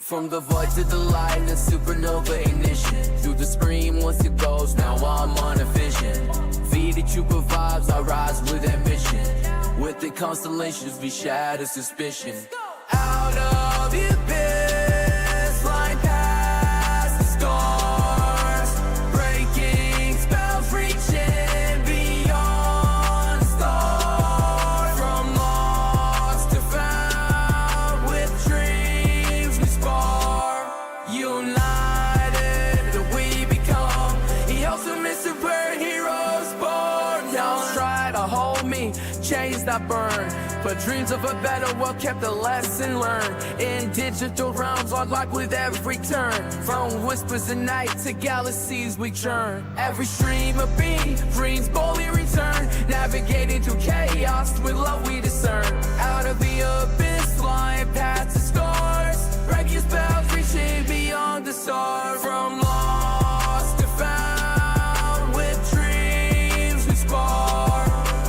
From the void to the light, the supernova ignition. Through the screen once it goes, now I'm on a vision. Feed it you vibes, I rise with ambition. With the constellations we shatter suspicion. Out of the abyss, flying past the stars. Breaking spells, reaching beyond the stars. From lost to found, with dreams we spark. United we become the ultimate superheroes born. Now try to hold me, chains that burn, but dreams of a better world kept a lesson learned. In digital realms unlocked with every turn. From whispers at night to galaxies we churn. Every stream of beam, dreams boldly return. Navigating through chaos, with love we discern. Out of the abyss, flying past the stars. Breaking spells, reaching beyond the stars. From lost to found, with dreams we spark.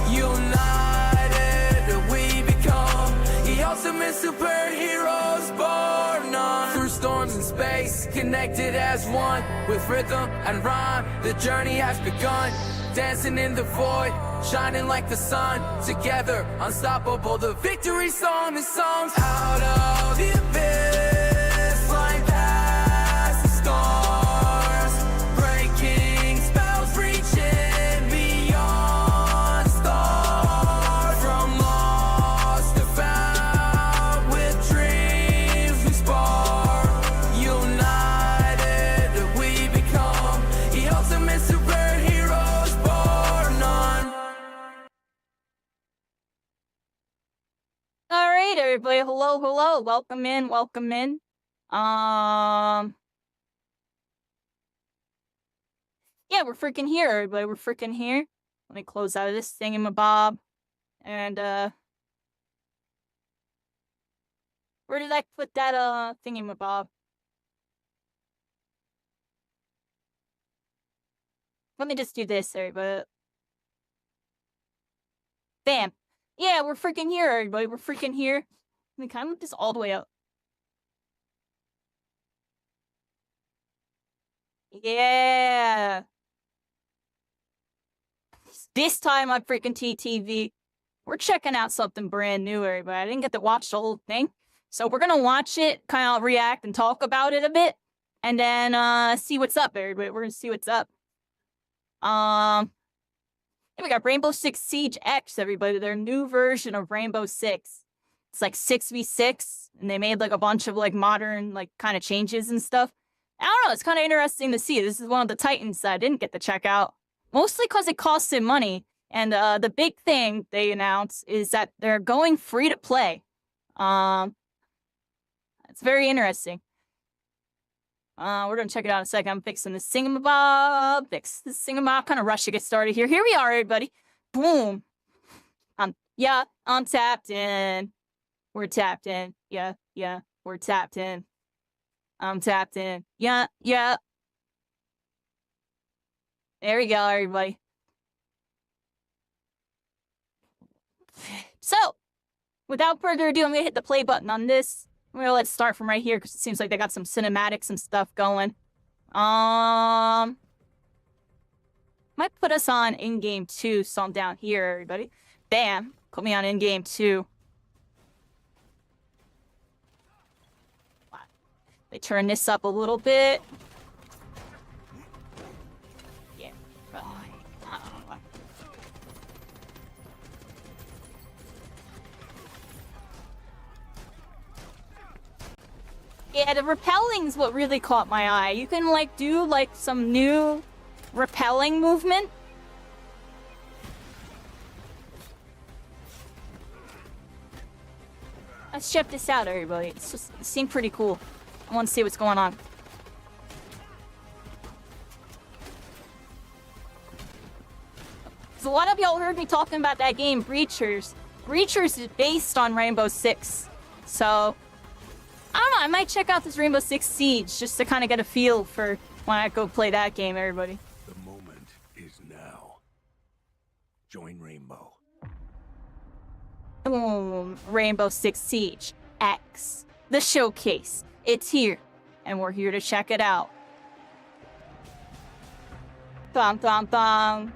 United we become the ultimate superheroes born on. Through storms in space, connected as one. With rhythm and rhyme, the journey has begun. Dancing in the void, shining like the sun. Together, unstoppable, the victory song is songs. Out of the abyss, flying past the stars. Breaking spells, reaching beyond the stars. From lost to found, with dreams we spark. United we become the ultimate superheroes born on. All right, everybody. Hello, hello. Welcome in. Welcome in. Yeah, we're freaking here, everybody. We're freaking here. Let me close out of this thingamabob. And, where did I put that, thingamabob? Let me just do this, everybody. Bam. Yeah, we're freaking here, everybody. We're freaking here. Let me kind of move this all the way up. Yeah. This time on freaking TTV, we're checking out something brand new, everybody. I didn't get to watch the whole thing. So we're going to watch it, kind of react and talk about it a bit. And then see what's up, everybody. We're going to see what's up. We got Rainbow Six Siege X, everybody. Their new version of Rainbow Six. It's like 6v6, and they made like a bunch of like modern like kind of changes and stuff. I don't know, it's kind of interesting to see. This is one of the titans that I didn't get to check out. Mostly because it costs them money. And the big thing they announced is that they're going free to play. It's very interesting. We're gonna check it out in a second. I'm fixing the thingamabob. Fix the thingamabob. Kind of rush to get started here. Here we are, everybody. Boom. Yeah, I'm tapped in. We're tapped in. Yeah, we're tapped in. I'm tapped in. Yeah. There we go, everybody. So, without further ado, I'm gonna hit the play button on this. Well, let's start from right here because it seems like they got some cinematics and stuff going. Might put us on in-game 2, so I'm down here, everybody. Bam. Put me on in-game 2. They turn this up a little bit. Yeah. Yeah, the repelling's what really caught my eye. You can, like, do, like, some new repelling movement. Let's check this out, everybody. It seemed pretty cool. I want to see what's going on. So a lot of y'all heard me talking about that game, Breachers. Breachers is based on Rainbow Six. So, I don't know, I might check out this Rainbow Six Siege just to kind of get a feel for when I go play that game, everybody. The moment is now. Join Rainbow. Boom. Rainbow Six Siege X. The showcase. It's here, and we're here to check it out. Bum, bum, bum.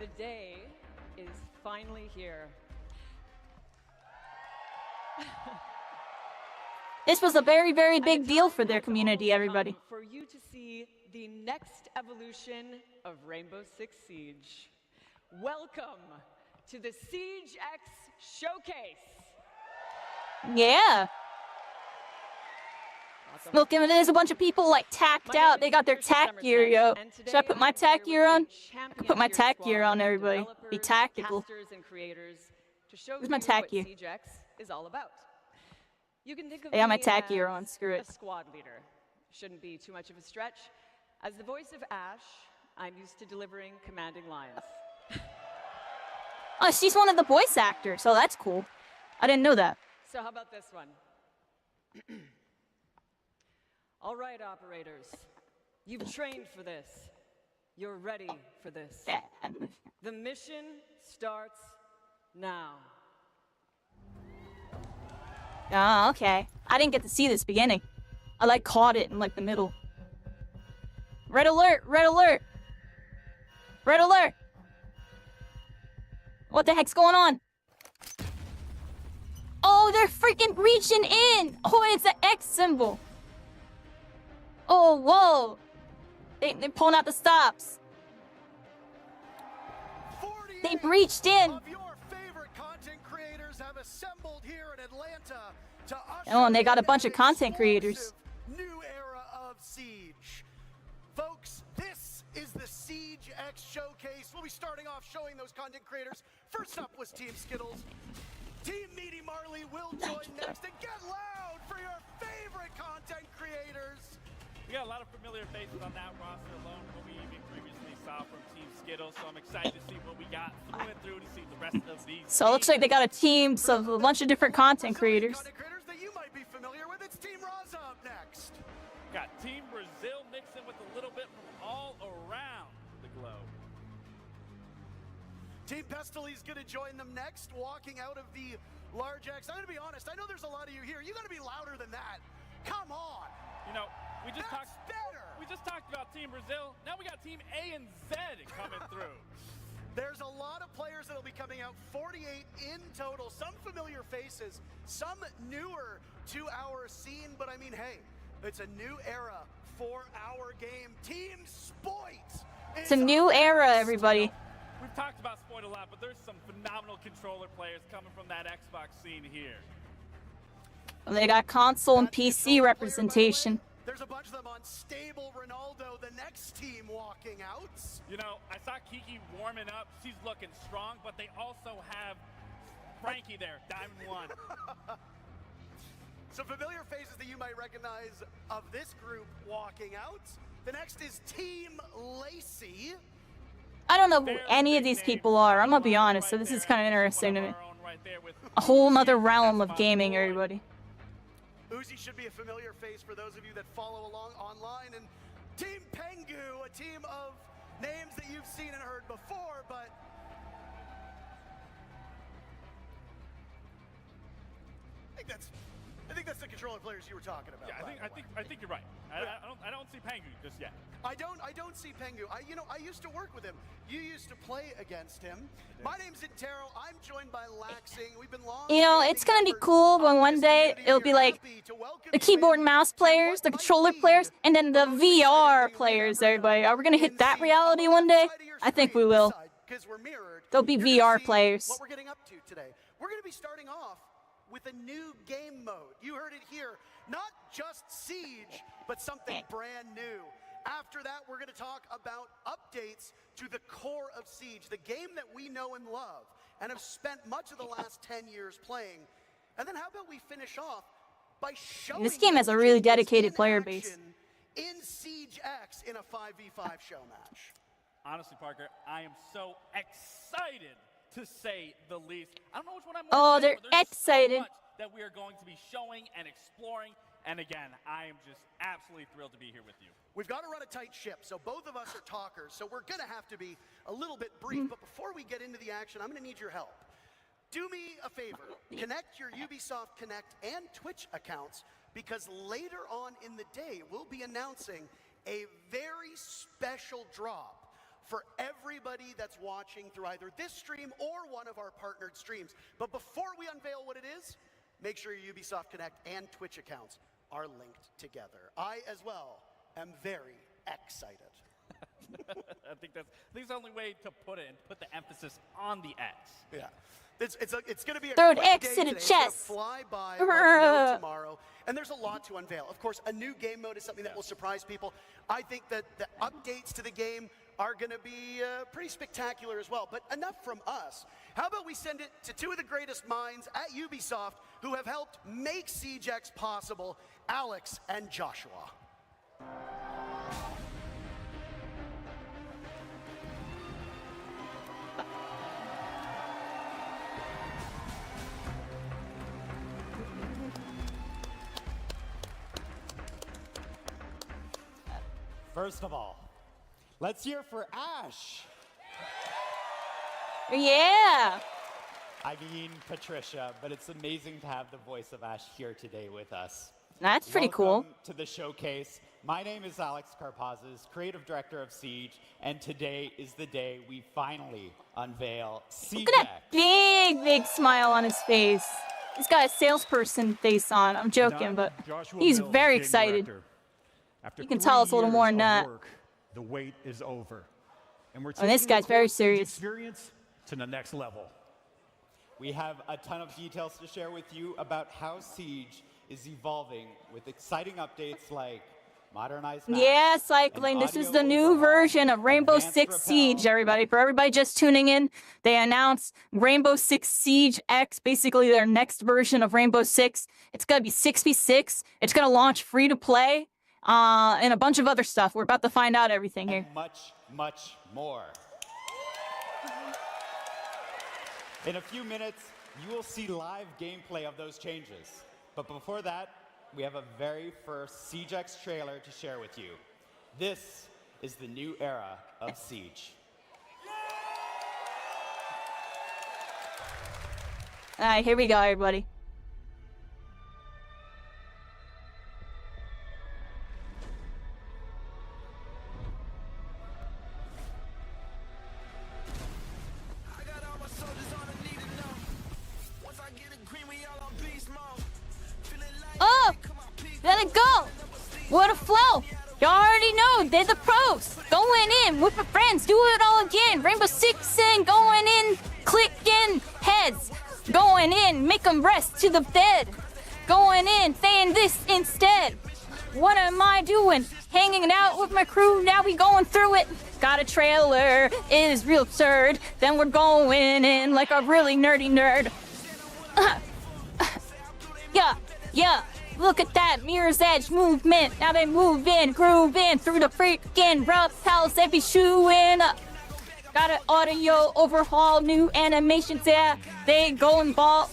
The day is finally here. This was a very, very And big the deal time for their has community, almost everybody. come for you to see the next evolution of Rainbow Six Siege. Welcome to the Siege X Showcase. Yeah. Awesome. Look, and there's a bunch of people like tacked My out. name They is got their Kirsten tack gear, Somerset, yo. and today Should I put my I'm tack here gear with on? a I can put my champion tack tier gear on, squad of everybody. Be developers, tactical. casters, and creators to show Where's my you tack what gear? Siege X is all about. You can think of I got my me tack gear as on, screw it. a squad leader. Shouldn't be too much of a stretch. As the voice of Ash, I'm used to delivering commanding lines. Oh, she's one of the voice actors, so that's cool. I didn't know that. So how about this one? All right, operators. You've trained for this. You're ready for this. The mission starts now. Oh, okay. I didn't get to see this beginning. I like caught it in like the middle. Red alert! Red alert! Red alert! What the heck's going on? Oh, they're freaking reaching in! Oh, it's an X symbol. Oh, whoa! They're pulling out the stops. They breached in. Of your favorite content creators have assembled here in Atlanta to usher Oh, and they got a in bunch an of content creators. explosive new era of Siege. Folks, this is the Siege X Showcase. We'll be starting off showing those content creators. First up was Team Skittles. Team Meaty Marley will join next. And get loud for your favorite content creators. We got a lot of familiar faces on that roster alone, what we even previously saw from Team Skittles, so I'm excited to see what we got through to see the rest of these. So it looks like they got a team of a bunch of different content creators. Content creators that you might be familiar with. It's Team Raza up next. Got Team Brazil mixing with a little bit from all around the globe. Team Pestely's gonna join them next, walking out of the large X. I'm gonna be honest, I know there's a lot of you here. You gotta be louder than that. Come on. You know, we just That's better. talked about Team Brazil. Now we got Team A and Z coming through. There's a lot of players that'll be coming out, 48 in total. Some familiar faces, some newer to our scene, but I mean, hey, it's a new era for our game. Team Spoit. It's a new era, everybody. We've talked about Spoit a lot, but there's some phenomenal controller players coming from that Xbox scene here. They got console and PC representation. There's a bunch of them on Stable Ronaldo, the next team walking out. You know, I saw Kiki warming up. She's looking strong, but they also have Frankie there, Diamond 1. Some familiar faces that you might recognize of this group walking out. The next is Team Lacey. I don't know who any of these people are. I'm gonna be honest, so this is kind of interesting to me. A whole nother realm of gaming, everybody. Uzi should be a familiar face for those of you that follow along online. And Team Pengu, a team of names that you've seen and heard before, but I think that's the controller players you were talking about. Yeah, I think you're right. I don't see Pengu just yet. I don't see Pengu. I used to work with him. You used to play against him. My name's Intero. I'm joined by Laxing. We've been long. You know, it's gonna be cool when one day it'll be like the keyboard and mouse players, the controller players, and then the VR players, everybody. Are we gonna hit that reality one day? I think we will. There'll be VR players. What we're getting up to today. We're gonna be starting off with a new game mode. You heard it here. Not just Siege, but something brand new. After that, we're going to talk about updates to the core of Siege, the game that we know and love and have spent much of the last 10 years playing. And then how about we finish off by showing This game has a really dedicated in player action base. in Siege X in a 5v5 show match. Honestly, Parker, I am so excited to say the least. I don't know which one I'm Oh, more they're excited for. There's excited. So much that we are going to be showing and exploring. And again, I am just absolutely thrilled to be here with you. We've got to run a tight ship, so both of us are talkers, so we're going to have to be a little bit brief. But before we get into the action, I'm going to need your help. do me a favor. Connect your Ubisoft Connect and Twitch accounts, because later on in the day, we'll be announcing a very special drop for everybody that's watching through either this stream or one of our partnered streams. But before we unveil what it is, make sure your Ubisoft Connect and Twitch accounts are linked together. I, as well, am very excited. I think that's the only way to put it, and put the emphasis on the X. Yeah. It's going to be a Throw an quick X day in the today. It's gonna chest. fly by like no tomorrow, and there's a lot to unveil. Of course, a new game mode is something that will surprise people. I think that the updates to the game are going to be pretty spectacular as well. But enough from us. How about we send it to two of the greatest minds at Ubisoft who have helped make SIEGE possible, Alex and Joshua. First of all, let's hear for Ash. Yeah. I mean Patricia, but it's amazing to have the voice of Ash here today with us. That's pretty cool. Welcome to the showcase. My name is Alex Karpazis, creative director of SIEGE, and today is the day we finally unveil SIEGE. Look at that big smile on his face. He's got a salesperson face on. I'm joking, but he's very excited. You can tell us a little more than that. The wait is over. And we're Oh, this guy's very serious. Experience to the next level. We have a ton of details to share with you about how SIEGE is evolving with exciting updates like modernized maps. Yeah, Cycling. This is the new version of Rainbow Six Siege, everybody. For everybody just tuning in, they announced Rainbow Six Siege X, basically their next version of Rainbow Six. It's going to be 6v6. It's going to launch free to play. And a bunch of other stuff. We're about to find out everything here. And much more. In a few minutes, you will see live gameplay of those changes. But before that, we have a very first SIEGE trailer to share with you. This is the new era of SIEGE. All right, here we go, everybody. Oh, let it go. What a flow. You already know, they're the pros. Going in with my friends, do it all again. Rainbow Six and going in, clicking heads. Going in, make them rest to the bed. Going in, saying this instead. What am I doing? Hanging out with my crew, now we going through it. Got a trailer, it is real absurd. Then we're going in like a really nerdy nerd. Yeah, look at that Mirror's Edge movement. Now they move in, groove in through the freaking rough house. They be shooing up. Got an audio overhaul, new animations, yeah. They going ball.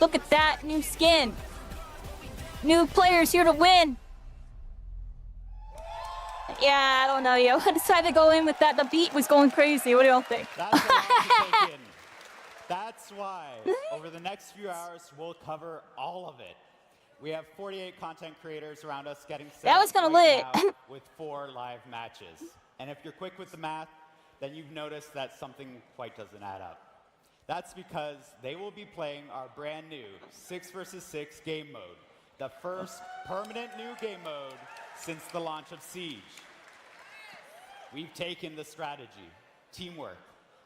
Look at that new skin. New players here to win. Yeah, I don't know, yo. I decided to go in with that. The beat was going crazy. What do y'all think? That's a lot to take in. That's why, over the next few hours, we'll cover all of it. We have 48 content creators around us getting set That was kinda right lit. now with 4 live matches. And if you're quick with the math, then you've noticed that something quite doesn't add up. That's because they will be playing our brand new 6 vs 6 game mode, the first permanent new game mode since the launch of SIEGE. We've taken the strategy, teamwork,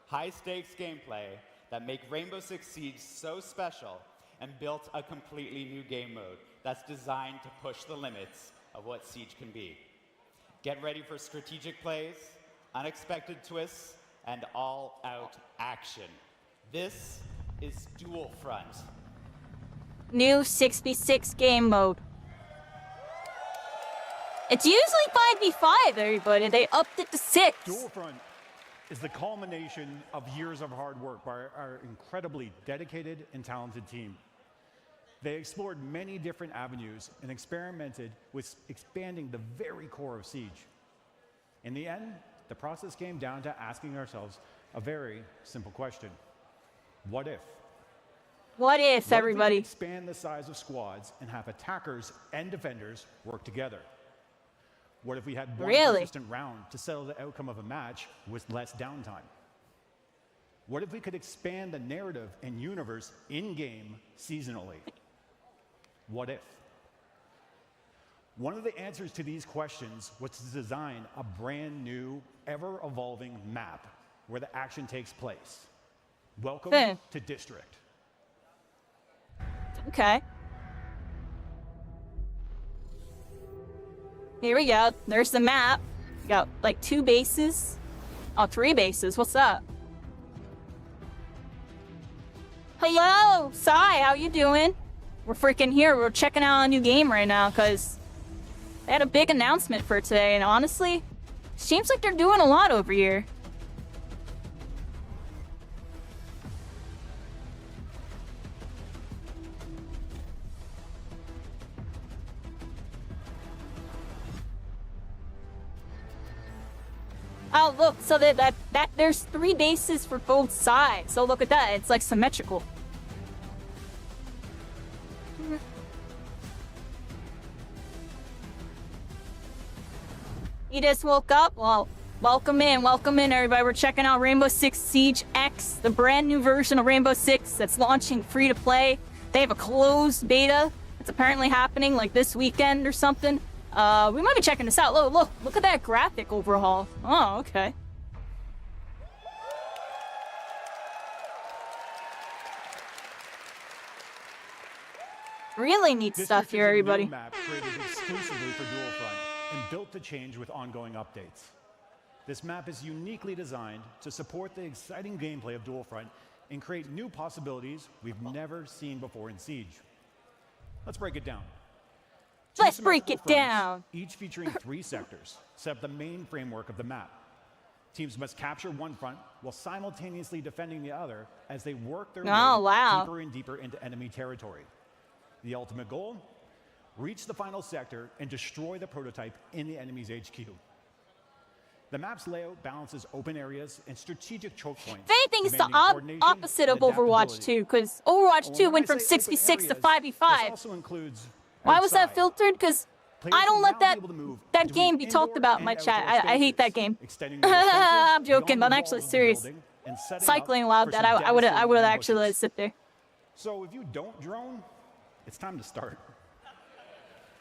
high-stakes gameplay that make Rainbow Six Siege so special and built a completely new game mode that's designed to push the limits of what SIEGE can be. Get ready for strategic plays, unexpected twists, and all-out action. This is Dual Front. New 6v6 game mode. It's usually 5v5, everybody. They upped it to 6. Dual Front is the culmination of years of hard work by our incredibly dedicated and talented team. They explored many different avenues and experimented with expanding the very core of SIEGE. In the end, the process came down to asking ourselves a very simple question. What if? What if, What if we everybody? could expand the size of squads and have attackers and defenders work together? What if we had one Really? consistent round to settle the outcome of a match with less downtime? What if we could expand the narrative and universe in-game seasonally? What if? One of the answers to these questions was to design a brand new, ever-evolving map where the action takes place. Welcome to District. Okay. Here we go. There's the map. We got like 2 bases. Oh, 3 bases. What's up? Hello, Sai. How you doing? We're freaking here. We're checking out a new game right now because they had a big announcement for today, and honestly, seems like they're doing a lot over here. Oh, look, so that there's 3 bases for both sides. So look at that, it's like symmetrical. You just woke up? Well, welcome in, everybody. We're checking out Rainbow Six Siege X, the brand new version of Rainbow Six that's launching free to play. They have a closed beta that's apparently happening like this weekend or something. We might be checking this out. Look at that graphic overhaul. Oh, okay. Really neat stuff here, everybody. This is a new map created exclusively for Dual Front and built to change with ongoing updates. This map is uniquely designed to support the exciting gameplay of Dual Front and create new possibilities we've never seen before in Siege. Let's break it down. Let's break it down. Each featuring 3 sectors, set up the main framework of the map. Teams must capture one front while simultaneously defending the other as they work their way deeper and deeper into enemy territory. The ultimate goal? Reach the final sector and destroy the prototype in the enemy's HQ. The map's layout balances open areas and strategic choke points. If anything, it's the opposite of Overwatch 2, because Overwatch 2 went from 6v6 to 5v5. Also includes Why was that filtered? Because I don't let that game be talked about in my chat. I hate that game. I'm joking, but I'm actually serious. Cycling allowed that. I would have actually let it sit there. So if you don't drone, it's time to start.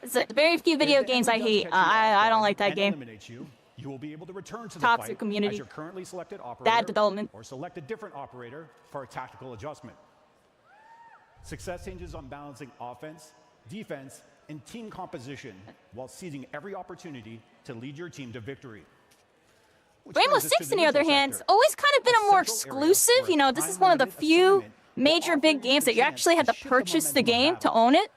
It's very few video games I hate. I don't like that game. You will be able to return to the Toxic fight community. as your currently selected operator, Bad development. or select a different operator for a tactical adjustment. Success hinges on balancing offense, defense, and team composition while seizing every opportunity to lead your team to victory. Rainbow Six, on the other hand, has always kind of been a more exclusive. You know, this is one of the few major big games that you actually had to purchase the game to own it.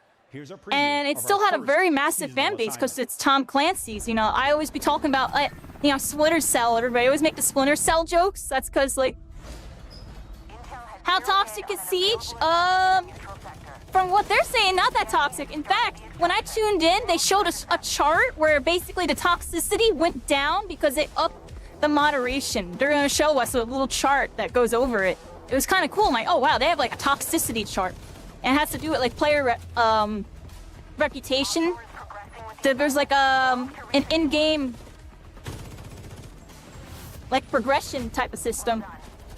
And it still had a very massive fan base because it's Tom Clancy's. You know, I always be talking about, you know, Splinter Cell. Everybody always make the Splinter Cell jokes. That's because, like, how toxic is Siege? From what they're saying, not that toxic. In fact, when I tuned in, they showed us a chart where basically the toxicity went down because they upped the moderation. They're going to show us a little chart that goes over it. It was kind of cool. I'm like, oh, wow, they have, like, a toxicity chart. And it has to do with, like, player reputation. There's, like, an in-game, like, progression type of system.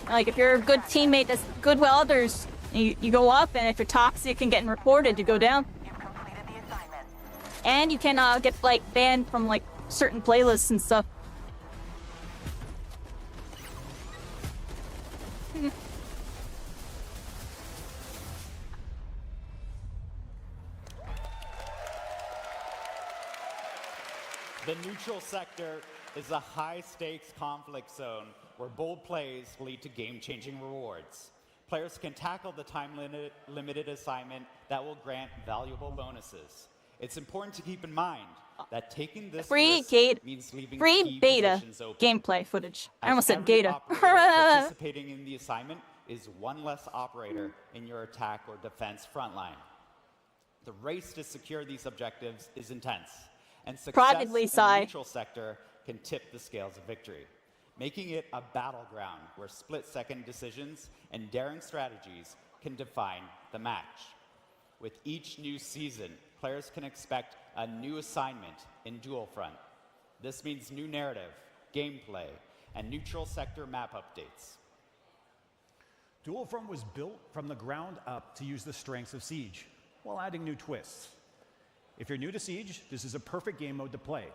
Like, if you're a good teammate that's good with others, you go up, and if you're toxic and getting reported, you go down. And you can get, like, banned from, like, certain playlists and stuff. The neutral sector is a high-stakes conflict zone where bold plays lead to game-changing rewards. Players can tackle the time-limited assignment that will grant valuable bonuses. It's important to keep in mind that taking this risk means leaving key beta positions open. gameplay footage. I almost said data. Participating in the assignment is one less operator in your attack or defense frontline. The race to secure these objectives is intense, and success in the neutral sector can tip the scales of victory, making it a battleground where split-second decisions and daring strategies can define the match. With each new season, players can expect a new assignment in Dual Front. This means new narrative, gameplay, and neutral sector map updates. Dual Front was built from the ground up to use the strengths of SEIGE, while adding new twists. If you're new to SEIGE, this is a perfect game mode to play.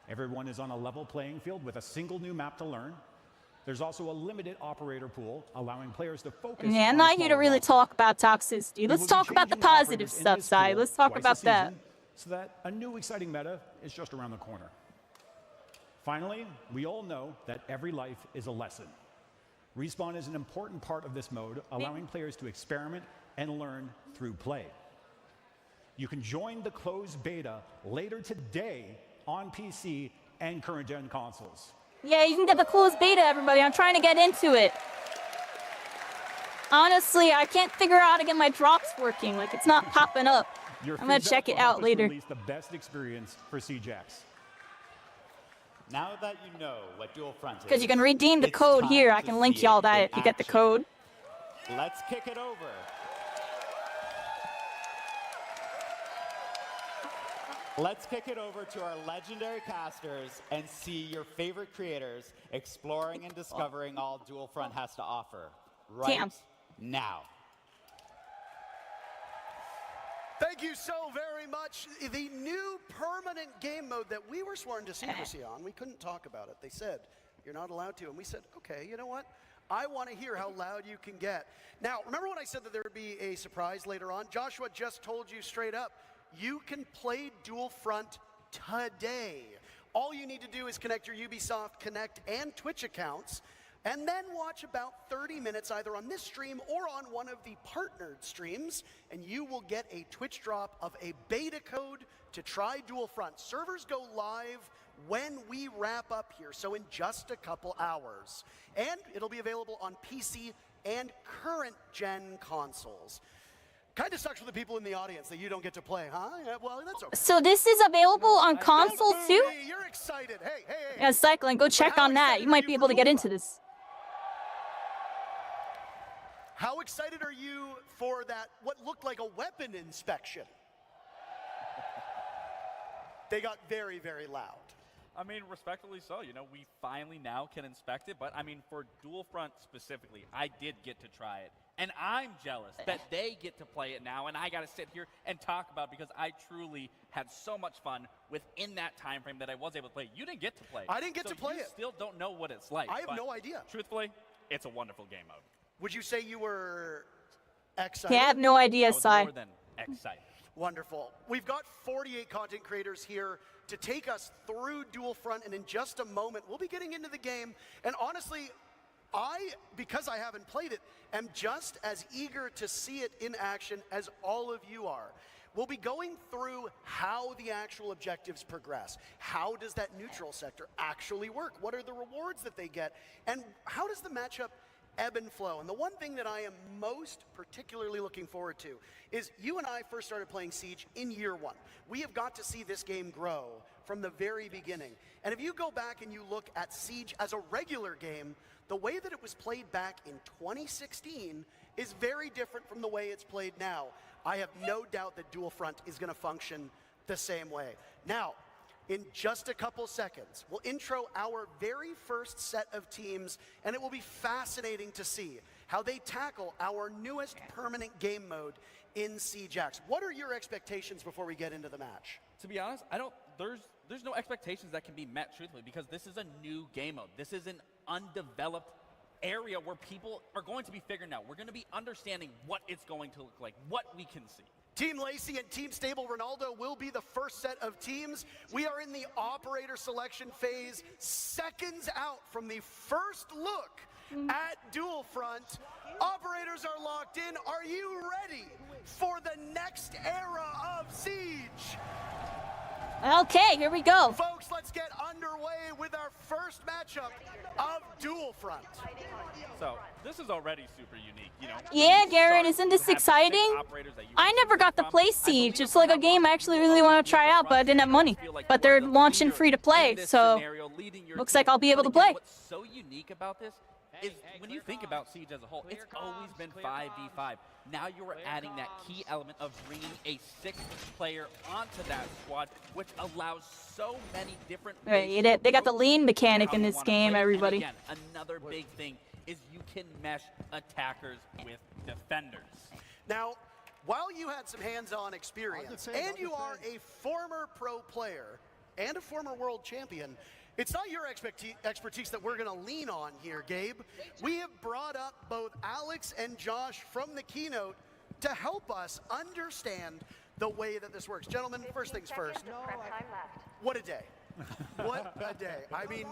Everyone is on a level playing field with a single new map to learn. There's also a limited operator pool, allowing players to focus Yeah, I'm on not here to smaller really rosters. talk about toxicity. We Let's will be talk about the changing operators positive in stuff, this Sai. pool Let's talk twice a about that. season, so that a new exciting meta is just around the corner. Finally, we all know that every life is a lesson. Respawn is an important part of this mode, allowing players to experiment and learn through play. You can join the closed beta later today on PC and current-gen consoles. Yeah, you can get the closed beta, everybody. I'm trying to get into it. Honestly, I can't figure out how to get my drops working. Like, it's not popping up. Your I'm gonna feedback check it will help out us later. Release the best experience for SEIGE-X. Now that you know what Dual Front is, Because you can redeem the it's code time here. I to can link see y'all it that in if you get the action. code. Let's kick it over. Let's kick it over to our legendary casters and see your favorite creators exploring and discovering all Dual Front has to offer right Damn. now. Thank you so very much. The new permanent game mode that we were sworn to secrecy on, we couldn't talk about it. They said, you're not allowed to. And we said, okay, you know what? I want to hear how loud you can get. Now, remember when I said that there would be a surprise later on? Joshua just told you straight up, you can play Dual Front today. All you need to do is connect your Ubisoft Connect and Twitch accounts, and then watch about 30 minutes either on this stream or on one of the partnered streams, and you will get a Twitch drop of a beta code to try Dual Front. Servers go live when we wrap up here, so in just a couple hours. And it'll be available on PC and current-gen consoles. Kind of sucks for the people in the audience that you don't get to play, huh? Yeah, well, that's okay. So this is available on console Don't boo too? me, you're excited. Hey, hey, hey. Yeah, Cycling, go check how on that. excited You are might you be for able to get Dual into Front? this. How excited are you for that, what looked like a weapon inspection? They got very, very loud. I mean, respectfully so. You know, we finally now can inspect it. But, I mean, for Dual Front specifically, I did get to try it. And I'm jealous that they get to play it now, and I got to sit here and talk about it because I truly had so much fun within that time frame that I was able to play. You didn't get to play. I didn't get so to play you it. Still don't know what it's like. I have but no idea. Truthfully, it's a wonderful game mode. Would you say you were excited? Yeah, I have no idea, I was Sai. more than excited. Wonderful. We've got 48 content creators here to take us through Dual Front, and in just a moment, we'll be getting into the game. And honestly, because I haven't played it, am just as eager to see it in action as all of you are. We'll be going through how the actual objectives progress. How does that neutral sector actually work? What are the rewards that they get? And how does the matchup ebb and flow? And the one thing that I am most particularly looking forward to is you and I first started playing Siege in year one. We have got to see this game grow from the very beginning. And if you go back and you look at Siege as a regular game, the way that it was played back in 2016 is very different from the way it's played now. I have no doubt that Dual Front is going to function the same way. Now, in just a couple seconds, we'll intro our very first set of teams, and it will be fascinating to see how they tackle our newest permanent game mode in SEIGE-X. What are your expectations before we get into the match? To be honest, there's no expectations that can be met, truthfully, because this is a new game mode. This is an undeveloped area where people are going to be figuring out. We're going to be understanding what it's going to look like, what we can see. Team Lacey and Team Stable Ronaldo will be the first set of teams. We are in the operator selection phase, seconds out from the first look at Dual Front. Operators are locked in. Are you ready for the next era of Siege? Okay, here we go. Folks, let's get underway with our first matchup of Dual Front. So this is already super unique, you know. Yeah, Garen, isn't this exciting? I never got to play Siege. It's like a game I actually really want to try out, but I didn't have money. But they're launching free to play, so looks like I'll be able to play. What's so unique about this is when you think about Siege as a whole, it's always been 5v5. Now you're adding that key element of bringing a 6th player onto that squad, which allows so many different ways. Right, they got the lean mechanic how in you this wanna game, play. And everybody. again, another big thing is you can mesh attackers with defenders. Now, while you had some hands-on experience, and you are a former pro player and a former world champion, it's not your expertise that we're going to lean on here, Gabe. We have brought up both Alex and Josh from the keynote to help us understand the way that this works. Gentlemen, first things first, what a day. What a day. I mean,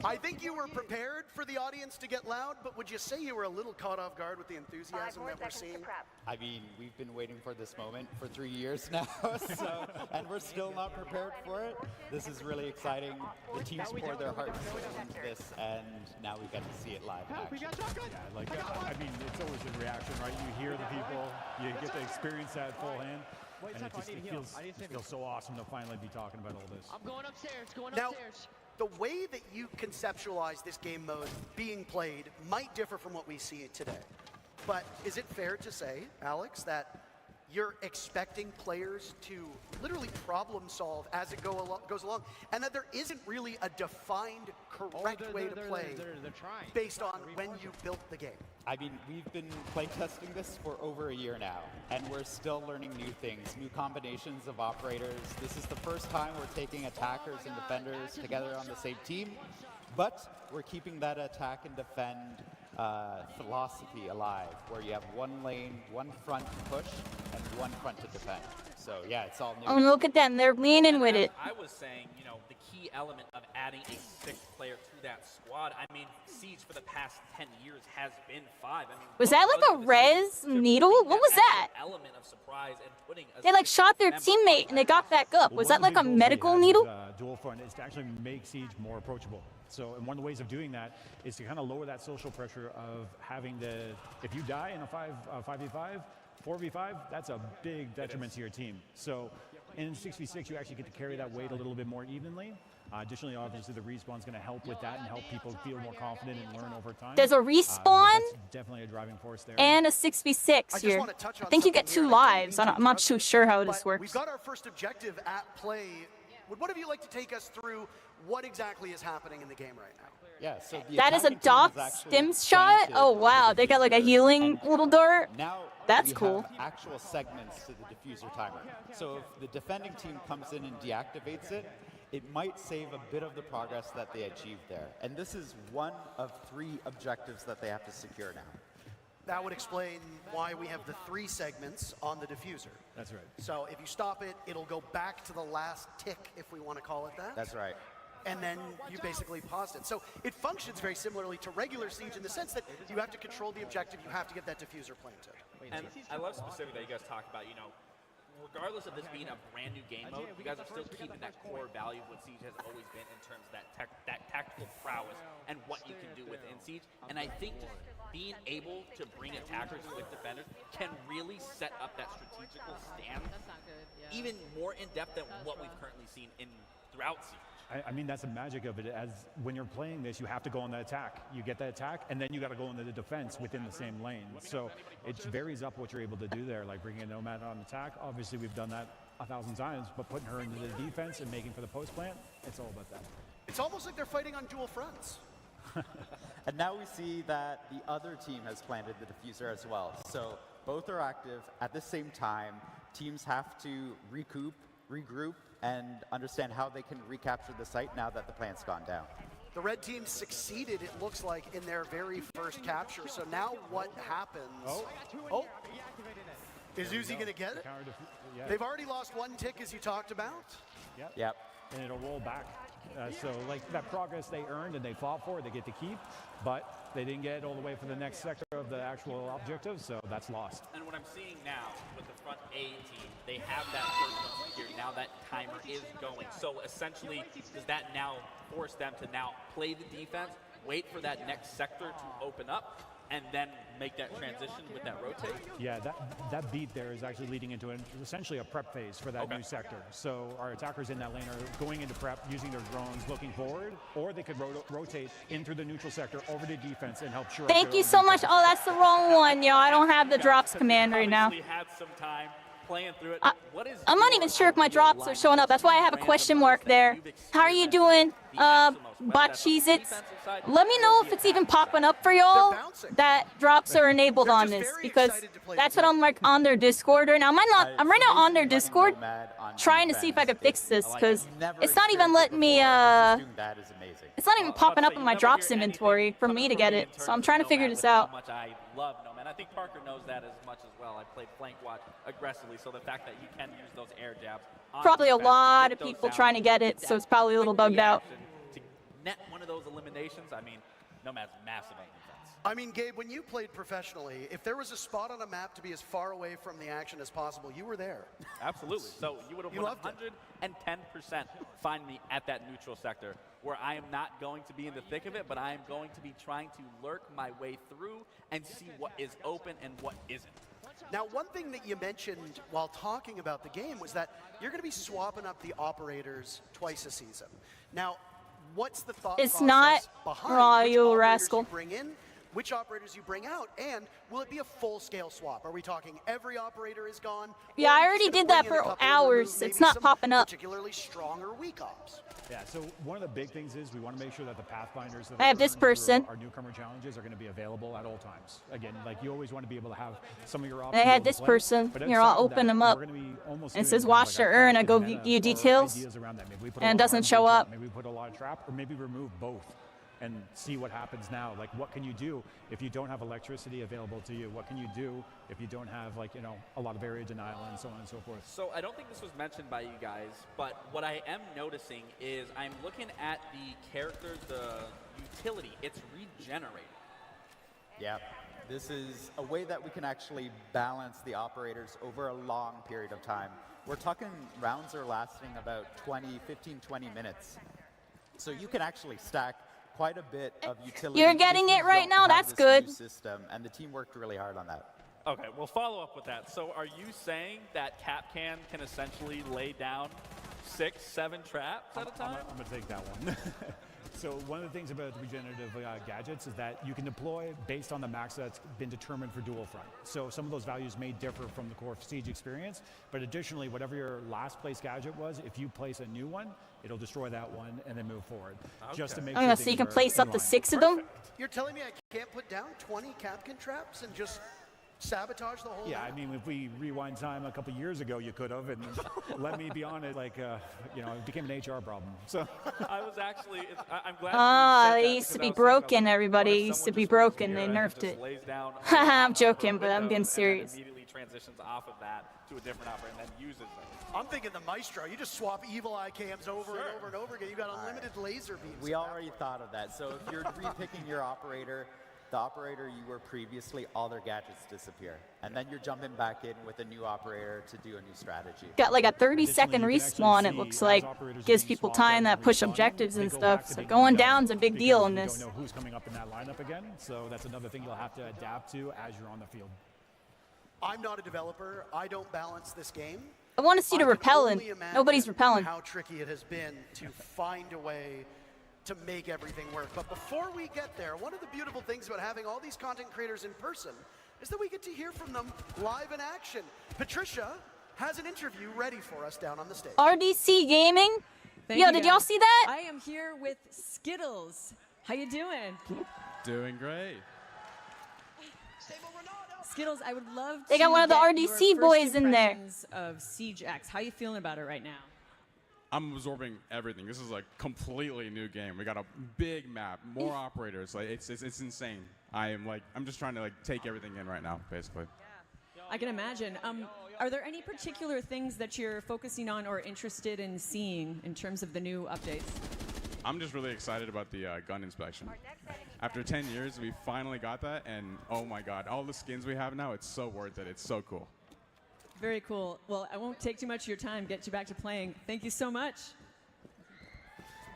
I think you were prepared for the audience to get loud, but would you say you were a little caught off guard with the enthusiasm that we're seeing? I mean, we've been waiting for this moment for 3 years now, and we're still not prepared for it. This is really exciting. The teams poured their heart and soul into this, and now we get to see it live in action. I mean, it's always a reaction, right? You hear the people, you get to experience that full hand, and it feels so awesome to finally be talking about all this. I'm going upstairs, Now, the way that you conceptualize this game mode being played might differ from what we see today. But is it fair to say, Alex, that you're expecting players to literally problem solve as it goes along, and that there isn't really a defined correct way to play based on when you built the game? I mean, we've been playtesting this for over a year now, and we're still learning new things, new combinations of operators. This is the first time we're taking attackers and defenders together on the same team, but we're keeping that attack and defend philosophy alive, where you have one lane, one front to push, and one front to defend. So yeah, it's all new. Oh, look at them. They're leaning with it. I was saying, you know, the key element of adding a 6th player to that squad, I mean, Siege for the past 10 years has been 5. I mean, Was that like a res needle? What was that? Element of surprise and putting They like shot their teammate and they got back up. Was that like a medical needle? Dual front is to actually make Siege more approachable. So, and one of the ways of doing that is to kind of lower that social pressure of having to, if you die in a 5v5, 4v5, that's a big detriment to your team. So in 6v6, you actually get to carry that weight a little bit more evenly. Additionally, obviously, the respawn's going to help with that and help people feel more confident and learn over time. There's a respawn that's definitely a driving force there. and a 6v6 here. I think you get 2 lives. I'm not too sure how this works. We've got our first objective at play. Would one of you like to take us through what exactly is happening in the game right now? Yeah, so the That is a attacking team dock actually stim shot? planted Oh wow, they got like a healing little dart. Now That's we cool. have actual segments to the diffuser timer. So if the defending team comes in and deactivates it, it might save a bit of the progress that they achieved there. And this is one of 3 objectives that they have to secure now. That would explain why we have the 3 segments on the diffuser. That's right. So if you stop it, it'll go back to the last tick, if we want to call it that. That's right. And then you basically paused it. So it functions very similarly to regular Siege in the sense that you have to control the objective, you have to get that diffuser planted. And I love specifically that you guys talk about, you know, regardless of this being a brand new game mode, you guys are still keeping that core value of what Siege has always been in terms of that tactical prowess and what you can do within Siege. And I think just being able to bring attackers with defenders can really set up that strategical stand even more in depth than what we've currently seen throughout Siege. I mean, that's the magic of it. As when you're playing this, you have to go on the attack. You get the attack, and then you got to go into the defense within the same lane. So it varies up what you're able to do there, like bringing a Nomad on attack. Obviously, we've done that 1,000 times, but putting her into the defense and making for the post plant, it's all about that. It's almost like they're fighting on dual fronts. And now we see that the other team has planted the diffuser as well. So both are active at the same time. Teams have to recoup, regroup, and understand how they can recapture the site now that the plant's gone down. The red team succeeded, it looks like, in their very first capture. So now what happens? Oh. Is Uzi going to get it? Yeah. They've already lost 1 tick, as you talked about. Yep. And it'll roll back. So like that progress they earned and they fought for, they get to keep, but they didn't get all the way for the next sector of the actual objective, so that's lost. And what I'm seeing now with the front A team, they have that first one secured. Now that timer is going. So essentially, does that now force them to now play the defense, wait for that next sector to open up, and then make that transition with that rotate? Yeah, that beat there is actually leading into essentially a prep phase for that new sector. So our attackers in that lane are going into prep, using their drones, looking forward, or they could rotate in through the neutral sector over to defense and help sure. Thank you so much. Oh, that's the wrong one, yo. I don't have the drops command right now. Had some time playing through it. I'm not even sure if my drops are showing up. That's why I have a question mark there. How are you doing, Bot-Cheez-Its? Let me know if it's even popping up for y'all that drops are enabled on this, because that's what I'm like on their Discord right now. I'm right now on their Discord trying to see if I can fix this, because it's not even letting me, it's not even popping up in my drops inventory for me to get it. So I'm trying to figure this out. I love Nomad. I think Parker knows that as much as well. I played flank watch aggressively, so the fact that you can use those air jabs. Probably a lot of people trying to get it, so it's probably a little bugged out. To net one of those eliminations, I mean, Nomad's massive on defense. I mean, Gabe, when you played professionally, if there was a spot on a map to be as far away from the action as possible, you were there. Absolutely. So you would have 110% find me at that neutral sector, where I am not going to be in the thick of it, but I am going to be trying to lurk my way through and see what is open and what isn't. Now, one thing that you mentioned while talking about the game was that you're going to be swapping up the operators twice a season. Now, what's the thought It's process not behind raw, which you operators rascal. you bring in, which operators you bring out, and will it be a full-scale swap? Are we talking every operator is gone? Yeah, or I are you already just gonna did that bring in a for couple and hours. remove It's maybe not some popping up. particularly strong or weak ops? Yeah, so one of the big things is we want to make sure that the Pathfinders that I have this person. our newcomer challenges are going to be available at all times. Again, like you always want to be able to have some of your I options. had this person. Here, I'll open them up. And it says watch your urn. I go view details. And it doesn't show up. Maybe we put a lot of trap, or maybe remove both and see what happens now. Like, what can you do if you don't have electricity available to you? What can you do if you don't have, like, you know, a lot of area denial and so on and so forth? So I don't think this was mentioned by you guys, but what I am noticing is I'm looking at the characters, the utility. It's regenerating. Yeah, this is a way that we can actually balance the operators over a long period of time. We're talking rounds are lasting about 15, 20 minutes. So you can actually stack quite a bit of utility. You're getting it right now. That's good. System, and the team worked really hard on that. Okay, we'll follow up with that. So are you saying that Capcan can essentially lay down 6, 7 traps at a time? I'm going to take that one. So one of the things about the regenerative gadgets is that you can deploy based on the max that's been determined for dual front. So some of those values may differ from the core Siege experience, but additionally, whatever your last place gadget was, if you place a new one, it'll destroy that one and then move forward. Okay. Just to make sure so you can place up to 6 of them? You're telling me I can't put down 20 Capcan traps and just sabotage the whole Yeah, map? I mean, if we rewind time a couple years ago, you could have, and let me be honest, like, you know, it became an HR problem. So I was actually, I'm glad it used to be broken, everybody. It used to be broken. They nerfed it. I'm joking, but I'm being serious. Immediately transitions off of that to a different operator and then uses them. I'm thinking the Maestro. You just swap evil eye cams over and over and over again. You got unlimited laser beams. We already thought of that. So if you're repicking your operator, the operator you were previously, all their gadgets disappear. And then you're jumping back in with a new operator to do a new strategy. Got like a 30-second respawn, it looks like. Gives people time that push objectives and stuff. So going down's a big deal in this. You don't know who's coming up in that lineup again, so that's another thing you'll have to adapt to as you're on the field. I'm not a developer. I don't balance this game. I want to see the repelling. Nobody's repelling. How tricky it has been to find a way to make everything work. But before we get there, one of the beautiful things about having all these content creators in person is that we get to hear from them live in action. Patricia has an interview ready for us down on the stage. RDC Gaming? Yo, did y'all see that? I am here with Skittles. How you doing? Doing great. Skittles, I would love to They got one of the get RDC your boys first in there. impressions of Siege X. How you feeling about it right now? I'm absorbing everything. This is a completely new game. We got a big map, more operators. Like it's insane. I'm just trying to like take everything in right now, basically. I can imagine. Are there any particular things that you're focusing on or interested in seeing in terms of the new updates? I'm just really excited about the gun inspection. After 10 years, we finally got that, and oh my God, all the skins we have now, it's so worth it. It's so cool. Very cool. Well, I won't take too much of your time, get you back to playing. Thank you so much.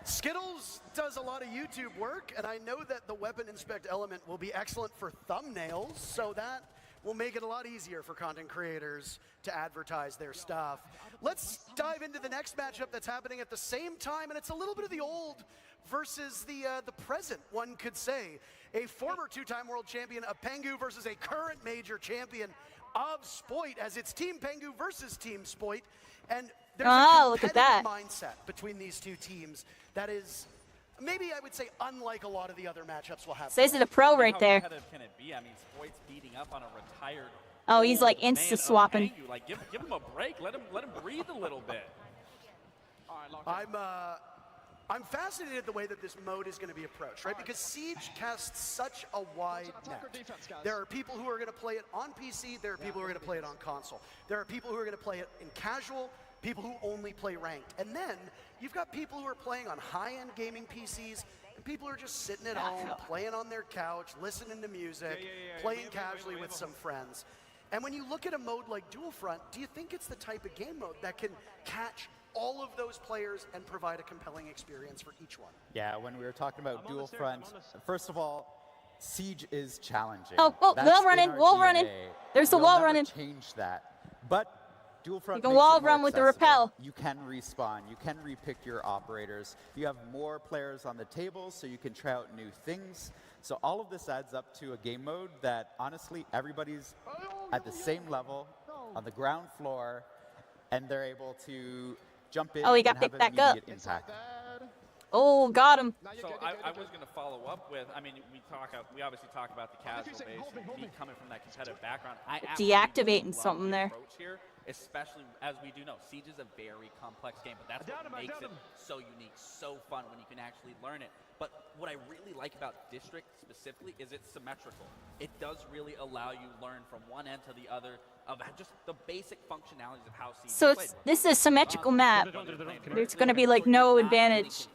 Skittles does a lot of YouTube work, and I know that the Weapon Inspect element will be excellent for thumbnails, so that will make it a lot easier for content creators to advertise their stuff. Let's dive into the next matchup that's happening at the same time, and it's a little bit of the old versus the present, one could say. A former two-time world champion of Pengu versus a current major champion of Spoit, as it's Team Pengu versus Team Spoit. And there's a look at that competitive mindset between these two teams that is, maybe I would say, unlike a lot of the other matchups we'll have. So this is a pro right there. How competitive can it be? I mean, Spoit's beating up on a retired. Oh, he's like man insta of swapping. Pengu. Like, give him a break. Let him breathe a little bit. I'm fascinated the way that this mode is going to be approached, right? Because Siege casts such a wide net. There are people who are going to play it on PC. There are people who are going to play it on console. There are people who are going to play it in casual, people who only play ranked. And then you've got people who are playing on high-end gaming PCs, and people who are just sitting at home, playing on their couch, listening to music, playing casually with some friends. And when you look at a mode like Dual Front, do you think it's the type of game mode that can catch all of those players and provide a compelling experience for each one? Yeah, when we were talking about Dual Front, first of all, Siege is challenging. Oh, That's wall in running, our wall DNA. running. There's the We'll wall never running. change that. But Dual Front You can makes wall it more run with the accessible. rappel. You can respawn. You can repick your operators. You have more players on the table, so you can try out new things. So all of this adds up to a game mode that, honestly, everybody's at the same level, on the ground floor, and they're able to jump in Oh, he got and have picked back up. immediate impact. Oh, got him. So I was going to follow up with, I mean, we obviously talk about the casual base, and me coming from that competitive background. I Deactivating absolutely love something the there. approach here, especially as we do know, Siege is a very complex game, but that's what makes it so unique, so fun when you can actually learn it. But what I really like about District specifically is it's symmetrical. It does really allow you to learn from one end to the other of just the basic functionalities of how Siege So is played. this is a symmetrical map. There's going to be like no advantage,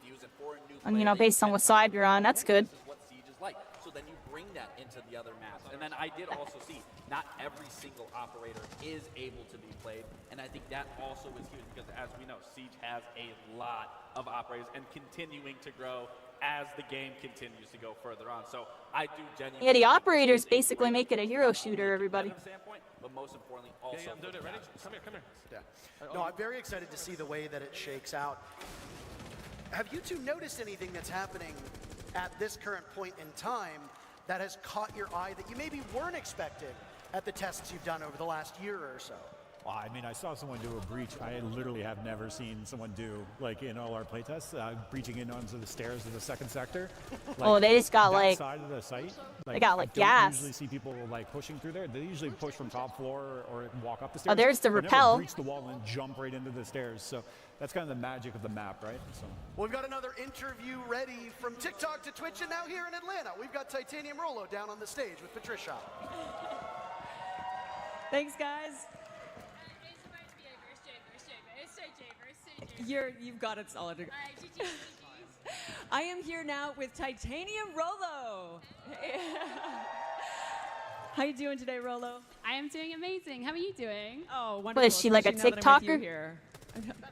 on, you know, based on what side you're on. That's good. This is what Siege is like. So then you bring that into the other maps. And then I did also see not every single operator is able to be played. And I think that also is huge because, as we know, Siege has a lot of operators and continuing to grow as the game continues to go further on. So I do genuinely. Yeah, the operators basically make it a hero shooter, everybody. Standpoint, but most importantly, also. I'm doing it. Ready? Come here. Yeah. No, I'm very excited to see the way that it shakes out. Have you two noticed anything that's happening at this current point in time that has caught your eye that you maybe weren't expecting at the tests you've done over the last year or so? Well, I mean, I saw someone do a breach I literally have never seen someone do, like in all our playtests, breaching in onto the stairs of the second sector. Like, Oh, they just got that like, side of the site. they got like I don't gas. usually see people like pushing through there. They usually push from top floor or walk up the stairs. Oh, there's the They never rappel. breach the wall and jump right into the stairs. So that's kind of the magic of the map, right? So. Well, we've got another interview ready from TikTok to Twitch, and now here in Atlanta, we've got Titanium Rolo down on the stage with Patricia. Thanks, guys. You've got it solid. I am here now with Titanium Rolo. How you doing today, Rolo? I am doing amazing. How are you doing? Oh, wonderful. What is she, like a Especially now that I'm with you TikToker? here.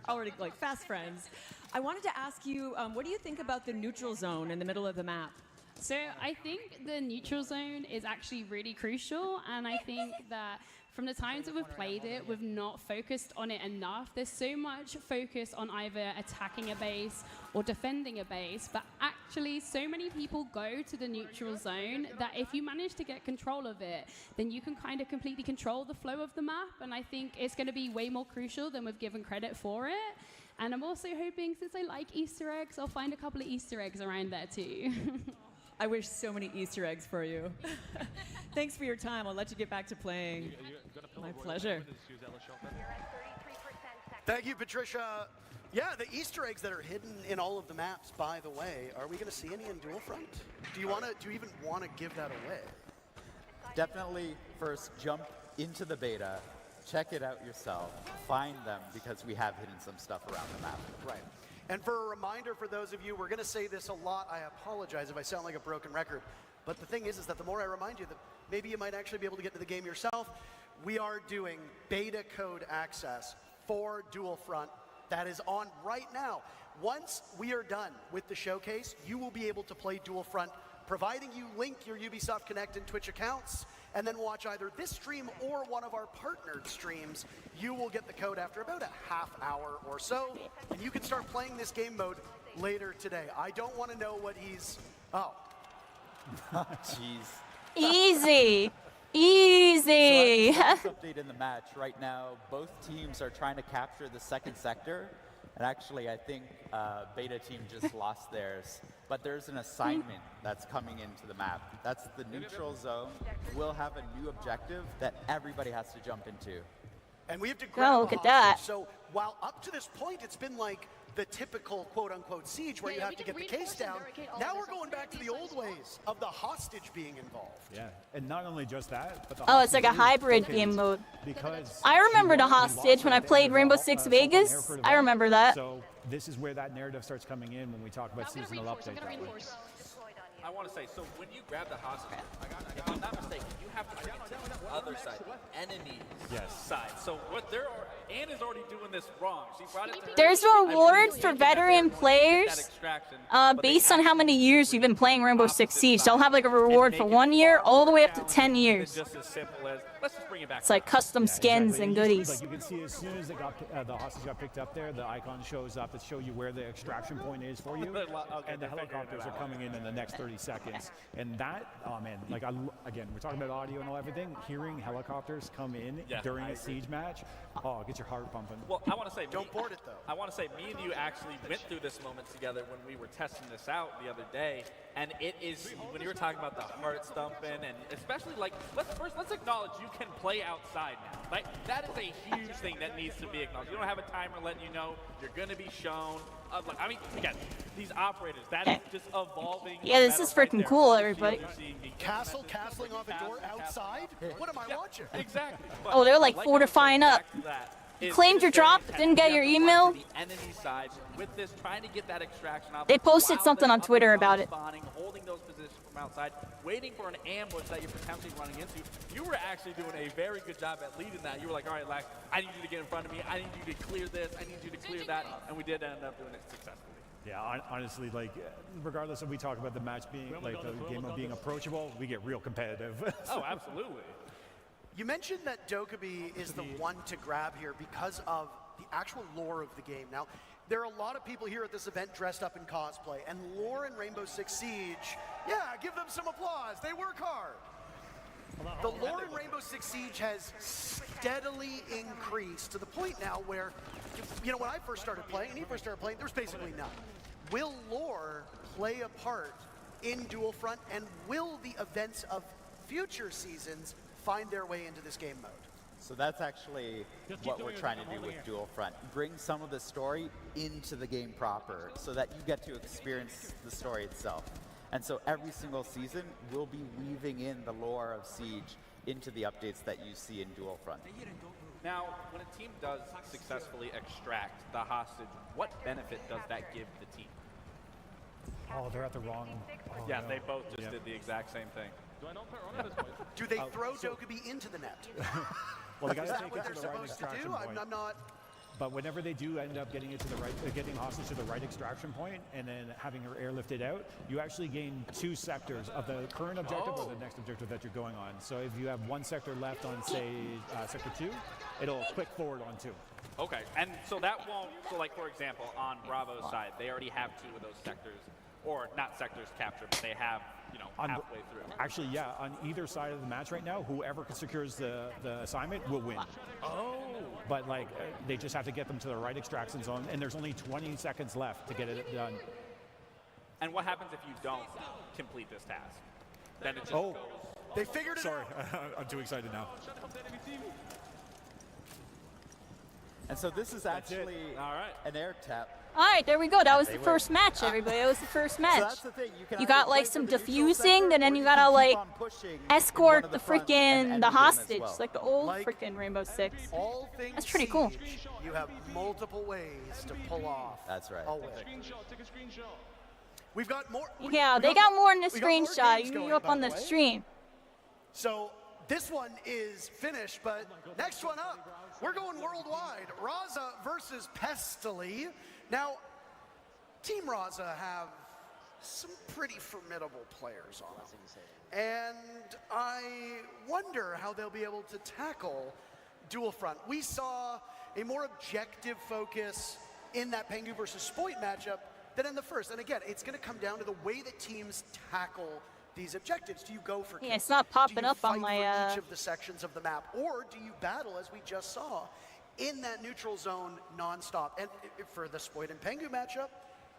Already like fast friends. I wanted to ask you, what do you think about the neutral zone in the middle of the map? So I think the neutral zone is actually really crucial, and I think that from the times that we've played it, we've not focused on it enough. There's so much focus on either attacking a base or defending a base, but actually so many people go to the neutral zone that if you manage to get control of it, then you can kind of completely control the flow of the map, and I think it's going to be way more crucial than we've given credit for it. And I'm also hoping, since I like Easter eggs, I'll find a couple of Easter eggs around there too. I wish so many Easter eggs for you. Thanks for your time. I'll let you get back to playing. My pleasure. Thank you, Patricia. Yeah, the Easter eggs that are hidden in all of the maps, by the way, are we going to see any in Dual Front? Do you even want to give that away? Definitely first jump into the beta, check it out yourself, find them, because we have hidden some stuff around the map. Right. And for a reminder for those of you, we're going to say this a lot. I apologize if I sound like a broken record. But the thing is that the more I remind you that maybe you might actually be able to get to the game yourself, we are doing beta code access for Dual Front that is on right now. Once we are done with the showcase, you will be able to play Dual Front, providing you link your Ubisoft Connect and Twitch accounts, and then watch either this stream or one of our partnered streams. You will get the code after about a half hour or so, and you can start playing this game mode later today. I don't want to know what he's... Oh. Jeez. Easy. Easy. So that's the update in the match. Right now, both teams are trying to capture the second sector. And actually, I think Beta team just lost theirs. But there's an assignment that's coming into the map. That's the neutral zone. We'll have a new objective that everybody has to jump into. And we have to grab look a at that. hostage. So while up to this point, it's been like the typical quote-unquote siege where you have to get the case down. Now we're going back to the old ways of the hostage being involved. Yeah, and not only just that, but the Oh, it's like a hostage is hybrid located game mode. Because I remember the she lost hostage when I at the played end of Rainbow the Six Salt Lake Vegas. Airport I event. remember that. So this is where that narrative starts coming in when we talk about seasonal update. I want to say, so when you grab the hostage, if I'm not mistaken, you have to bring it to the other side, the enemy's side. So what Anne is already doing this wrong. She brought it to her. There's rewards for veteran players based on how many years you've been playing Rainbow Six Siege. They'll have like a reward for 1 year all the way up to 10 years. Just as simple as, let's just bring it back. It's like custom skins Exactly. and You see, goodies. like you can see as soon as it got, the hostage got picked up there, the icon shows up to show you where the extraction point is for you, and the helicopters are coming in the next 30 seconds. And that, oh man, like again, we're talking about audio and all everything. Hearing helicopters come in during a siege match, oh, get your heart pumping. Well, I want to say, don't board it though. I want to say, me and you actually went through this moment together when we were testing this out the other day, and it is when you were talking about the heart thumping, and especially like let's acknowledge you can play outside now. Like that is a huge thing that needs to be acknowledged. You don't have a timer letting you know you're going to be shown. Like, I mean, again, these operators, that is just evolving. Yeah, this is freaking cool, everybody. Castling off a door outside? What am I watching? Exactly. Oh, they're like fortifying up. You claimed your drop, didn't get your email. The enemy side with this, trying to get that extraction out. They posted something on Twitter about it. Holding those positions from outside, waiting for an ambush that you're potentially running into. You were actually doing a very good job at leading that. You were like, all right, Lax, I need you to get in front of me. I need you to clear this. I need you to clear that. And we did end up doing it successfully. Yeah, honestly, like, regardless of we talk about the match being, like, the game of being approachable, we get real competitive. Oh, absolutely. You mentioned that Dokkaebi is the one to grab here because of the actual lore of the game. Now, there are a lot of people here at this event dressed up in cosplay, and lore in Rainbow Six Siege, yeah, give them some applause. They work hard. The lore in Rainbow Six Siege has steadily increased to the point now where, you know, when I first started playing, and he first started playing, there was basically none. Will lore play a part in Dual Front, and will the events of future seasons find their way into this game mode? So that's actually what we're trying to do with Dual Front. Bring some of the story into the game proper so that you get to experience the story itself. And so every single season, we'll be weaving in the lore of Siege into the updates that you see in Dual Front. Now, when a team does successfully extract the hostage, what benefit does that give the team? Oh, they're at the wrong... Oh, Yeah, no. they both just did the exact same thing. Do they throw Dokkaebi into the net? Well, they got Is to that take what it they're to the right supposed to extraction do? point. I'm not... But whenever they do end up getting it to the right, getting hostage to the right extraction point, and then having her airlifted out, you actually gain 2 sectors of the current objective or the next objective that you're going on. So if you have 1 sector left on, say, sector 2, it'll click forward on 2. Okay, and so that won't, so like for example, on Bravo's side, they already have 2 of those sectors, or not sectors captured, but they have, you know, halfway through. Actually, yeah, on either side of the match right now, whoever secures the assignment will win. Oh. But like, they just have to get them to the right extraction zone, and there's only 20 seconds left to get it done. And what happens if you don't complete this task? Then it just goes. They figured it Sorry, out. I'm too excited now. And so this is actually an air tap. All right, there we go. That was the first match, everybody. That was the first match. So that's the thing. You got like some diffusing, and then you gotta like escort the freaking the hostage, like the old freaking Rainbow Six. All things That's pretty cool. Siege, you have multiple ways to pull off. That's right. a win. We've got more. Yeah, they got more in the we got more screenshot. games You going, up by on the way. stream. So this one is finished, but next one up, We're going worldwide. Raza versus Pestily. Now, Team Raza have some pretty formidable players on them. And I wonder how they'll be able to tackle Dual Front. We saw a more objective focus in that Pengu versus Spoit matchup than in the first. And again, it's going to come down to the way that teams tackle these objectives. Do you go for kills? It's not popping up on my for each of the sections of the map, or do you battle, as we just saw, in that neutral zone nonstop? And for the Spoit and Pengu matchup,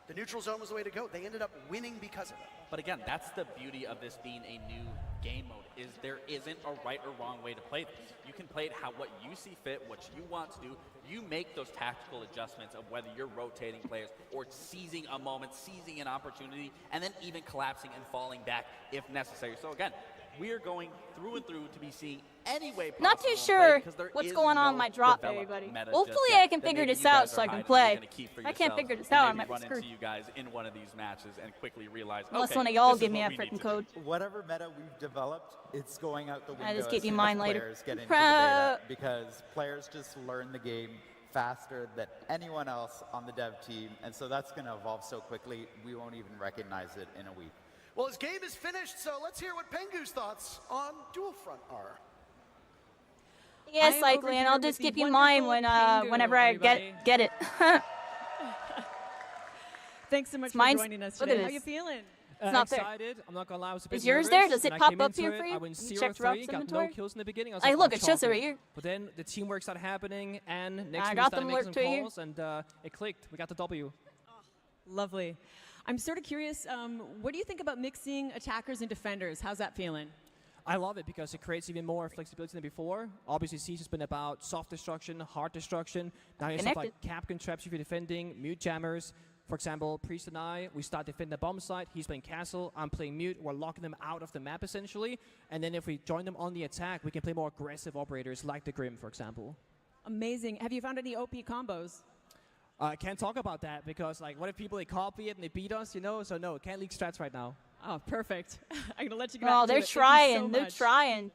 the neutral zone was the way to go. They ended up winning because of it. But again, that's the beauty of this being a new game mode, is there isn't a right or wrong way to play this. You can play it what you see fit, what you want to do. You make those tactical adjustments of whether you're rotating players or seizing a moment, seizing an opportunity, and then even collapsing and falling back if necessary. So again, we are going through and through to be seeing any way possible. Not too sure what's going on in my drop, everybody. Hopefully I can figure this out so I can play. If I can't figure this out, I might be run screwed. into you guys in one of these matches and quickly realize, Unless okay, one of y'all this give is me what a we need freaking to code. Whatever meta we've developed, it's going out the window. I just as keep you soon in mind as later. players get into the beta, because players just learn the game faster than anyone else on the dev team, and so that's going to evolve so quickly we won't even recognize it in a week. Well, his game is finished, so let's hear what Pengu's thoughts on Dual Front are. Yes, likely, and I'll just keep you in mind whenever I get it. Thanks so much for Mine's- joining us look at today. How this. you feeling? It's not there. Excited. I'm not gonna lie, I was a bit Is yours nervous. there? Does it When I pop came up into here it, for you? I went You checked 0-3, Rob's got no inventory? kills in the beginning. I was Hey, like, look, I'm it says it chomping. right here. But then the teamwork started happening, and next I we got started them making alert some to you. calls, and it clicked. We got the W. Lovely. I'm sort of curious, what do you think about mixing attackers and defenders? How's that feeling? I love it because it creates even more flexibility than before. Obviously, Siege has been about soft destruction, hard destruction. Now you have stuff like Capcan traps if you're defending, mute jammers. For example, Priest and I, we start defending the bomb site. He's playing castle. I'm playing mute. We're locking them out of the map, essentially. And then if we join them on the attack, we can play more aggressive operators like the Grim, for example. Amazing. Have you found any OP combos? I can't talk about that because, like, what if people, they copy it and they beat us, you know? So, no, can't leak strats right now. Oh, perfect. I'm going to let you go. Oh, they're trying. They're trying.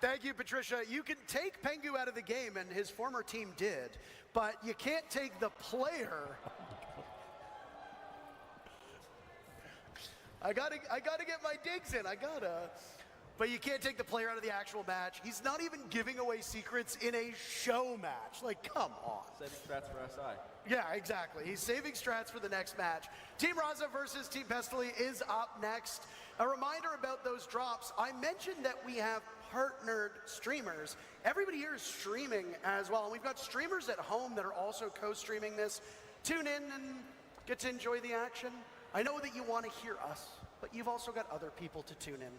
Thank you, Patricia. You can take Pengu out of the game, and his former team did, but you can't take the player. I gotta get my digs in. But you can't take the player out of the actual match. He's not even giving away secrets in a show match. Like, come on. Saving strats for SI. Yeah, exactly. He's saving strats for the next match. Team Raza versus Team Pestily is up next. A reminder about those drops. I mentioned that we have partnered streamers. Everybody here is streaming as well. And we've got streamers at home that are also co-streaming this. Tune in and get to enjoy the action. I know that you want to hear us, but you've also got other people to tune in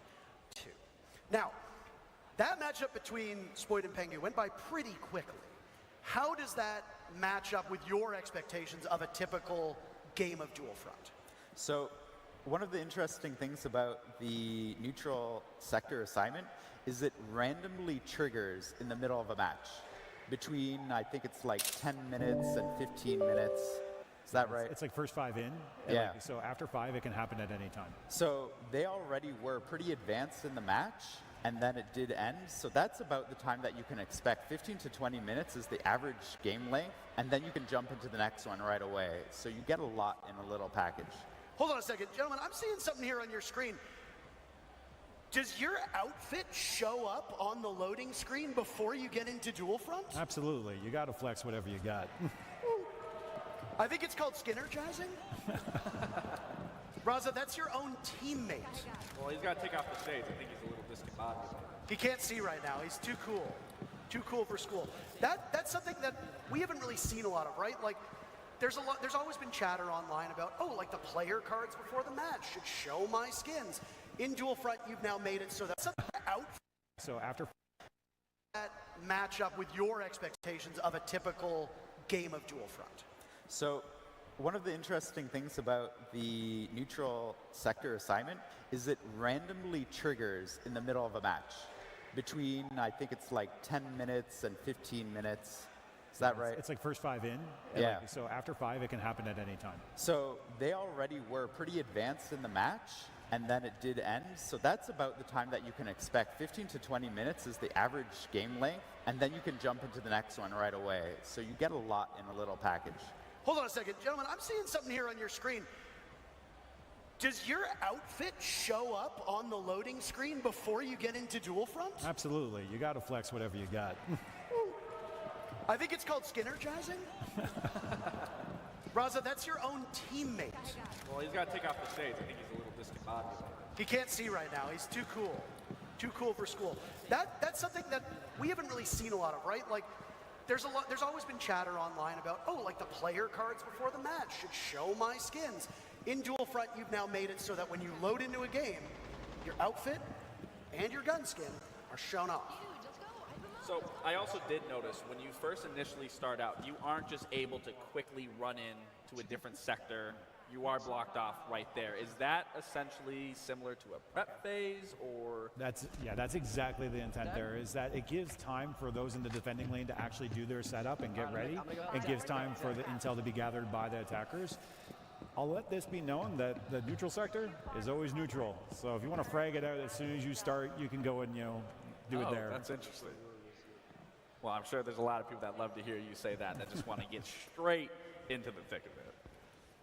too. Now, that matchup between Spoit and Pengu went by pretty quickly. How does that match up with your expectations of a typical game of Dual Front? So, one of the interesting things about the neutral sector assignment is it randomly triggers in the middle of a match between, I think it's like 10 minutes and 15 minutes. Is that right? It's like first 5 in. Yeah. Like, so after 5, it can happen at any time. So they already were pretty advanced in the match, and then it did end. So that's about the time that you can expect. 15 to 20 minutes is the average game length, and then you can jump into the next one right away. So you get a lot in a little package. Hold on a second. Gentlemen, I'm seeing something here on your screen. Does your outfit show up on the loading screen before you get into Dual Front? Absolutely. You got to flex whatever you got. I think it's called Skinner-jazzing. Raza, that's your own teammate. Well, he's got to take off the shades. I think he's a little discombobulated. He can't see right now. He's too cool. Too cool for school. That's something that we haven't really seen a lot of, right? Like, there's always been chatter online about, oh, like the player cards before the match should show my skins. In Dual Front, you've now made it so that's out. So after that match up with your expectations of a typical game of Dual Front. So one of the interesting things about the neutral sector assignment is it randomly triggers in the middle of a match between, I think it's like 10 minutes and 15 minutes. Is that right? It's like first 5 in. Yeah. So after 5, it can happen at any time. So they already were pretty advanced in the match, and then it did end. So that's about the time that you can expect. 15 to 20 minutes is the average game length, and then you can jump into the next one right away. So you get a lot in a little package. Hold on a second, gentlemen, I'm seeing something here on your screen. Does your outfit show up on the loading screen before you get into Dual Front? Absolutely. You got to flex whatever you got. I think it's called skinnergizing. Raza, that's your own teammate. Well, he's got to take off the shades. I think he's a little discombobulated. He can't see right now. He's too cool. Too cool for school. That's something that we haven't really seen a lot of, right? Like, there's always been chatter online about, oh, like the player cards before the match should show my skins. In Dual Front, you've now made it so that when you load into a game, your outfit and your gun skin are shown off. So I also did notice when you first initially start out, you aren't just able to quickly run in to a different sector. You are blocked off right there. Is that essentially similar to a prep phase, or? That's exactly the intent there, is that it gives time for those in the defending lane to actually do their setup and get ready. It gives time for the intel to be gathered by the attackers. I'll let this be known that the neutral sector is always neutral. So if you want to frag it out as soon as you start, you can go and, do it there. That's interesting. Well, I'm sure there's a lot of people that love to hear you say that just want to get straight into the thick of it.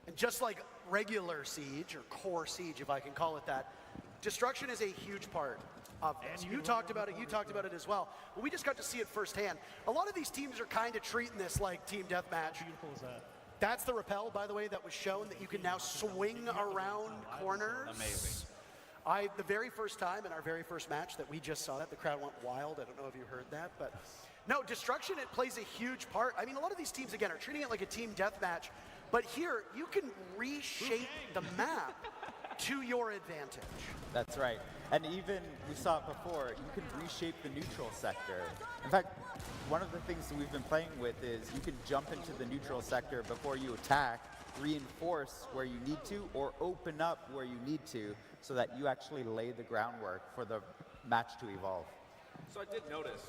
And just like regular Siege, or core Siege, if I can call it that, destruction is a huge part of this. You talked about it as well. But we just got to see it firsthand. A lot of these teams are kind of treating this like team deathmatch. How beautiful is that? That's the rappel, by the way, that was shown, that you can now swing around corners. Amazing. The very first time in our very first match that we just saw that, the crowd went wild. I don't know if you heard that, but no, destruction, it plays a huge part. I mean, a lot of these teams, again, are treating it like a team deathmatch, but here, you can reshape the map to your advantage. That's right. And even, we saw it before, you can reshape the neutral sector. In fact, one of the things that we've been playing with is you can jump into the neutral sector before you attack, reinforce where you need to, or open up where you need to, so that you actually lay the groundwork for the match to evolve. So I did notice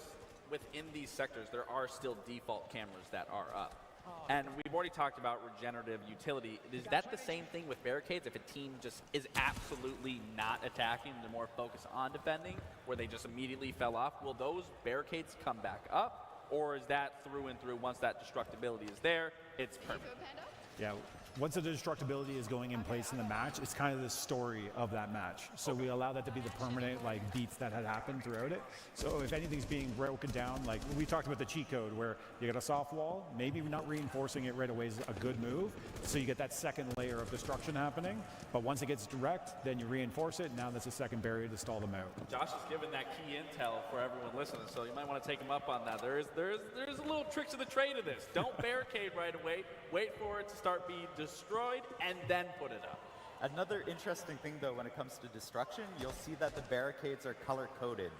within these sectors, there are still default cameras that are up. And we've already talked about regenerative utility. Is that the same thing with barricades? If a team just is absolutely not attacking, they're more focused on defending, where they just immediately fell off, will those barricades come back up? Or is that through and through, once that destructibility is there, it's perfect? Yeah, once the destructibility is going in place in the match, it's kind of the story of that match. So we allow that to be the permanent beats that had happened throughout it. So if anything's being broken down, like we talked about the cheat code where you got a soft wall, maybe not reinforcing it right away is a good move. So you get that second layer of destruction happening. But once it gets direct, then you reinforce it. Now there's a second barrier to stall them out. Josh has given that key intel for everyone listening, so you might want to take him up on that. There's a little tricks of the trade of this. Don't barricade right away. Wait for it to start being destroyed and then put it up. Another interesting thing, though, when it comes to destruction, you'll see that the barricades are color-coded.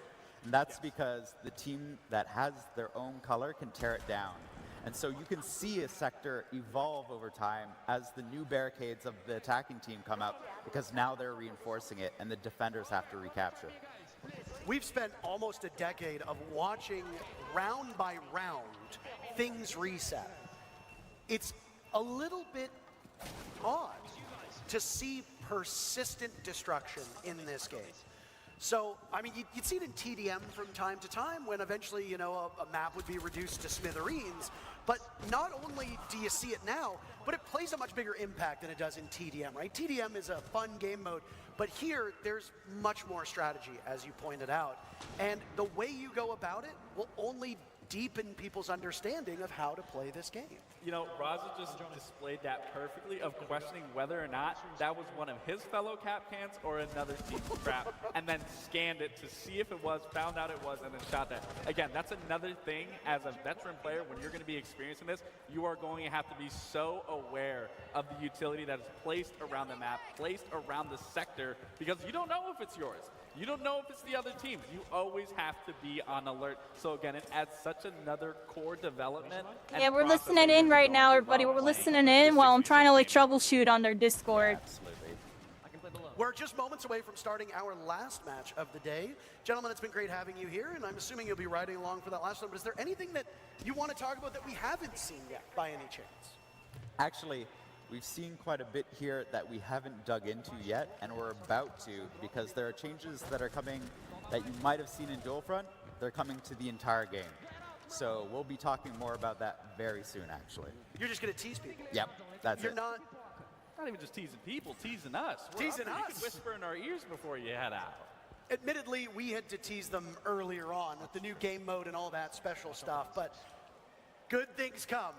And that's because the team that has their own color can tear it down. And so you can see a sector evolve over time as the new barricades of the attacking team come up, because now they're reinforcing it and the defenders have to recapture. We've spent almost a decade of watching round by round things reset. It's a little bit odd to see persistent destruction in this game. So, I mean, you'd see it in TDM from time to time when eventually, a map would be reduced to smithereens. But not only do you see it now, but it plays a much bigger impact than it does in TDM, right? TDM is a fun game mode, but here there's much more strategy, as you pointed out. And the way you go about it will only deepen people's understanding of how to play this game. Raza just displayed that perfectly, of questioning whether or not that was one of his fellow cap cans or another team's trap, and then scanned it to see if it was, found out it was, and then shot that. Again, that's another thing as a veteran player. When you're going to be experiencing this, you are going to have to be so aware of the utility that is placed around the map, placed around the sector, because you don't know if it's yours. You don't know if it's the other team. You always have to be on alert. So again, it adds such another core development. Yeah, we're listening in right now, everybody. We're listening in while I'm trying to troubleshoot on their Discord. Absolutely. We're just moments away from starting our last match of the day. Gentlemen, it's been great having you here, and I'm assuming you'll be riding along for that last one. But is there anything that you want to talk about that we haven't seen yet, by any chance? Actually, we've seen quite a bit here that we haven't dug into yet, and we're about to, because there are changes that are coming that you might have seen in Dual Front. They're coming to the entire game. So we'll be talking more about that very soon, actually. You're just going to tease people. Yep, that's You're it. not. Not even just teasing people, teasing us. Teasing You us. can whisper in our ears before you head out. Admittedly, we had to tease them earlier on with the new game mode and all that special stuff, but good things come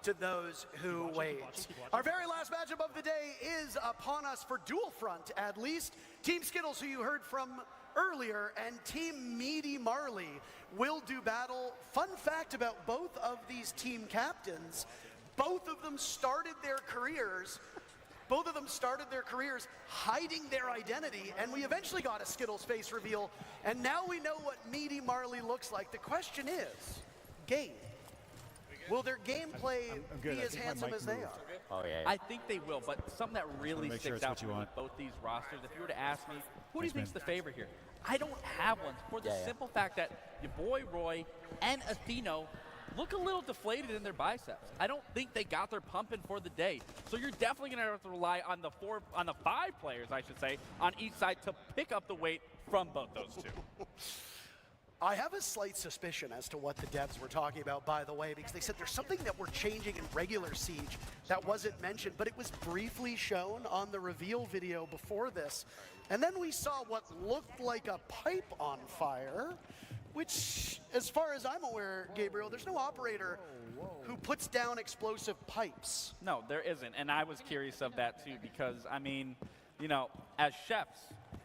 to those who wait. Our very last matchup of the day is upon us for Dual Front, at least. Team Skittles, who you heard from earlier, and Team Meaty Marley will do battle. Fun fact about both of these team captains, both of them started their careers hiding their identity, and we eventually got a Skittles face reveal, and now we know what Meaty Marley looks like. The question is, Gabe, will their gameplay be as handsome as they are? Oh, yeah. I think they will, but something that really make sure sticks it's out what for you me want. with both these rosters, if you were to ask me, who do you think's man. the favorite here? I don't have one, for the simple fact that your boy Roy and Atheno look a little deflated in their biceps. I don't think they got their pumping for the day. So you're definitely going to have to rely on the five players, I should say, on each side to pick up the weight from both those two. I have a slight suspicion as to what the devs were talking about, by the way, because they said there's something that we're changing in regular Siege that wasn't mentioned, but it was briefly shown on the reveal video before this. And then we saw what looked like a pipe on fire, which, as far as I'm aware, Gabriel, there's no operator who puts down explosive pipes. No, there isn't, and I was curious of that too, because, I mean, you know, as chefs,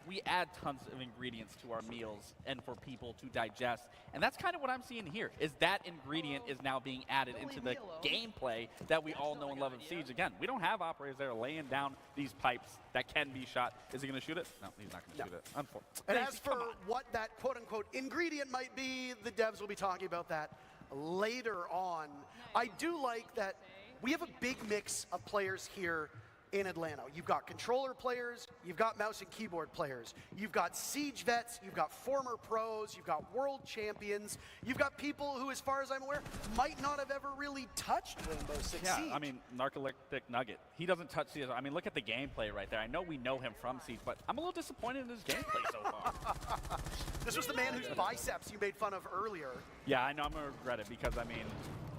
we add tons of ingredients to our meals and for people to digest, and that's kind of what I'm seeing here, is that ingredient is now being added into the gameplay that we all know and love of Siege. Again, we don't have operators that are laying down these pipes that can be shot. Is he going to shoot it? No, he's not going to shoot it. Unfortunately. And as for what that quote-unquote ingredient might be, the devs will be talking about that later on. I do like that we have a big mix of players here in Atlanta. You've got controller players, you've got mouse and keyboard players, you've got Siege vets, you've got former pros, you've got world champions, you've got people who, as far as I'm aware, might not have ever really touched Rainbow Six Siege. Yeah, I mean, Narcoleptic Nugget, he doesn't touch Siege. I mean, look at the gameplay right there. I know we know him from Siege, but I'm a little disappointed in his gameplay so far. This was the man whose biceps you made fun of earlier. Yeah, I know I'm going to regret it because, I mean...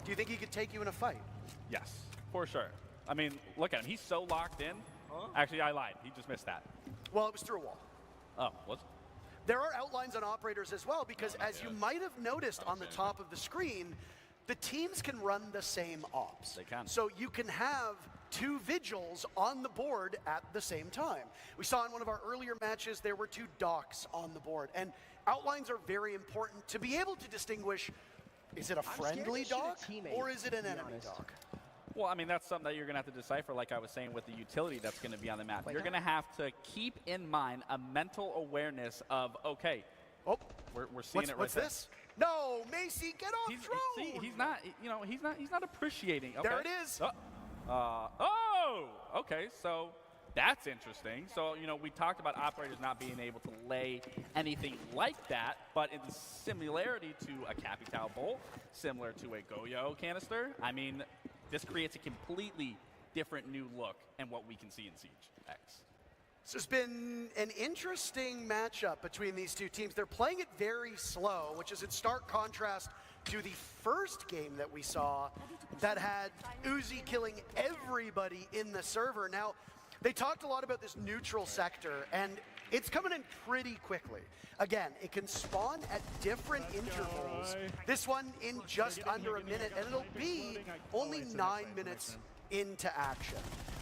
Do you think he could take you in a fight? Yes, for sure. I mean, look at him. He's so locked in. Actually, I lied. He just missed that. Well, it was through a wall. Oh, was it? There are outlines on operators as well, because as you might have noticed on the top of the screen, the teams can run the same ops. They can. So you can have two vigils on the board at the same time. We saw in one of our earlier matches, there were two docks on the board. And outlines are very important to be able to distinguish, is it a friendly dock or is it an enemy dock? Well, I mean, that's something that you're going to have to decipher, like I was saying, with the utility that's going to be on the map. You're going to have to keep in mind a mental awareness of, okay, we're seeing it right What's there. this? No, Macy, get off drone! See, he's not, you know, he's not appreciating. Okay. There it is. Okay, so that's interesting. So, you know, we talked about operators not being able to lay anything like that, but in similarity to a Capital Bolt, similar to a Goyo canister, I mean, this creates a completely different new look and what we can see in Siege X. This has been an interesting matchup between these two teams. They're playing it very slow, which is in stark contrast to the first game that we saw that had Uzi killing everybody in the server. Now, they talked a lot about this neutral sector, and it's coming in pretty quickly. Again, it can spawn at different intervals. This one in just under a minute, and it'll be only 9 minutes into action.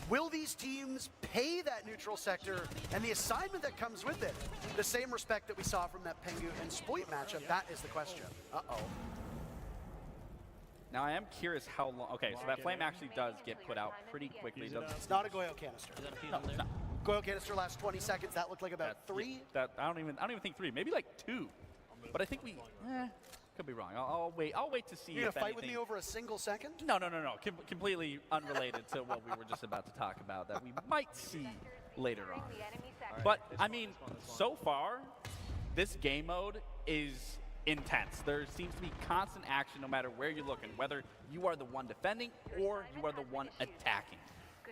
Will these teams pay that neutral sector and the assignment that comes with it the same respect that we saw from that Pengu and Spoit matchup? That is the question. Uh-oh. Now, I am curious how long... Okay, so that flame actually does get put out pretty quickly. It's not a Goyo canister. No, it's not. Goyo canister lasts 20 seconds. That looked like about 3. I don't even think 3. Maybe like 2. But I think we... could be wrong. I'll wait to see. You're if gonna fight anything... with me over a single second? No. Completely unrelated to what we were just about to talk about that we might see later on. But I mean, so far, this game mode is intense. There seems to be constant action no matter where you're looking, whether you are the one defending or you are the one attacking.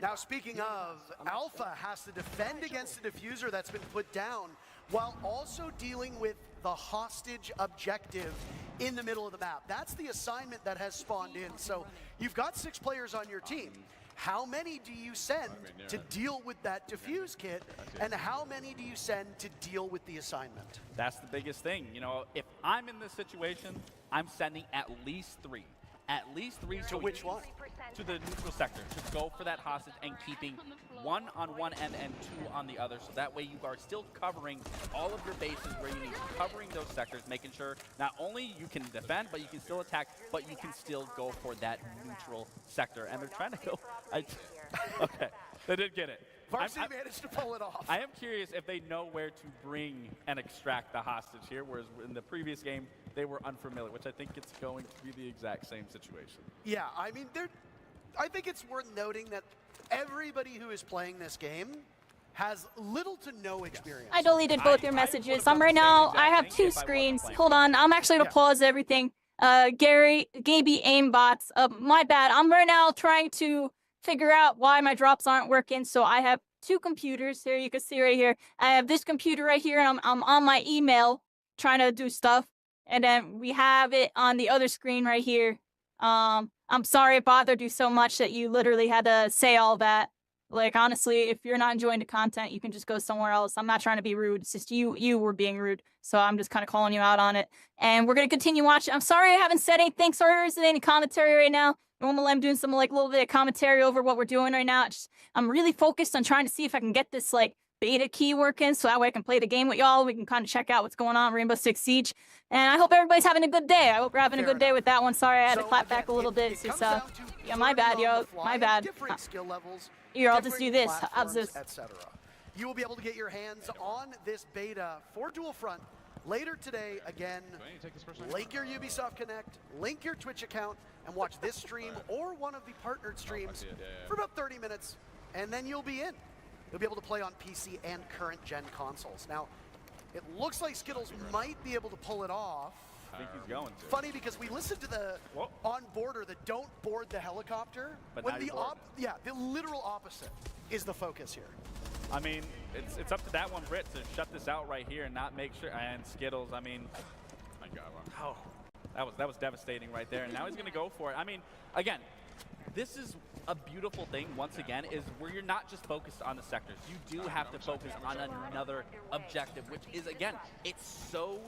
Now, speaking of, Alpha has to defend against the diffuser that's been put down while also dealing with the hostage objective in the middle of the map. That's the assignment that has spawned in. So you've got 6 players on your team. How many do you send to deal with that diffuse kit, and how many do you send to deal with the assignment? That's the biggest thing. You know, if I'm in this situation, I'm sending at least 3. At least 3. To which one? To the neutral sector, to go for that hostage and keeping 1 on one end and 2 on the other, so that way you are still covering all of your bases where you need to, covering those sectors, making sure not only you can defend, but you can still attack, but you can still go for that neutral sector. And they're trying to go, okay, they did get it. Varsity managed to pull it off. I am curious if they know where to bring and extract the hostage here, whereas in the previous game, they were unfamiliar, which I think it's going to be the exact same situation. Yeah, I mean, I think it's worth noting that everybody who is playing this game has little to no experience. I deleted both your messages. I'm right now, I have 2 screens. Hold on, I'm actually going to pause everything. Gaby aimbots, my bad. I'm right now trying to figure out why my drops aren't working. So I have 2 computers here. You can see right here. I have this computer right here, and I'm on my email trying to do stuff. And then we have it on the other screen right here. I'm sorry it bothered you so much that you literally had to say all that. Like, honestly, if you're not enjoying the content, you can just go somewhere else. I'm not trying to be rude. It's just you were being rude. So I'm just kind of calling you out on it. And we're going to continue watching. I'm sorry I haven't said anything. Sorry there isn't any commentary right now. Normally I'm doing some like little bit of commentary over what we're doing right now. I'm really focused on trying to see if I can get this like beta key working so that way I can play the game with y'all. We can kind of check out what's going on Rainbow Six Siege. And I hope everybody's having a good day. I hope we're having a good day with that one. Sorry, I had to clap back a little bit. Yeah, my bad, yo. My bad. Different skill levels. Here, I'll just do this. How's this? Etc. You will be able to get your hands on this beta for Dual Front later today. Again, link your Ubisoft Connect, link your Twitch account, and watch this stream or one of the partnered streams for about 30 minutes, and then you'll be in. You'll be able to play on PC and current gen consoles. Now, it looks like Skittles might be able to pull it off. I think he's going to. Funny because we listened to the on-boarder, the don't board the helicopter. But when the the literal opposite is the focus here. I mean, it's up to that one Brit to shut this out right here and not make sure. And Skittles, I mean, my God, that was devastating right there. And now he's going to go for it. I mean, again, this is a beautiful thing, once again, is where you're not just focused on the sectors. You do have to focus on another objective, which is, again, it's so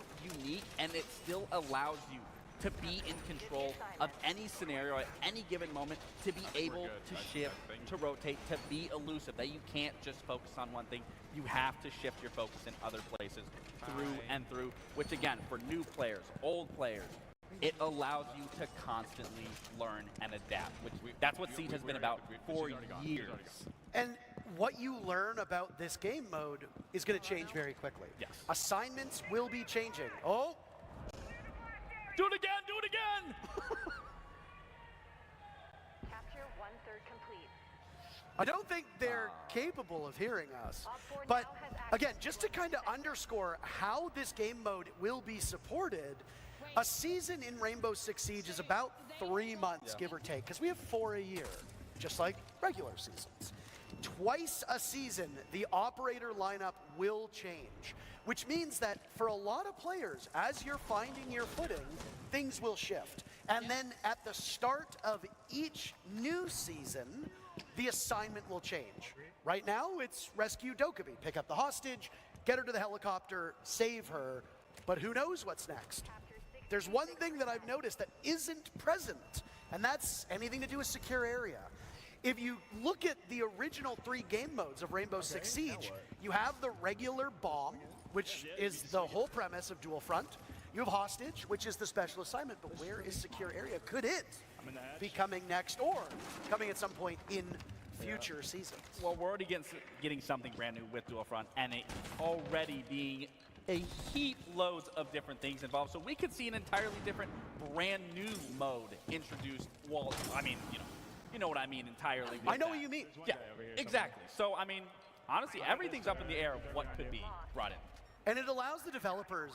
unique, and it still allows you to be in control of any scenario at any given moment, to be able to shift, to rotate, to be elusive, that you can't just focus on one thing. You have to shift your focus in other places through and through, which, again, for new players, old players, it allows you to constantly learn and adapt, which that's what Siege has been about for years. And what you learn about this game mode is going to change very quickly. Yes. Assignments will be changing. Oh! Do it again! Do it again! Capture 1/3 complete. I don't think they're capable of hearing us. But again, just to kind of underscore how this game mode will be supported, a season in Rainbow Six Siege is about 3 months, give or take, because we have 4 a year, just like regular seasons. Twice a season, the operator lineup will change, which means that for a lot of players, as you're finding your footing, things will shift. And then at the start of each new season, the assignment will change. Right now, it's rescue Dokkaebi, pick up the hostage, get her to the helicopter, save her, but who knows what's next? There's one thing that I've noticed that isn't present, and that's anything to do with secure area. If you look at the original 3 game modes of Rainbow Six Siege, you have the regular bomb, which is the whole premise of Dual Front. You have hostage, which is the special assignment, but where is secure area? Could it be coming next or coming at some point in future seasons? Well, we're already getting something brand new with Dual Front, and it already being a heap loads of different things involved. So we could see an entirely different brand new mode introduced. Well, I mean, you know what I mean entirely. I know what you mean. Yeah, exactly. So, I mean, honestly, everything's up in the air of what could be brought in. And it allows the developers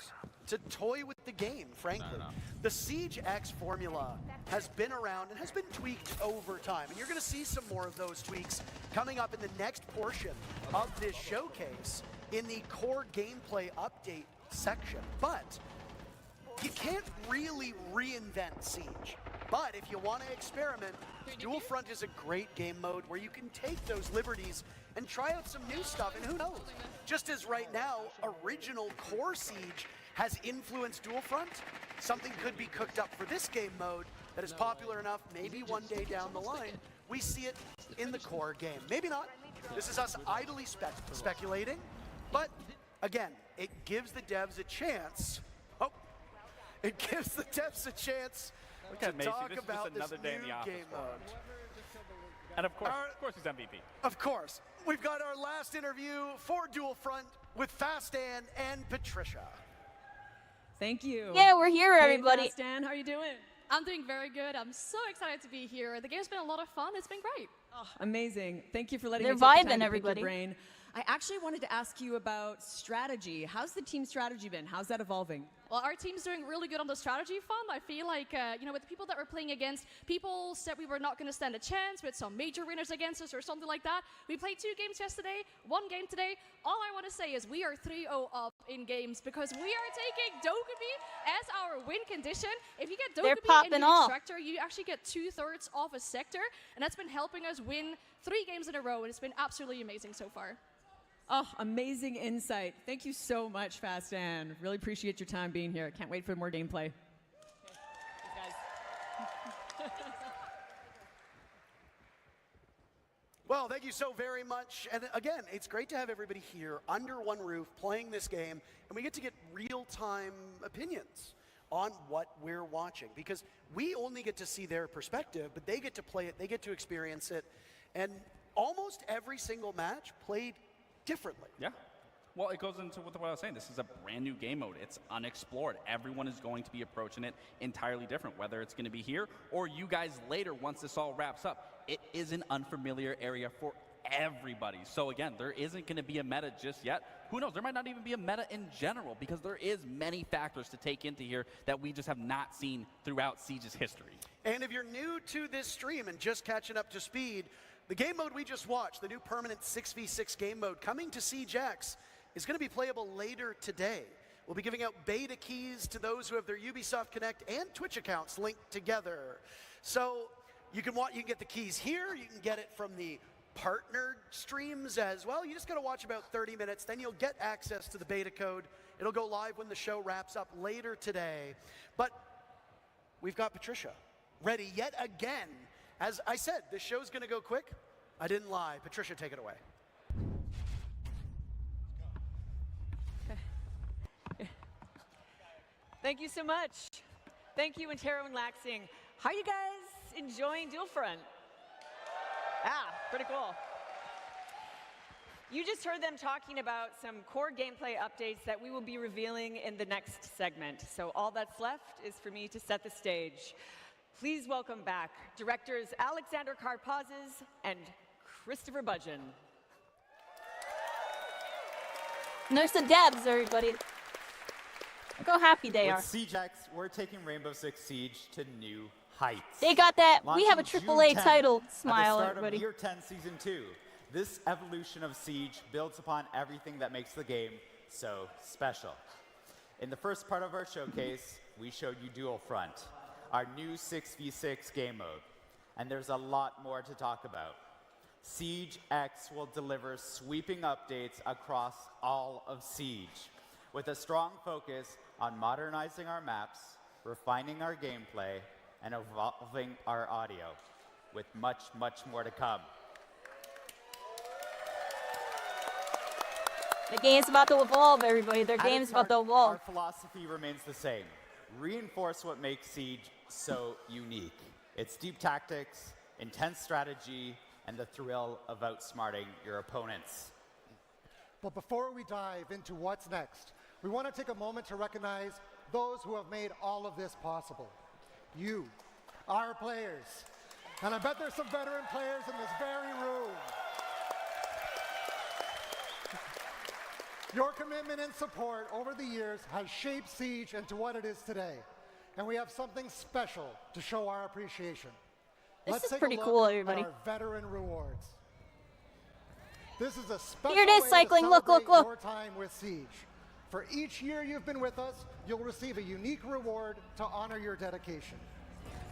to toy with the game, frankly. The Siege X formula has been around and has been tweaked over time. And you're going to see some more of those tweaks coming up in the next portion of this showcase in the core gameplay update section. But you can't really reinvent Siege. But if you want to experiment, Dual Front is a great game mode where you can take those liberties and try out some new stuff, and who knows? Just as right now, original core Siege has influenced Dual Front, something could be cooked up for this game mode that is popular enough, maybe one day down the line, we see it in the core game. Maybe not. This is us idly speculating, but again, it gives the devs a chance. Oh, it gives the devs a chance to talk about this new game mode. And of course he's MVP. Of course. We've got our last interview for Dual Front with Fastan and Patricia. Thank you. Yeah, we're here, everybody. Hey, Fastan, how are you doing? I'm doing very good. I'm so excited to be here. The game's been a lot of fun. It's been great. Oh, amazing. Thank you for letting They're me take the time vibing, to pick your everybody. brain. I actually wanted to ask you about strategy. How's the team strategy been? How's that evolving? Well, our team's doing really good on the strategy front. I feel like, with the people that we're playing against, people said we were not going to stand a chance with some major winners against us or something like that. We played 2 games yesterday, 1 game today. All I want to say is we are 3-0 up in games because we are taking Dokkaebi as our win condition. If you get Dokkaebi in the extractor, you actually get 2/3 off a sector, and that's been helping us win 3 games in a row, and it's been absolutely amazing so far. Oh, amazing insight. Thank you so much, Fastan. Really appreciate your time being here. Can't wait for more gameplay. Well, thank you so very much. And again, it's great to have everybody here under one roof playing this game, and we get to get real-time opinions on what we're watching, because we only get to see their perspective, but they get to play it, they get to experience it, and almost every single match played differently. Yeah. Well, it goes into what I was saying. This is a brand new game mode. It's unexplored. Everyone is going to be approaching it entirely different, whether it's going to be here or you guys later once this all wraps up. It is an unfamiliar area for everybody. So again, there isn't going to be a meta just yet. Who knows? There might not even be a meta in general because there is many factors to take into here that we just have not seen throughout Siege's history. And if you're new to this stream and just catching up to speed, the game mode we just watched, the new permanent 6v6 game mode coming to Siege X, is going to be playable later today. We'll be giving out beta keys to those who have their Ubisoft Connect and Twitch accounts linked together. So you can get the keys here, you can get it from the partnered streams as well. You just got to watch about 30 minutes, then you'll get access to the beta code. It'll go live when the show wraps up later today. But we've got Patricia ready yet again. As I said, this show's going to go quick. I didn't lie. Patricia, take it away. Thank you so much. Thank you, Intero and Laxing. How are you guys enjoying Dual Front? Pretty cool. You just heard them talking about some core gameplay updates that we will be revealing in the next segment. So all that's left is for me to set the stage. Please welcome back directors Alexander Karpazes and Christopher Budgeon. And there's the devs, everybody. Look how happy they are. With Siege X, we're taking Rainbow Six Siege to new heights. They got that. We Launching have a AAA June 10th title. at Smile, the start everybody. Of Year 10 Season 2. This evolution of Siege builds upon everything that makes the game so special. In the first part of our showcase, we showed you Dual Front, our new 6v6 game mode. And there's a lot more to talk about. Siege X will deliver sweeping updates across all of Siege, with a strong focus on modernizing our maps, refining our gameplay, and evolving our audio, with much, much more to come. The game's about to evolve, everybody. Their game's about to evolve. Our philosophy remains the same. Reinforce what makes Siege so unique. Its deep tactics, intense strategy, and the thrill of outsmarting your opponents. But before we dive into what's next, we want to take a moment to recognize those who have made all of this possible. You, our players. And I bet there's some veteran players in this very room. Your commitment and support over the years has shaped SEIGE into what it is today. And we have something special to show our appreciation. This is take pretty a look cool, at everybody. our veteran rewards. This is a special Here it is, way cycling. to Look, celebrate look, look. your time with SEIGE. For each year you've been with us, you'll receive a unique reward to honor your dedication.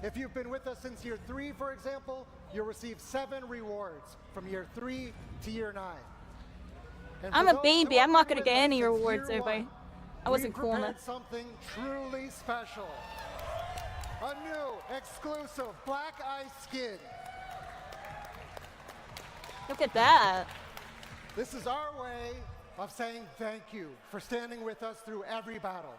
If you've been with us since year 3, for example, you'll receive 7 rewards from year 3 to year 9. And I'm for a those baby. who have I'm not been gonna with get us any since rewards, year everybody. 1, I wasn't we've cool prepared enough. something truly special. A new, exclusive black ice skin. Look at that. This is our way of saying thank you for standing with us through every battle,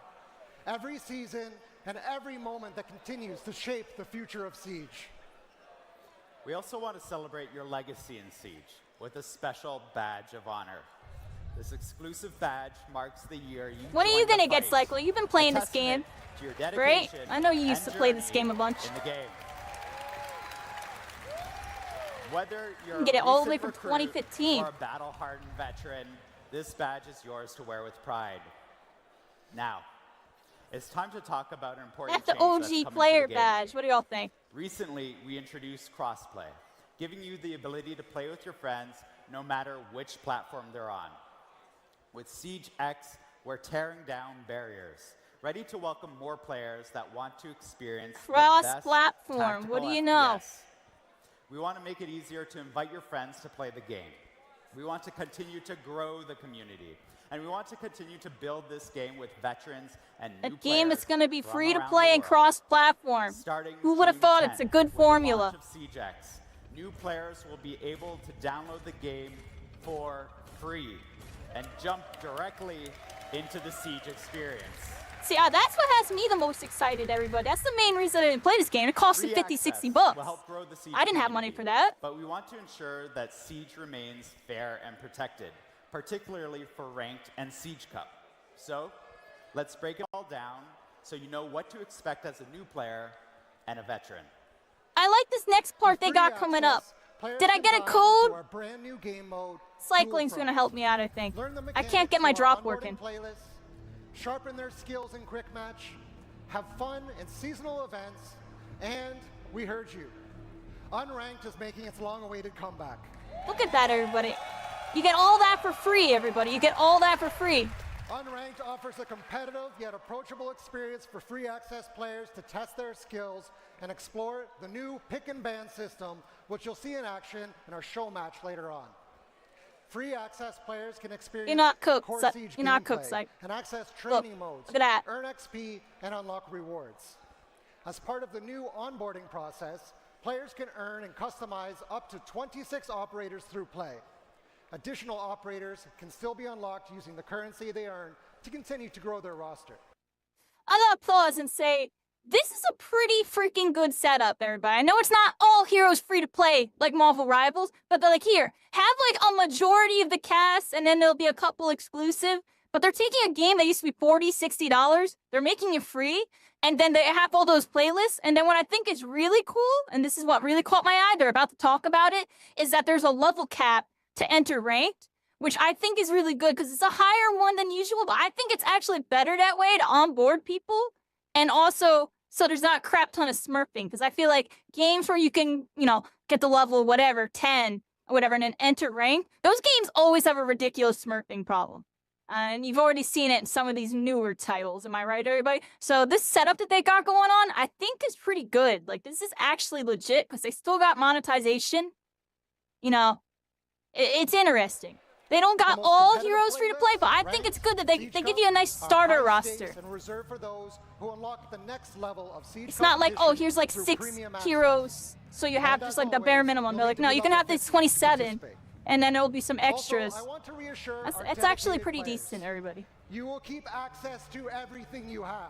every season, and every moment that continues to shape the future of SEIGE. We also want to celebrate your legacy in SEIGE with a special badge of honor. This exclusive badge marks the year you When are you joined the gonna get fight, Cyclo? You've been playing a this game, testament to your right? dedication I know you used to and play this journey game a bunch. in the game. Whether you're can get it a all the way recent from recruit 2015. or a battle-hardened veteran, this badge is yours to wear with pride. Now, it's time to talk about an important That's the change OG coming player to the game. badge. What do y'all think? Recently, we introduced crossplay, giving you the ability to play with your friends no matter which platform they're on. With SIEGE X, we're tearing down barriers, ready to welcome more players that want to experience the best Cross-platform. What do tactical you know? FPS. We want to make it easier to invite your friends to play the game. We want to continue to grow the community. And we want to continue to build this game with veterans and A new game players that's going to be from free to around play the and world. cross-platform. Starting Who would have June thought 10th, it's a good with the formula? launch of SIEGE X, new players will be able to download the game for free and jump directly into the SIEGE experience. See, that's what has me the most excited, everybody. That's the main reason I didn't play this game. It cost me Free 50, access 60 bucks. will help grow the SIEGE I didn't have money community, for that. But we want to ensure that SIEGE remains fair and protected, particularly for Ranked and SIEGE Cup. So, let's break it all down so you know what to expect as a new player and a veteran. I like this next part they got coming up. Did I get a code? Our brand new game mode, Cycling's Dual going to help me out, I think. Learn the I can't get my mechanics through our drop working. onboarding playlists, sharpen their skills in quick match, have fun in seasonal events, and we heard you. Unranked is making its long-awaited comeback. Look at that, everybody. You get all that for free, everybody. You get all that for free. Unranked offers a competitive yet approachable experience for free access players to test their skills and explore the new pick and ban system, which you'll see in action in our show match later on. Free access players can experience You're not cooked, core Cy- Siege you're not gameplay cooked, Cy- and access Look, training modes, look at that. earn XP, and unlock rewards. As part of the new onboarding process, players can earn and customize up to 26 operators through play. Additional operators can still be unlocked using the currency they earn to continue to grow their roster. I gotta pause and say, this is a pretty freaking good setup, everybody. I know it's not all heroes free to play like Marvel Rivals, but they're like, here, have like a majority of the cast, and then there'll be a couple exclusive. But they're taking a game that used to be $40, $60, they're making it free, and then they have all those playlists. And then what I think is really cool, and this is what really caught my eye, they're about to talk about it, is that there's a level cap to enter ranked, which I think is really good because it's a higher one than usual, but I think it's actually better that way to onboard people. And also, so there's not a crap ton of smurfing, because I feel like games where you can, you know, get the level, whatever, 10 or whatever, and then enter rank, those games always have a ridiculous smurfing problem. And you've already seen it in some of these newer titles, am I right, everybody? So this setup that they got going on, I think is pretty good. Like, this is actually legit, because they still got monetization. You know, it's interesting. They don't got all heroes free to play, but I think it's good that they give you a nice starter roster. And reserved for those who unlock the next level of Siege It's not like, oh, competition here's like through 6 premium access. heroes, so you have just like the bare minimum. They're like, no, you can have this 27, and then there'll be some extras. Also, I want to reassure That's, our it's actually dedicated pretty players, decent, everybody. You will keep access to everything you have.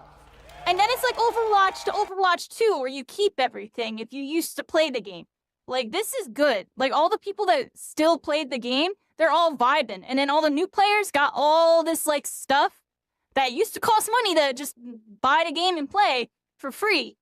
And then it's like Overwatch to Overwatch 2, where you keep everything if you used to play the game. Like, this is good. Like, all the people that still played the game, they're all vibing. And then all the new players got all this, like, stuff that used to cost money to just buy the game and play for free.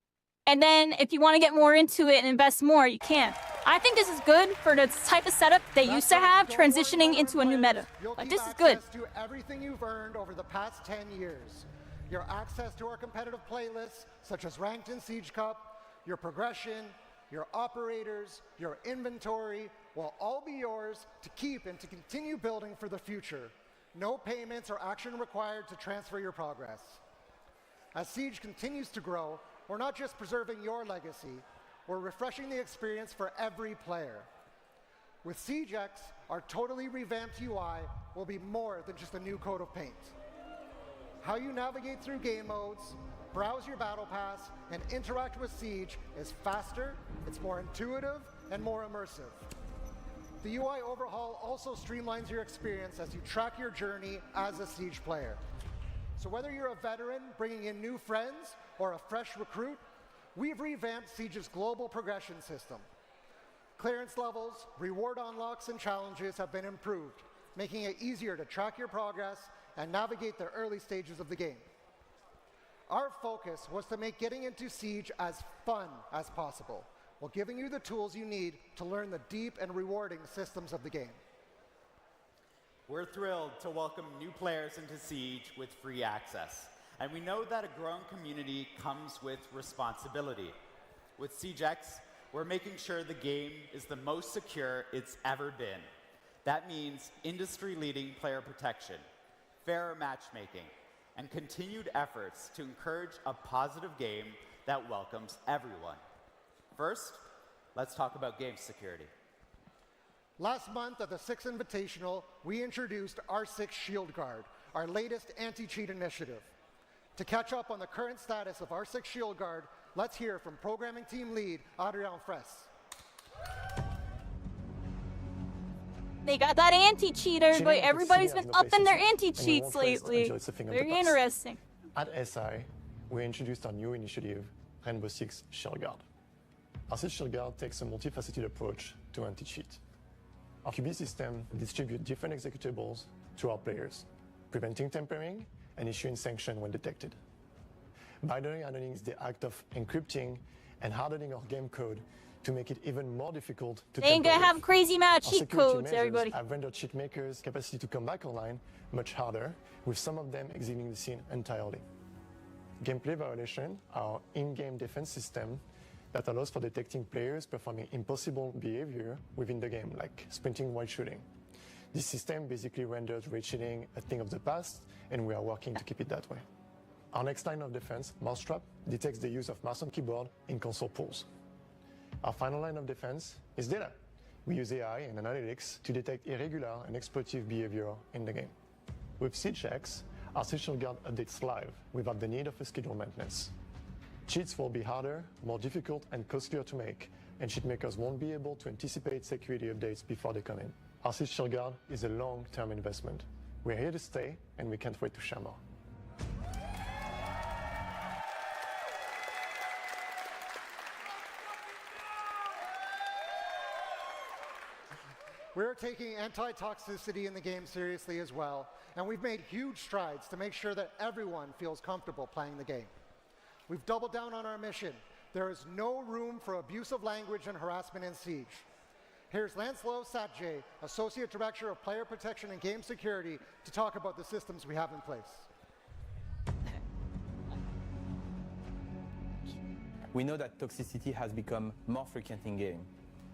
And then if you want to get more into it and invest more, you can. I think this is good for the type of setup they used to have, transitioning into a new meta. Like, this is good. To everything you've earned over the past 10 years. Your access to our competitive playlists, such as Ranked in Siege Cup, your progression, your operators, your inventory, will all be yours to keep and to continue building for the future. No payments or action required to transfer your progress. As Siege continues to grow, we're not just preserving your legacy, we're refreshing the experience for every player. With SiegeX, our totally revamped UI will be more than just a new coat of paint. How you navigate through game modes, browse your battle pass, and interact with Siege is faster, it's more intuitive, and more immersive. The UI overhaul also streamlines your experience as you track your journey as a Siege player. So whether you're a veteran bringing in new friends or a fresh recruit, we've revamped Siege's global progression system. Clearance levels, reward unlocks, and challenges have been improved, making it easier to track your progress and navigate the early stages of the game. Our focus was to make getting into Siege as fun as possible, while giving you the tools you need to learn the deep and rewarding systems of the game. We're thrilled to welcome new players into Siege with free access. And we know that a growing community comes with responsibility. With SiegeX, we're making sure the game is the most secure it's ever been. That means industry-leading player protection, fairer matchmaking, and continued efforts to encourage a positive game that welcomes everyone. First, let's talk about game security. Last month at the SIX Invitational, we introduced R6 Shield Guard, our latest anti-cheat initiative. To catch up on the current status of R6 Shield Guard, let's hear from programming team lead Adrian Fraisse. They got that anti-cheater, but everybody's been upping their anti-cheats lately. Very interesting. At SI, we introduced our new initiative, Rainbow Six Shield Guard. R6 Shield Guard takes a multifaceted approach to anti-cheat. Our QB system distributes different executables to our players, preventing tampering and issuing sanctions when detected. Binary hardening is the act of encrypting and hardening our game code to make it even more difficult to They ain't gonna have crazy amount of cheat codes, everybody. Have rendered cheat makers' capacity to come back online much harder, with some of them exiting the scene entirely. Gameplay violation, our in-game defense system that allows for detecting players performing impossible behavior within the game, like sprinting while shooting. This system basically renders raid cheating a thing of the past, and we are working to keep it that way. Our next line of defense, Mousetrap, detects the use of mouse and keyboard in console pools. Our final line of defense is data. We use AI and analytics to detect irregular and exploitative behavior in the game. With SiegeX, our Shield Guard updates live without the need of a scheduled maintenance. Cheats will be harder, more difficult, and costlier to make, and cheat makers won't be able to anticipate security updates before they come in. Our Shield Guard is a long-term investment. We're here to stay, and we can't wait to share more. We're taking anti-toxicity in the game seriously as well, and we've made huge strides to make sure that everyone feels comfortable playing the game. We've doubled down on our mission. There is no room for abusive language and harassment in Siege. Here's Lancelot Satjay, Associate Director of Player Protection and Game Security, to talk about the systems we have in place. We know that toxicity has become more frequent in game,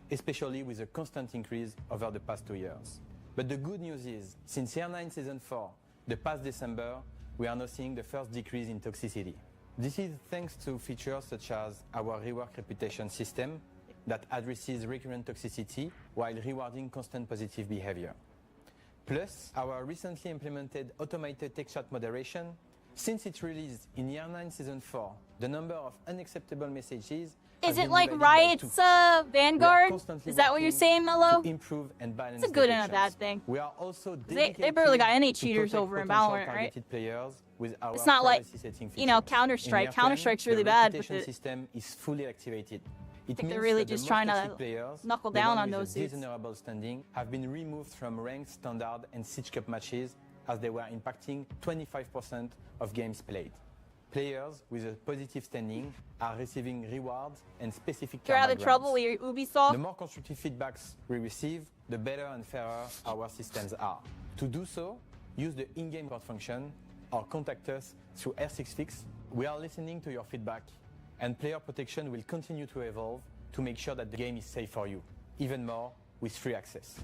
especially with a constant increase over the past 2 years. But the good news is, since Year 9 Season 4, the past December, we are now seeing the first decrease in toxicity. This is thanks to features such as our rework reputation system that addresses recurrent toxicity while rewarding constant positive behavior. Plus, our recently implemented automated text chat moderation. Since its release in Year 9 Season 4, the number of unacceptable messages Is it like Riot's Vanguard? Is that what you're saying, Mello? Improve and balance it's a good and a bad thing. We are also they barely got any cheaters over in Valorant, right? It's not like, you know, Counter-Strike. Counter-Strike's really bad, but the system is fully activated. I think they're really just trying to knuckle down on those dudes. Dishonorable standing have been removed from ranked, standard, and Siege Cup matches as they were impacting 25% of games played. Players with a positive standing are receiving rewards and specific You're karma having trouble grants. with your Ubisoft? The more constructive feedbacks we receive, the better and fairer our systems are. To do so, use the in-game report function or contact us through R6Fix. We are listening to your feedback, and player protection will continue to evolve to make sure that the game is safe for you, even more with free access.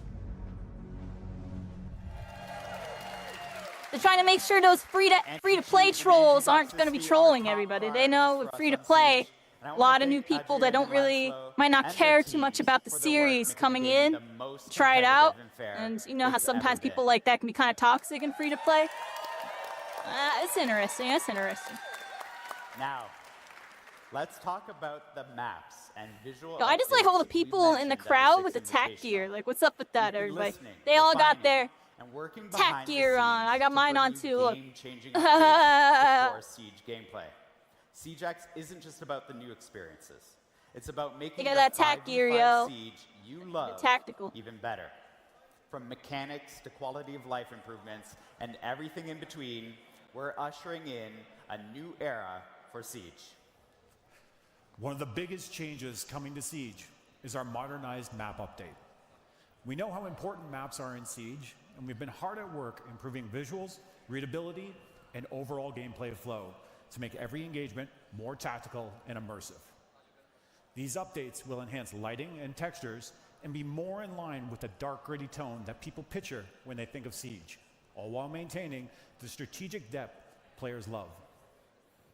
They're trying to make sure those free-to-play trolls aren't going to be trolling everybody. They know with free-to-play, a lot of new people that might not care too much about the series coming in, try it out, and you know how sometimes people like that can be kind of toxic in free-to-play. It's interesting. It's interesting. Now, let's talk about the maps and visual. Yo, I just like all the people in the crowd with the tack gear. Like, what's up with that, everybody? They all got their tack gear on. I got mine on too. Look. Siege gameplay. Siege X isn't just about the new experiences. It's about making that tack gear, yo. Siege you love tactical. even better. From mechanics to quality of life improvements and everything in between, we're ushering in a new era for Siege. One of the biggest changes coming to Siege is our modernized map update. We know how important maps are in Siege, and we've been hard at work improving visuals, readability, and overall gameplay flow to make every engagement more tactical and immersive. These updates will enhance lighting and textures and be more in line with the dark, gritty tone that people picture when they think of Siege, all while maintaining the strategic depth players love.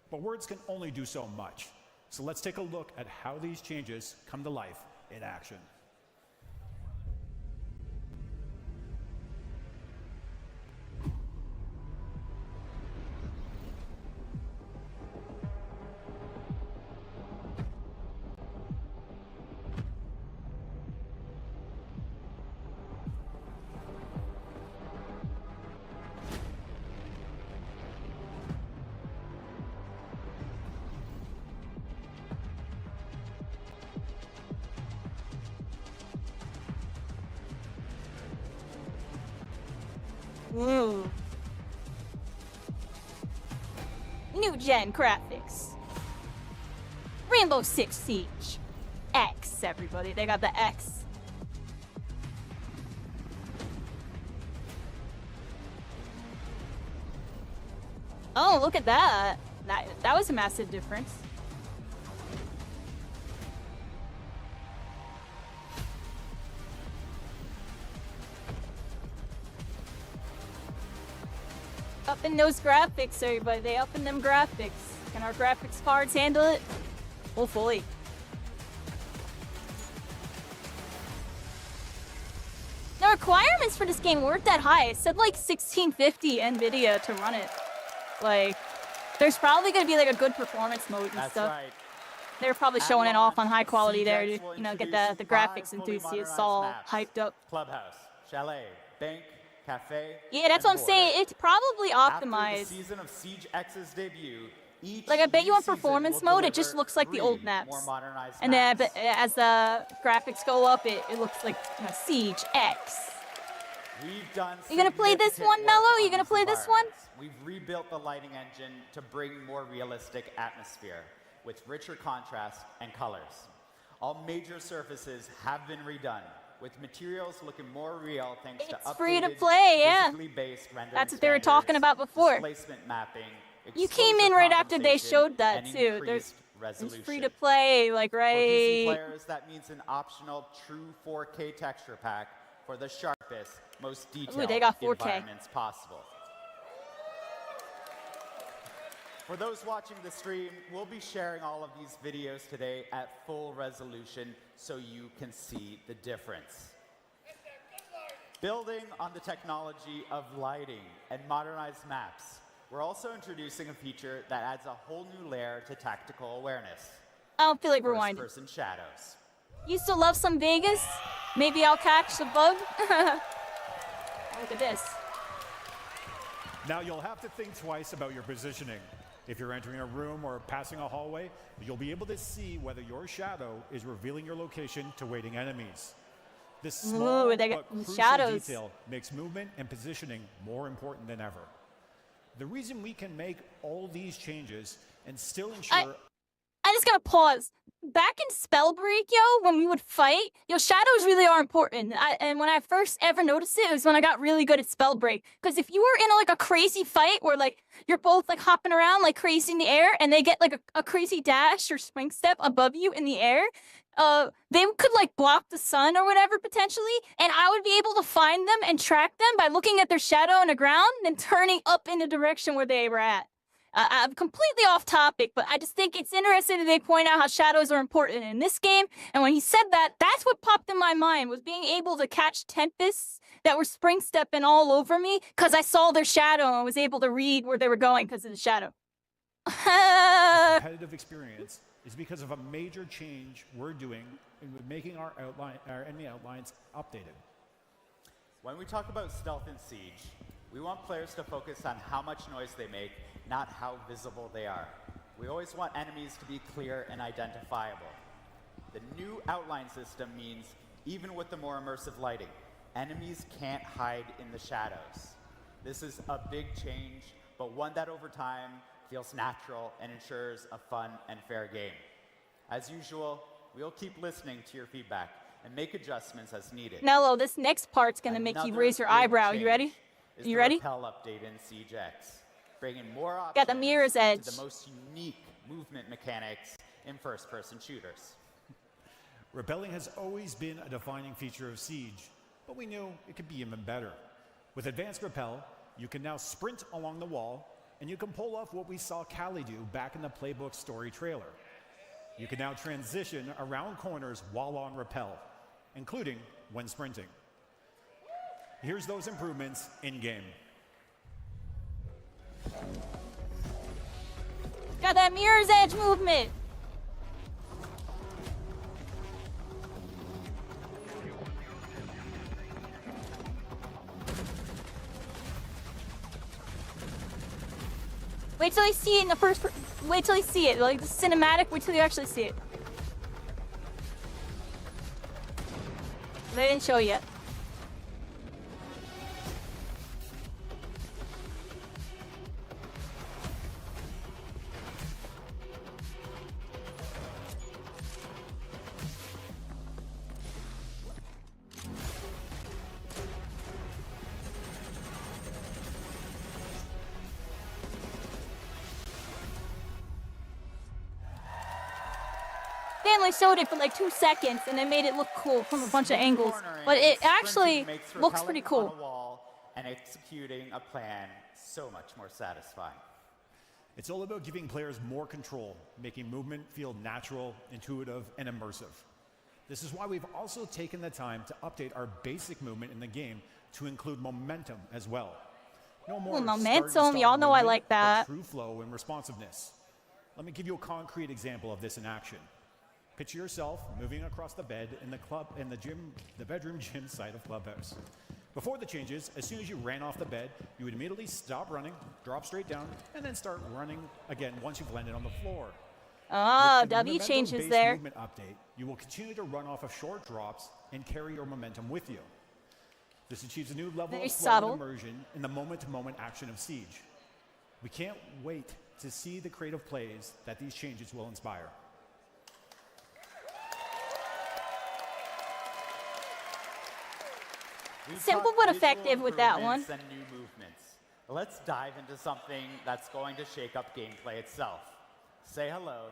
But words can only do so much, so let's take a look at how these changes come to life in action. Ooh. New gen graphics. Rainbow Six Siege. X, everybody. They got the X. Oh, look at that. That was a massive difference. Up in those graphics, everybody. They up in them graphics. Can our graphics cards handle it? Hopefully. The requirements for this game weren't that high. It said like 1650 NVIDIA to run it. Like, there's probably going to be like a good performance mode and That's stuff. right. They're probably showing it off on high quality there to, you know, get the graphics enthusiasts all hyped up. Clubhouse, chalet, bank, cafe. Yeah, that's what I'm saying. It's probably After optimized. the season of Siege X's debut, each Like, I bet you new on performance season mode, will it just deliver looks like the old 3 maps. more modernized And then maps. as the graphics go up, it looks like, you know, Siege X. We've done You gonna play this significant one, work Mello? on You gonna these play this one? environments. We've rebuilt the lighting engine to bring more realistic atmosphere with richer contrast and colors. All major surfaces have been redone, with materials looking more real thanks to updated, free to play, yeah. physically based rendering That's what they were standards, talking about before. displacement mapping, You came in exposure right after they compensation, showed that and too. There's increased resolution. free to play, like For PC right. players, that means an optional true 4K texture pack for the sharpest, most detailed they got 4K. environments possible. For those watching the stream, we'll be sharing all of these videos today at full resolution so you can see the difference. Building on the technology of lighting and modernized maps, we're also introducing a feature that adds a whole new layer to tactical awareness. I don't feel like rewinding. First-person shadows. You still love some Vegas? Maybe I'll catch the bug. Look at this. Now you'll have to think twice about your positioning. If you're entering a room or passing a hallway, you'll be able to see whether your shadow is revealing your location to waiting enemies. This small Ooh, they but got crucial shadows. detail makes movement and positioning more important than ever. The reason we can make all these changes and still ensure... I just gotta pause. Back in Spellbreak, yo, when we would fight, yo, shadows really are important. And when I first ever noticed it was when I got really good at Spellbreak. Because if you were in like a crazy fight where like you're both like hopping around like crazy in the air, and they get like a crazy dash or spring step above you in the air, they could like block the sun or whatever potentially, and I would be able to find them and track them by looking at their shadow on the ground and turning up in the direction where they were at. I'm completely off topic, but I just think it's interesting that they point out how shadows are important in this game. And when he said that, that's what popped in my mind, was being able to catch tempests that were spring stepping all over me because I saw their shadow and was able to read where they were going because of the shadow. Competitive experience is because of a major change we're doing in making our enemy outlines updated. When we talk about stealth in Siege, we want players to focus on how much noise they make, not how visible they are. We always want enemies to be clear and identifiable. The new outline system means, even with the more immersive lighting, enemies can't hide in the shadows. This is a big change, but one that over time feels natural and ensures a fun and fair game. As usual, we'll keep listening to your feedback and make adjustments as needed. Nello, this next part's gonna make you raise your eyebrow. You ready? You ready? Repel update in Siege X, bringing more options Got the mirror's edge. to the most unique movement mechanics in first-person shooters. Repelling has always been a defining feature of Siege, but we knew it could be even better. With advanced repel, you can now sprint along the wall, and you can pull off what we saw Callie do back in the Playbook story trailer. You can now transition around corners while on repel, including when sprinting. Here's those improvements in-game. Got that mirror's edge movement. Wait till you see it in the first. Wait till you see it, like the cinematic. Wait till you actually see it. They didn't show yet. They only showed it for like 2 seconds and they made it look cool from a bunch of angles. But it actually looks pretty cool. On a wall and executing a plan so much more satisfying. It's all about giving players more control, making movement feel natural, intuitive, and immersive. This is why we've also taken the time to update our basic movement in the game to include momentum as well. No more momentum, y'all know I like that. True flow and responsiveness. Let me give you a concrete example of this in action. Picture yourself moving across the bed in the bedroom gym side of Clubhouse. Before the changes, as soon as you ran off the bed, you would immediately stop running, drop straight down, and then start running again once you've landed on the floor. Ah, With the W changes momentum-based there. movement update, you will continue to run off of short drops and carry your momentum with you. This achieves a new level Very of flow subtle. and immersion in the moment-to-moment action of Siege. We can't wait to see the creative plays that these changes will inspire. Simple but effective with that one. And new movements. Let's dive into something that's going to shake up gameplay itself. Say hello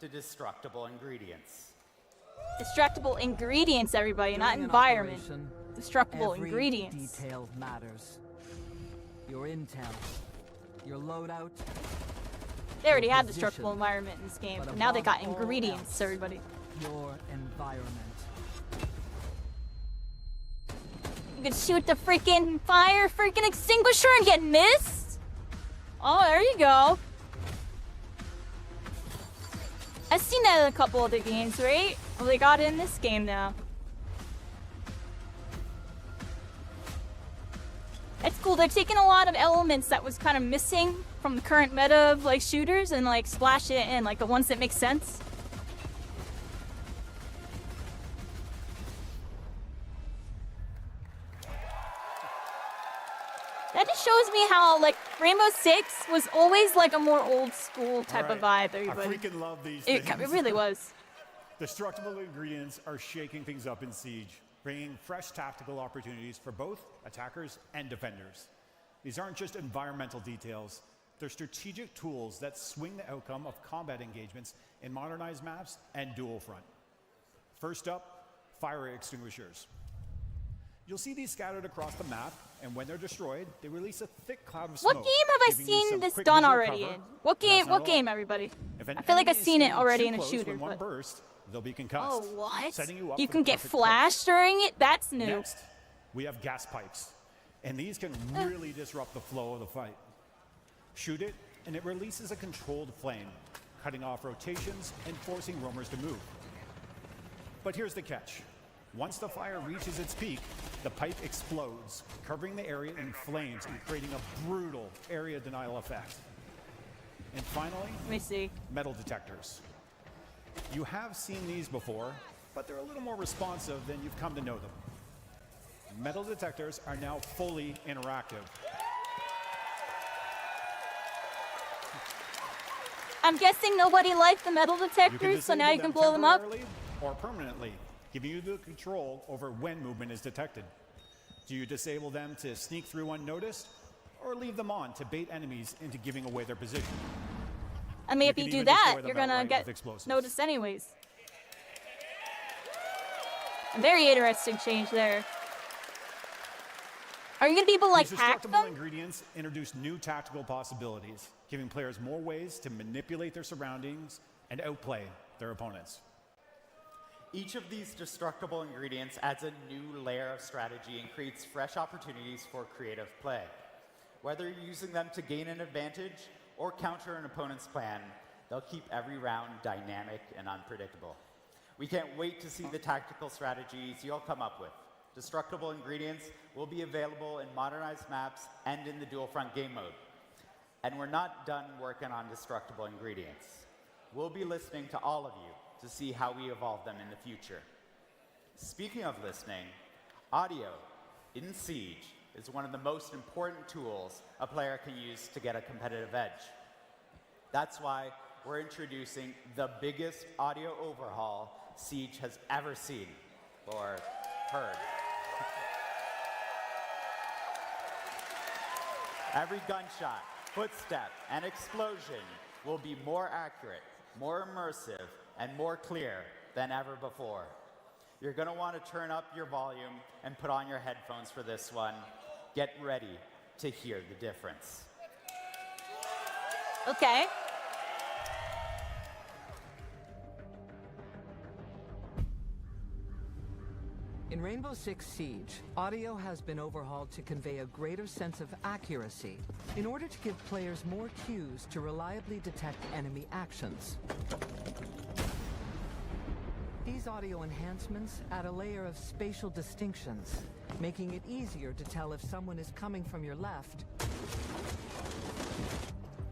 to destructible ingredients. Destructible ingredients, everybody, not environment. Destructible Every ingredients. detail matters. Your intel, your loadout. They already had position, destructible environment in this game, but but now they got above all ingredients, else, everybody. Your environment. You could shoot the freaking freaking extinguisher and get missed. Oh, there you go. I've seen that in a couple other games, right? Well, they got it in this game now. It's cool. They're taking a lot of elements that was kind of missing from the current meta of like shooters and like splash it in, like the ones that make sense. That just shows me how like Rainbow Six was always like a more old school type of vibe. I Everybody. freaking love these It things. really was. Destructible ingredients are shaking things up in Siege, bringing fresh tactical opportunities for both attackers and defenders. These aren't just environmental details, they're strategic tools that swing the outcome of combat engagements in modernized maps and dual front. First up, fire extinguishers. You'll see these scattered across the map, and when they're destroyed, they release a thick cloud of smoke. What game have I seen this done already in? What game? What game, everybody? I feel like I've seen it already in a shooter. When one burst, they'll be concussed. Oh, what? Setting you up You for can the get perfect flashed during it? That's new. Next, we have gas pipes, and these can really disrupt the flow of the fight. Shoot it, and it releases a controlled flame, cutting off rotations and forcing roamers to move. But here's the catch. Once the fire reaches its peak, the pipe explodes, covering the area in flames and creating a brutal area denial effect. And finally, let me see. Metal detectors. You have seen these before, but they're a little more responsive than you've come to know them. Metal detectors are now fully interactive. I'm guessing nobody liked the metal detectors, so now you can blow them up. Temporarily or permanently, giving you the control over when movement is detected. Do you disable them to sneak through unnoticed, or leave them on to bait enemies into giving away their position? I mean, if you can do even that, destroy them you're gonna outright get with explosives. noticed anyways. A very interesting change there. Are you gonna be able to like These hack destructible them? ingredients introduce new tactical possibilities, giving players more ways to manipulate their surroundings and outplay their opponents. Each of these destructible ingredients adds a new layer of strategy and creates fresh opportunities for creative play. Whether you're using them to gain an advantage or counter an opponent's plan, they'll keep every round dynamic and unpredictable. We can't wait to see the tactical strategies you'll come up with. Destructible ingredients will be available in modernized maps and in the dual front game mode. And we're not done working on destructible ingredients. We'll be listening to all of you to see how we evolve them in the future. Speaking of listening, audio in Siege is one of the most important tools a player can use to get a competitive edge. That's why we're introducing the biggest audio overhaul Siege has ever seen or heard. Every gunshot, footstep, and explosion will be more accurate, more immersive, and more clear than ever before. You're going to want to turn up your volume and put on your headphones for this one. Get ready to hear the difference. Okay. In Rainbow Six Siege, audio has been overhauled to convey a greater sense of accuracy in order to give players more cues to reliably detect enemy actions. These audio enhancements add a layer of spatial distinctions, making it easier to tell if someone is coming from your left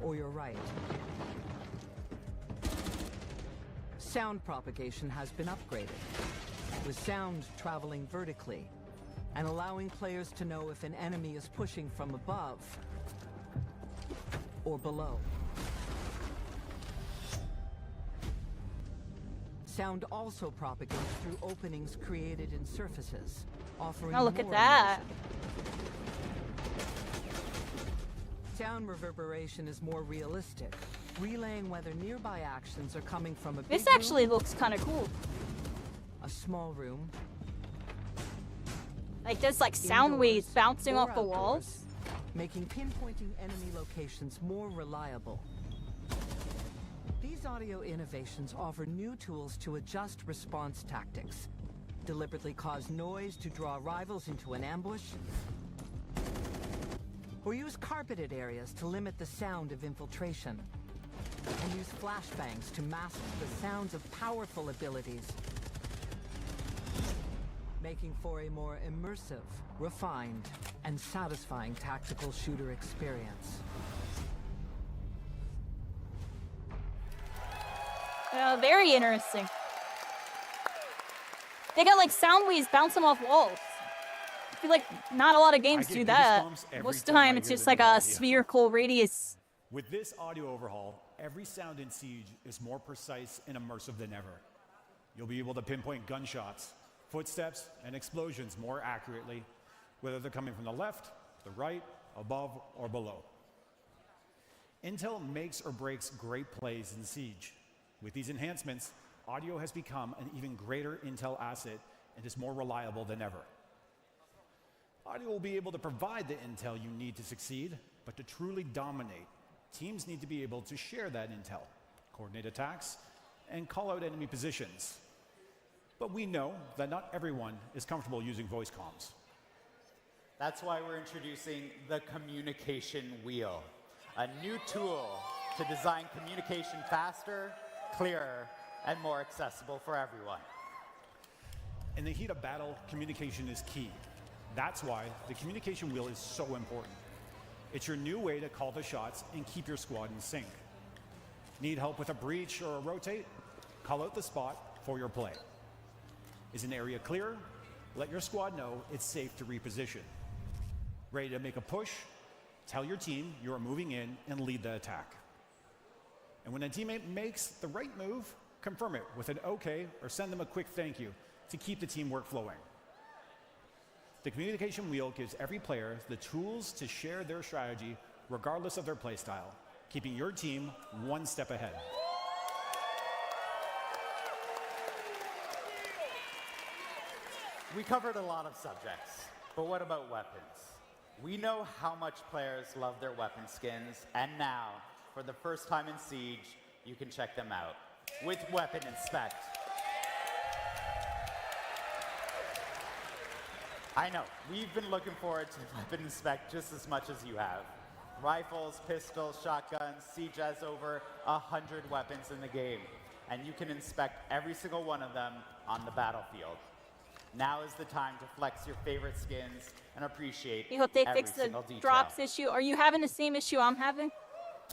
or your right. Sound propagation has been upgraded, with sound traveling vertically and allowing players to know if an enemy is pushing from above or below. Sound also propagates through openings created in surfaces, offering Oh, look at more that. immersion. Sound reverberation is more realistic, relaying whether nearby actions are coming from a big This actually looks kind of cool. a small room, Like there's like sound waves bouncing or off the outdoors, walls. making pinpointing enemy locations more reliable. These audio innovations offer new tools to adjust response tactics, deliberately cause noise to draw rivals into an ambush, or use carpeted areas to limit the sound of infiltration, and use flashbangs to mask the sounds of powerful abilities, making for a more immersive, refined, and satisfying tactical shooter experience. Very interesting. They got like sound waves bouncing off walls. feel like not a lot of games get do that. goosebumps every Most of the time I time, it's hear just the like new a audio. spherical radius. With this audio overhaul, every sound in Siege is more precise and immersive than ever. You'll be able to pinpoint gunshots, footsteps, and explosions more accurately, whether they're coming from the left, the right, above, or below. Intel makes or breaks great plays in Siege. With these enhancements, audio has become an even greater Intel asset and is more reliable than ever. Audio will be able to provide the intel you need to succeed, but to truly dominate, teams need to be able to share that intel, coordinate attacks, and call out enemy positions. But we know that not everyone is comfortable using voice comms. That's why we're introducing the Communication Wheel, a new tool to design communication faster, clearer, and more accessible for everyone. In the heat of battle, communication is key. That's why the Communication Wheel is so important. It's your new way to call the shots and keep your squad in sync. Need help with a breach or a rotate? Call out the spot for your play. Is an area clear? Let your squad know it's safe to reposition. Ready to make a push? Tell your team you are moving in and lead the attack. And when a teammate makes the right move, confirm it with an okay or send them a quick thank you to keep the teamwork flowing. The Communication Wheel gives every player the tools to share their strategy regardless of their playstyle, keeping your team one step ahead. We covered a lot of subjects, but what about weapons? We know how much players love their weapon skins, and now, for the first time in Siege, you can check them out with Weapon Inspect. I know, we've been looking forward to Weapon Inspect just as much as you have. Rifles, pistols, shotguns, Siege has over 100 weapons in the game, and you can inspect every single one of them on the battlefield. Now is the time to flex your favorite skins and appreciate You hope they every fix the single detail. drops issue. Are you having the same issue I'm having?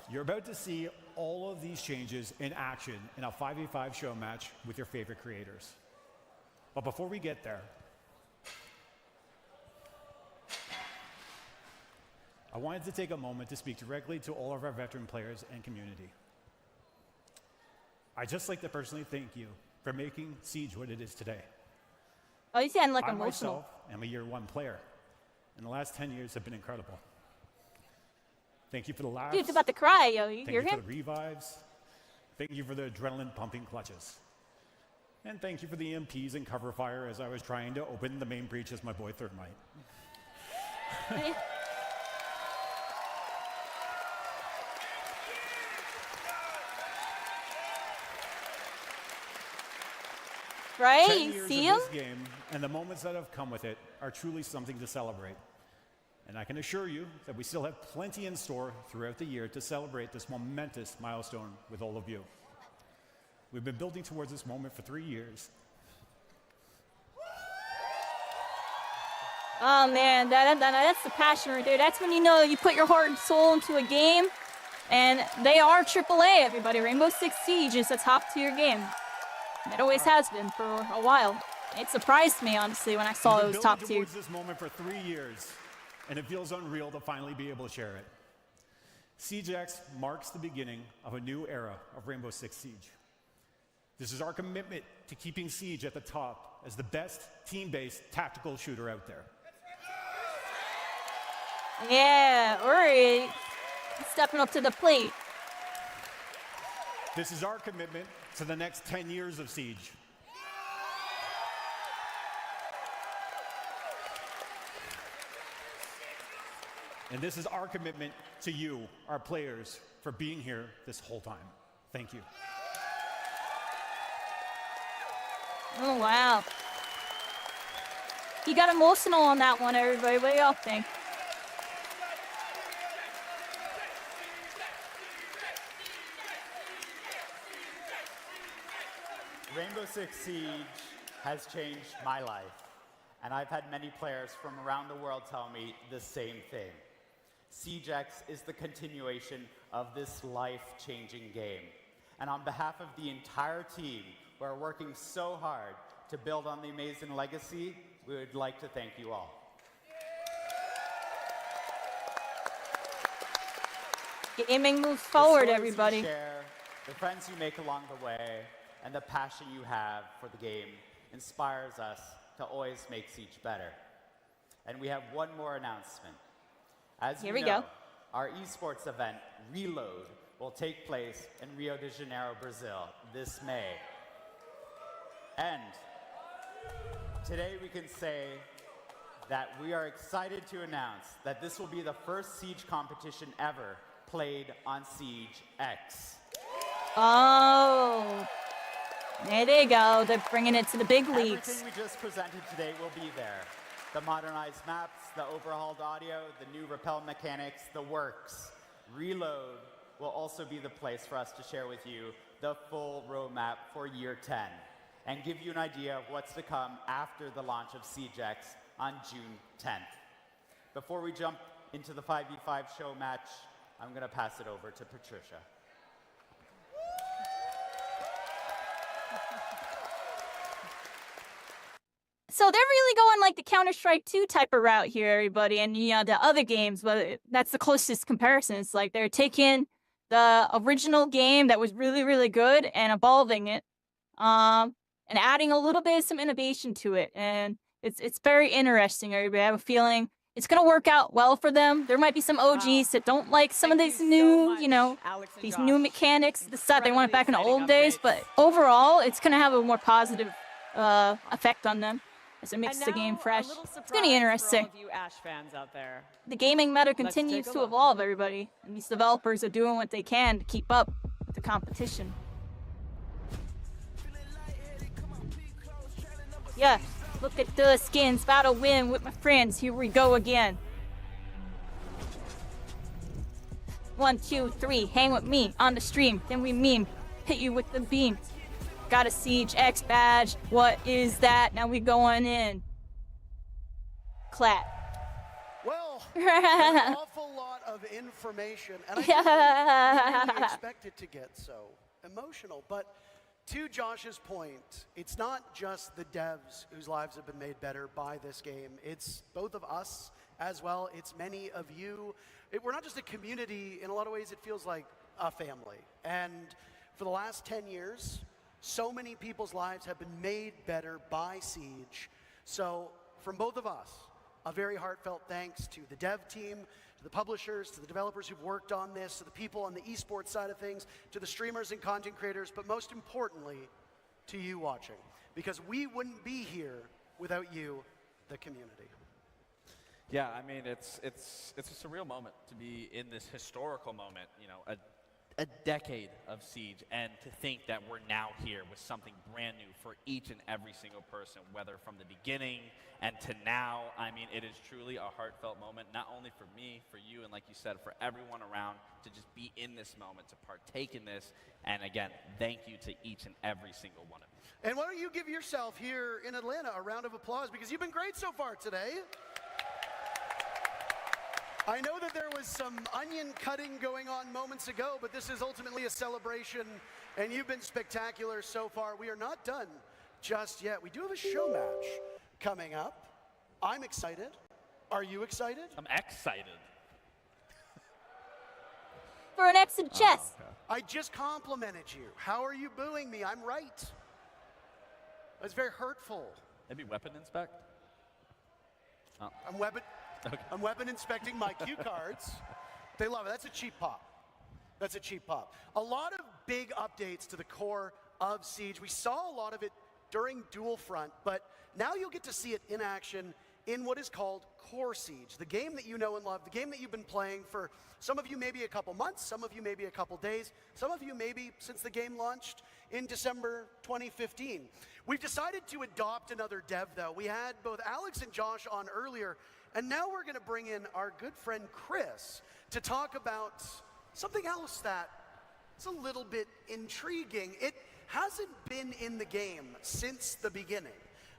You're about to see all of these changes in action in a 5v5 show match with your favorite creators. But before we get there, I wanted to take a moment to speak directly to all of our veteran players and community. I'd just like to personally thank you for making Siege what it is today. Oh, you sound like I emotional. myself am a year one player, and the last 10 years have been incredible. Thank you for the laughs. Dude's about to cry, yo. You Thank hear you him? for the revives. Thank you for the adrenaline pumping clutches. And thank you for the EMPs and cover fire as I was trying to open the main breach as my boy Thermite. Right? 10 You years see of him? this game and the moments that have come with it are truly something to celebrate. And I can assure you that we still have plenty in store throughout the year to celebrate this momentous milestone with all of you. We've been building towards this moment for 3 years. Oh man, that's the passion right there. That's when you know you put your heart and soul into a game. And they are AAA, everybody. Rainbow Six Siege is a top tier game. It always has been for a while. It surprised me, honestly, when I saw it was top We've been tier. building towards this moment for 3 years, and it feels unreal to finally be able to share it. Siege X marks the beginning of a new era of Rainbow Six Siege. This is our commitment to keeping Siege at the top as the best team-based tactical shooter out there. Yeah, Uri stepping up to the plate. This is our commitment to the next 10 years of Siege. And this is our commitment to you, our players, for being here this whole time. Thank you. Oh, wow. You got emotional on that one, everybody. What do y'all think? Rainbow Six Siege has changed my life, and I've had many players from around the world tell me the same thing. Siege X is the continuation of this life-changing game. And on behalf of the entire team, who are working so hard to build on the amazing legacy, we would like to thank you all. Gaming moves The forward, stories everybody. You share, the friends you make along the way, and the passion you have for the game inspires us to always make Siege better. And we have one more announcement. As Here you we know, go. our esports event, Reload, will take place in Rio de Janeiro, Brazil, this May. And today we can say that we are excited to announce that this will be the first Siege competition ever played on Siege X. Oh, there they go. They're bringing it to the big leagues. Everything we just presented today will be there. The modernized maps, the overhauled audio, the new rappel mechanics, the works. Reload will also be the place for us to share with you the full roadmap for year 10 and give you an idea of what's to come after the launch of Siege X on June 10th. Before we jump into the 5v5 show match, I'm going to pass it over to Patricia. So they're really going like the Counter-Strike 2 type of route here, everybody, and you know the other games, but that's the closest comparison. It's like they're taking the original game that was really, really good and evolving it, and adding a little bit of some innovation to it. And it's very interesting, everybody. I have a feeling it's gonna work out well for them. There might be some OGs that don't like some of these new, you know, these new mechanics. Decide they want it back in the old days, but overall, it's gonna have a more positive effect on them as it makes the game fresh. It's gonna be interesting. For all of you Ash fans out there. The gaming meta Let's continues take a to look. evolve, everybody, and these developers are doing what they can to keep up with the competition. Yeah, look at the skins, about to win with my friends. Here we go again. 1, 2, 3, hang with me on the stream. Then we meme, hit you with the beam. Got a Siege X badge. What is that? Now we going in. Clap. Well, an awful lot of information, and I didn't really expect it to get so emotional. But to Josh's point, it's not just the devs whose lives have been made better by this game. It's both of us as well. It's many of you. We're not just a community. In a lot of ways, it feels like a family. And for the last 10 years, so many people's lives have been made better by Siege. So from both of us, a very heartfelt thanks to the dev team, to the publishers, to the developers who've worked on this, to the people on the esports side of things, to the streamers and content creators, but most importantly, to you watching. Because we wouldn't be here without you, the community. Yeah, I mean, it's a surreal moment to be in this historical moment, you know, a decade of Siege, and to think that we're now here with something brand new for each and every single person, whether from the beginning and to now. I mean, it is truly a heartfelt moment, not only for me, for you, and like you said, for everyone around to just be in this moment, to partake in this. And again, thank you to each and every single one of you. And why don't you give yourself here in Atlanta a round of applause, because you've been great so far today. I know that there was some onion cutting going on moments ago, but this is ultimately a celebration, and you've been spectacular so far. We are not done just yet. We do have a show match coming up. I'm excited. Are you excited? I'm excited. For an X in chess. Oh, okay. I just complimented you. How are you booing me? I'm right. That's very hurtful. Maybe weapon inspect? Oh. I'm weapon inspecting my cue cards. They love it. That's a cheap pop. That's a cheap pop. A lot of big updates to the core of Siege. We saw a lot of it during Dual Front, but now you'll get to see it in action in what is called Core Siege, the game that you know and love, the game that you've been playing for some of you maybe a couple months, some of you maybe a couple days, some of you maybe since the game launched in December 2015. We've decided to adopt another dev, though. We had both Alex and Josh on earlier, and now we're going to bring in our good friend Chris to talk about something else that is a little bit intriguing. It hasn't been in the game since the beginning,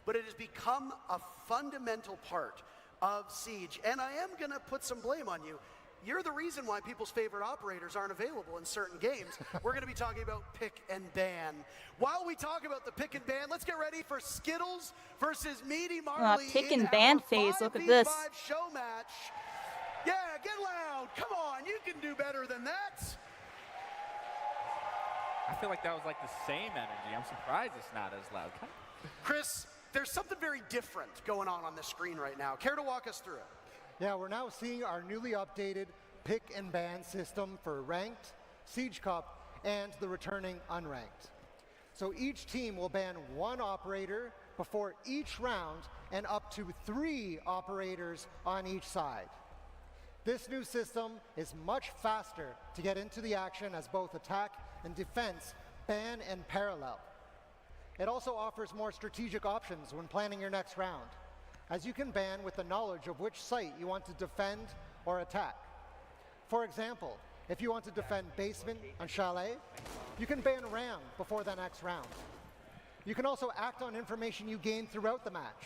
but it has become a fundamental part of Siege. And I am going to put some blame on you. You're the reason why people's favorite operators aren't available in certain games. We're going to be talking about pick and ban. While we talk about the pick and ban, let's get ready for Skittles versus Meaty Marley. Pick and in ban our phase. Look at 5v5 this. show match. Yeah, get loud. Come on, you can do better than that. I feel like that was like the same energy. I'm surprised it's not as loud. Chris, there's something very different going on the screen right now. Care to walk us through it? Yeah, we're now seeing our newly updated pick and ban system for ranked, Siege Cup, and the returning unranked. So each team will ban one operator before each round and up to 3 operators on each side. This new system is much faster to get into the action as both attack and defense ban and parallel. It also offers more strategic options when planning your next round, as you can ban with the knowledge of which site you want to defend or attack. For example, if you want to defend basement and chalet, you can ban Ram before the next round. You can also act on information you gain throughout the match.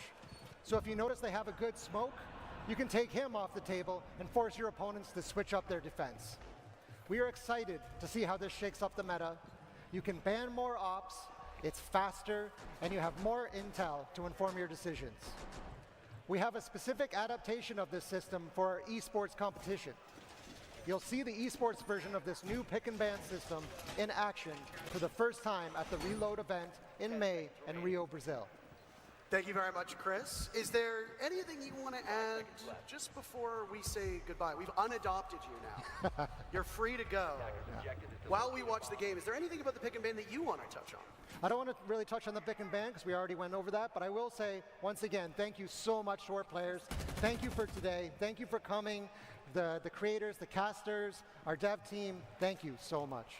So if you notice they have a good smoke, you can take him off the table and force your opponents to switch up their defense. We are excited to see how this shakes up the meta. You can ban more ops, it's faster, and you have more intel to inform your decisions. We have a specific adaptation of this system for our esports competition. You'll see the esports version of this new pick and ban system in action for the first time at the Reload event in May in Rio, Brazil. Thank you very much, Chris. Is there anything you want to add just before we say goodbye? We've unadopted you now. You're free to go. While we watch the game, is there anything about the pick and ban that you want to touch on? I don't want to really touch on the pick and ban because we already went over that, but I will say, once again, thank you so much to our players. Thank you for today. Thank you for coming. The creators, the casters, our dev team, thank you so much.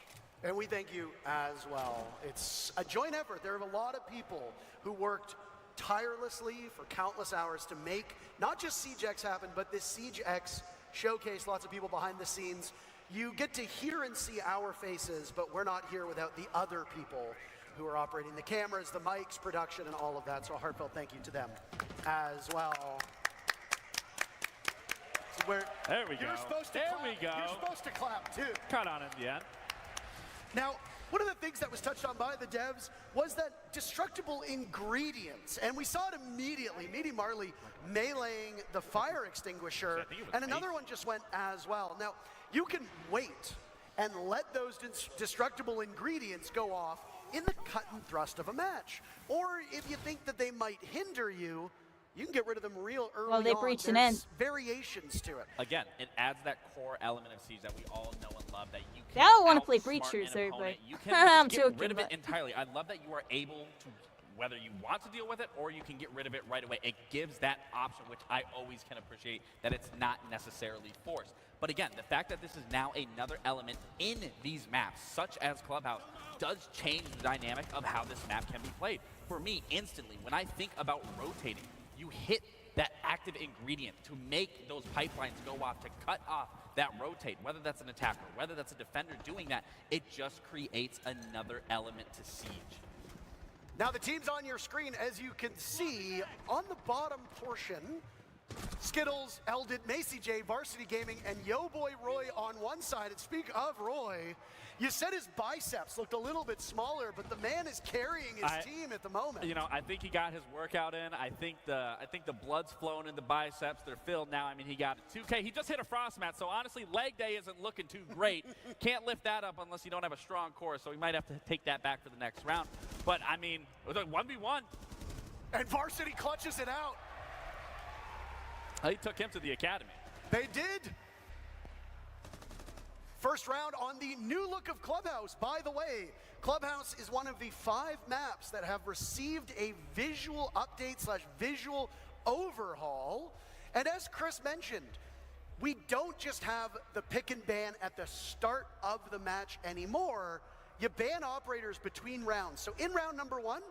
And we thank you as well. It's a joint effort. There are a lot of people who worked tirelessly for countless hours to make not just SiegeX happen, but this SiegeX showcase. Lots of people behind the scenes. You get to hear and see our faces, but we're not here without the other people who are operating the cameras, the mics, production, and all of that. So a heartfelt thank you to them as well. There we go. You're supposed to there clap. we go. You're supposed to clap too. Caught on in the end. Now, one of the things that was touched on by the devs was that destructible ingredients, and we saw it immediately. Meaty Marley meleeing the fire extinguisher, and another one just went as well. Now, you can wait and let those destructible ingredients go off in the cut and thrust of a match. Or if you think that they might hinder you, you can get rid of them real early Well, they on. breached an There's end. variations to it. Again, it adds that core element of Siege that we all know and love, that you can They all want to play outsmart breachers, an everybody. opponent. You can I'm just get joking, rid of it but- entirely. I love that you are able to, whether you want to deal with it or you can get rid of it right away. It gives that option, which I always can appreciate, that it's not necessarily forced. But again, the fact that this is now another element in these maps, such as Clubhouse, does change the dynamic of how this map can be played. For me, instantly, when I think about rotating, you hit that active ingredient to make those pipelines go off, to cut off that rotate, whether that's an attacker, whether that's a defender doing that, it just creates another element to Siege. Now the team's on your screen, as you can see, on the bottom portion, Skittles, Eldit, Macy J, Varsity Gaming, and Yo Boy Roy on one side. And speak of Roy, you said his biceps looked a little bit smaller, but the man is carrying his team at the moment. You know, I think he got his workout in. I think the blood's flowing in the biceps. They're filled now. I mean, he got 2K. He just hit a frost mat, so honestly, leg day isn't looking too great. Can't lift that up unless you don't have a strong core, so we might have to take that back for the next round. But, I mean, it was a 1v1. And Varsity clutches it out. He took him to the academy. They did. First round on the new look of Clubhouse. By the way, Clubhouse is one of the 5 maps that have received a visual update / visual overhaul. And as Chris mentioned, we don't just have the pick and ban at the start of the match anymore. You ban operators between rounds. So in round number 1,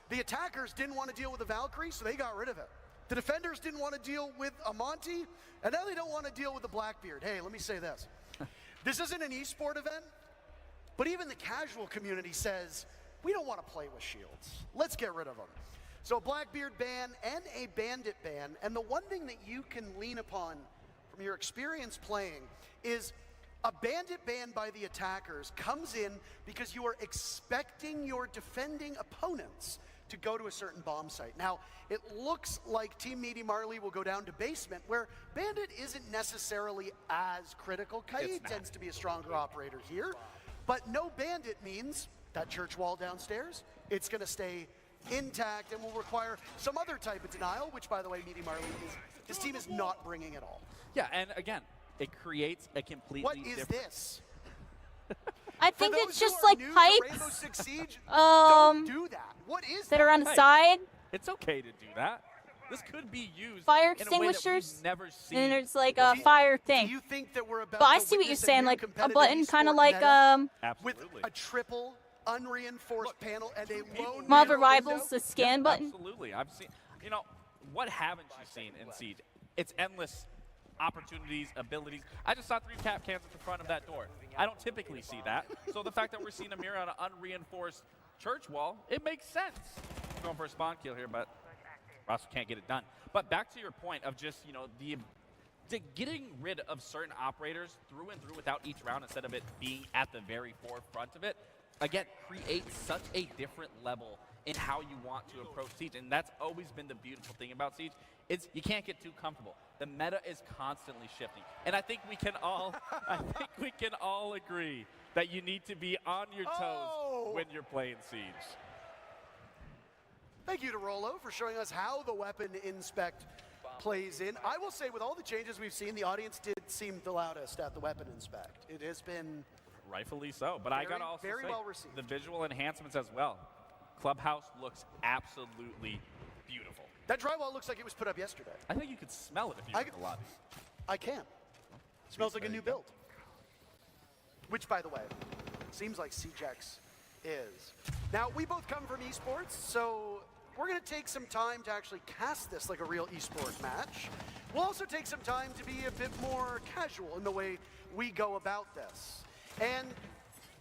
the attackers didn't want to deal with the Valkyrie, so they got rid of it. The defenders didn't want to deal with Amonte, and now they don't want to deal with the Blackbeard. Hey, let me say this. This isn't an esport event, but even the casual community says, we don't want to play with shields. Let's get rid of them. So a Blackbeard ban and a Bandit ban, and the one thing that you can lean upon from your experience playing is a Bandit ban by the attackers comes in because you are expecting your defending opponents to go to a certain bomb site. Now, it looks like Team Meaty Marley will go down to basement, where Bandit isn't necessarily as critical. Kairi tends to be a stronger operator here, but no Bandit means that church wall downstairs, it's going to stay intact and will require some other type of denial, which, by the way, Meaty Marley his team is not bringing at all. Yeah, and again, it creates a completely What is different... this? I think it's just like Rainbow pipes. Six Siege, don't do that. What is that are on the side. It's okay to do that. This could be used Fire in a way that extinguishers. we've never seen. And there's like a fire thing. Do you think that we're about But I to see what you're witness a saying, new like a competitive button, kind of esport like meta Absolutely. with a triple unreinforced panel and a lone Marvel mirror Rivals, window? the scan button. Absolutely. I've seen, you know, what haven't you seen in Siege? It's endless opportunities, abilities. I just saw 3 cap cans at the front of that door. I don't typically see that. So the fact that we're seeing a mirror on an unreinforced church wall, it makes sense. Going for a spawn kill here, but Ross can't get it done. But back to your point of just, you know, the getting rid of certain operators through and through without each round instead of it being at the very forefront of it, again, creates such a different level in how you want to approach Siege. And that's always been the beautiful thing about Siege. It's you can't get too comfortable. The meta is constantly shifting. And I think we can all agree that you need to be on your toes when you're playing Siege. Thank you to Rolo for showing us how the weapon inspect plays in. I will say, with all the changes we've seen, the audience did seem the loudest at the weapon inspect. It has been rightfully so, but I gotta also very say, well received. The visual enhancements as well. Clubhouse looks absolutely beautiful. That drywall looks like it was put up yesterday. I think you could smell it if you were in the lobby. I can. Smells like a new build. Which, by the way, seems like CJX is. Now, we both come from esports, so we're going to take some time to actually cast this like a real esport match. We'll also take some time to be a bit more casual in the way we go about this. And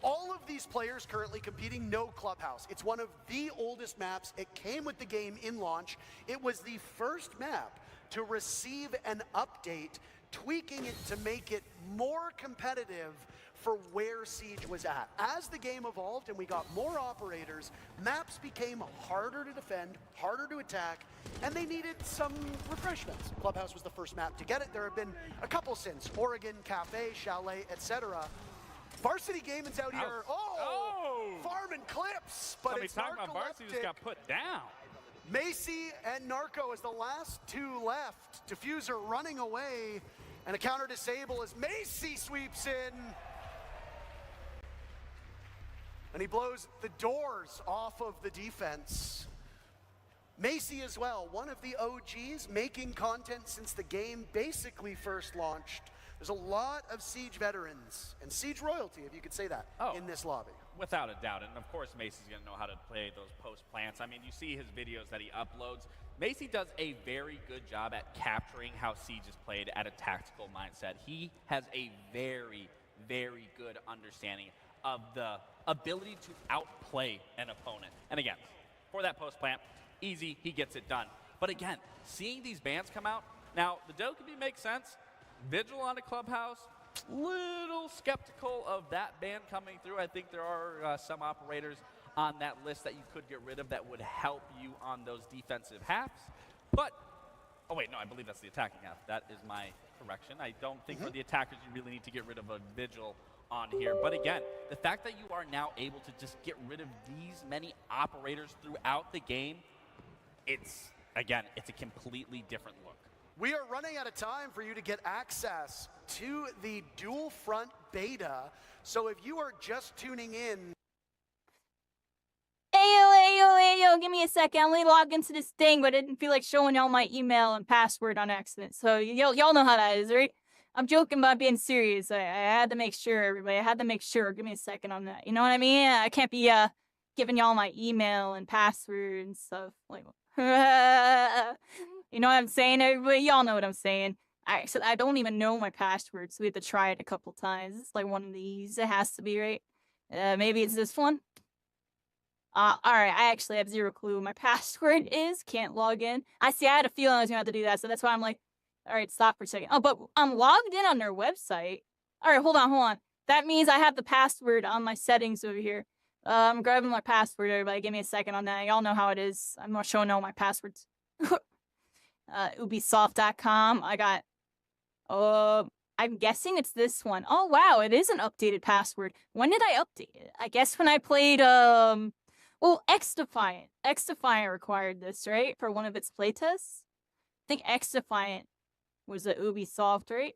all of these players currently competing know Clubhouse. It's one of the oldest maps. It came with the game in launch. It was the first map to receive an update, tweaking it to make it more competitive for where Siege was at. As the game evolved and we got more operators, maps became harder to defend, harder to attack, and they needed some refreshments. Clubhouse was the first map to get it. There have been a couple since, Oregon, Cafe, Chalet, etc. Varsity Gaming's out here. Farming clips, but Somebody it's talking about Varsity just got put down. Macy and Narco as the last 2 left. Diffuser running away, and a counter disable as Macy sweeps in. And he blows the doors off of the defense. Macy as well, one of the OGs, making content since the game basically first launched. There's a lot of Siege veterans and Siege royalty, if you could say that, in this lobby. Without a doubt, and of course Macy's gonna know how to play those post plants. I mean, you see his videos that he uploads. Macy does a very good job at capturing how Siege is played at a tactical mindset. He has a very, very good understanding of the ability to outplay an opponent. And again, for that post plant, easy, he gets it done. But again, seeing these bans come out, now the Dokkaebi makes sense. Vigil on a Clubhouse, little skeptical of that ban coming through. I think there are some operators on that list that you could get rid of that would help you on those defensive halves. But, oh wait, no, I believe that's the attacking half. That is my correction. I don't think for the attackers you really need to get rid of a Vigil on here. But again, the fact that you are now able to just get rid of these many operators throughout the game, it's a completely different look. We are running out of time for you to get access to the dual front beta. So if you are just tuning in. Ayo, give me a second. I only logged into this thing, but I didn't feel like showing y'all my email and password on accident. So y'all know how that is, right? I'm joking about being serious. I had to make sure, everybody. I had to make sure. Give me a second on that. You know what I mean? I can't be giving y'all my email and password and stuff. Like, you know what I'm saying, everybody? Y'all know what I'm saying. I don't even know my password, so we have to try it a couple times. It's like one of these. It has to be, right? Maybe it's this one. Alright, I actually have zero clue what my password is. Can't log in. I had a feeling I was gonna have to do that, so that's why I'm like, alright, stop for a second. Oh, but I'm logged in on their website. Alright, hold on. That means I have the password on my settings over here. I'm grabbing my password, everybody. Give me a second on that. Y'all know how it is. I'm not showing all my passwords. Ubisoft.com. I got, I'm guessing it's this one. Oh, wow. It is an updated password. When did I update it? I guess when I played, well, X-Defiant. X-Defiant required this, right? For one of its playtests. I think X-Defiant was at Ubisoft, right?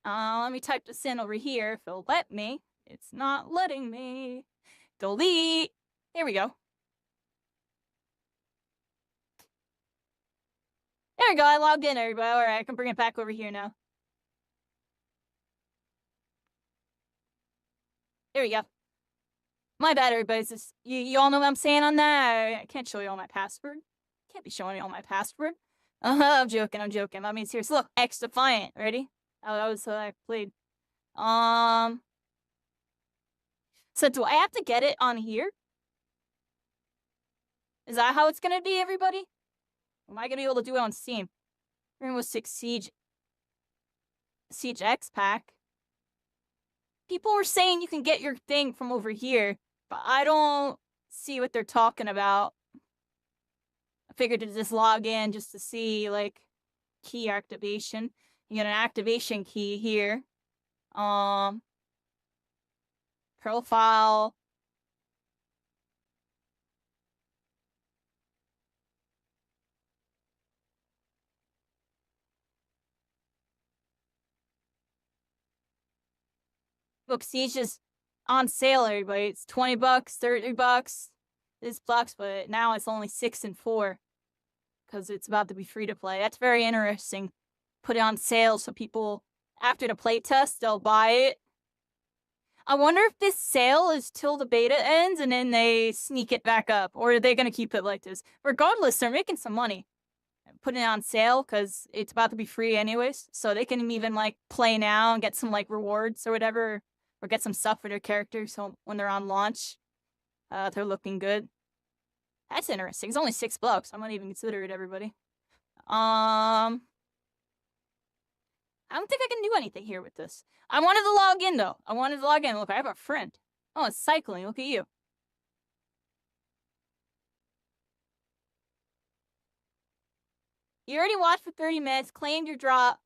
Let me type this in over here if it'll let me. It's not letting me. Delete. There we go. There we go. I logged in, everybody. All right, I can bring it back over here now. There we go. My bad, everybody. Just, you all know what I'm saying on that? I can't show you all my password. Can't be showing you all my password. I'm joking. I'm joking. I mean, seriously. Look, X-Defiant. Ready? That was how I played. So do I have to get it on here? Is that how it's gonna be, everybody? Or am I gonna be able to do it on Steam? Rainbow Six Siege X pack. People were saying you can get your thing from over here, but I don't see what they're talking about. I figured to just log in just to see, like, key activation. You get an activation key here. Profile. Look, Siege is on sale, everybody. It's $20, $30. This blocks, but now it's only 6 and 4 because it's about to be free to play. That's very interesting. Put it on sale so people, after the playtest, they'll buy it. I wonder if this sale is till the beta ends and then they sneak it back up, or are they going to keep it like this? Regardless, they're making some money. Putting it on sale because it's about to be free anyways, so they can even, like, play now and get some, like, rewards or whatever, or get some stuff for their characters so when they're on launch, they're looking good. That's interesting. It's only $6. I might even consider it, everybody. I don't think I can do anything here with this. I wanted to log in, though. I wanted to log in. Look, I have a friend. Oh, it's cycling. Look at you. You already watched for 30 minutes, claimed your drop.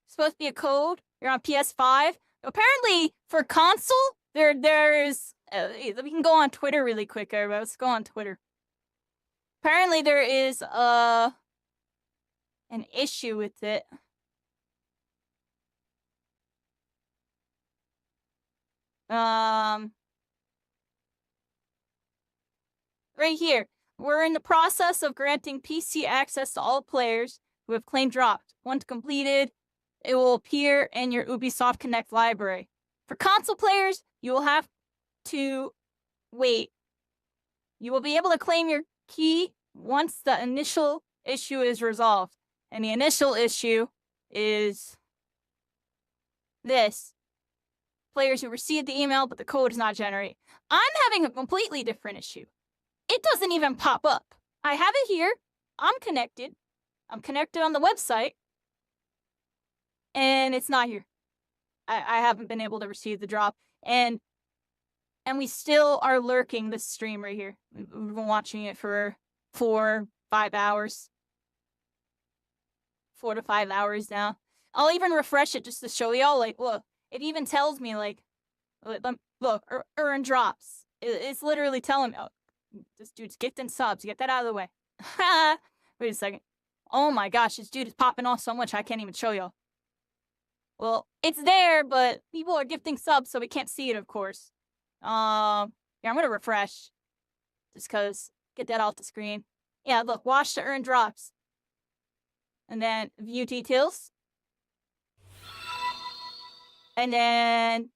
Supposed to be a code. You're on PS5. Apparently, for console, there's... we can go on Twitter really quick, everybody. Let's go on Twitter. Apparently, there is an issue with it. Right here. We're in the process of granting PC access to all players who have claimed dropped. Once completed, it will appear in your Ubisoft Connect library. For console players, you will have to wait. You will be able to claim your key once the initial issue is resolved. And the initial issue is this. Players who received the email, but the code is not generated. I'm having a completely different issue. It doesn't even pop up. I have it here. I'm connected. I'm connected on the website. And it's not here. I haven't been able to receive the drop. And we still are lurking this stream right here. We've been watching it for 4-5 hours. 4 to 5 hours now. I'll even refresh it just to show y'all. Like, look, it even tells me, like, look, earn drops. It's literally telling me, oh, this dude's gifting subs. Get that out of the way. Wait a second. Oh my gosh, this dude is popping off so much I can't even show y'all. Well, it's there, but people are gifting subs, so we can't see it, of course. Yeah, I'm gonna refresh. Just cause, get that off the screen. Yeah, look, watch to earn drops. And then view details. And then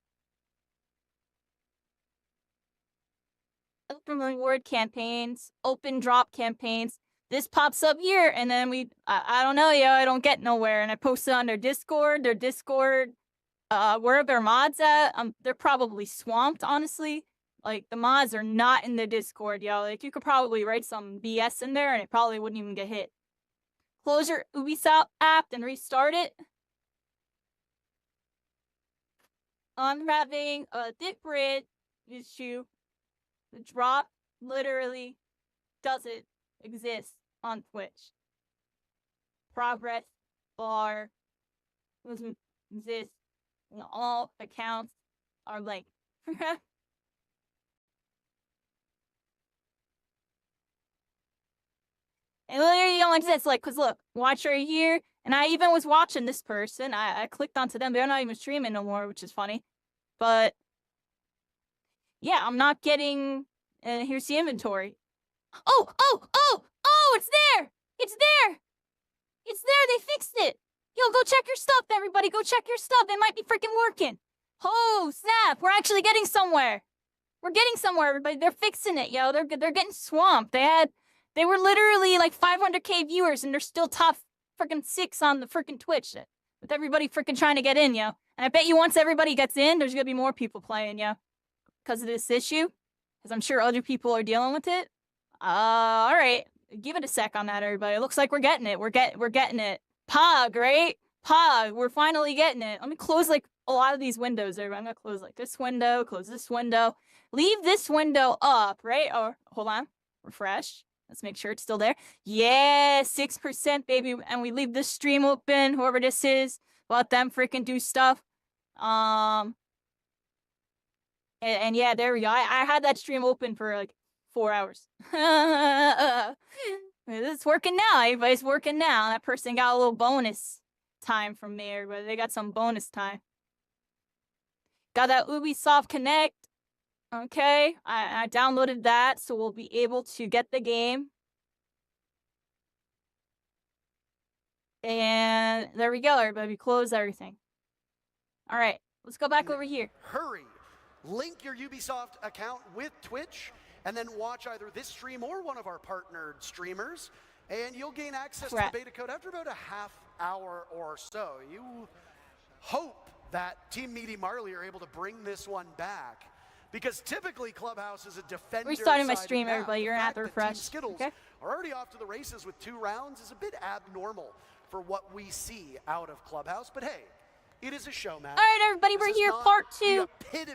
open reward campaigns, open drop campaigns. This pops up here, and then I don't know, I don't get nowhere. And I posted on their Discord, where are their mods at? They're probably swamped, honestly. Like, the mods are not in the Discord, yo. Like, you could probably write some BS in there, and it probably wouldn't even get hit. Close your Ubisoft app and restart it. I'm having a different issue. The drop literally doesn't exist on Twitch. Progress bar doesn't exist. And all accounts are linked. And literally don't exist. Like, cause look, watch right here. And I even was watching this person. I clicked onto them. They're not even streaming no more, which is funny. But yeah, I'm not getting. Here's the inventory. Oh! It's there! It's there! It's there! They fixed it! Yo, go check your stuff, everybody! Go check your stuff! It might be freaking working! Oh, snap! We're actually getting somewhere! We're getting somewhere, everybody! They're fixing it, yo! They're getting swamped! They were literally like 500k viewers, and they're still top freaking 6 on the freaking Twitch. With everybody freaking trying to get in, yo. And I bet you once everybody gets in, there's gonna be more people playing, yo. Because of this issue. Because I'm sure other people are dealing with it. Alright. Give it a sec on that, everybody. It looks like we're getting it. We're getting it. Pog, right? Pog. We're finally getting it. Let me close like a lot of these windows, everybody. I'm gonna close like this window, close this window. Leave this window up, right? Or hold on. Refresh. Let's make sure it's still there. Yeah, 6%, baby. And we leave this stream open, whoever this is. Let them freaking do stuff. And yeah, there we go. I had that stream open for like 4 hours. It's working now. Everybody's working now. That person got a little bonus time from me. Everybody, they got some bonus time. Got that Ubisoft Connect. Okay, I downloaded that, so we'll be able to get the game. And there we go, everybody. Close everything. All right, let's go back over here. Hurry. Link your Ubisoft account with Twitch, and then watch either this stream or one of our partnered streamers, and you'll gain access to the beta code after about a half hour or so. You hope that Team Meaty Marley are able to bring this one back, because typically Clubhouse is a defender. Restarting my stream, everybody. You're gonna have to refresh. Skittles are already off to the races with 2 rounds is a bit abnormal for what we see out of Clubhouse, but hey, it is a show match. All right, everybody, we're here, part 2,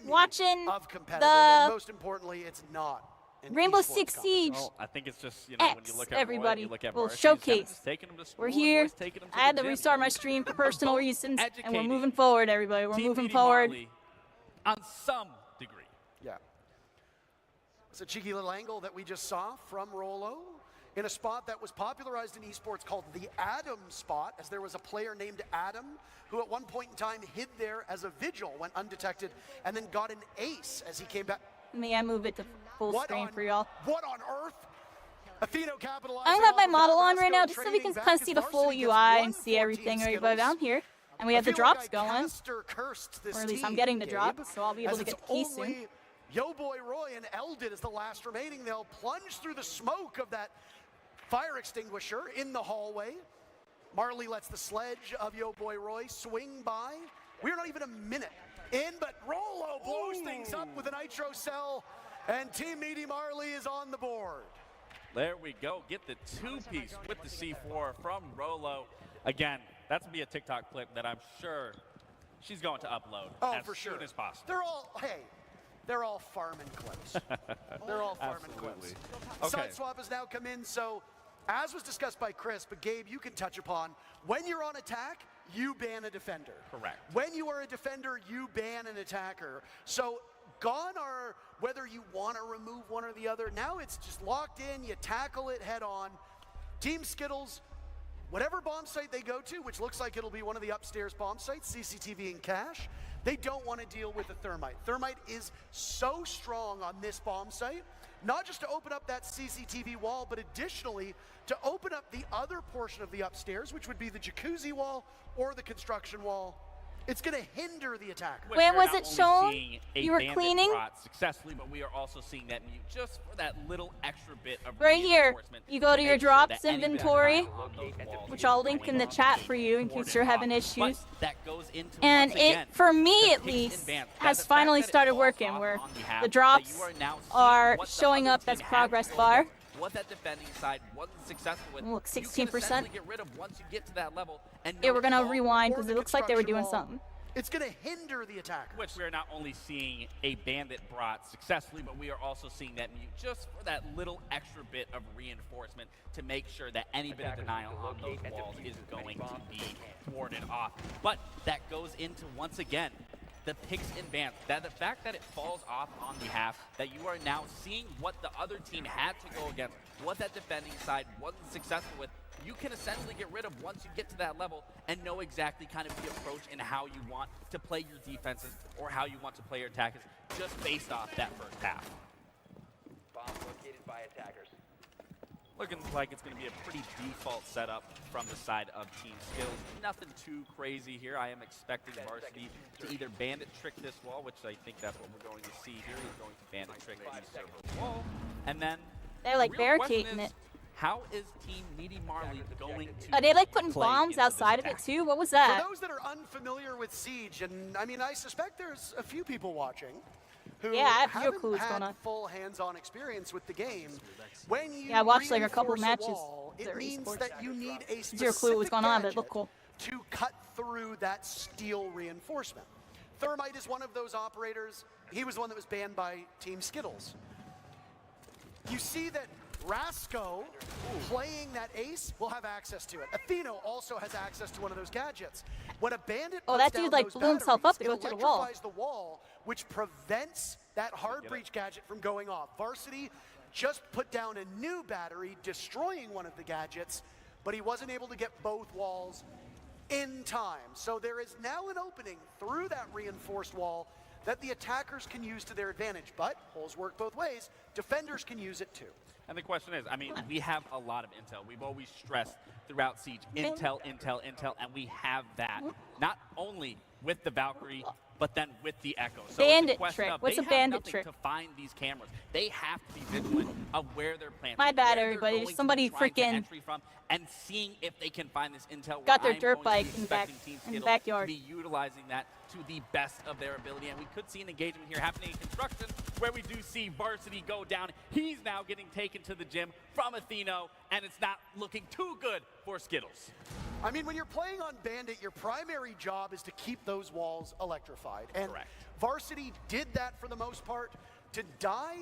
watching of competitive, and most importantly, it's not Rainbow Six Siege. Well, I think it's just, you know, when you look at everybody. Roy, you look at We'll Morris, showcase. We're here. I had to restart my stream for personal reasons, and we're moving forward, everybody. We're moving forward. On some degree. Yeah. It's a cheeky little angle that we just saw from Rolo in a spot that was popularized in esports called the Adam spot, as there was a player named Adam who at one point in time hid there as a vigil, went undetected, and then got an ace as he came back. May I move it to full screen for y'all? What on earth? Atheno capitalized. I don't have my model on right now, just so we can kind of see the full UI and see everything, everybody down here. And we have the drops going, or at least I'm getting the drops, so I'll be able to get the key soon. Yo Boy Roy and Eldon is the last remaining. They'll plunge through the smoke of that fire extinguisher in the hallway. Marley lets the sledge of Yo Boy Roy swing by. We're not even a minute in, but Rolo blows things up with a nitro cell, and Team Meaty Marley is on the board. There we go. Get the 2-piece with the C4 from Rolo. Again, that's going to be a TikTok clip that I'm sure she's going to upload as soon as possible. They're all farming clips. They're all farming clips. Okay. Side swap has now come in, so as was discussed by Chris, but Gabe, you can touch upon, when you're on attack, you ban a defender. Correct. When you are a defender, you ban an attacker. So gone are whether you want to remove one or the other. Now it's just locked in, you tackle it head on. Team Skittles, whatever bomb site they go to, which looks like it'll be one of the upstairs bomb sites, CCTV and cache, they don't want to deal with the thermite. Thermite is so strong on this bomb site, not just to open up that CCTV wall, but additionally to open up the other portion of the upstairs, which would be the jacuzzi wall or the construction wall. It's going to hinder the attacker. When was it shown? You were cleaning? Successfully, but we are also seeing that mute just for that little extra bit of right here. You go to your drops inventory, which I'll link in the chat for you in case you're having issues. And it, for me at least, has finally started working, where the drops are showing up as progress bar. What that defending side wasn't successful with. Look, 16%. Get rid of once you get to that level. And yeah, we're gonna rewind because it looks like they were doing something. It's going to hinder the attacker. Which we are not only seeing a Bandit brought successfully, but we are also seeing that Mute just for that little extra bit of reinforcement to make sure that any bit of denial on those walls is going to be warded off. But that goes into, once again, the picks and bans. That the fact that it falls off on behalf, that you are now seeing what the other team had to go against, what that defending side wasn't successful with, you can essentially get rid of once you get to that level and know exactly kind of the approach and how you want to play your defenses or how you want to play your attackers just based off that first half. Bomb located by attackers. Looking like it's going to be a pretty default setup from the side of Team Skills. Nothing too crazy here. I am expecting Varsity to either Bandit trick this wall, which I think that's what we're going to see here. He's going to Bandit trick the server wall. And then They're like the real barricading question is, it. how is Team Meaty Marley going to Are they like putting play bombs into this outside of it attack? too? What was that? For those that are unfamiliar with Siege, and I mean, I suspect there's a few people watching who Yeah, I have no haven't clue what's had going on. full hands-on experience with the game. When you Yeah, I watched like a couple reinforce a matches. wall, That it are means esports. that you need a Zero clue what was specific going on, but it gadget looked cool. to cut through that steel reinforcement. Thermite is one of those operators. He was the one that was banned by Team Skittles. You see that Rasco, playing that ace, will have access to it. Atheno also has access to one of those gadgets. When a bandit Oh, puts that down dude, like, those blew himself up to batteries, go it through the wall. electrifies the wall, which prevents that hard breach gadget from going off. Varsity just put down a new battery, destroying one of the gadgets, but he wasn't able to get both walls in time. So there is now an opening through that reinforced wall that the attackers can use to their advantage. But holes work both ways. Defenders can use it too. And the question is, I mean, we have a lot of intel. We've always stressed throughout Siege, intel, intel, intel, and we have that. Not only with the Valkyrie, but then with the Echo. So Bandit it's a question trick. of, What's they a have bandit nothing trick? to find these cameras. They have to be vigilant of where they're planting. My bad, where they're everybody. going There's to somebody be trying to freaking entry from, and seeing if they can find this intel. got where their I'm dirt going to bike be in the back- expecting Team in the Skittles backyard. To be utilizing that to the best of their ability. And we could see an engagement here happening in construction where we do see Varsity go down. He's now getting taken to the gym from Atheno, and it's not looking too good for Skittles. I mean, when you're playing on Bandit, your primary job is to keep those walls electrified. And Correct. Varsity did that for the most part. To die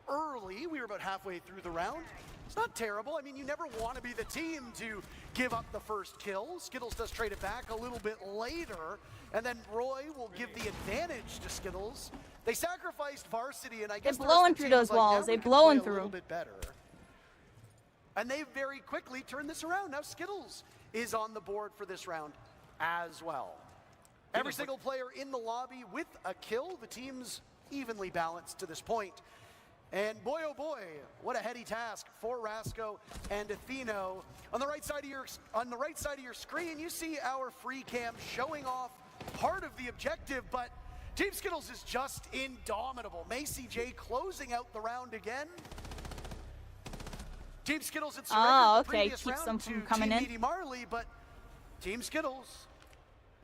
early, we were about halfway through the round. It's not terrible. I mean, you never want to be the team to give up the first kill. Skittles does trade it back a little bit later, and then Roy will give the advantage to Skittles. They sacrificed Varsity, and I guess They're the rest blowing of the through team those was like, walls. now They we can blowing play a little through. bit better. And they very quickly turned this around. Now Skittles is on the board for this round as well. Every single player in the lobby with a kill. The team's evenly balanced to this point. And boy, oh boy, what a heady task for Rasco and Atheno. On the right side of your screen, you see our free cam showing off part of the objective, but Team Skittles is just indomitable. Macy J closing out the round again. Team Skittles had surrendered Oh, the okay. previous Keeps round them to from coming Team in. Meaty Marley, but Team Skittles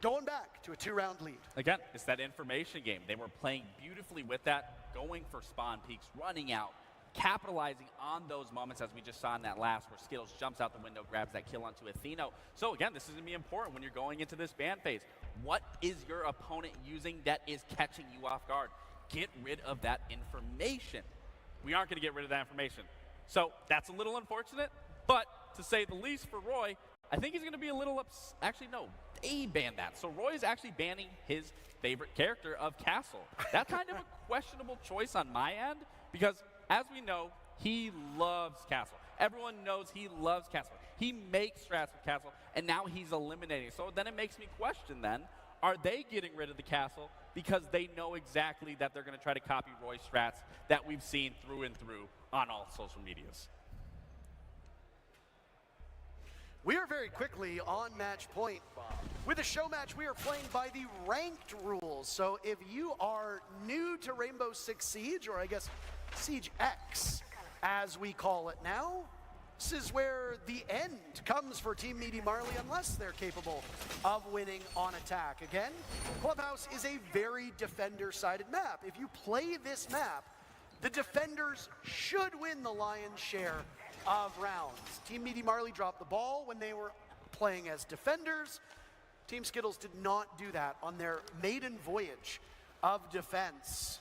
going back to a 2-round lead. Again, it's that information game. They were playing beautifully with that, going for spawn peaks, running out, capitalizing on those moments as we just saw in that last where Skittles jumps out the window, grabs that kill onto Atheno. So again, this is going to be important when you're going into this ban phase. What is your opponent using that is catching you off guard? Get rid of that information. We aren't going to get rid of that information. So that's a little unfortunate, but to say the least for Roy, I think he's going to be a little actually, no, they banned that. So Roy is actually banning his favorite character of Castle. That's kind of a questionable choice on my end because, as we know, he loves Castle. Everyone knows he loves Castle. He makes strats with Castle, and now he's eliminating. So then it makes me question then, are they getting rid of the Castle because they know exactly that they're going to try to copy Roy's strats that we've seen through and through on all social medias? We are very quickly on match point. With a show match, we are playing by the ranked rules. So if you are new to Rainbow Six Siege, or I guess Siege X, as we call it now, this is where the end comes for Team Meaty Marley unless they're capable of winning on attack. Again, Clubhouse is a very defender-sided map. If you play this map, the defenders should win the lion's share of rounds. Team Meaty Marley dropped the ball when they were playing as defenders. Team Skittles did not do that on their maiden voyage of defense.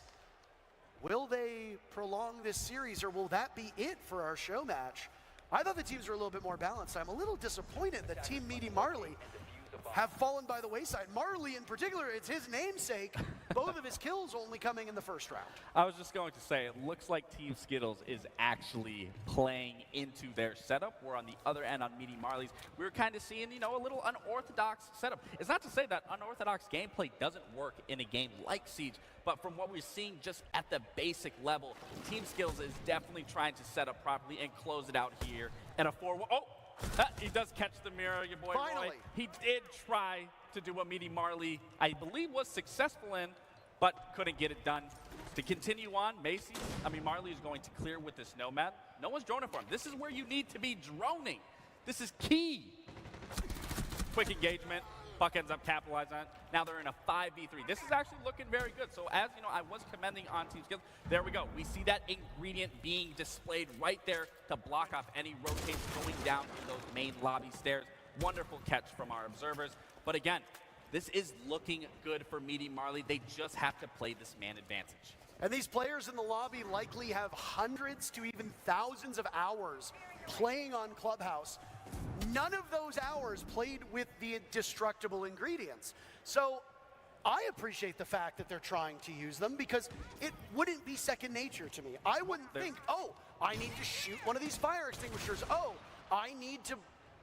Will they prolong this series, or will that be it for our show match? I thought the teams were a little bit more balanced. I'm a little disappointed that Team Meaty Marley have fallen by the wayside. Marley in particular, it's his namesake. Both of his kills only coming in the first round. I was just going to say, it looks like Team Skittles is actually playing into their setup. Where on the other end, on Meaty Marley's, we were kind of seeing, you know, a little unorthodox setup. It's not to say that unorthodox gameplay doesn't work in a game like Siege, but from what we're seeing just at the basic level, Team Skittles is definitely trying to set up properly and close it out here. And a 4-1. Oh! He does catch the mirror, your boy Finally. Roy. He did try to do what Meaty Marley, I believe, was successful in, but couldn't get it done. To continue on, Marley is going to clear with this Nomad. No one's droning for him. This is where you need to be droning. This is key. Quick engagement. Buck ends up capitalizing on it. Now they're in a 5v3. This is actually looking very good. So as you know, I was commending on Team Skittles. There we go. We see that ingredient being displayed right there to block off any rotates going down in those main lobby stairs. Wonderful catch from our observers. But again, this is looking good for Meaty Marley. They just have to play this man advantage. And these players in the lobby likely have hundreds to even thousands of hours playing on Clubhouse. None of those hours played with the destructible ingredients. So I appreciate the fact that they're trying to use them, because it wouldn't be second nature to me. I wouldn't think, oh, I need to shoot one of these fire extinguishers. Oh, I need to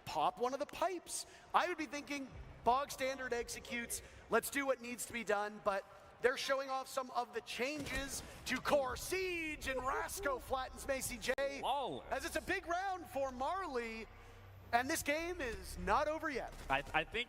pop one of the pipes. I would be thinking, bog standard executes, let's do what needs to be done, but they're showing off some of the changes to Core Siege, and Rasco flattens Macy J. As it's a big round for Marley. And this game is not over yet. I think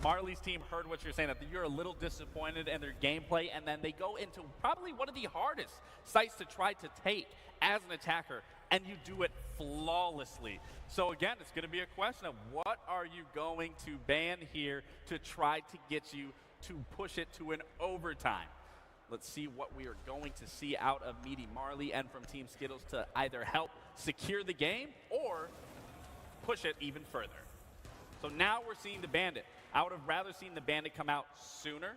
Marley's team heard what you're saying, that you're a little disappointed in their gameplay, and then they go into probably one of the hardest sites to try to take as an attacker, and you do it flawlessly. So again, it's going to be a question of what are you going to ban here to try to get you to push it to an overtime. Let's see what we are going to see out of Meaty Marley and from Team Skittles to either help secure the game or push it even further. So now we're seeing the Bandit. I would have rather seen the Bandit come out sooner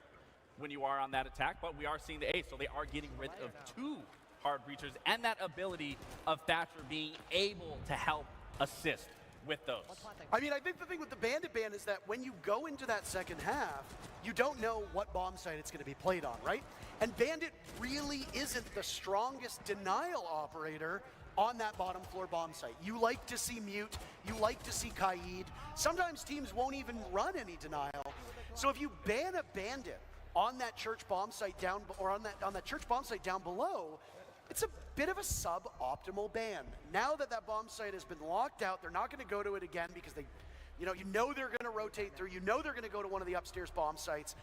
when you are on that attack, but we are seeing the Ace, so they are getting rid of two hard breachers and that ability of Thatcher being able to help assist with those. I mean, I think the thing with the Bandit ban is that when you go into that second half, you don't know what bomb site it's going to be played on, right? And Bandit really isn't the strongest denial operator on that bottom floor bomb site. You like to see Mute, you like to see Kaid. Sometimes teams won't even run any denial. So if you ban a Bandit on that church bomb site down, or on that church bomb site down below, it's a bit of a suboptimal ban. Now that that bomb site has been locked out, they're not going to go to it again because they, you know they're going to rotate through. You know they're going to go to one of the upstairs bomb sites.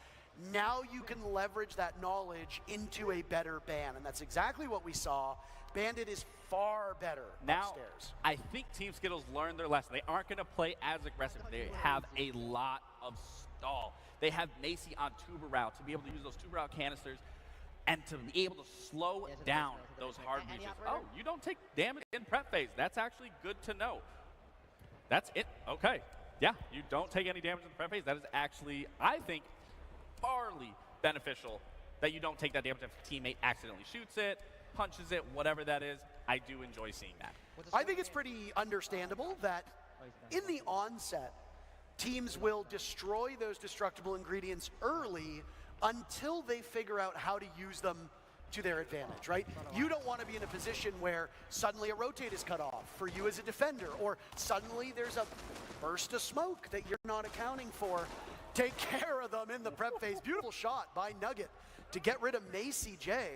Now you can leverage that knowledge into a better ban, and that's exactly what we saw. Bandit is far better upstairs. I think Team Skittles learned their lesson. They aren't going to play as aggressive. They have a lot of stall. They have Macy on tuber route to be able to use those tuber route canisters and to be able to slow down those hard breaches. Oh, you don't take damage in prep phase. That's actually good to know. That's it. Okay. Yeah, you don't take any damage in the prep phase. That is actually, I think, farly beneficial that you don't take that damage if a teammate accidentally shoots it, punches it, whatever that is. I do enjoy seeing that. I think it's pretty understandable that in the onset, teams will destroy those destructible ingredients early until they figure out how to use them to their advantage, right? You don't want to be in a position where suddenly a rotate is cut off for you as a defender, or suddenly there's a burst of smoke that you're not accounting for. Take care of them in the prep phase. Beautiful shot by Nugget to get rid of Macy J.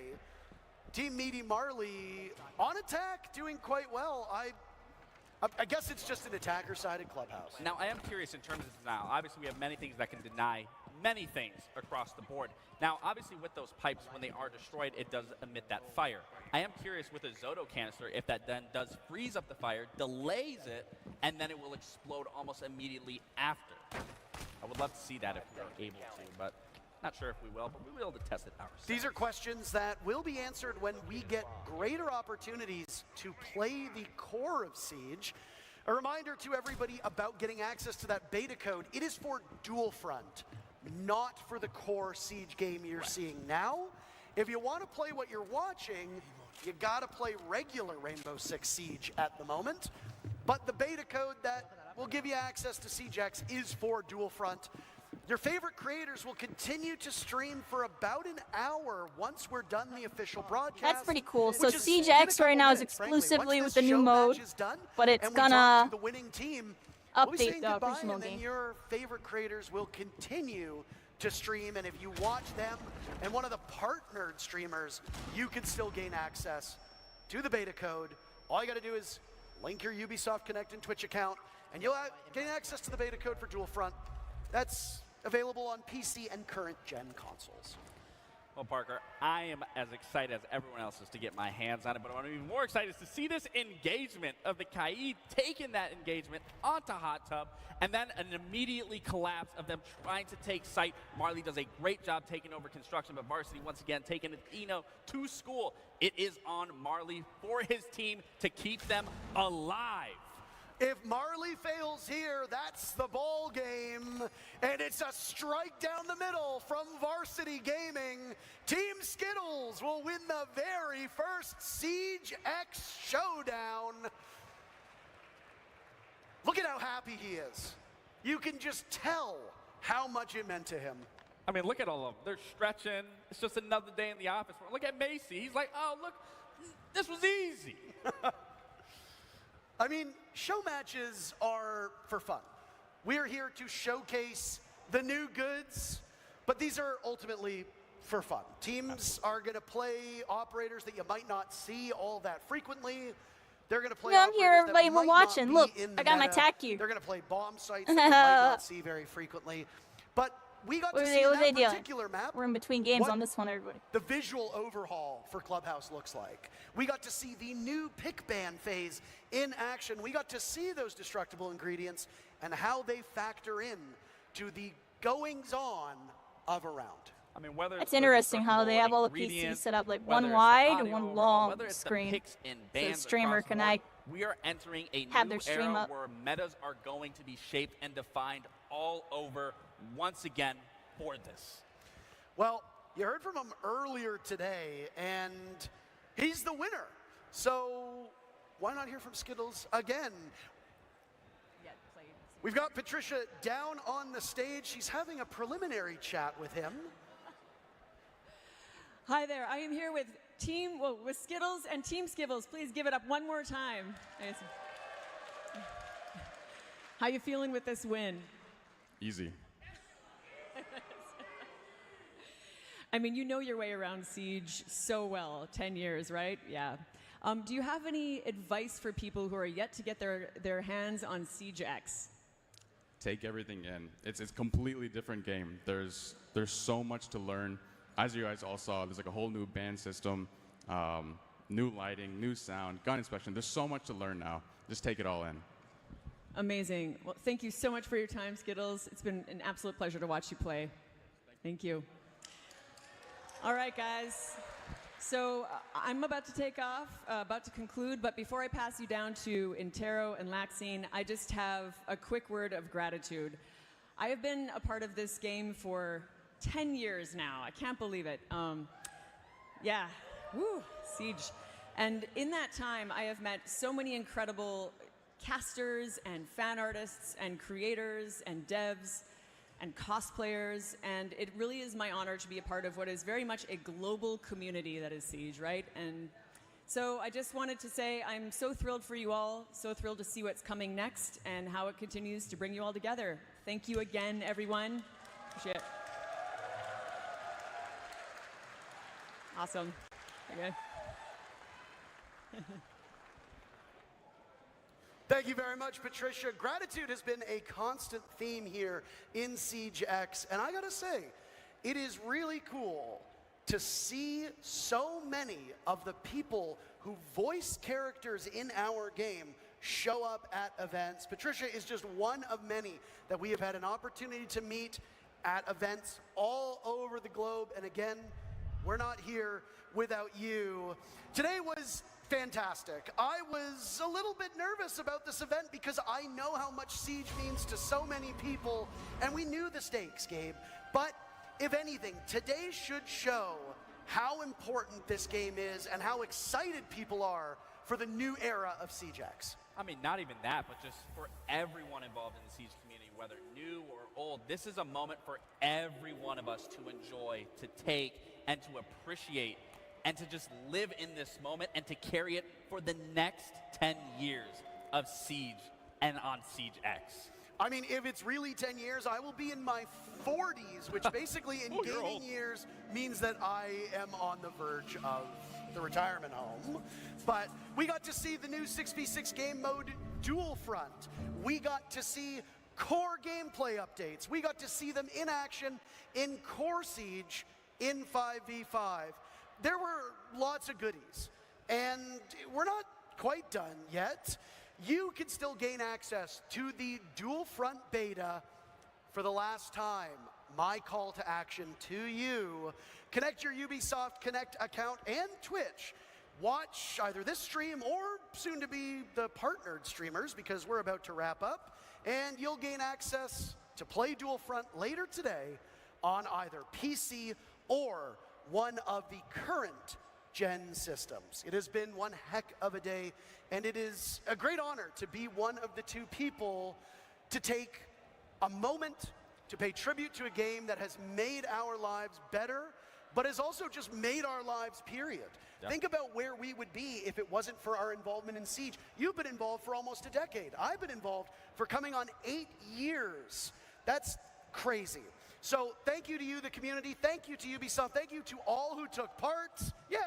Team Meaty Marley on attack, doing quite well. I guess it's just an attacker-sided Clubhouse. Now, I am curious in terms of denial. Obviously, we have many things that can deny many things across the board. Now, obviously, with those pipes, when they are destroyed, it does emit that fire. I am curious with a Zoto canister if that then does freeze up the fire, delays it, and then it will explode almost immediately after. I would love to see that if we are able to, but not sure if we will, but we will be able to test it ourselves. These are questions that will be answered when we get greater opportunities to play the core of Siege. A reminder to everybody about getting access to that beta code. It is for Dual Front, not for the core Siege game you're seeing now. If you want to play what you're watching, you gotta play regular Rainbow Six Siege at the moment. But the beta code that will give you access to SiegeX is for Dual Front. Your favorite creators will continue to stream for about an hour once we're done the official broadcast. That's pretty cool. So which is Siege in a X right now is couple minutes, exclusively frankly. with the Once new this show mode, match is done, but it's and we talk gonna to the winning team, we'll be saying update the goodbye, original and then game. your favorite creators will continue to stream, and if you watch them and one of the partnered streamers, you can still gain access to the beta code. All you got to do is link your Ubisoft Connect and Twitch account, and you'll gain access to the beta code for Dual Front. That's available on PC and current gen consoles. Well, Parker, I am as excited as everyone else is to get my hands on it, but what I'm even more excited is to see this engagement of the Kairi taking that engagement onto Hot Tub, and then an immediately collapse of them trying to take site. Marley does a great job taking over construction, but Varsity once again taking Eno to school. It is on Marley for his team to keep them alive. If Marley fails here, that's the ball game. And it's a strike down the middle from Varsity Gaming. Team Skittles will win the very first Siege X showdown. Look at how happy he is. You can just tell how much it meant to him. I mean, look at all of them. They're stretching. It's just another day in the office. Look at Macy. He's like, oh, look, this was easy. I mean, show matches are for fun. We're here to showcase the new goods, but these are ultimately for fun. Teams are going to play operators that you might not see all that frequently. They're going to play I'm here, operators that everybody. We're might not watching. be Look, in the I got my meta. tack cue. They're going to play bomb sites that you might not see very frequently. But we got to see What are they that doing? particular map. We're in between games on this one, everybody. The visual overhaul for Clubhouse looks like. We got to see the new pick ban phase in action. We got to see those destructible ingredients and how they factor in to the goings-on of a round. I mean, whether It's interesting how they have all the PCs set up like one wide and one long screen, so the streamer can we are entering a have new their stream era up. where metas are going to be shaped and defined all over once again for this. Well, you heard from him earlier today, and he's the winner. So why not hear from Skittles again? We've got Patricia down on the stage. She's having a preliminary chat with him. Hi there. I am here with with Skittles and Team Skibbles. Please give it up one more time. How you feeling with this win? Easy. I mean, you know your way around Siege so well. 10 years, right? Yeah. Do you have any advice for people who are yet to get their hands on Siege X? Take everything in. It's a completely different game. There's so much to learn. As you guys all saw, there's like a whole new band system, new lighting, new sound, gun inspection. There's so much to learn now. Just take it all in. Amazing. Well, thank you so much for your time, Skittles. It's been an absolute pleasure to watch you play. Thank you. All right, guys. So I'm about to take off, about to conclude, but before I pass you down to Intero and Laxine, I just have a quick word of gratitude. I have been a part of this game for 10 years now. I can't believe it. Yeah, woo, Siege. And in that time, I have met so many incredible casters and fan artists and creators and devs and cosplayers, and it really is my honor to be a part of what is very much a global community that is Siege, right? And so I just wanted to say I'm so thrilled for you all, so thrilled to see what's coming next and how it continues to bring you all together. Thank you again, everyone. Appreciate it. Awesome. Okay. Thank you very much, Patricia. Gratitude has been a constant theme here in Siege X, and I gotta say, it is really cool to see so many of the people who voice characters in our game show up at events. Patricia is just one of many that we have had an opportunity to meet at events all over the globe, and again, we're not here without you. Today was Fantastic. I was a little bit nervous about this event because I know how much Siege means to so many people, and we knew the stakes, Gabe. But if anything, today should show how important this game is and how excited people are for the new era of SiegeX. I mean, not even that, but just for everyone involved in the Siege community, whether new or old, this is a moment for every one of us to enjoy, to take, and to appreciate, and to just live in this moment and to carry it for the next 10 years of Siege and on SiegeX. I mean, if it's really 10 years, I will be in my 40s, which basically in gaming years means that I am on the verge of the retirement home. But we got to see the new 6v6 game mode Dual Front. We got to see core gameplay updates. We got to see them in action in Core Siege in 5v5. There were lots of goodies, and we're not quite done yet. You can still gain access to the Dual Front beta for the last time. My call to action to you: connect your Ubisoft Connect account and Twitch. Watch either this stream or soon to be the partnered streamers, because we're about to wrap up, and you'll gain access to play Dual Front later today on either PC or one of the current gen systems. It has been one heck of a day, and it is a great honor to be one of the two people to take a moment to pay tribute to a game that has made our lives better, but has also just made our lives, period. Yep. Think about where we would be if it wasn't for our involvement in Siege. You've been involved for almost a decade. I've been involved for coming on 8 years. That's crazy. So thank you to you, the community. Thank you to Ubisoft. Thank you to all who took part. Yeah.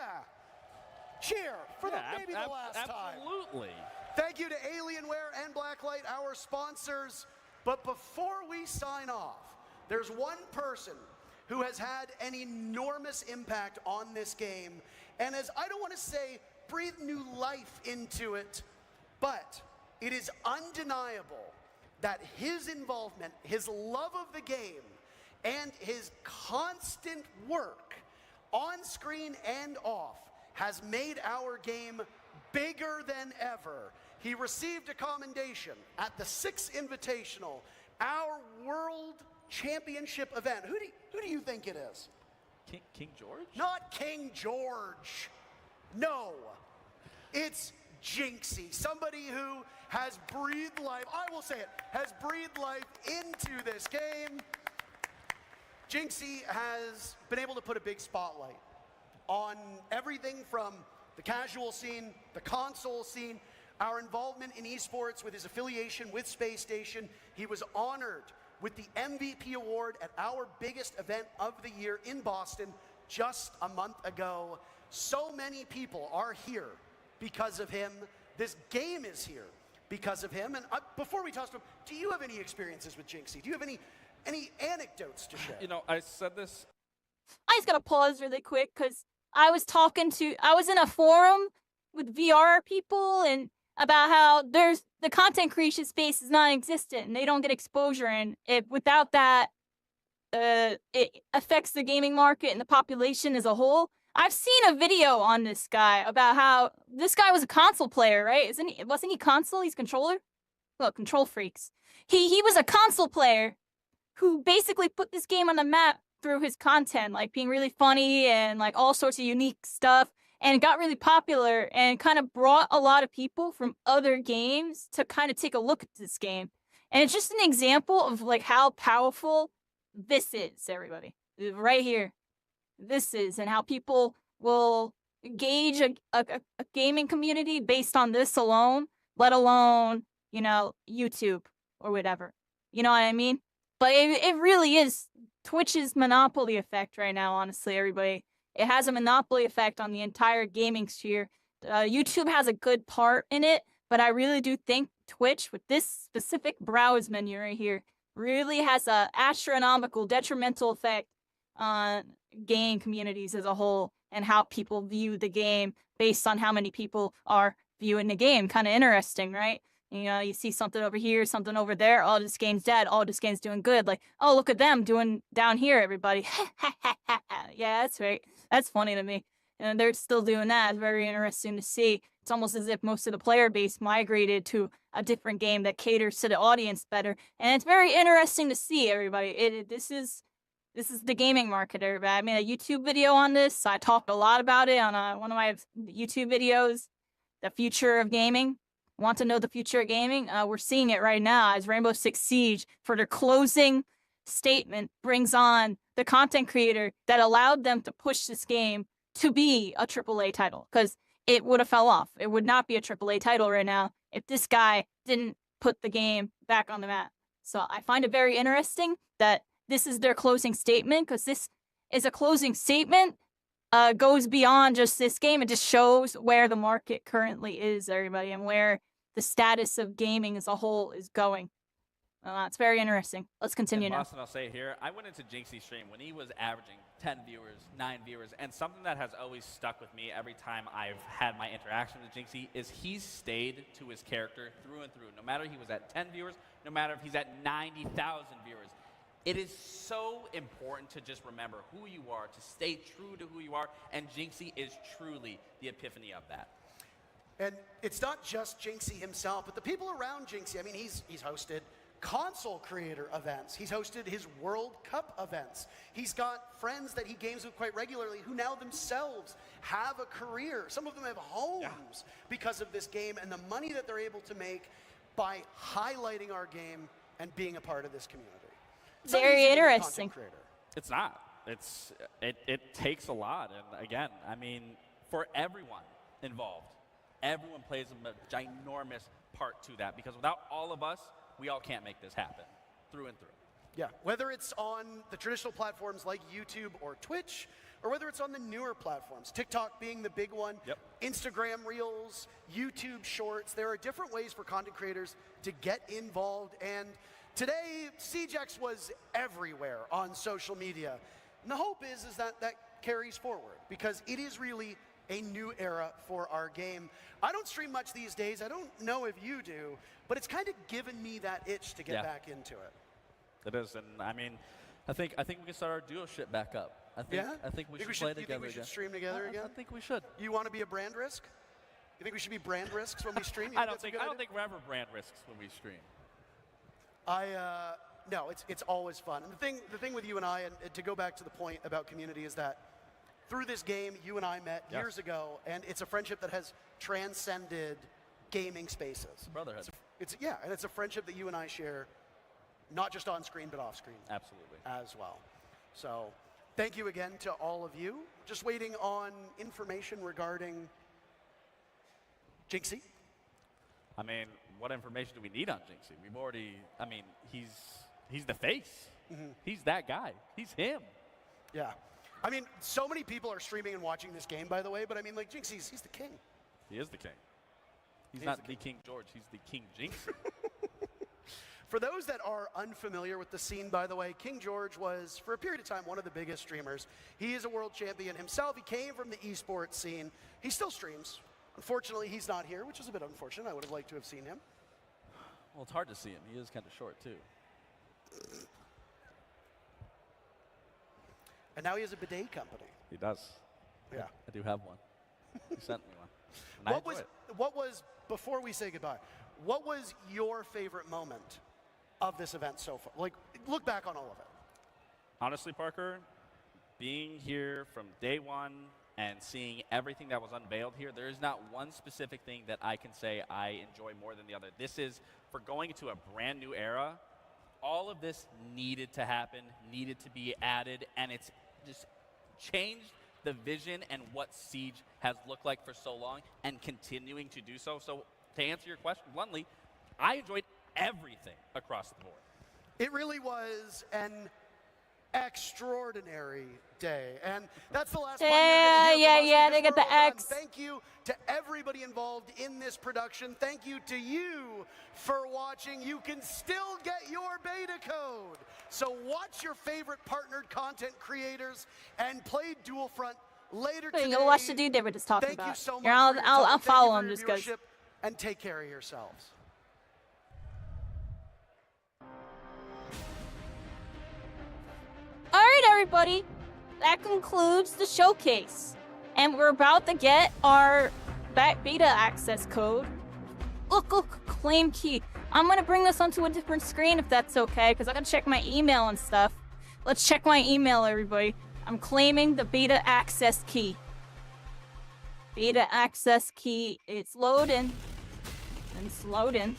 Cheer for maybe the last time. Absolutely. Thank you to Alienware and Blacklight, our sponsors. But before we sign off, there's one person who has had an enormous impact on this game, and as I don't want to say breathe new life into it, but it is undeniable that his involvement, his love of the game, and his constant work on screen and off has made our game bigger than ever. He received a commendation at the 6th Invitational, our World Championship event. Who do you think it is? King George? Not King George. No. It's Jinxie, somebody who has breathed life, I will say it, has breathed life into this game. Jinxie has been able to put a big spotlight on everything from the casual scene, the console scene, our involvement in esports with his affiliation with Space Station. He was honored with the MVP award at our biggest event of the year in Boston just a month ago. So many people are here because of him. This game is here because of him. And before we toss to him, do you have any experiences with Jinxie? Do you have any anecdotes to share? You know, I said this. I just gotta pause really quick because I was in a forum with VR people and about how the content creation space is non-existent and they don't get exposure, and without that, it affects the gaming market and the population as a whole. I've seen a video on this guy about how this guy was a console player, right? Wasn't he console? He's controller? Well, control freaks. He was a console player who basically put this game on the map through his content, like being really funny and like all sorts of unique stuff, and it got really popular and kind of brought a lot of people from other games to kind of take a look at this game. And it's just an example of like how powerful this is, everybody. Right here. This is, and how people will gauge a gaming community based on this alone, let alone, you know, YouTube or whatever. You know what I mean? But it really is Twitch's monopoly effect right now, honestly, everybody. It has a monopoly effect on the entire gaming sphere. YouTube has a good part in it, but I really do think Twitch, with this specific browse menu right here, really has an astronomical detrimental effect on gaming communities as a whole and how people view the game based on how many people are viewing the game. Kind of interesting, right? You know, you see something over here, something over there. Oh, this game's dead. Oh, this game's doing good. Like, oh, look at them doing down here, everybody. Yeah, that's right. That's funny to me. and they're still doing that. It's very interesting to see. It's almost as if most of the player base migrated to a different game that caters to the audience better, and it's very interesting to see, everybody. This is the gaming market, everybody. I made a YouTube video on this. I talked a lot about it on one of my YouTube videos, the future of gaming. Want to know the future of gaming? We're seeing it right now as Rainbow Six Siege, for their closing statement, brings on the content creator that allowed them to push this game to be a AAA title, because it would have fell off. It would not be a AAA title right now if this guy didn't put the game back on the map. So I find it very interesting that this is their closing statement, because this is a closing statement, goes beyond just this game. It just shows where the market currently is, everybody, and where the status of gaming as a whole is going. It's very interesting. Let's continue now. Boston, I'll say here, I went into Jinxie's stream when he was averaging 10 viewers, 9 viewers, and something that has always stuck with me every time I've had my interaction with Jinxie is he's stayed to his character through and through. No matter he was at 10 viewers, no matter if he's at 90,000 viewers. It is so important to just remember who you are, to stay true to who you are, and Jinxie is truly the epiphany of that. And it's not just Jinxie himself, but the people around Jinxie. I mean, he's hosted console creator events. He's hosted his World Cup events. He's got friends that he games with quite regularly who now themselves have a career. Some of them have homes because of this game and the money that they're able to make by highlighting our game and being a part of this community. It's not Very easy to be a content interesting. creator. It's not. It takes a lot. And again, I mean, for everyone involved, everyone plays a ginormous part to that, because without all of us, we all can't make this happen through and through. Yeah, whether it's on the traditional platforms like YouTube or Twitch, or whether it's on the newer platforms, TikTok being the big one, Instagram Reels, YouTube Shorts, there are different ways for content creators to get involved. And today, SiegeX was everywhere on social media. And the hope is that carries forward, because it is really a new era for our game. I don't stream much these days. I don't know if you do, but it's kind of given me that itch to get back into it. It is, and I mean, I think we can start our duo shit back up. I think we should play together. You think we should stream together again? I think we should. You want to be a brand risk? You think we should be brand risks when we stream? I don't think we're ever brand risks when we stream. No, it's always fun. And the thing with you and I, and to go back to the point about community, is that through this game, you and I met years ago, and it's a friendship that has transcended gaming spaces. Brotherhood. And it's a friendship that you and I share, not just on screen, but off screen. Absolutely. As well. So, thank you again to all of you. Just waiting on information regarding Jinxie. I mean, what information do we need on Jinxie? We've already, I mean, he's the face. He's that guy. He's him. Yeah. I mean, so many people are streaming and watching this game, by the way, but I mean, like, Jinxie's, he's the king. He is the king. He's not the King George, he's the King Jinxie. For those that are unfamiliar with the scene, by the way, King George was, for a period of time, one of the biggest streamers. He is a world champion himself. He came from the esports scene. He still streams. Unfortunately, he's not here, which is a bit unfortunate. I would have liked to have seen him. Well, it's hard to see him. He is kind of short, too. And now he has a bidet company. He does. Yeah. I do have one. He sent me one. And What was, before we say goodbye, what was your favorite moment of this event so far? Like, look back on all of it. Honestly, Parker, being here from day one and seeing everything that was unveiled here, there is not one specific thing that I can say I enjoy more than the other. This is, for going into a brand new era, all of this needed to happen, needed to be added, and it's just changed the vision and what Siege has looked like for so long and continuing to do so. So to answer your question bluntly, I enjoyed everything across the board. It really was an extraordinary day. And that's the last one. Yeah, they get the X. Thank you to everybody involved in this production. Thank you to you for watching. You can still get your beta code. So watch your favorite partnered content creators and play Dual Front later today. You'll watch the dude they were just talking about. Thank you so much. I'll follow him just because. And take care of yourselves. All right, everybody. That concludes the showcase. And we're about to get our beta access code. Look, claim key. I'm gonna bring this onto a different screen if that's okay, because I gotta check my email and stuff. Let's check my email, everybody. I'm claiming the beta access key. Beta access key. It's loading. It's loading.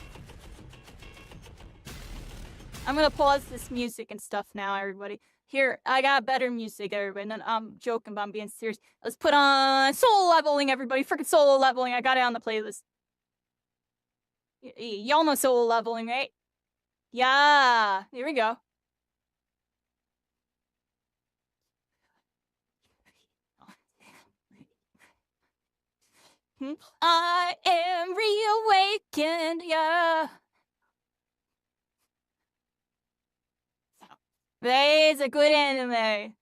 I'm gonna pause this music and stuff now, everybody. Here, I got better music, everybody. No, I'm joking, but I'm being serious. Let's put on solo leveling, everybody. Freaking solo leveling. I got it on the playlist. Y'all know solo leveling, right? Yeah. Here we go. I am reawakened, yeah. That is a good anime.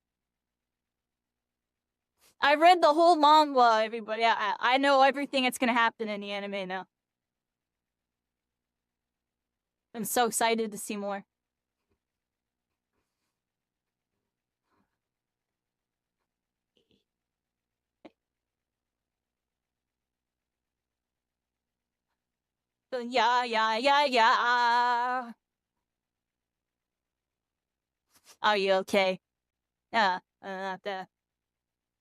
I read the whole manga, everybody. I know everything that's gonna happen in the anime now. I'm so excited to see more. Yeah. Are you okay? Yeah,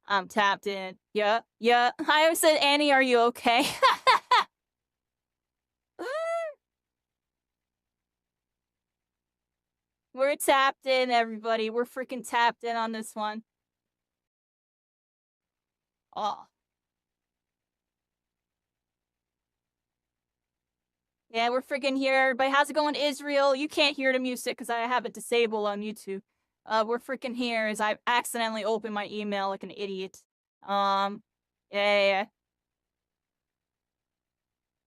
I'm tapped in. Yeah. I always said, Annie, are you okay? We're tapped in, everybody. We're freaking tapped in on this one. Oh. Yeah, we're freaking here. Everybody, how's it going, Israel? You can't hear the music because I have it disabled on YouTube. We're freaking here as I accidentally opened my email like an idiot. Yeah.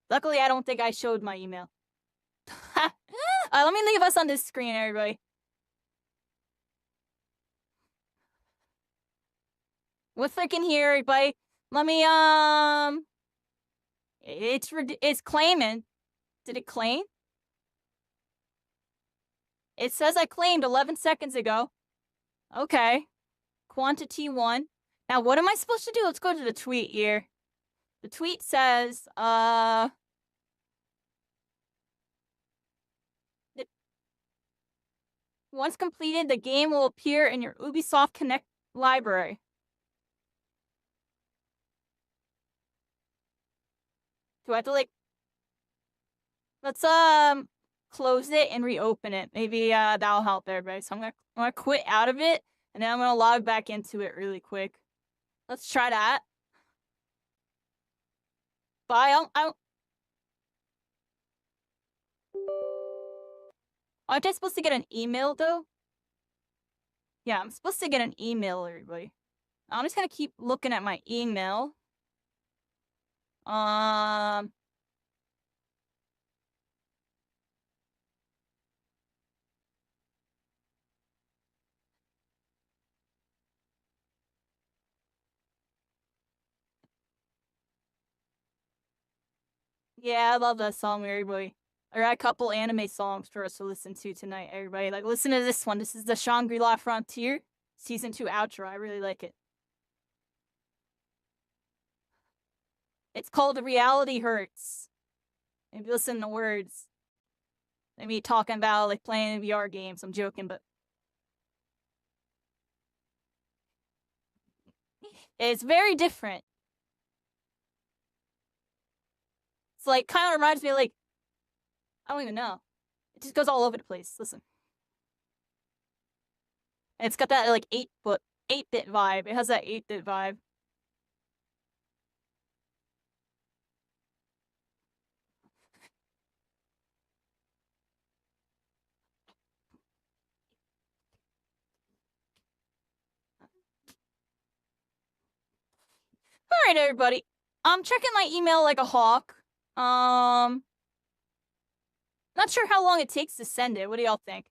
Luckily, I don't think I showed my email. Let me leave us on this screen, everybody. We're freaking here, everybody. Let me, it's claiming. Did it claim? It says I claimed 11 seconds ago. Okay. Quantity 1. Now, what am I supposed to do? Let's go to the tweet here. The tweet says, once completed, the game will appear in your Ubisoft Connect library. Do I have to, like... Let's, close it and reopen it. Maybe, that'll help everybody. So I'm gonna quit out of it, and then I'm gonna log back into it really quick. Let's try that. Bye. Aren't I supposed to get an email, though? Yeah, I'm supposed to get an email, everybody. I'm just gonna keep looking at my email. Yeah, I love that song, everybody. I got a couple anime songs for us to listen to tonight, everybody. Like, listen to this one. This is the Shangri-La Frontier Season 2 outro. I really like it. It's called Reality Hurts. Maybe listen to the words. Maybe talking about, like, playing VR games. I'm joking, but... It's very different. It's like, kind of reminds me of, like... I don't even know. It just goes all over the place. Listen. And it's got that, like, 8-bit vibe. It has that 8-bit vibe. Alright, everybody. I'm checking my email like a hawk. Not sure how long it takes to send it. What do y'all think?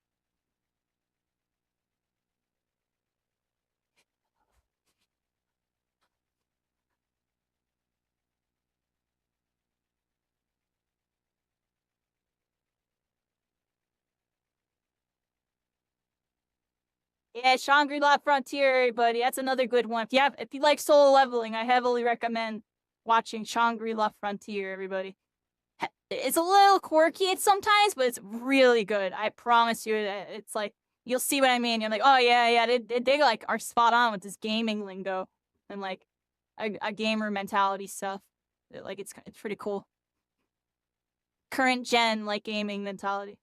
Yeah, Shangri-La Frontier, everybody. That's another good one. If you like solo leveling, I heavily recommend watching Shangri-La Frontier, everybody. It's a little quirky sometimes, but it's really good. I promise you. It's like, you'll see what I mean. You're like, oh yeah, they like are spot on with this gaming lingo and like a gamer mentality stuff. Like it's pretty cool. Current gen like gaming mentality.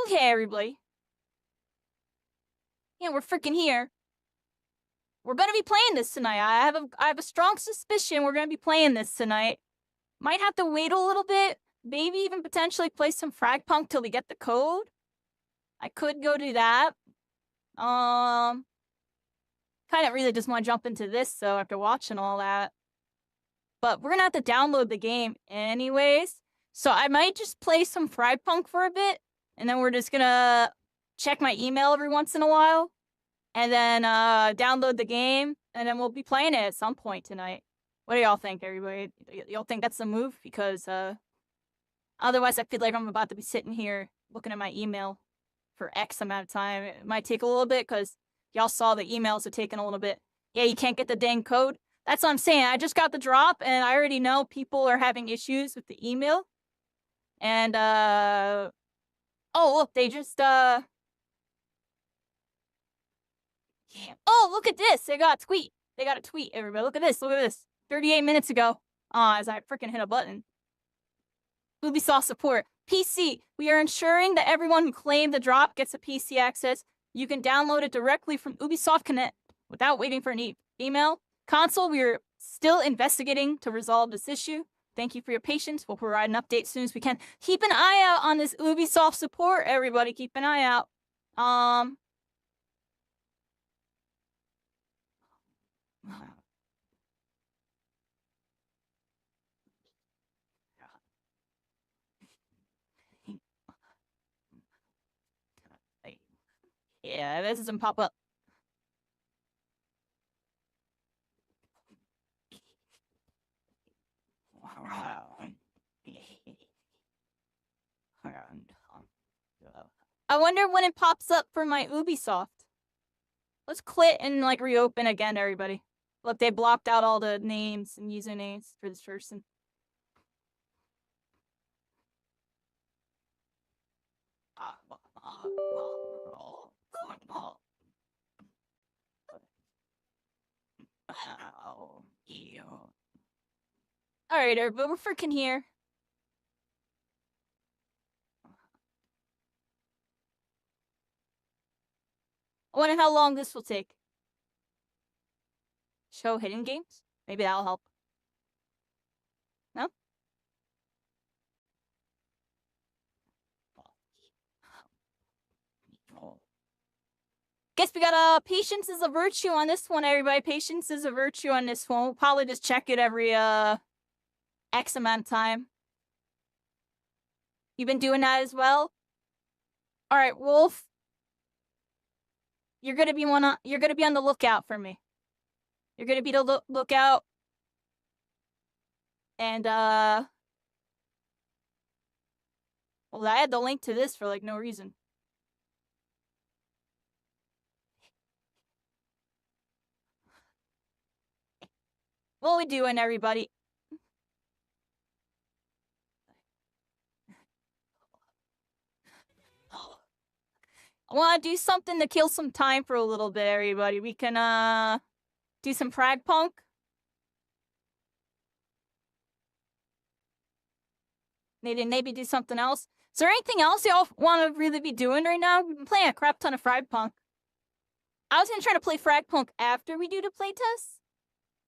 Okay, everybody. Yeah, we're freaking here. We're gonna be playing this tonight. I have a strong suspicion we're gonna be playing this tonight. Might have to wait a little bit. Maybe even potentially play some FragPunk till we get the code. I could go do that. Kind of really just want to jump into this though after watching all that. But we're gonna have to download the game anyways. So I might just play some FragPunk for a bit, and then we're just gonna check my email every once in a while, and then download the game, and then we'll be playing it at some point tonight. What do y'all think, everybody? Y'all think that's the move? Because otherwise I feel like I'm about to be sitting here looking at my email for X amount of time. It might take a little bit because y'all saw the emails are taking a little bit. Yeah, you can't get the dang code. That's what I'm saying. I just got the drop, and I already know people are having issues with the email. And, oh, look, they just, yeah. Oh, look at this. They got a tweet. They got a tweet, everybody. Look at this. Look at this. 38 minutes ago, as I freaking hit a button. Ubisoft support. PC. We are ensuring that everyone who claimed the drop gets a PC access. You can download it directly from Ubisoft Connect without waiting for an email. Console, we are still investigating to resolve this issue. Thank you for your patience. We'll provide an update as soon as we can. Keep an eye out on this Ubisoft support, everybody. Keep an eye out. Yeah, this doesn't pop up. I wonder when it pops up for my Ubisoft. Let's quit and like reopen again, everybody. Look, they blocked out all the names and usernames for this person. Alright, everybody, we're freaking here. I wonder how long this will take. Show hidden games? Maybe that'll help. No? Guess we got patience is a virtue on this one, everybody. Patience is a virtue on this one. We'll probably just check it every X amount of time. You've been doing that as well? Alright, Wolf. You're gonna be on the lookout for me. You're gonna be the lookout. And well, I had the link to this for like no reason. What we doing, everybody? I want to do something to kill some time for a little bit, everybody. We can do some FragPunk. Maybe do something else. Is there anything else y'all want to really be doing right now? We've been playing a crap ton of FragPunk. I was gonna try to play FragPunk after we do the playtest,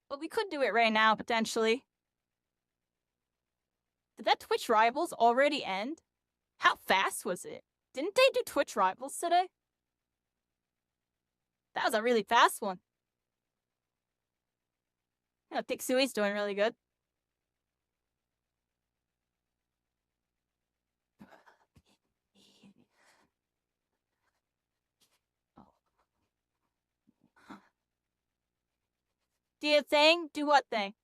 but we could do it right now potentially. Did that Twitch Rivals already end? How fast was it? Didn't they do Twitch Rivals today? That was a really fast one. Yeah, Pixui's doing really good. Do your thing? Do what thing?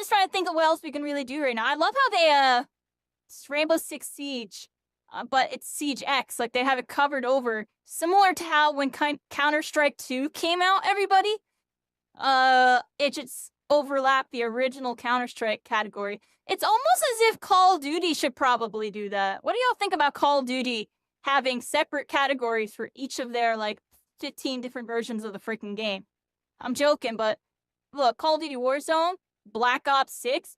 Just trying to think of what else we can really do right now. I love how they it's Rainbow Six Siege, but it's Siege X. Like they have it covered over, similar to how when Counter-Strike 2 came out. Everybody, it just overlapped the original Counter-Strike category. It's almost as if Call of Duty should probably do that. What do y'all think about Call of Duty having separate categories for each of their like 15 different versions of the freaking game? I'm joking, but look, Call of Duty Warzone, Black Ops 6.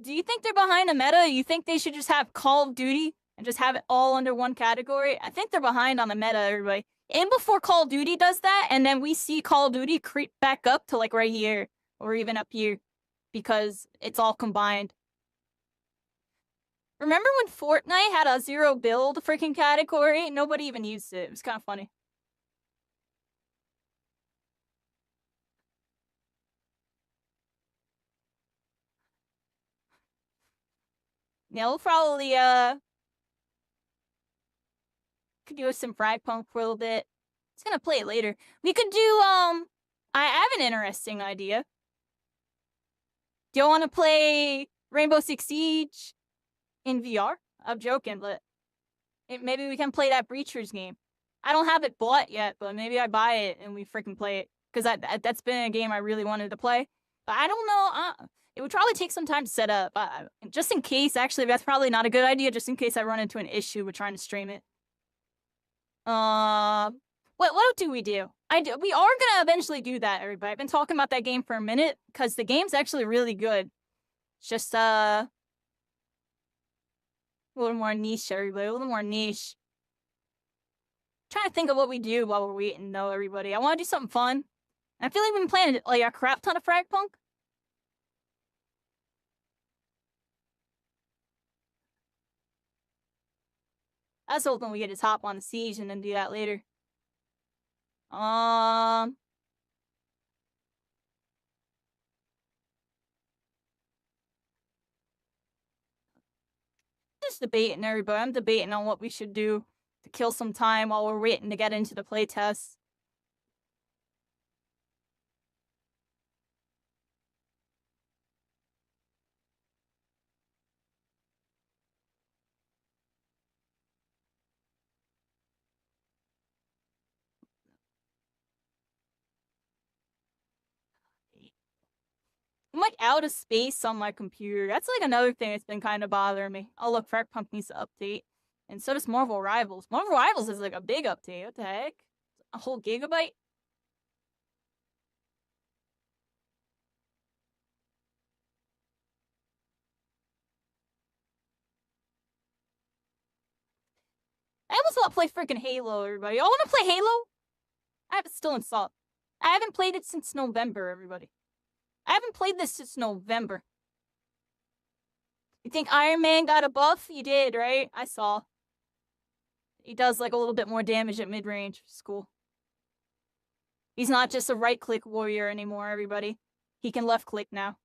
Do you think they're behind the meta? You think they should just have Call of Duty and just have it all under one category? I think they're behind on the meta, everybody. And before Call of Duty does that, and then we see Call of Duty creep back up to like right here or even up here because it's all combined. Remember when Fortnite had a zero build freaking category? Nobody even used it. It was kind of funny. Yeah, we'll probably could do some FragPunk for a little bit. It's gonna play it later. We could do I have an interesting idea. Do you want to play Rainbow Six Siege in VR? I'm joking, but maybe we can play that Breachers game. I don't have it bought yet, but maybe I buy it and we freaking play it because that's been a game I really wanted to play. But I don't know. It would probably take some time to set up. Just in case, actually, that's probably not a good idea. Just in case I run into an issue with trying to stream it. What do we do? We are gonna eventually do that, everybody. I've been talking about that game for a minute because the game's actually really good. It's just a little more niche, everybody. A little more niche. Trying to think of what we do while we're waiting, though, everybody. I want to do something fun. I feel like we've been playing like a crap ton of FragPunk. I was hoping we could just hop on the Siege and then do that later. Just debating, everybody. I'm debating on what we should do to kill some time while we're waiting to get into the playtest. I'm like out of space on my computer. That's like another thing that's been kind of bothering me. Oh look, FragPunk needs to update. And so does Marvel Rivals. Marvel Rivals is like a big update. What the heck? A whole gigabyte? I almost want to play freaking Halo, everybody. Y'all want to play Halo? I have it still installed. I haven't played it since November, everybody. I haven't played this since November. You think Iron Man got a buff? He did, right? I saw. He does like a little bit more damage at mid-range. It's cool. He's not just a right-click warrior anymore, everybody. He can left-click now.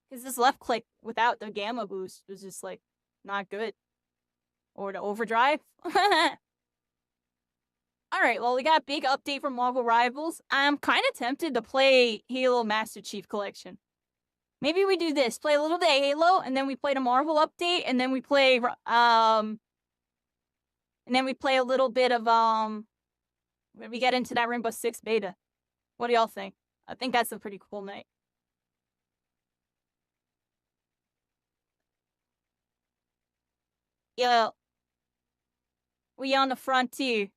Because this left-click without the gamma boost was just like not good. Or the overdrive. Alright, well, we got a big update from Marvel Rivals. I'm kind of tempted to play Halo Master Chief Collection. Maybe we do this. Play a little bit of Halo, and then we play the Marvel update, and then we play, a little bit of, when we get into that Rainbow Six beta. What do y'all think? I think that's a pretty cool night. Yeah. We on the frontier.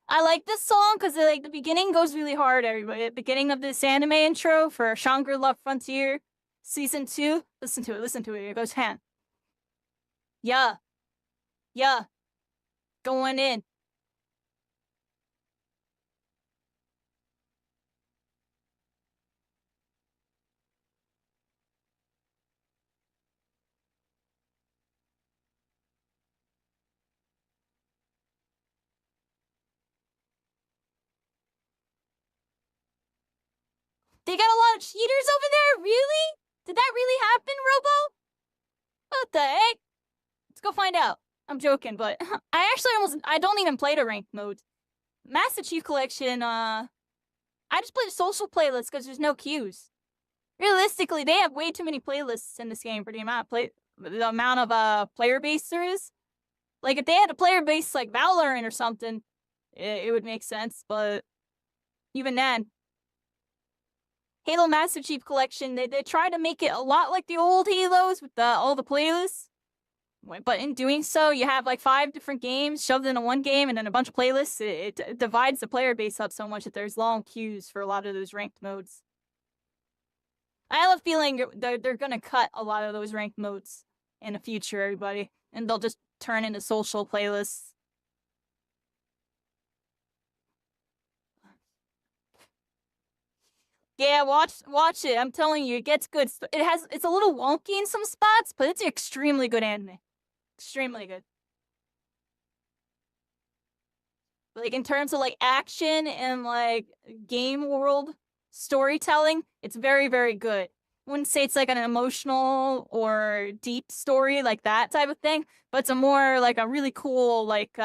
I like this song because like the beginning goes really hard, everybody. The beginning of this anime intro for Shangri-La Frontier Season 2. Listen to it. It goes hand. Yeah. Going in. They got a lot of cheaters over there? Really? Did that really happen, Robo? What the heck? Let's go find out. I'm joking, but I don't even play the ranked modes. Master Chief Collection, I just play the social playlist because there's no queues. realistically, they have way too many playlists in this game for the amount of player base there is. Like, if they had a player base like Valorant or something, it would make sense, but even then. Halo Master Chief Collection, they try to make it a lot like the old Halos with all the playlists. But in doing so, you have like 5 different games shoved into one game and then a bunch of playlists. It divides the player base up so much that there's long queues for a lot of those ranked modes. I have a feeling they're going to cut a lot of those ranked modes in the future, everybody. And they'll just turn into social playlists. Yeah, watch it. I'm telling you, it gets good. It's a little wonky in some spots, but it's extremely good anime. Extremely good. Like, in terms of like action and like game world storytelling, it's very, very good. I wouldn't say it's like an emotional or deep story like that type of thing, but it's a more like a really cool like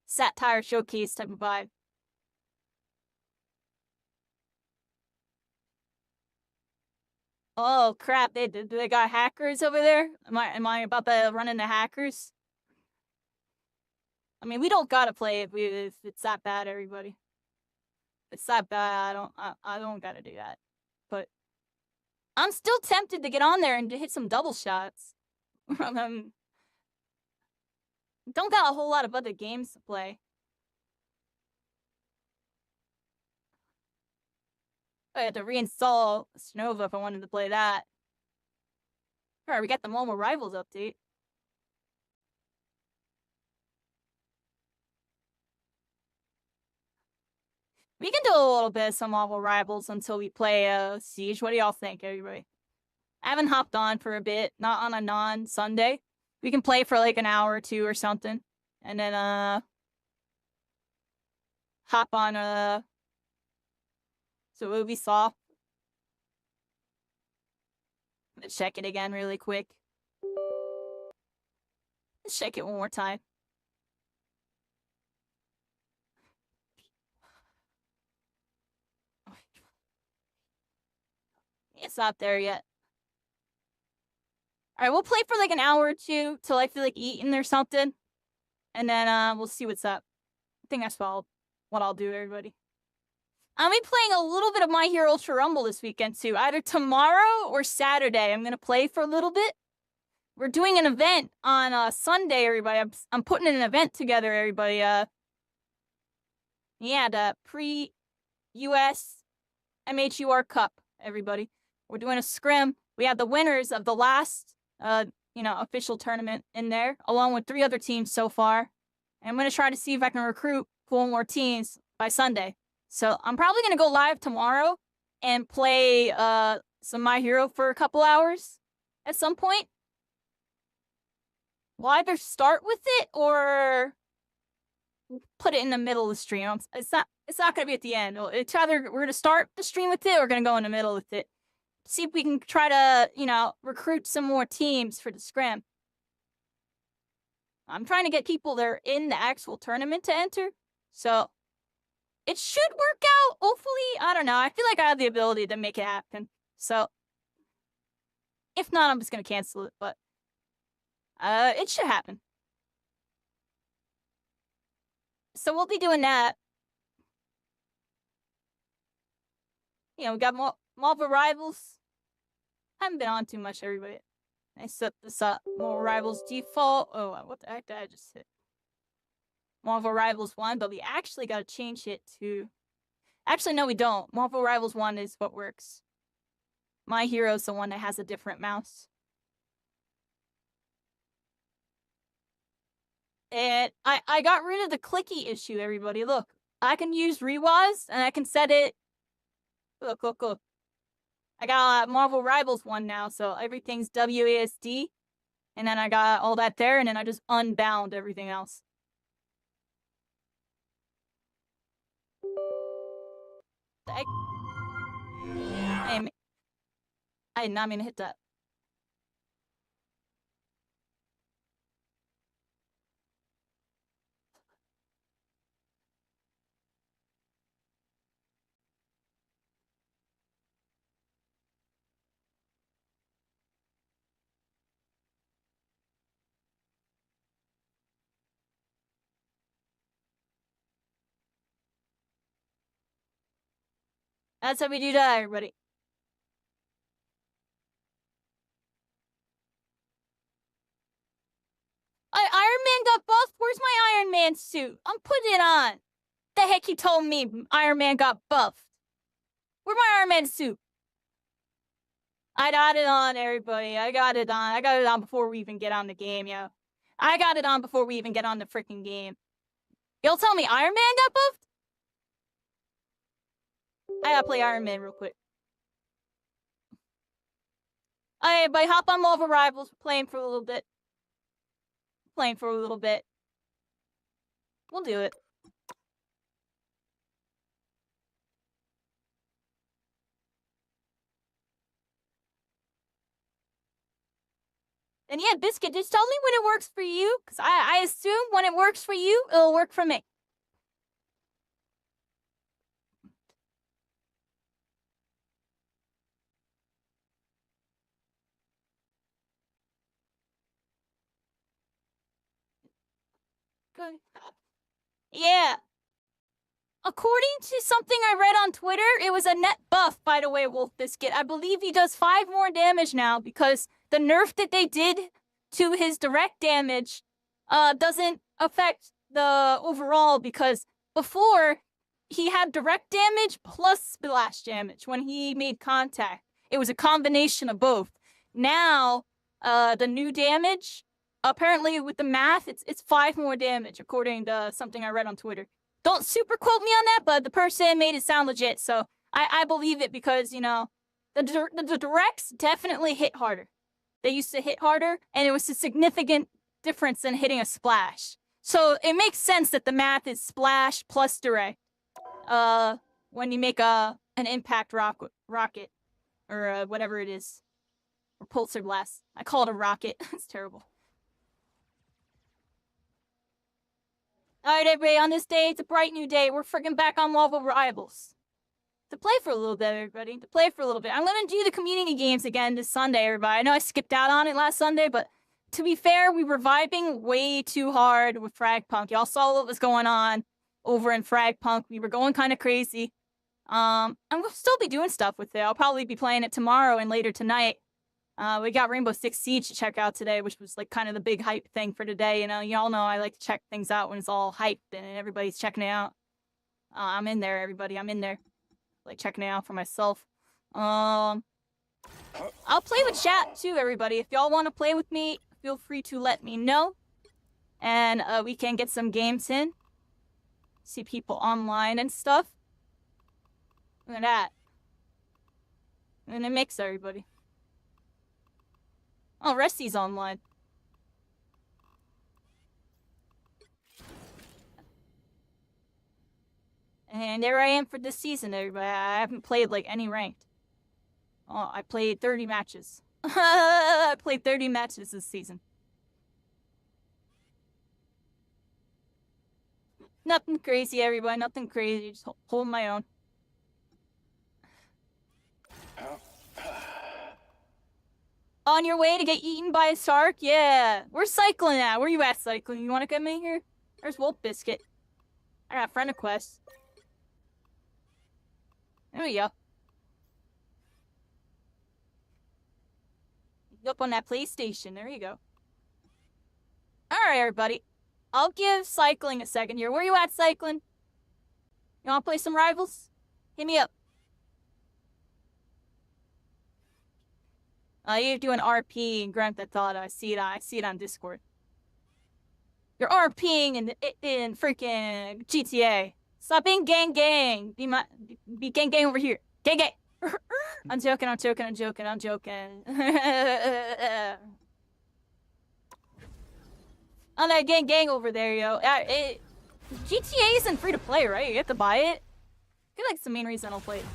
satire showcase type of vibe. Oh crap! They got hackers over there. Am I about to run into hackers? I mean, we don't gotta play if it's that bad, everybody. If it's that bad, I don't gotta do that. But I'm still tempted to get on there and to hit some double shots. Don't got a whole lot of other games to play. I had to reinstall Snova if I wanted to play that. Alright, we got the Mobile Rivals update. We can do a little bit of some Marvel Rivals until we play Siege. What do y'all think, everybody? I haven't hopped on for a bit, not on a non-Sunday. We can play for like an hour or two or something. And then hop on so Ubisoft. Let's check it again really quick. Let's check it one more time. It's not there yet. Alright, we'll play for like an hour or two till I feel like eating or something. And then we'll see what's up. I think that's what I'll do, everybody. I'll be playing a little bit of My Hero Ultra Rumble this weekend too. Either tomorrow or Saturday. I'm gonna play for a little bit. We're doing an event on Sunday, everybody. I'm putting an event together, everybody. Yeah, the pre-US MHUR Cup, everybody. We're doing a scrim. We have the winners of the last, official tournament in there, along with 3 other teams so far. And I'm gonna try to see if I can recruit 4 more teams by Sunday. So I'm probably gonna go live tomorrow and play some My Hero for a couple hours at some point. We'll either start with it or put it in the middle of the stream. It's not gonna be at the end. It's either we're gonna start the stream with it or we're gonna go in the middle with it. See if we can try to, recruit some more teams for the scrim. I'm trying to get people that are in the actual tournament to enter. So it should work out, hopefully. I don't know. I feel like I have the ability to make it happen. So if not, I'm just going to cancel it. But it should happen. So we'll be doing that. We got Marvel Rivals. Haven't been on too much, everybody. I set this up. Marvel Rivals default. Oh, what the heck did I just hit? Marvel Rivals 1, but we actually got to change it to... Actually, no, we don't. Marvel Rivals 1 is what works. My Hero's the one that has a different mouse. And I got rid of the clicky issue, everybody. Look, I can use Rewas, and I can set it... Look. I got Marvel Rivals 1 now, so everything's WASD. And then I got all that there, and then I just unbound everything else. I did not mean to hit that. That's how we do that, everybody. Iron Man got buffed? Where's my Iron Man suit? I'm putting it on. The heck he told me Iron Man got buffed? Where's my Iron Man suit? I got it on, everybody. I got it on. I got it on before we even get on the game, yo. I got it on before we even get on the freaking game. Y'all tell me Iron Man got buffed? I gotta play Iron Man real quick. Alright, everybody, hop on Marvel Rivals. We're playing for a little bit. Playing for a little bit. We'll do it. And yeah, Biscuit, just tell me when it works for you, because I assume when it works for you, it'll work for me. Good. Yeah. According to something I read on Twitter, it was a net buff, by the way, Wolf Biscuit. I believe he does 5 more damage now because the nerf that they did to his direct damage doesn't affect the overall, because before he had direct damage plus splash damage when he made contact. It was a combination of both. Now, the new damage, apparently with the math, it's 5 more damage, according to something I read on Twitter. Don't super quote me on that, but the person made it sound legit, so I believe it because, you know, the directs definitely hit harder. They used to hit harder, and it was a significant difference in hitting a splash. So it makes sense that the math is splash plus direct. When you make an impact rocket, or whatever it is, or pulsar blast. I call it a rocket. It's terrible. Alright, everybody, on this day, it's a bright new day. We're freaking back on Marvel Rivals. To play for a little bit, everybody. To play for a little bit. I'm going to do the community games again this Sunday, everybody. I know I skipped out on it last Sunday, but to be fair, we were vibing way too hard with FragPunk. Y'all saw what was going on over in FragPunk. We were going kind of crazy. I'm going to still be doing stuff with it. I'll probably be playing it tomorrow and later tonight. We got Rainbow Six Siege to check out today, which was like kind of the big hype thing for today. You know, y'all know I like to check things out when it's all hyped and everybody's checking it out. I'm in there, everybody. I'm in there, like checking it out for myself. I'll play with chat too, everybody. If y'all want to play with me, feel free to let me know, and we can get some games in. See people online and stuff. Look at that. And it makes everybody. Oh, Rusty's online. And there I am for this season, everybody. I haven't played, like, any ranked. Oh, I played 30 matches. I played 30 matches this season. Nothing crazy, everybody. Nothing crazy. Just holding my own. On your way to get eaten by a shark? Yeah. Where's Cycling at? Where you at, Cycling? You want to come in here? There's Wolf Biscuit. I got friend request. There we go. Up on that PlayStation. There you go. Alright, everybody. I'll give Cycling a second here. Where you at, Cycling? You want to play some Rivals? Hit me up. You're doing RP and Grand Theft Auto. I see it on Discord. You're RPing in freaking GTA. Stop being gang. Be gang over here. Gang. I'm joking. On that gang over there, yo. GTA isn't free to play, right? You have to buy it. I feel like it's the main reason I'll play it.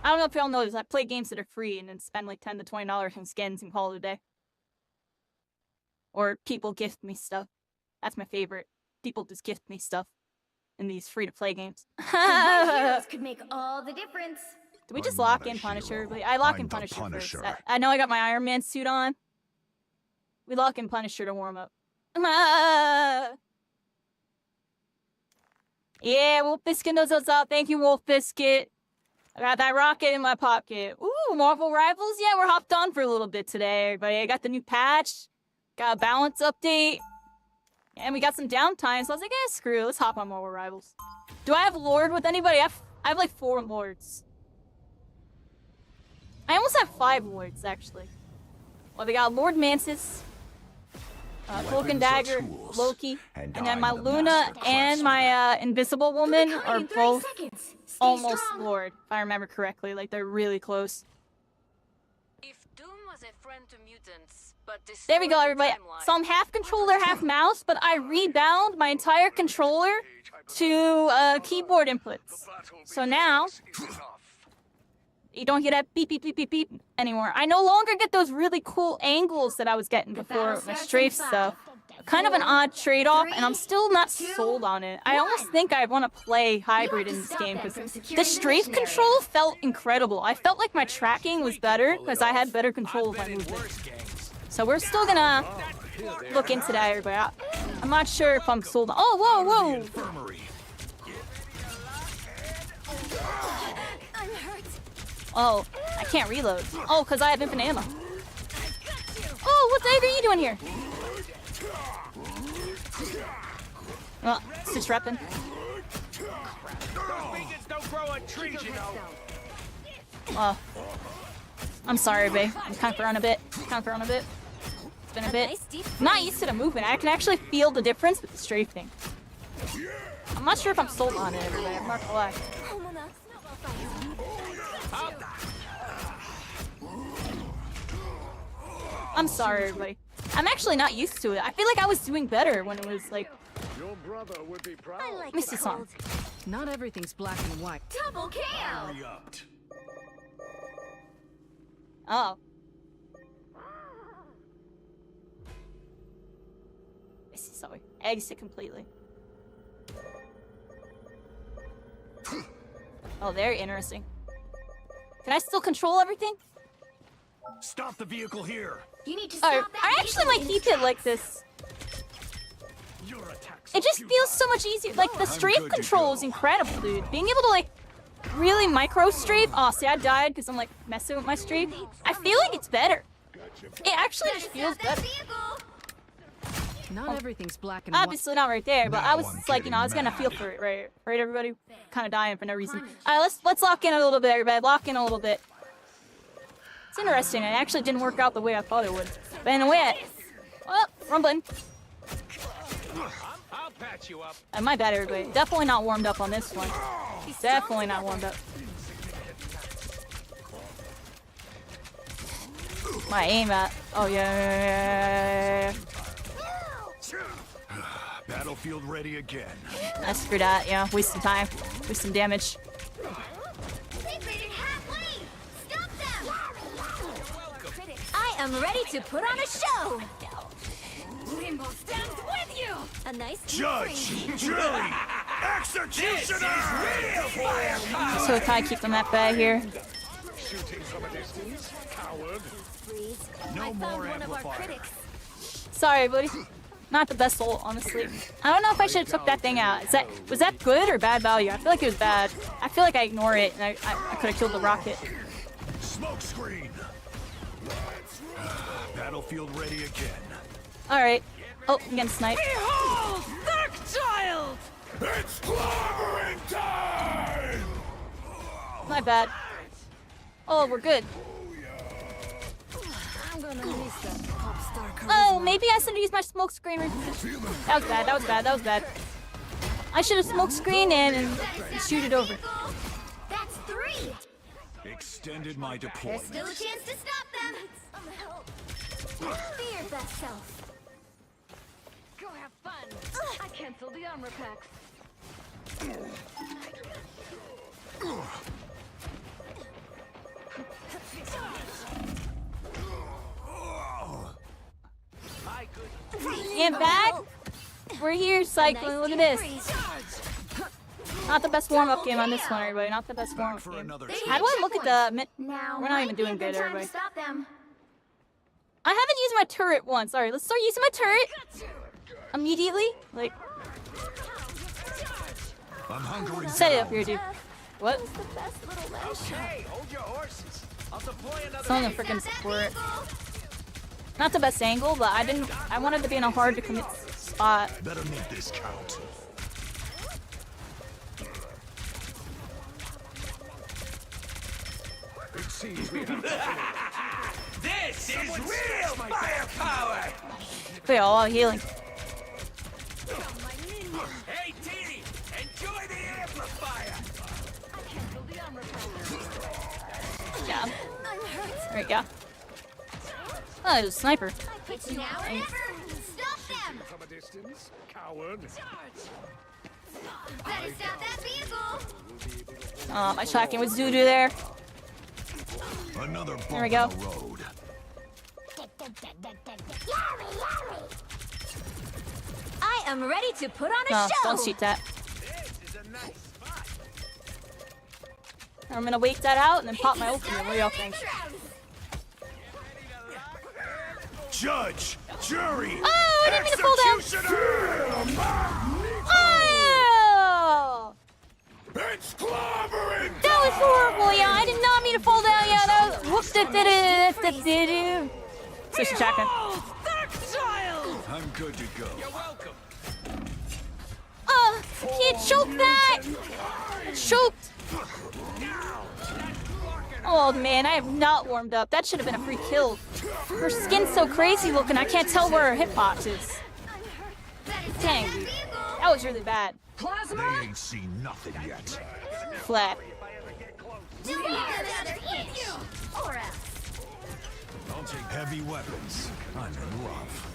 I don't know if y'all know this. I play games that are free and then spend like $10 to $20 on skins and call it a day. Or people gift me stuff. That's my favorite. People just gift me stuff in these free-to-play games. Heroes could make all the difference. Do we just lock in Punisher? I lock in Punisher first. I know I got my Iron Man suit on. We lock in Punisher to warm up. Yeah, Wolf Biscuit knows what's up. Thank you, Wolf Biscuit. I got that rocket in my pocket. Ooh, Marvel Rivals? Yeah, we're hopped on for a little bit today, everybody. I got the new patch, got a balance update, and we got some downtime, so I was like, screw it, let's hop on Marvel Rivals. Do I have Lord with anybody? I have like 4 Lords. I almost have 5 Lords, actually. Well, we got Lord Mantis, Cloak and Dagger, Loki, and then my Luna and my Invisible Woman are both almost Lord, if I remember correctly. Like, they're really close. If Doom was a friend to mutants, but There we go, everybody. So I'm half controller, half mouse, but I rebound my entire controller to keyboard inputs. So now, you don't get that beep, beep, beep, beep, beep anymore. I no longer get those really cool angles that I was getting before with my strafe stuff. Kind of an odd trade-off, and I'm still not sold on it. I almost think I want to play hybrid in this game, because the strafe control felt incredible. I felt like my tracking was better, because I had better control of my movement. So we're still gonna look into that, everybody. I'm not sure if I'm sold on— oh, whoa, whoa! Oh, I can't reload. Oh, because I have infinite ammo. Oh, what the heck are you doing here? Well, Stitch reppin'. Oh. I'm sorry, babe. I'm kind of thrown a bit. It's been a bit. I'm not used to the movement. I can actually feel the difference with the strafing. I'm not sure if I'm sold on it, everybody. I'm not gonna lie. I'm sorry, everybody. I'm actually not used to it. I feel like I was doing better when it was like— Your brother would be proud. Let me see something. Not everything's black and white. Double kill! Oh. This is sorry. Exit completely. Oh, very interesting. Can I still control everything? Stop the vehicle here. You need to Oh, I actually might keep it like this. It just feels so much easier. Like, the strafe control is incredible, dude. Being able to, like, really micro strafe. Oh, see, I died because I'm, like, messing with my strafe. I feel like it's better. It actually just feels better. Not everything's black and white. Obviously not right there, but I was like, you know, I was gonna feel for it, right? Right, everybody? Kind of dying for no reason. Let's lock in a little bit, everybody. Lock in a little bit. It's interesting. It actually didn't work out the way I thought it would. But in a way, well, rumbling. I'll patch you up. My bad, everybody. Definitely not warmed up on this one. Definitely not warmed up. My aim at— oh yeah. Battlefield ready again. I screwed that, yeah. Waste some time. Waste some damage. I am ready to put on a show. Rainbow stands with you. A nice Judge, jury, executioner. So can I keep them at bay here? Shooting from a distance, coward. No more amplifier. Sorry, buddy. Not the best ult, honestly. I don't know if I should have took that thing out. Was that good or bad value? I feel like it was bad. I feel like I ignore it and I could have killed the rocket. Smoke screen. Battlefield ready again. Alright. Oh, I'm getting sniped. Behold, Dark Child! It's clobbering time! My bad. Oh, we're good. I'm gonna miss that pop star charisma. Oh, maybe I should have used my smoke screen. That was bad, that was bad, that was bad. I should have smoke screened in and shoot it over. That's 3. Extended my There's deployment. still a chance to stop them. Be your best self. Go have fun. I canceled the armor packs. And back. We're here, cycling. Look at this. Not the best warm-up game on this one, everybody. Not the best warm-up game. How do I look at the... We're not even doing good, everybody. Stop them. I haven't used my turret once. Alright, let's start using my turret. Immediately. Like... I'm hungry. Set it up here, dude. What? Okay, hold your horses. I'll deploy another. Some of the freaking support. Not the best angle, but I wanted to be in a hard to commit spot. Better make this count. It seems we have this is real firepower. Wait, all healing. Hey, Teeny, enjoy the amplifier. Yeah. There we go. Oh, it was a sniper. It's now or never. Stop them. From a distance, coward. Better stop that vehicle. Oh, my shotgun was doo-doo there. Another bump There we go. on the road. I am ready to put on a No, show. don't shoot that. I'm gonna wait that out and then pop my ultimate. What do y'all think? Judge, jury, Oh, I didn't mean to fall down. executioner. Oh! It's clobbering. That was horrible, yeah. I did not mean to fall down, yeah. That was whoops. Switch to shotgun. I'm good to go. You're welcome. He choked that. It choked. Oh man, I have not warmed up. That should have been a free kill. Her skin's so crazy looking, I can't tell where her hitbox is. Dang, dude. That was really bad. They ain't seen nothing yet. Flat. Don't give another inch. Or else. I'll take heavy weapons. I'm in love.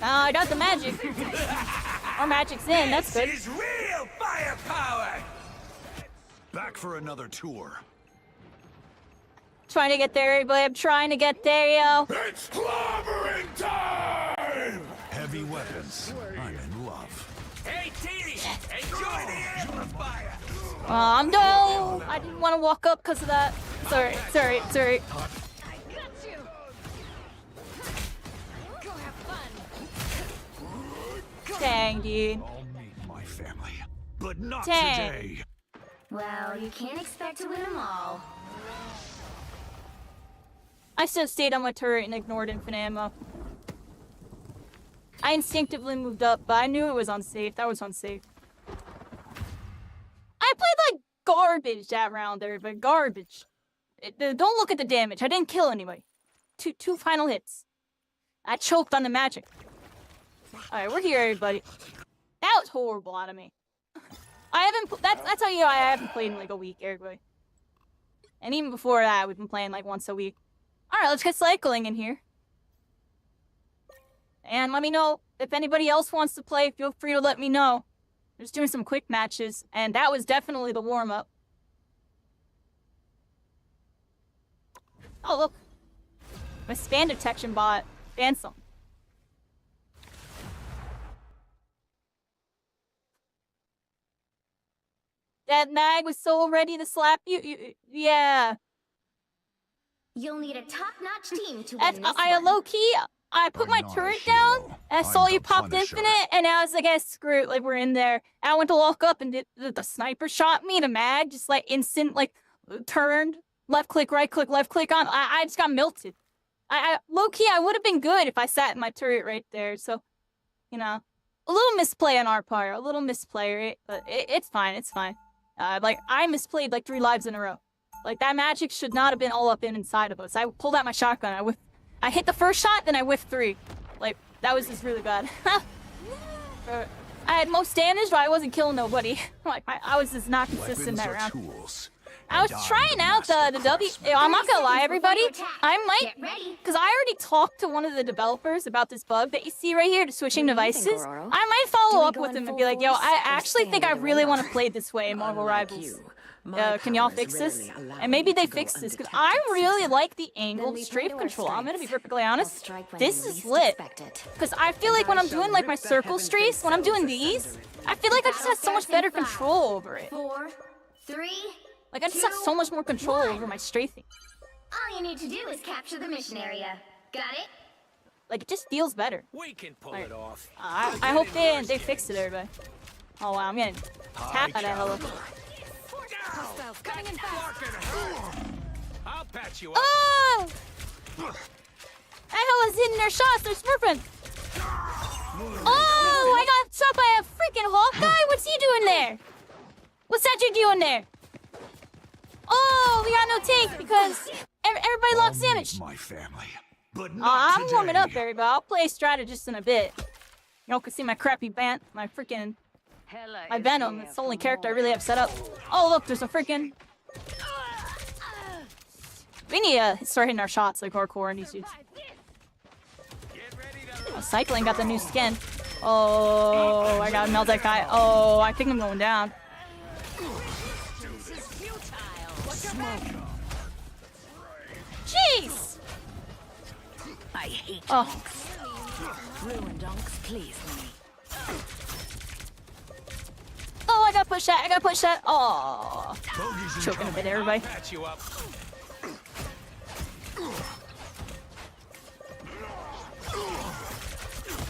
I got the magic. Our magic's in, that's good. This is real firepower. Back for another tour. Trying to get there, everybody. I'm trying to get there, yo. It's clobbering time! Heavy weapons. I'm in love. Hey, Teeny! Enjoy the amplifier! I'm done. I didn't want to walk up because of that. Sorry, sorry, sorry. Dang, dude. I'll meet my family, but not Dang. today. Well, you can't expect to win them all. I still stayed on my turret and ignored infinite ammo. I instinctively moved up, but I knew it was unsafe. That was unsafe. I played like garbage that round there, but garbage. Don't look at the damage. I didn't kill anybody. Two final hits. I choked on the magic. Alright, we're here, everybody. That was horrible out of me. I haven't. That's how you know I haven't played in like a week, everybody. And even before that, we've been playing like once a week. Alright, let's get cycling in here. And let me know if anybody else wants to play. Feel free to let me know. Just doing some quick matches, and that was definitely the warm-up. Oh, look. My spam detection bot banned some. That mag was so ready to slap you. Yeah. You'll need a top-notch team to That's, win this I one. low-key, I put my turret down, and I saw you popped infinite, and I was like, screw it, like, we're in there. And I went to walk up, and the sniper shot me, the mag, just, like, instant, like, turned, left click, right click, left click on. I just got melted. Low-key, I would have been good if I sat in my turret right there, so, you know. A little misplay on our part, a little misplay, right? But it's fine, it's fine. Like, I misplayed, like, 3 lives in a row. Like, that magic should not have been all up inside of us. I pulled out my shotgun, I hit the first shot, then I whiffed 3. Like, that was just really bad. I had most damage, but I wasn't killing nobody. Like, I was just not consistent that round. I was trying out the W. I'm not gonna lie, everybody. I might, because I already talked to one of the developers about this bug that you see right here, the switching devices. I might follow up with him and be like, yo, I actually think I really want to play this way in Marvel Rivals. Can y'all fix this? And maybe they fix this, because I really like the angled strafe control. I'm gonna be perfectly honest. This is lit. Because I feel like when I'm doing like my circle strafes, when I'm doing these, I feel like I just have so much better control over it. 4, 3, like I just have so much more control over my strafing. all you need to do is capture the mission area. Got it? Like, it just feels better. We can pull it off. I hope they fixed it, everybody. Oh wow, I'm getting tapped by that hella. Hostiles coming in fast. I'll patch you up. Oh! That hella's hitting their shots. They're smurfing. Oh! I got shot by a freaking Hawkeye. What's he doing there? What's that you doing there? Oh, we got no take because everybody lost damage. My family, but I'm warming up, everybody. I'll play strategist in a bit. Y'all can see my crappy my freaking my Venom. It's the only character I really have set up. Oh look, there's a freaking. We need to start hitting our shots like hardcore in these dudes. Oh, Cycling got the new skin. Oh, I gotta melt that guy. Oh, I think I'm going down. Jeez! I hate donks. Ruined donks, please me. Oh, I gotta push that. I gotta push that. Oh, choking a bit, everybody. Patch you up.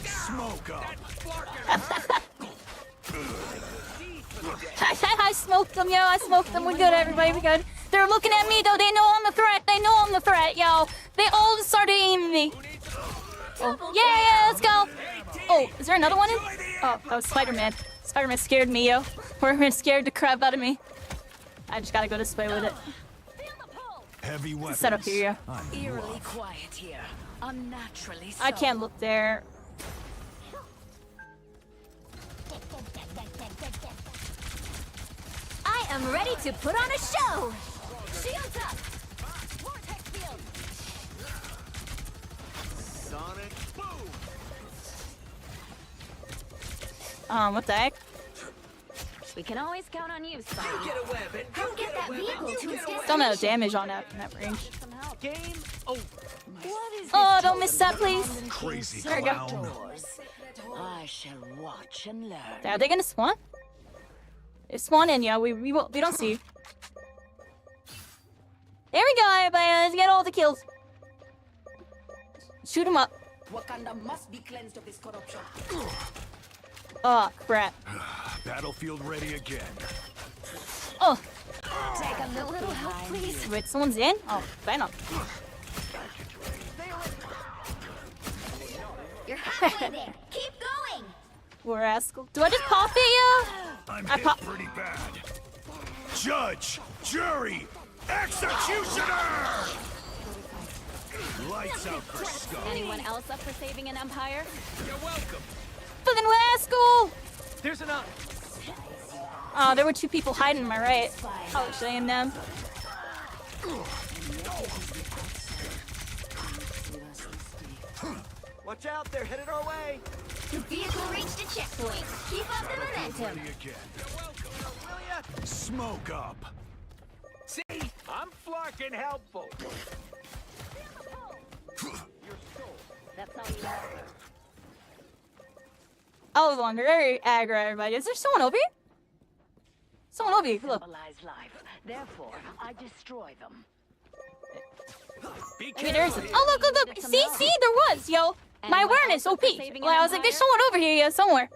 Smoke up. I smoked them, yo. I smoked them. We're good, everybody. We're good. They're looking at me, though. They know I'm the threat. They know I'm the threat, yo. They all started aiming me. Oh, yeah, let's go. Oh, is there another one in? Oh, that was Spider-Man. Spider-Man scared me, yo. Spider-Man scared the crap out of me. I just gotta go this way with it. Heavy weapons. Set up here, yo. Eerily quiet here. Unnaturally so. I can't look there. I am ready to put on a show. Shields up. Vortex field. Sonic boom. What the heck? We can always count on you, Spidey. Come get that vehicle to its Still no damage on that range. Game over. Oh, don't miss that, please. Crazy there we go. I shall watch and learn. Are they gonna spawn? They spawn in, yeah. We don't see you. There we go, everybody. Let's get all the kills. Shoot him up. Wakanda must be cleansed of this corruption. Oh, crap. Battlefield ready again. Oh. Take a little help, please. Wait, someone's in? Oh, Venom. You're halfway there. Keep going. We're rascal. Do I just pop it, yeah? I'm I hit pop. pretty bad. Judge, jury, executioner! Lights out for scum. Anyone else up for saving an empire? You're welcome. Fucking rascal! There's enough. Oh, there were two people hiding, am I right? Oh, shame them. Watch out, they're headed our way. The vehicle reached a checkpoint. Keep up the momentum. Ready again. Smoke up. See, I'm fucking helpful. That's all you have. I was wondering, very aggro, everybody. Is there someone over here? Someone over here, look. Symbolize life. Therefore, I destroy them. Maybe there isn't. Oh, look, look, look. See, there was, yo. My awareness, OP. Well, I was like, there's someone over here, yeah, somewhere.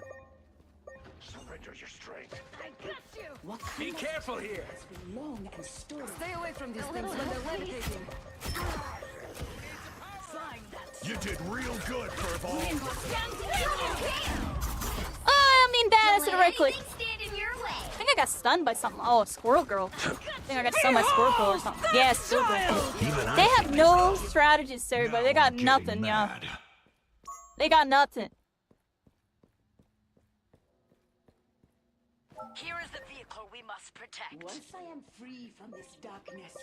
Surrender your strength. I got you. Be careful here. Long and sturdy. Stay away from these things when they're levitating. You did real good, Furball. Oh, I mean bad. I said it right click. Stand in your way. I think I got stunned by something. Oh, a Squirrel Girl. I think I got stunned by Squirrel Girl or something. Yeah, Squirrel Girl. They have no strategists, everybody. They got nothing, yo. They got nothing. Here is the vehicle we must protect. Once I am free from this darkness,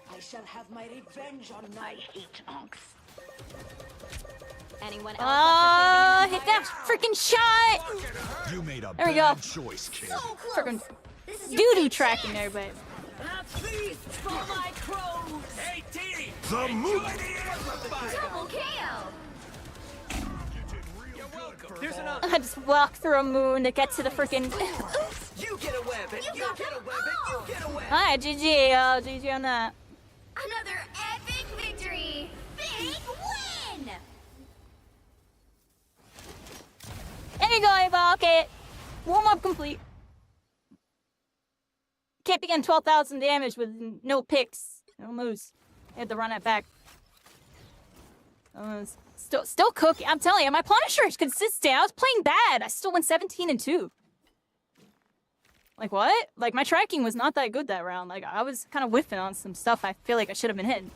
I shall have my revenge on my hate unks. Anyone else? Hit that freaking shot. You made a There we go. bad choice, kid. Freaking doo-doo tracking, everybody. A feast for my crows. Hey, T! The move. Double KO. There's enough. I just walked through a moon to get to the freaking. You get a weapon. You get a weapon. You get a weapon. Alright, GG. GG on that. Another epic victory. Big win. Okay. Warm-up complete. Can't be getting 12,000 damage with no picks. No moves. I had to run that back. Still cooking. I'm telling you, my Punisher is consistent. I was playing bad. I still went 17-2. Like, what? Like, my tracking was not that good that round. Like, I was kind of whiffing on some stuff I feel like I should have been hitting.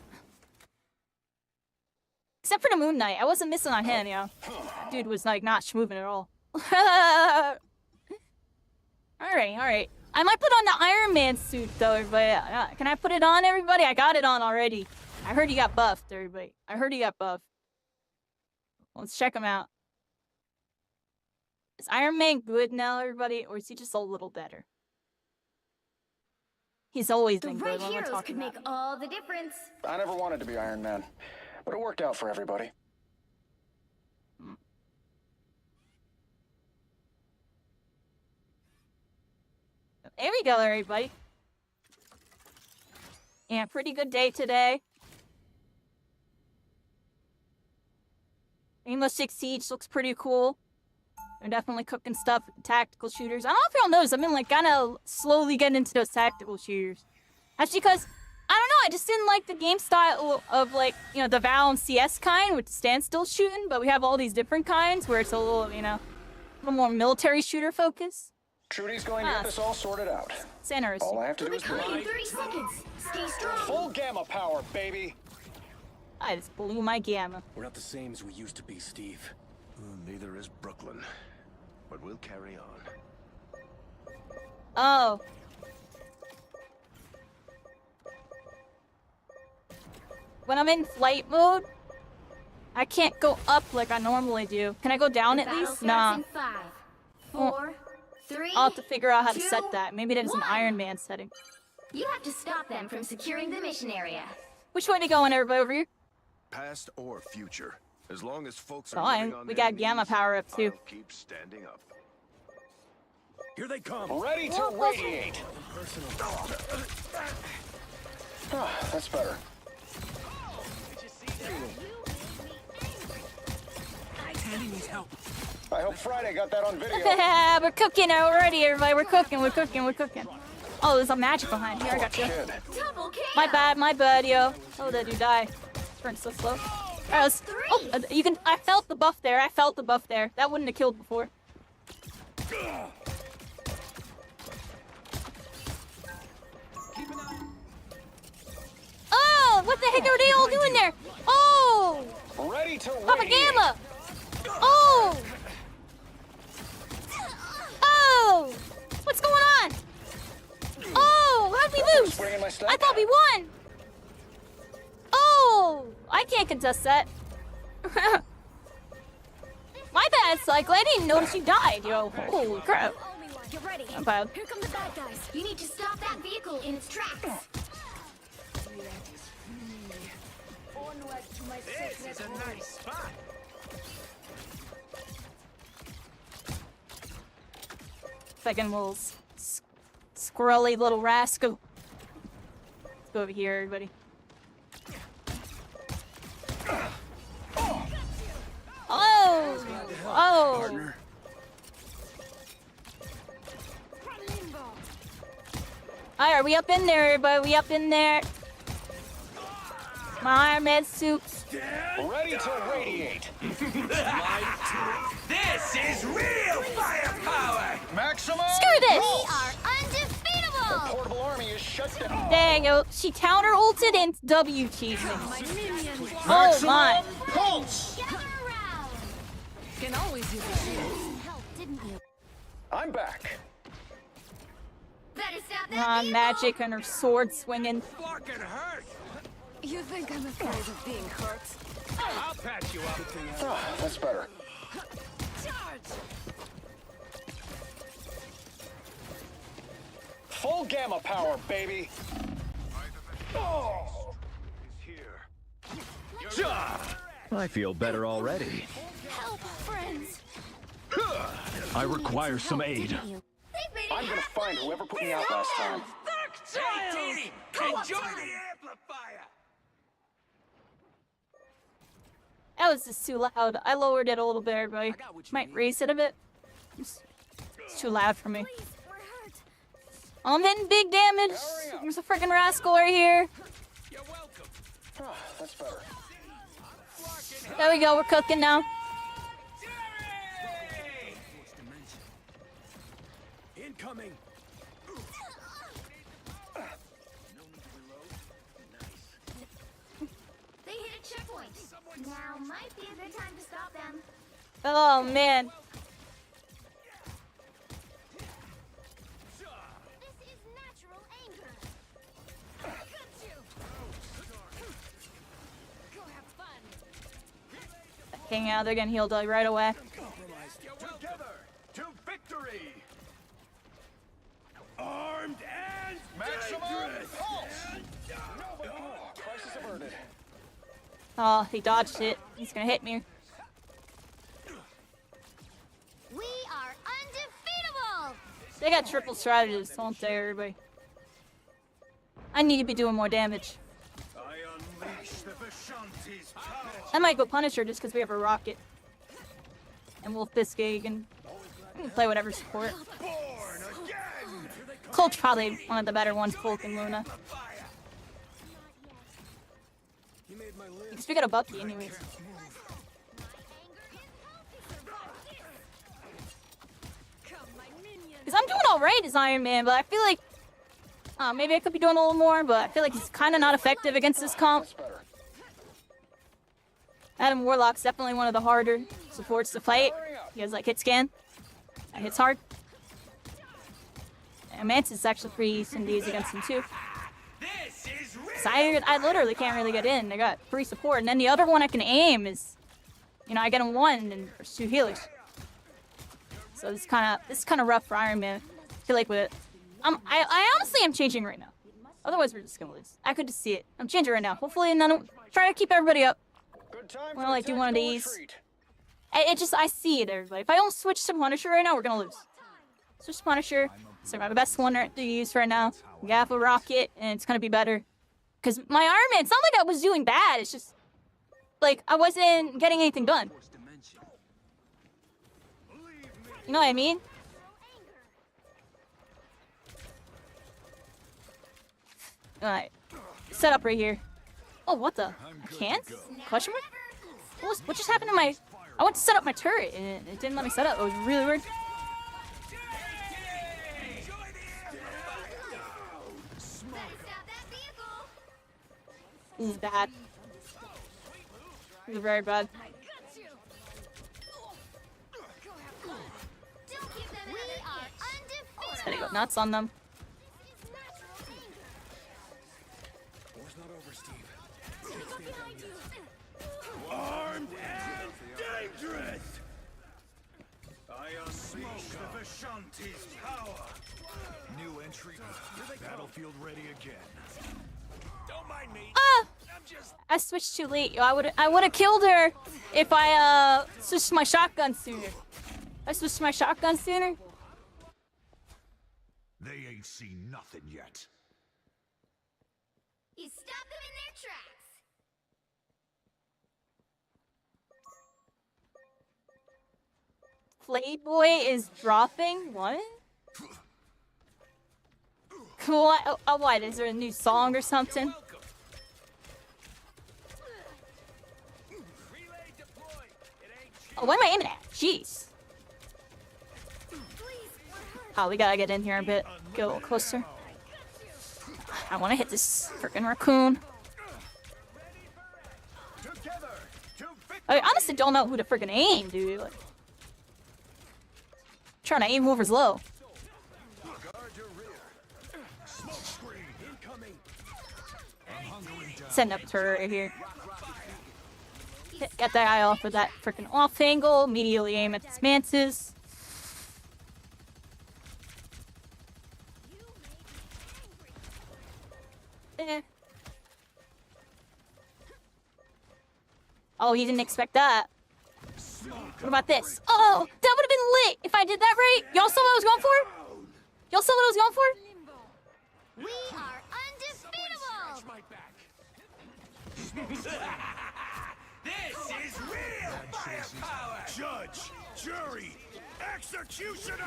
Except for the Moon Knight. I wasn't missing on him, you know. That dude was, like, not moving at all. Alright, alright. I might put on the Iron Man suit, though, everybody. Can I put it on, everybody? I got it on already. I heard he got buffed, everybody. I heard he got buffed. Let's check him out. Is Iron Man good now, everybody? Or is he just a little better? He's always been good. The right heroes could make all the difference. I never wanted to be Iron Man, but it worked out for everybody. There we go, everybody. Yeah, pretty good day today. Rainbow Six Siege looks pretty cool. They're definitely cooking stuff with tactical shooters. I don't know if y'all noticed, I've been like kind of slowly getting into those tactical shooters. That's because, I don't know, I just didn't like the game style of like, you know, the Val and CS kind with standstill shooting, but we have all these different kinds where it's a little, you know, a little more military shooter focus. Trudy's going to get this all sorted out. It's interesting. All I have to do is in 30 seconds. Stay strong. Full gamma power, baby. I just blew my gamma. We're not the same as we used to be, Steve. Neither is Brooklyn. But we'll carry on. Oh. When I'm in flight mode, I can't go up like I normally do. Can I go down at least? Nah. 5, 4, 3. I'll have to figure out how to set that. Maybe that is an Iron Man setting. You have to stop them from securing the mission area. Which way to go, everybody over here? Past or future. As long as folks are Fine. living on We their got gamma knees, power up too. I'll keep standing up. Here they come. Ready to radiate. That's better. Tandy needs help. I hope Friday got that on video. We're cooking already, everybody. We're cooking. Oh, there's a magic behind here. I got you. My bad, yo. Oh, that dude died. Turned so slow. Alright, let's... Oh, you can... I felt the buff there. That wouldn't have killed before. Oh, what the heck are they all doing there? Oh! Ready to Papa Gamma! Oh! Oh! What's going on? Oh, how'd we lose? I thought we won! Oh! I can't contest that. My bad, Cycle. I didn't notice you died, yo. Holy crap. Get ready. Not bad. Here come the bad guys. You need to stop that vehicle in its tracks. This is a nice spot. Second little squirrely little rascal. Let's go over here, everybody. Oh! Oh! Alright, are we up in there, everybody? We up in there? My Iron Man suit. Ready to radiate. This is real firepower. Maximum. Screw this! We are undefeatable. The portable army is shut down. Dang, yo. She counter ulted and W cheesed me. Oh my. Pulse. Can always use a shield. Help, didn't you? I'm back. Better stop that vehicle. Magic and her sword swinging. Fucking hurt. You think I'm afraid of being hurt? I'll patch you up. That's better. Charge! Full gamma power, baby. Oh. I feel better already. Help, friends. I require some aid. I'm gonna find whoever put me out last time. Hey, enjoy the amplifier. That was just too loud. I lowered it a little bit, everybody. Might raise it a bit. It's too loud for me. Oh, I'm hitting big damage. There's a freaking rascal right here. Oh, that's better. There we go, we're cooking now. Incoming. They hit a checkpoint. Now might be a good time to stop them. Oh man. This is natural anger. Go have fun. Hang out, they're getting healed right away. Together to victory. Armed and dangerous. Crisis averted. Oh, he dodged it. He's gonna hit me. We are undefeatable. They got triple strategists, don't they, everybody? I need to be doing more damage. I unleash the Vishanti's power. I might go Punisher just because we have a rocket. And Wolf Biscay can play whatever support. Colt's probably one of the better ones, Colt and Luna. Because we got a Bucky anyways. Because I'm doing alright as Iron Man, but I feel like maybe I could be doing a little more, but I feel like he's kind of not effective against this comp. Adam Warlock's definitely one of the harder supports to fight. He has like hit scan. That hits hard. And Mantis is actually pretty decent against him too. So I literally can't really get in. I got free support, and then the other one I can aim is, you know, I get him one and there's two healers. So this is kind of rough for Iron Man. I feel like with it, I honestly am changing right now. Otherwise we're just gonna lose. I could just see it. I'm changing right now. Hopefully, and then try to keep everybody up. We're gonna like do one of these. I see it, everybody. If I don't switch to Punisher right now, we're gonna lose. Switch to Punisher. So my best one to use right now. We have a rocket, and it's gonna be better. Cause my Iron Man, it's not like I was doing bad. It's just like I wasn't getting anything done. You know what I mean? Alright. Set up right here. Oh, what the? I can't? Question mark? What just happened to my... I went to set up my turret, and it didn't let me set up. It was really weird. This is bad. This is very bad. Just gotta go nuts on them. Armed and dangerous. I unleash the Vishanti's power. New entry. Battlefield ready again. Don't mind me. I switched too late. Yo, I would have killed her if I switched my shotgun sooner. I switched my shotgun sooner. They ain't seen nothing yet. You stop them in their tracks. Playboy is dropping? What? Cool. Oh, what? Is there a new song or something? Oh, what am I aiming at? Jeez. Oh, we gotta get in here a bit. Get a little closer. I want to hit this freaking raccoon. I honestly don't know who to freaking aim, dude. Like, trying to aim whoever's low. Setting up a turret right here. Get that eye off of that freaking off angle. Immediately aim at this Mantis. Oh, he didn't expect that. What about this? Oh, that would have been lit if I did that right. Y'all saw what I was going for? Y'all saw what I was going for? We are undefeatable. This is real firepower. Judge, jury, Executioner!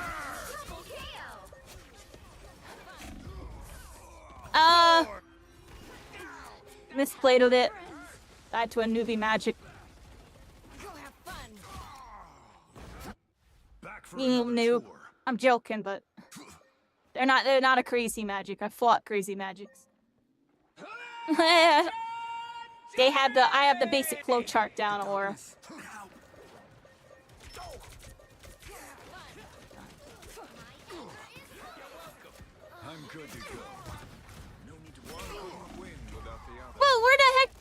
Misplayed with it. Died to a newbie magic. Noob. I'm joking, but they're not a crazy magic. I fought crazy magics. I have the basic flowchart down, Aura. I'm good to go. No need to win without the other. Whoa, where the heck?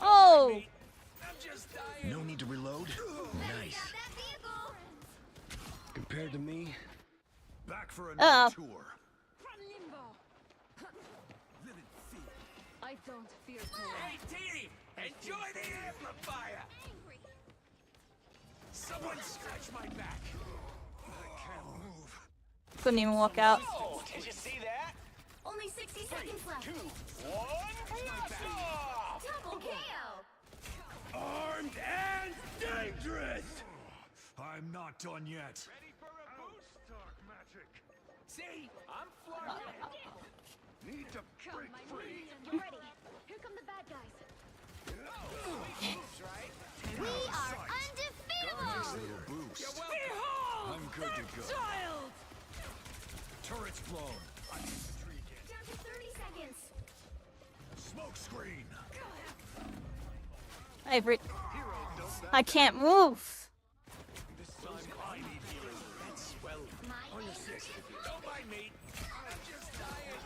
Oh. No need to reload. Nice. Compared to me, back for another tour. I don't fear cold. Hey, team! Enjoy the amplifier! Someone scratch my back. I can't move. Couldn't even walk out. Oh, did you see that? Only 60 seconds left. 2, 1, blast off! Double KO. Armed and dangerous! I'm not done yet. Ready for a boost, dark magic. See, I'm flirting. Need to break free. Get ready. Here come the bad guys. We are undefeatable. I'm good to go. Child. Turret's blown. I need the tree again. Down to 30 seconds. Smoke screen. Favorite. I can't move. This time I need healing. That's swell. On your six. Don't mind me. I'm just dying.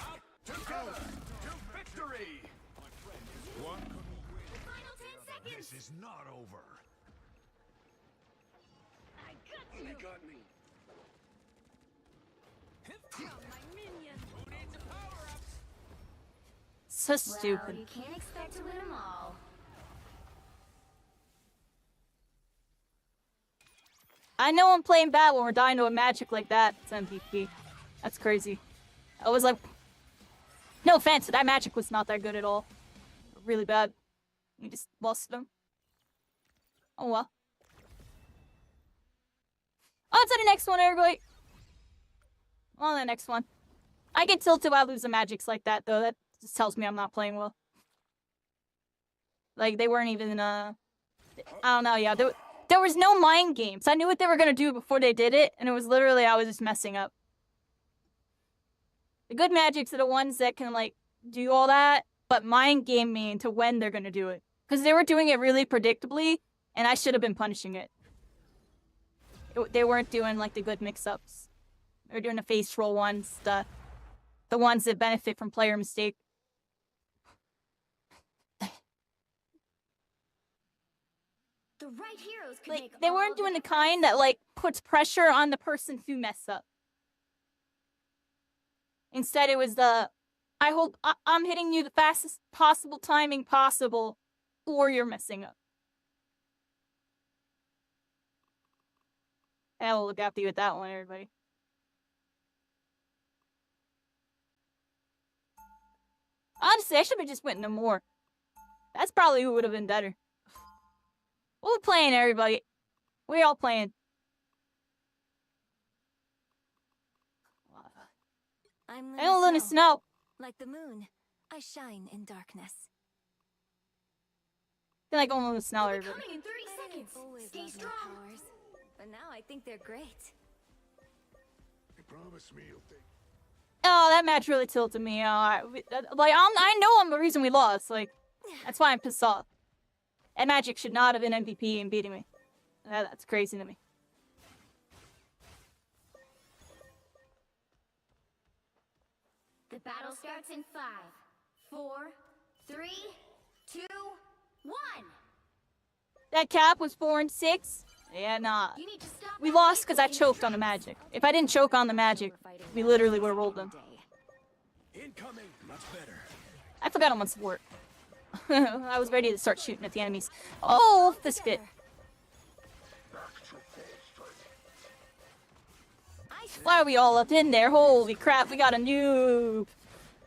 Up together to victory. My friend, one couldn't win. Final 10 seconds. This is not over. I got you. You got me. My minion. Who needs a power-up? So stupid. Well, you can't expect to win them all. I know I'm playing bad when we're dying to a magic like that. It's MVP. That's crazy. I was like, no offense, that magic was not that good at all. Really bad. We just lost them. Oh well. On to the next one, everybody. On to the next one. I get tilted when I lose the magics like that, though. That just tells me I'm not playing well. Like, they weren't even, I don't know, yeah. There was no mind games. I knew what they were going to do before they did it, and it was literally, I was just messing up. The good magics are the ones that can, like, do all that, but mind game me into when they're going to do it. Because they were doing it really predictably, and I should have been punishing it. They weren't doing, like, the good mix-ups. They were doing the face roll ones, the ones that benefit from player mistake. The right heroes can Like, make they all weren't the doing the kind that, like, puts pressure on the person to mess up. Instead, it was I'm hitting you the fastest possible timing possible, or you're messing up. I'll look after you with that one, everybody. Honestly, I should have just went no more. That's probably who would have been better. We're playing, everybody. We're all playing. I'm I don't let it snow. Like the moon, I shine in darkness. I feel like I'm almost snow, everybody. Coming in 30 seconds. Stay strong. But now I think they're great. You promise me you'll take. Oh, that match really tilted me. I know I'm the reason we lost. Like, that's why I'm pissed off. And Magic should not have been MVP and beating me. That's crazy to me. The battle starts in 5, 4, 3, 2, 1. That cap was 4 and 6. Yeah, nah. We lost because I choked on the Magic. If I didn't choke on the Magic, we literally would have rolled them. Incoming, much better. I forgot I'm on support. I was ready to start shooting at the enemies. Oh, biscuit. Why are we all up in there? Holy crap, we got a new...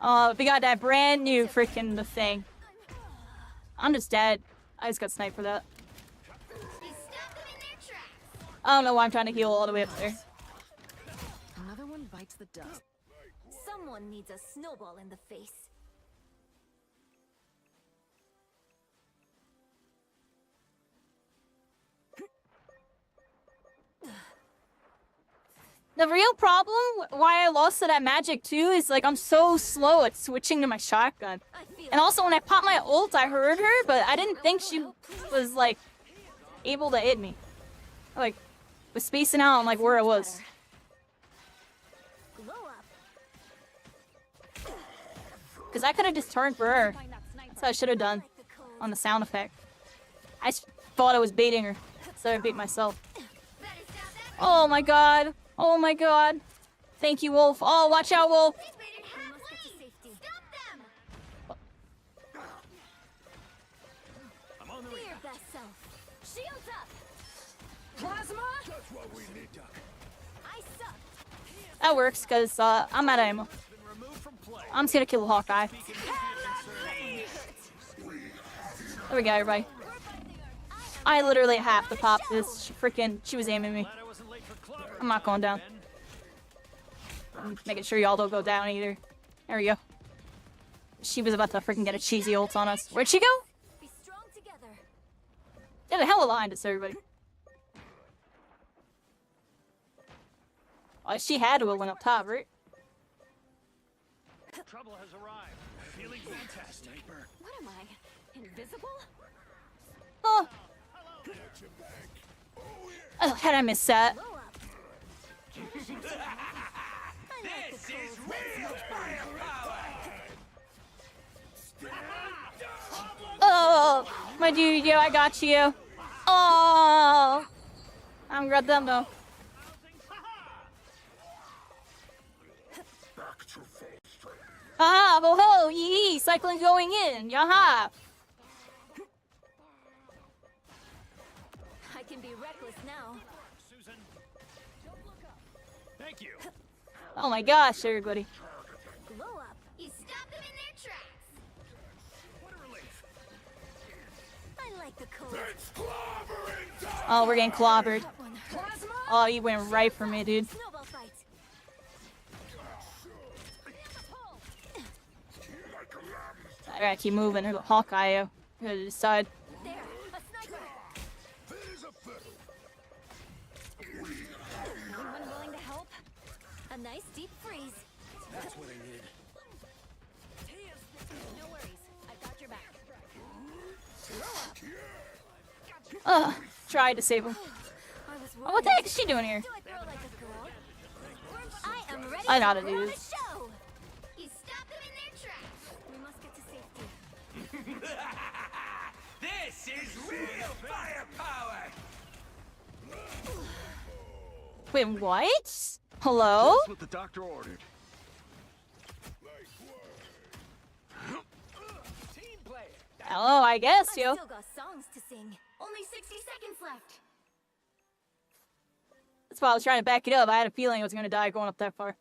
we got that brand new freaking the thing. I'm just dead. I just got sniped for that. I don't know why I'm trying to heal all the way up there. Another one bites the dust. Someone needs a snowball in the face. The real problem why I lost to that magic too is like I'm so slow at switching to my shotgun. And also when I popped my ult I heard her, but I didn't think she was like able to hit me. I, like was spacing out on like where I was. Cause I could have just turned for her. That's what I should have done on the sound effect. I thought I was baiting her, so I bait myself. Oh my god. Oh my god. Thank you, Wolf. Oh, watch out, Wolf. I'm on the Be your best self. Shields up. Plasma? That's what we need, Duck. I suck. That works, because I'm out of ammo. I'm just gonna kill Hawkeye. There we go, everybody. I literally have to pop this. She was aiming me. I'm not going down. I'm making sure y'all don't go down either. There we go. She was about to freaking get a cheesy ult on us. Where'd she go? Be strong together. Yeah, the hell aligned us, everybody. Oh, she had to have went up top, right? Trouble has arrived. Feeling fantastic. What am I? Invisible? Oh. Oh, how did I miss that? This is real firepower. Oh, my dude, yo, I got you. Oh, I'm grab them though. Ah, ho ho, yee yee, cycling going in, yaha. I can be reckless now. Susan. Thank you. Oh my gosh, everybody. Glow up. You stop them in their tracks. What a relief. I like the cold. Oh, we're getting clobbered. Oh, you went right for me, dude. Snowball fight. I gotta keep moving. There's a Hawkeye. I gotta decide. There, a sniper. Anyone willing to help? A nice deep freeze. That's what I needed. No worries, I've got your back. Tried to save him. Oh, what the heck is she doing here? Do I throw like a girl? I am ready I know how to to put do on a this. show. You stop them in their tracks. We must get to safety. This is real firepower. Wait, what? Hello? That's what the doctor ordered. Team play. Oh, I guess, yo. I've still got songs to sing. Only 60 seconds left. That's why I was trying to back it up. I had a feeling I was gonna die going up that far.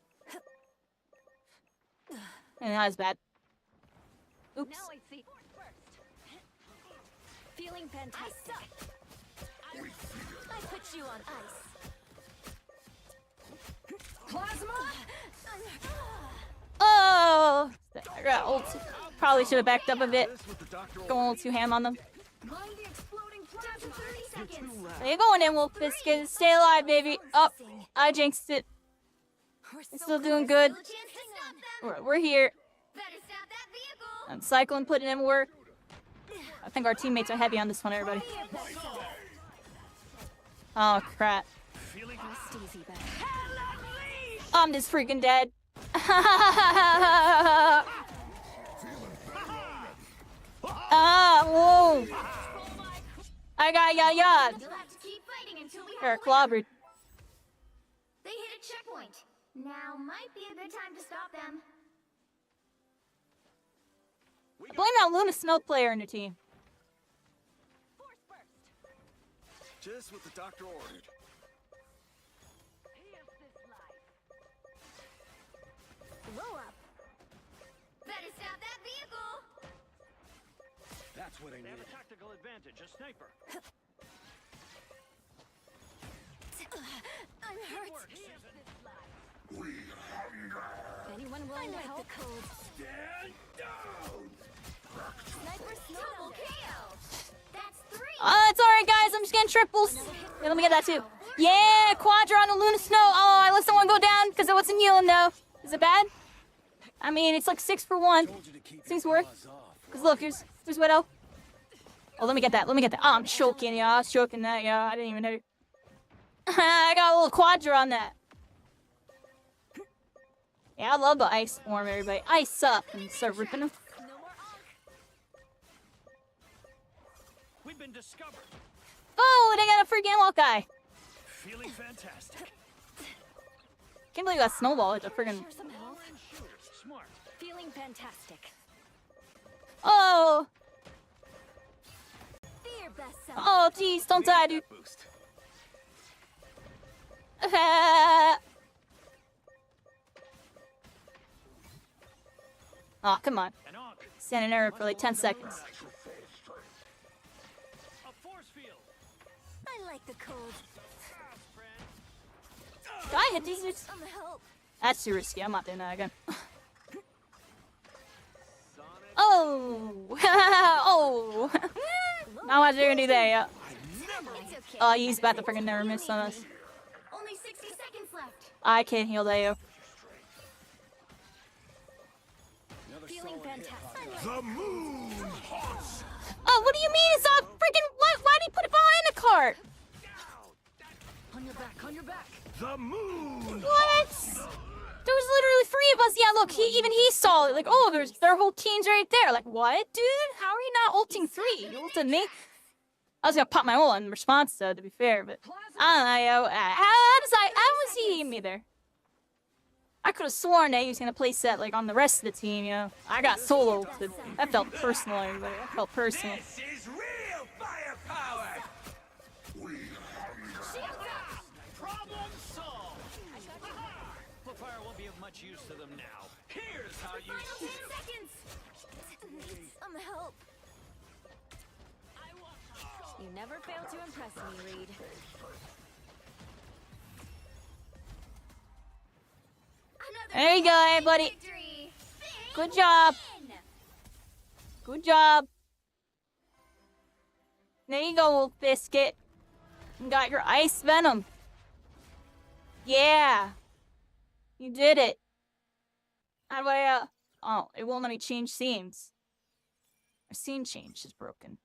And that was bad. Oops. Now I see. Feeling fantastic. I put you on ice. Plasma. Oh! I got ult. Probably should have backed up a bit. Going a little too ham on them. Mind the exploding plasma. 30 seconds. There you going in, Wolf Biscuit. Stay alive, baby. Up. I jinxed it. I'm still doing good. We're here. I'm cycling, putting in work. I think our teammates are heavy on this one, everybody. Oh, crap. I'm just freaking dead. Ah, whoa. I got ya. You'll have to keep fighting until we You're have a clobbered. winner. They hit a checkpoint. Now might be a good time to stop them. Blame that Luna Smoke player in your team. Just what the doctor ordered. Blow up. Better stop that vehicle. That's what I needed. They have a tactical advantage, a sniper. Anyone willing to help? Stand down! Sniper double KO. That's 3. It's alright, guys. I'm just getting triples. Yeah, let me get that too. Yeah, Quadra on the Luna Snow. Oh, I let someone go down because I wasn't healing though. Is it bad? I mean, it's like 6 for 1. Seems worth. Because look, here's Widow. Oh, let me get that. Let me get that. Oh, I'm choking, yeah. I was choking that, yeah. I didn't even know. I got a little Quadra on that. Yeah, I love the ice form, everybody. Ice up and start ripping them. We've been discovered. Oh, they got a freaking Hawkeye. Feeling fantastic. Can't believe that snowball hit the friggin'. Smart. Feeling fantastic. Oh! Fear best self. Oh, jeez, don't die, dude. Oh, come on. Stand in error for like 10 seconds. I like the cold. Can I hit these dudes? Some help. That's too risky. I'm not doing that again. Oh! Oh! Now I dare do that, yeah. Oh, he's about to freaking never miss on us. Only 60 seconds left. I can't heal that, yo. Feeling fantastic. The moon haunts. Oh, what do you mean? It's all freaking. Why did he put it behind the cart? On your back, on your back. The moon. What? There was literally 3 of us. Yeah, look, even he saw it. Like, oh, their whole team's right there. Like, what, dude? How are you not ulting 3? You ulted me. I was gonna pop my ult in response, though, to be fair, but I don't know. How was he hitting me there? I could have sworn that he was gonna play set like on the rest of the team, you know. I got solo ulted. That felt personal, everybody. That felt personal. This is real firepower. Problem solved. Fire won't be of much use to them now. Here's how you. Final 10 seconds. Some help. You never fail to impress me, Reed. There you go, everybody. Good job. Good job. There you go, Wolf Biscuit. You got your ice venom. Yeah. You did it. How do I, oh, it won't let me change scenes. Our scene change is broken.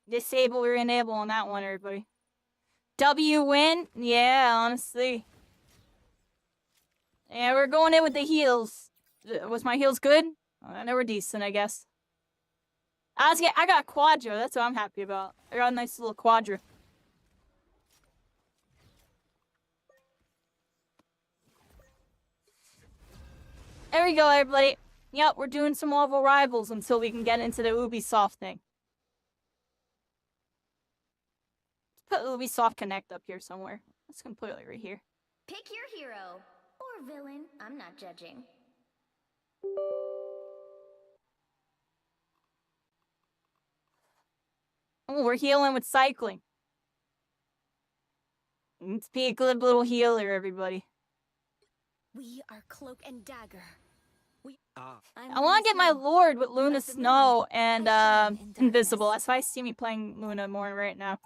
Disable or enable on that one, everybody. W win? Yeah, honestly. Yeah, we're going in with the heals. Was my heals good? They were decent, I guess. I got Quadra. That's what I'm happy about. I got a nice little Quadra. There we go, everybody. Yep, we're doing some Marvel Rivals until we can get into the Ubisoft thing. Let's put Ubisoft Connect up here somewhere. Let's completely right here. Pick your hero. Or villain. I'm not judging. Oh, we're healing with cycling. Let's be a good little healer, everybody. We are Cloak and Dagger. I want to get my Lord with Luna Snow and Invisible. That's why I see me playing Luna more right now.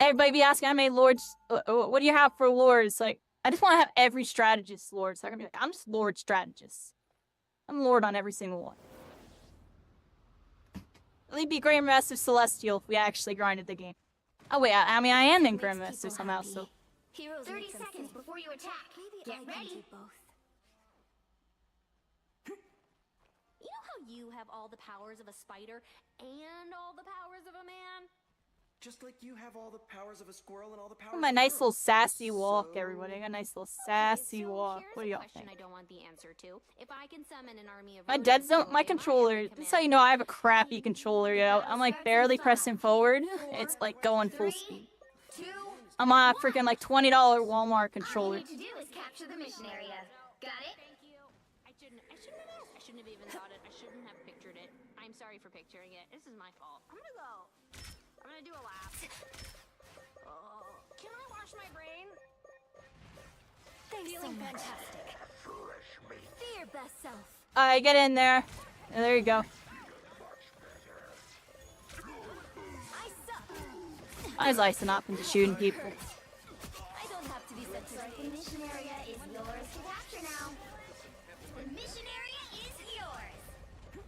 Everybody be asking how many Lords. What do you have for Lords? Like, I just want to have every strategist Lord. So I can be like, I'm just Lord strategist. I'm Lord on every single one. It'd be Grandmaster Celestial if we actually grinded the game. Oh wait, I mean I am in Grandmaster somehow, so. 30 seconds before you attack. Get ready. You know how you have all the powers of a spider and all the powers of a man? Just like you have all the powers of a squirrel and all the powers Oh, my of a nice girl. little sassy walk, everybody. I got a nice little sassy walk. What do y'all think? I don't want the answer to. If I can summon an army of My dead zone, my controller. This is how you know I have a crappy controller, yo. I'm like barely pressing forward. It's like going full speed. I'm on a freaking like $20 Walmart controller. All you need to do is capture the mission area. Got it? Thank you. I shouldn't have even thought it. I shouldn't have pictured it. I'm sorry for picturing it. This is my fault. I'm gonna do a lap. Feeling fantastic. Be your best self. Alright, get in there. There you go. I was icing up into shooting people. I don't have to be sent to the mission area is yours to capture now. The mission area is yours.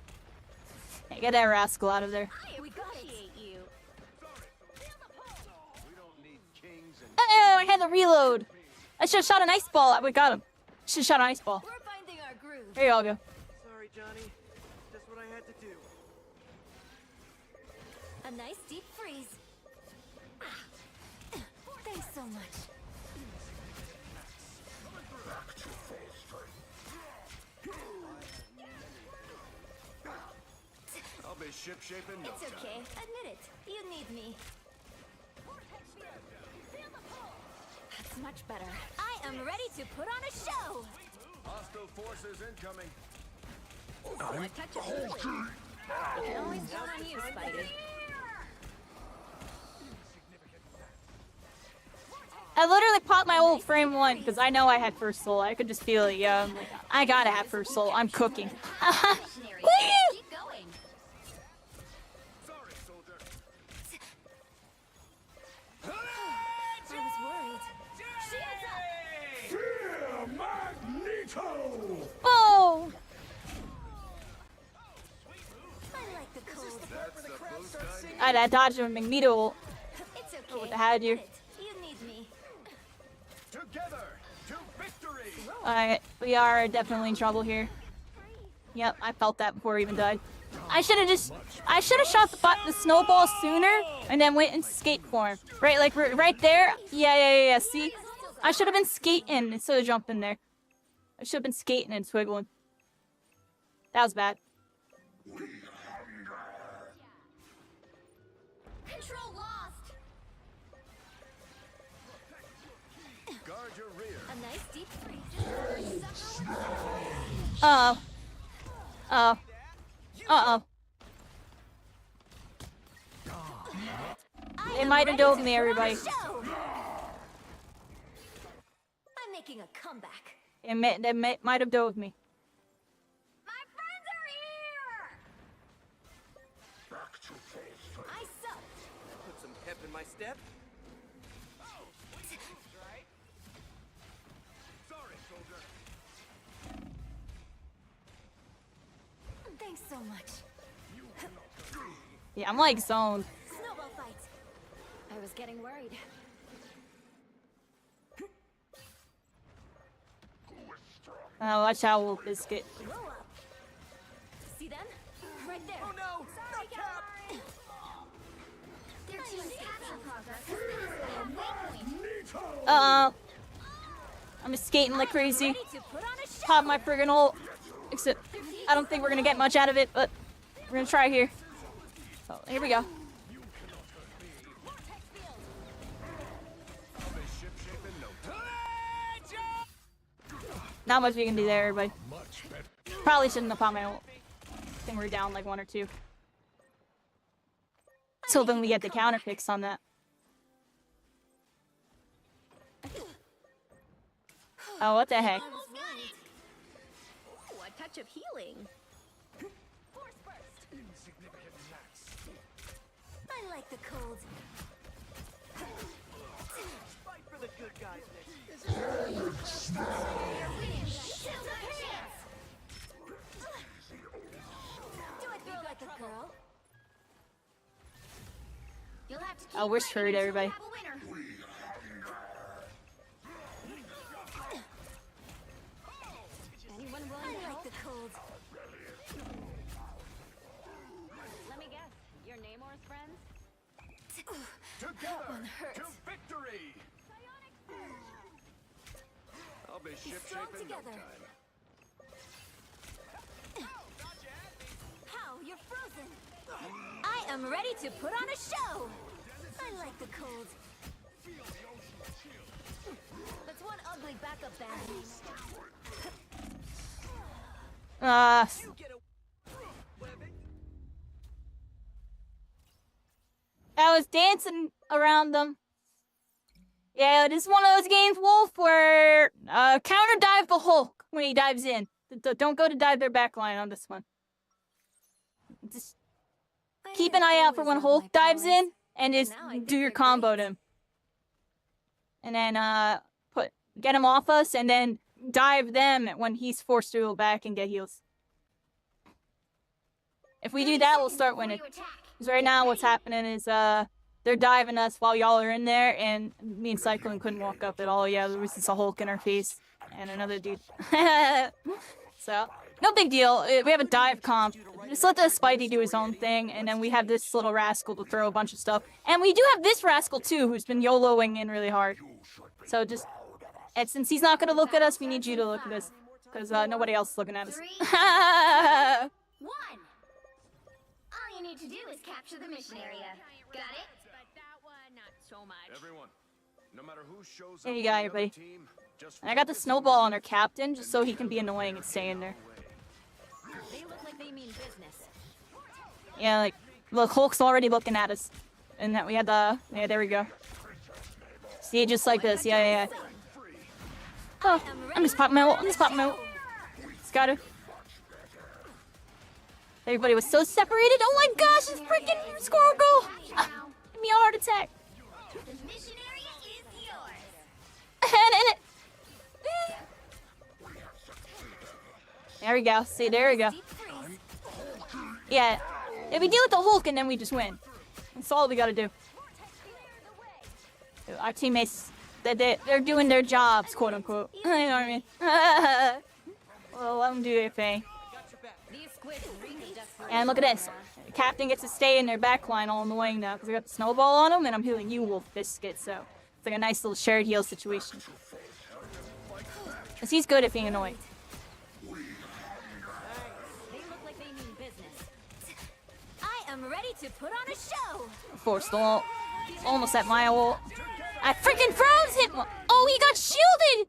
Hey, get that rascal out of there. I appreciate you. Oh, I had to reload. I should have shot an ice ball. We got him. Should have shot an ice ball. We're finding our groove. Here you all go. Sorry, Johnny. Just what I had to do. A nice deep freeze. Thanks so much. I'll be ship-shape in no It's time. okay. Admit it. You need me. That's much better. I am ready to put on a show. Hostile forces incoming. A touch of healing. I can always count on you, Spidey. I literally popped my old frame 1 because I know I had first soul. I could just feel it. Yeah, I'm like, I gotta have first soul. I'm cooking. Keep going. Sorry, soldier. I was worried. Shields up. Magneto! Oh! I like the cold. That's the boost I need. I had to dodge a Magneto. It's okay. What the had you? You need me. Together to victory. Alright, we are definitely in trouble here. Yep, I felt that before I even died. I should have shot the snowball sooner and then went in skate form. Right, like right there. Yeah. See, I should have been skating instead of jumping there. I should have been skating and twiggling. That was bad. Control lost. Guard your rear. A nice deep freeze. Uh-oh. Uh-oh. Uh-oh. They might have dove me, everybody. I'm making a comeback. They might have dove me. My friends are here. I suck. Put some pep in my step. Sorry, soldier. Thanks so much. Yeah, I'm like zoned. Snowball fight. I was getting worried. Watch out, Wolf Biscuit. Roll up. See them? Right there. Oh no! Sorry, Cap. Their team's capture progress has passed the halfway point. I'm just skating like crazy. Ready to put on a show. Pop my friggin' ult. Except, I don't think we're gonna get much out of it, but we're gonna try here. So, here we go. I'll be ship-shape in no time. Not much we can do there, everybody. Probably shouldn't have popped my ult. I think we're down like 1 or 2. Till then we get the counter picks on that. Oh, what the heck? Almost got it. Ooh, a touch of healing. Force burst. Insignificant gnats. I like the cold. Fight for the good guys, Nick. Do it, girl, like a girl. You'll have to keep I wish fighting for it, until everybody. we have a winner. Anyone willing to like the cold? Let me guess. Your Namor's friends? Together hurts. to victory. I'll be Be ship-shape strong in no together. time. How? You're frozen. I am ready to put on a show. I like the cold. That's one ugly backup band. I was dancing around them. Yeah, this is one of those games, Wolf, where counter dive the Hulk when he dives in. Don't go to dive their backline on this one. Just keep an eye out for when Hulk dives in and just do your combo to him. And then get him off us and then dive them when he's forced to go back and get heals. If we do that, we'll start winning. Because right now what's happening is they're diving us while y'all are in there, and me and Cyclone couldn't walk up at all. Yeah, there was just a Hulk in our face and another dude. So, no big deal. We have a dive comp. Just let the Spidey do his own thing, and then we have this little rascal to throw a bunch of stuff. And we do have this rascal too, who's been YOLOing in really hard. So just, and since he's not going to look at us, we need you to look at us. Because nobody else is looking at us. 3, 2, 1. All you need to do is capture the mission area. Got it? Everyone, no matter who shows There you go, everybody. And I got the snowball on our captain, just so he can be annoying and stay in there. They look like they mean business. Yeah, like, look, Hulk's already looking at us. And that we had the, yeah, there we go. See, just like this, yeah. Oh, I'm just popping out, Just gotta. Everybody was so separated. Oh my gosh, this freaking squirrel girl! Give me a heart attack. The mission area is yours. There we go. See, there we go. Yeah. We deal with the Hulk and then we just win. That's all we gotta do. Our teammates, they're doing their jobs, quote unquote. You know what I mean? Well, let them do their thing. And look at this. The captain gets to stay in their backline all annoying now because I got the snowball on him and I'm healing you, Wolf Biscuit, so it's like a nice little shared heal situation. Because he's good at being annoying. They look like they mean business. I am ready to put on a show. Forced ult. Almost at my ult. I freaking froze him! Oh, he got shielded!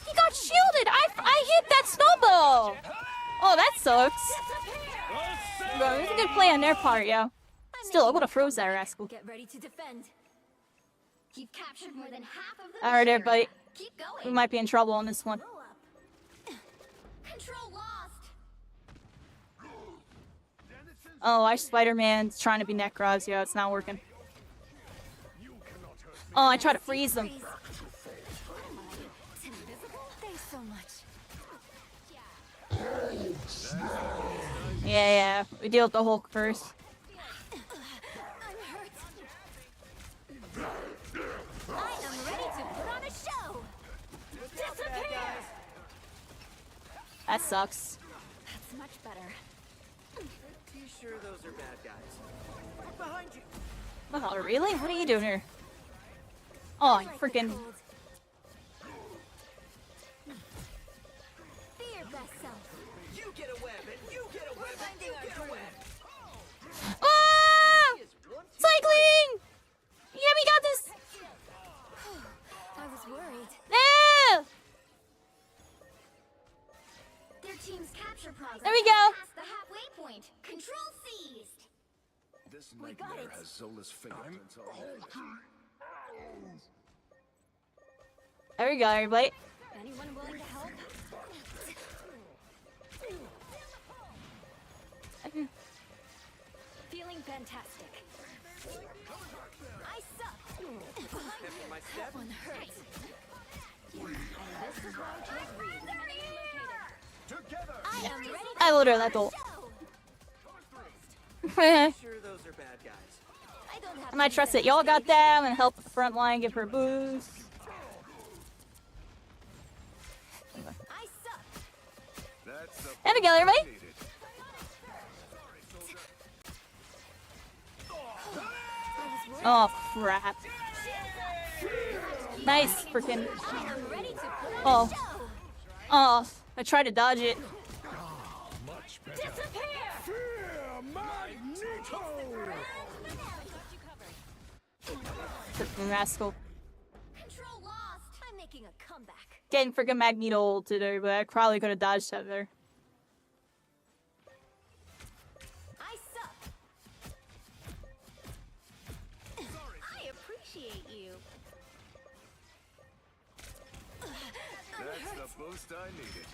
He got shielded! I hit that snowball! Oh, that sucks. Bro, it was a good play on their part, yo. Still, I would have froze that rascal. Get ready to defend. You've captured more than half of the Alright, everybody. Keep going. We might be in trouble on this one. Control lost. Oh, our Spider-Man's trying to be Necros, yo. It's not working. Oh, I try to freeze them. Thanks so much. Yeah. We deal with the Hulk first. I am ready to put on a show. Disappear. That sucks. That's much better. You sure those are bad guys? Behind you. Oh, really? What are you doing here? Oh, you freaking... Be your best self. You get a web, and you get a web, and you get a web. Ah! Cycling! Yeah, we got this! I was worried. No! Their team's capture progress There we go. past the halfway point. Control seized. This We got nightmare it. has Zola's fingerprints all over it. There we go, everybody. Anyone willing to help? Feeling fantastic. I suck. My step. That one hurts. And this is why I chose Reed. Together. I am ready to I literally let go. Sure those are bad guys. I don't have I might trust it. Y'all got them and help the front line give her a boost. I suck. That's the There we go, everybody. needed. Oh, crap. Nice freaking... I am ready to put on Oh. a show. Oh, I tried to dodge it. Much better. Disappear. Freaking rascal. Control lost. I'm making a comeback. Getting freaking Magneto ulted her, but I probably could have dodged that there. I suck. I appreciate you. boost I needed.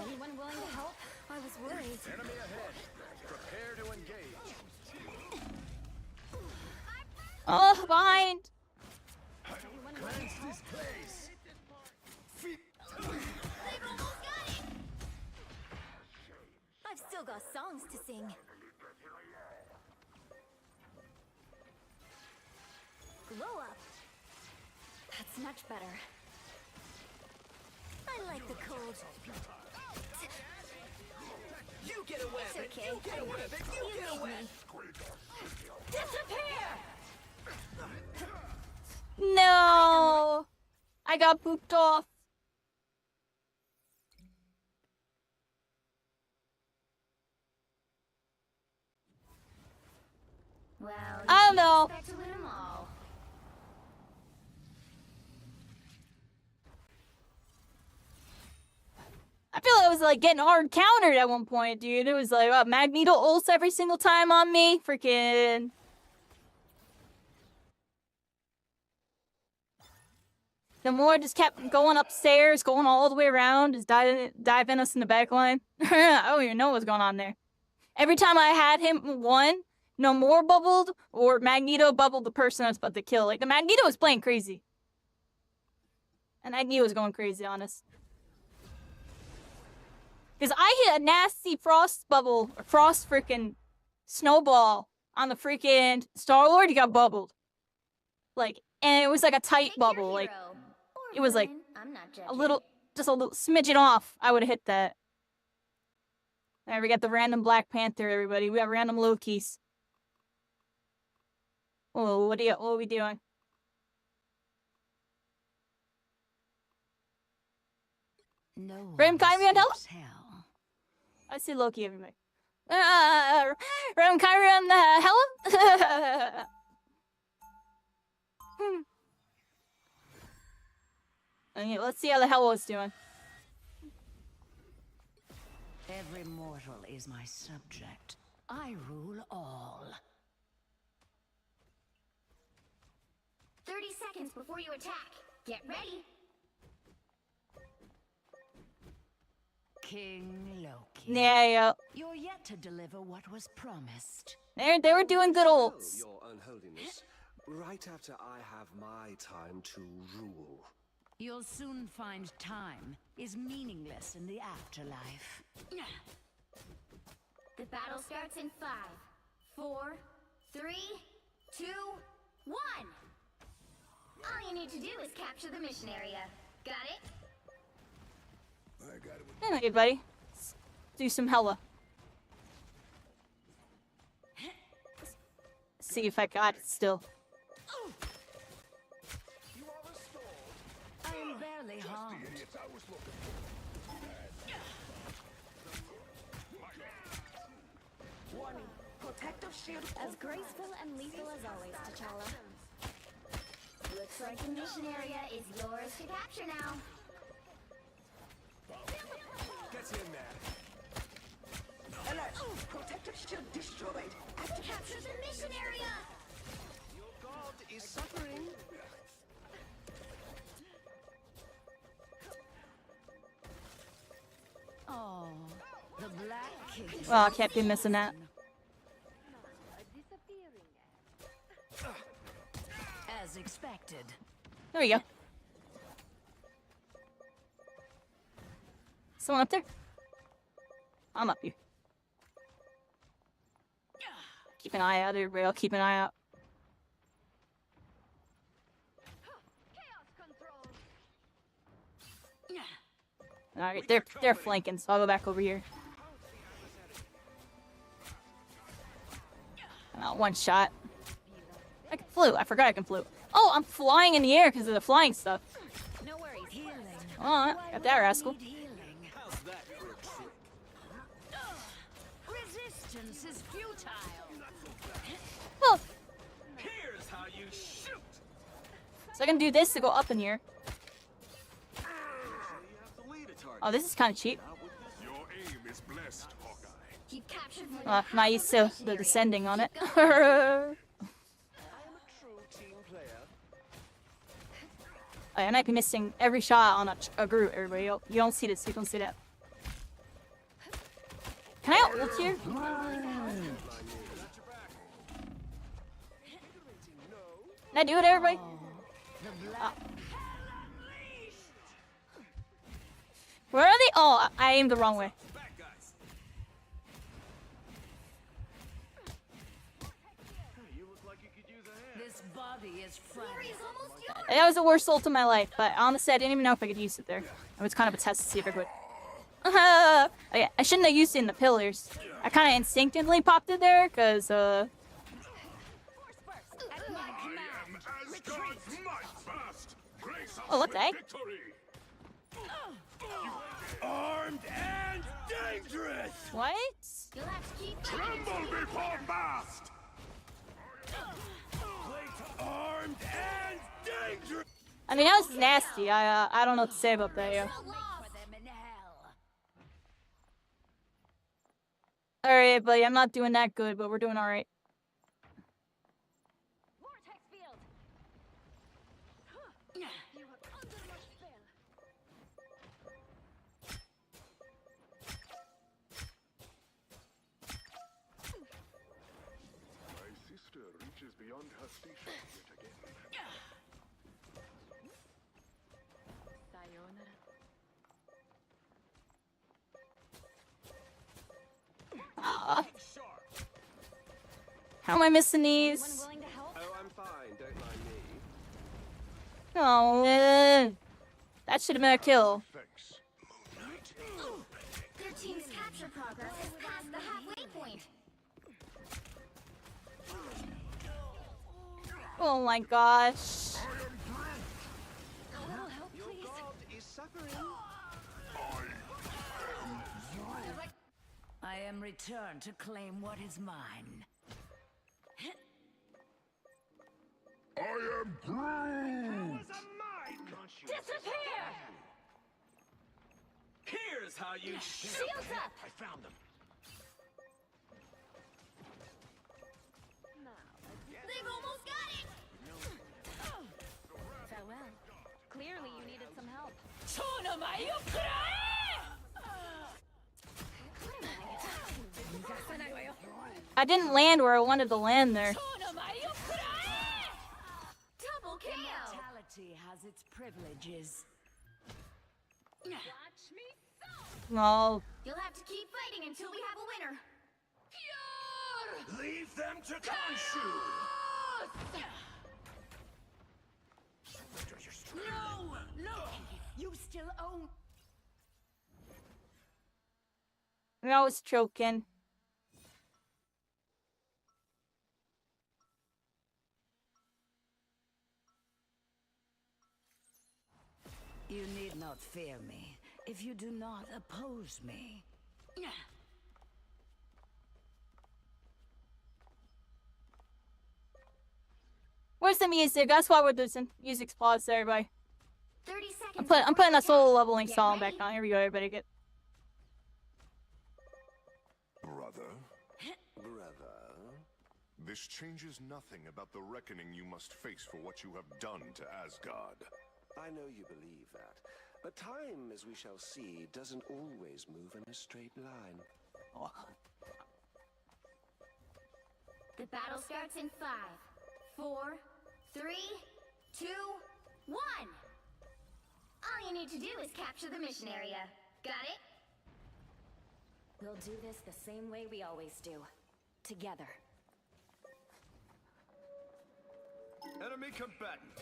Anyone willing to help? I was worried. Enemy ahead. Prepare to engage. Oh, behind. Cleanse this place. I've still got songs to sing. Glow up. That's much better. I like the cold. You get away with it. It's okay. You get away with it. You get away. Disappear! No, I got pooped off. Well, I don't know. expect to win 'em all. I feel like I was like getting hard countered at one point, dude. It was like Magneto ults every single time on me. Freaking. The more just kept going upstairs, going all the way around, just diving us in the back line. I don't even know what's going on there. Every time I had him won, no more bubbled, or Magneto bubbled the person I was about to kill. Like, the Magneto was playing crazy. And Magneto was going crazy, honest. Because I hit a nasty frost bubble, or frost freaking snowball on the freaking Star-Lord, he got bubbled. Like, and it was like a tight bubble, like, it was like I'm not judging. a little, just a little smidgen off, I would have hit that. Alright, we got the random Black Panther, everybody. We got random Lokis. Oh, what are we doing? No Ram Kyrie on help? hell. I see Loki, everybody. Ram Kyrie on the Hella? Okay, let's see how the Hella is doing. Every mortal is my subject. I rule all. 30 seconds before you attack. Get ready. King Loki. Yeah. You're yet to deliver what was promised. They were doing good ults. Your Unholiness, right after I have my time to rule. You'll soon find time is meaningless in the afterlife. The battle starts in 5, 4, 3, 2, 1. All you need to do is capture the mission area. Got it? Anyway, buddy. Let's do some Hella. See if I got it still. I am barely harmed. Warning. Protective shield. As graceful and lethal as always, T'Challa. Looks like the mission area is yours to capture now. Gets in there. Alert! Protective shield destroyed. Capture the mission area! Your god is suffering. Oh, the Black King. Well, I can't be missing that. As expected. There we go. Someone up there? I'm up here. Keep an eye out, everybody. I'll keep an eye out. Alright, they're flanking, so I'll go back over here. One shot. I can flew. I forgot I can flew. Oh, I'm flying in the air because of the flying stuff. No worries. Healing. Oh, got that rascal. How's that for a trick? Resistance is futile. Oh. Here's how you shoot. So I can do this to go up in here. Oh, this is kind of cheap. Your aim is blessed, Hawkeye. You've captured more I'm not used to the descending on it. I am a true team player. I might be missing every shot on a group, everybody. You don't see this, you don't see that. Can I ult here? Can I do it, everybody? Where are they? Oh, I aimed the wrong way. This body is That was the worst ult of my life, but honestly, I didn't even know if I could use it there. It was kind of a test to see if I could. Okay, I shouldn't have used it in the pillars. I kind of instinctively popped it there, because, I am Asgard's might burst. Grace us Oh, what with the heck? victory. Armed and dangerous. What? Tremble before blast. Armed and dangerous. I mean, that was nasty. I don't know what to say about that, yeah. Alright, buddy, I'm not doing that good, but we're doing alright. My sister reaches beyond her station yet again. How am I missing these? Oh, I'm fine. Don't mind me. Oh, that should have been a kill. Their team's capture progress is past the halfway point. Oh my gosh. I am returned to claim what is mine. I am Groot. Disappear! Here's how you Shields up! I found them. They've almost got it! Farewell. Clearly you needed some help. I didn't land where I wanted to land there. Double KO! Immortality has its privileges. No. You'll have to keep fighting until we have a winner. Leave them to Khonshu. No! Loki, you still own... I was choking. You need not fear me if you do not oppose me. Where's the music? That's why we're doing music's paused there, everybody. 30 seconds. I'm putting a solo leveling song back on. Here we go, everybody. Get. Brother, this changes nothing about the reckoning you must face for what you have done to Asgard. I know you believe that, but time, as we shall see, doesn't always move in a straight line. The battle starts in 5, 4, 3, 2, 1. All you need to do is capture the mission area. Got it? We'll do this the same way we always do. Together. Enemy combatant.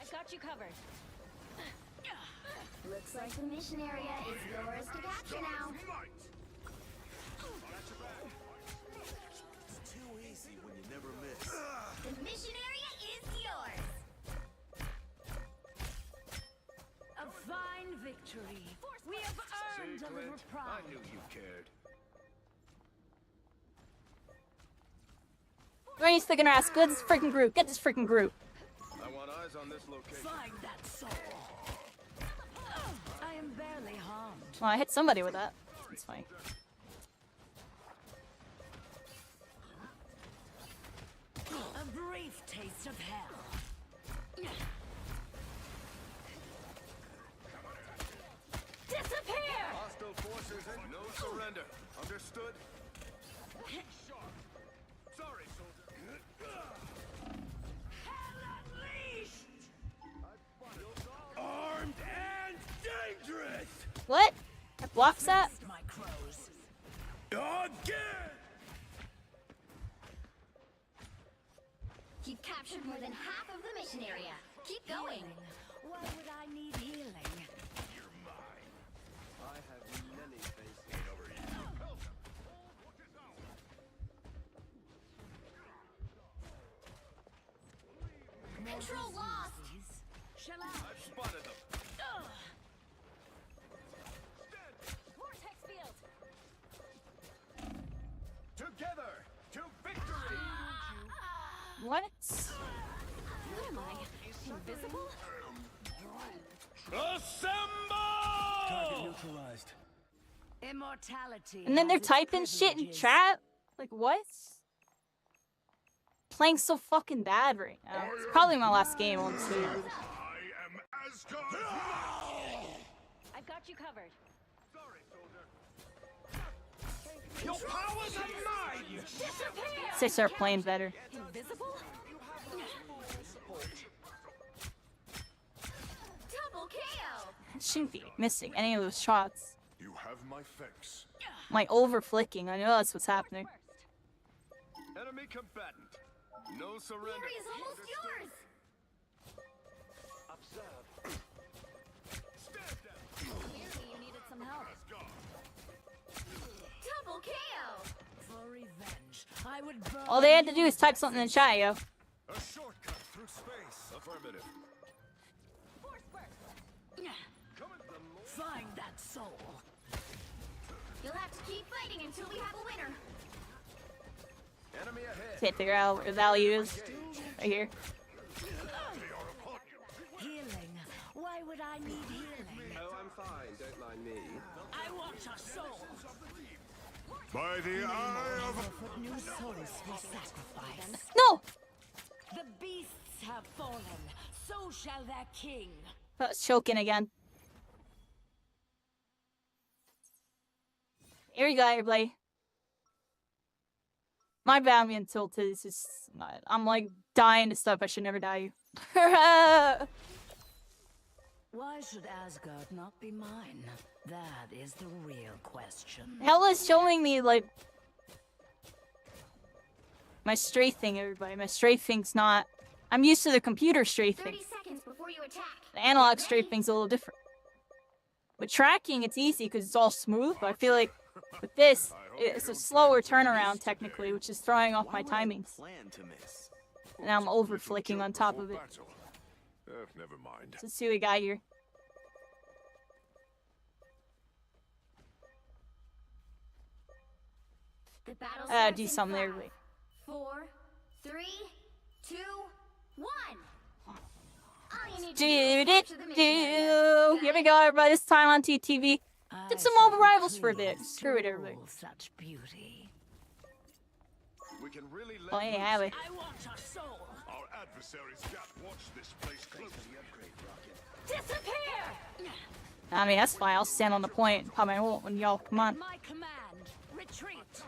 I've got you covered. Looks like the mission area is yours to capture now. It's too easy when you never miss. The mission area is yours. A fine victory. We have earned a little pride. I knew you cared. Where are you sticking around? Good this freaking group. Get this freaking group. I want eyes on this location. Find that soul. am barely harmed. Well, I hit somebody with that. It's funny. A brief taste of hell. Disappear! Hostile forces and no surrender. Understood? Sorry, soldier. Armed and dangerous! What? That blocks that? My crows. Again! You've captured more than half of the mission area. Keep going. Why would I need healing? You're mine. I have many faces over you. Control lost. Shall I? I've spotted them. Vortex field. Together to victory! What? What am I? Invisible? Assemble! Target neutralized. Immortality. And then they're has its typing shit in privileges. chat? Like, what? Playing so fucking bad right now. It's probably my last game on Twitch. I am Asgard! I've got you covered. Sorry, soldier. Your powers are mine! Disappear! They start playing better. Invisible? Double KO! I shouldn't be missing any of those shots. You have my thanks. My over flicking. I know that's what's happening. Enemy combatant. No surrender. Area is almost yours! Observe. Stand down. Clearly you needed some help. Double KO! For revenge, I would burn. All they had to do is type something in chat, yo. A shortcut through space. Affirmative. Force burst! Find that soul. You'll have to keep fighting until we have a winner. Enemy ahead. Can't figure out what the value is. Right here. Healing. Why would I need healing? Oh, I'm fine. Don't mind me. I want your soul. By the eye of Offered new souls for sacrifice. No! The beasts have fallen. So shall their king. I was choking again. Here we go, everybody. My bad, I'm getting tilted. It's just not. I'm like dying to stuff. I should never die. Why should Asgard not be mine? That is the real question. Hell is showing me like my strafing, everybody. My strafing's not. I'm used to the computer strafing. 30 seconds before you attack. The analog strafing's a little different. With tracking, it's easy because it's all smooth. But I feel like with this, it's a slower turnaround technically, which is throwing off my timings. And I'm over flicking on top of it. never mind. Let's see what we got here. The battle Do starts something in there, 5, wait. 4, 3, 2, 1. All you need to Do do is do capture the mission area. Here we go, everybody. This time on TTV. Did some mobile rivals for a bit. Screw it, everybody. Such beauty. We can really let Oh, yeah, have we? I want your soul. Our adversaries got watch this place closely. Disappear! I mean, that's fine. I'll stand on the point and pop my ult when y'all come on. My command. Retreat.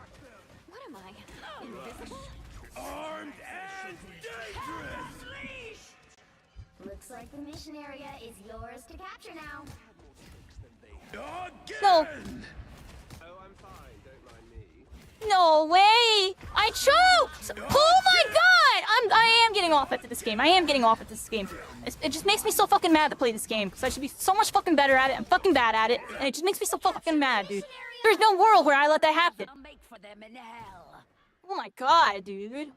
What am I? Invisible? Armed and dangerous! Looks like the mission area is yours to capture now. Again! No. Oh, I'm fine. Don't mind me. No way! I choked! Oh my god! I am getting off at this game. I am getting off at this game. It just makes me so fucking mad to play this game because I should be so much fucking better at it. I'm fucking bad at it, and it just makes me so fucking mad, dude. There's no world where I let that happen. I'll make for them in hell. Oh my god, dude.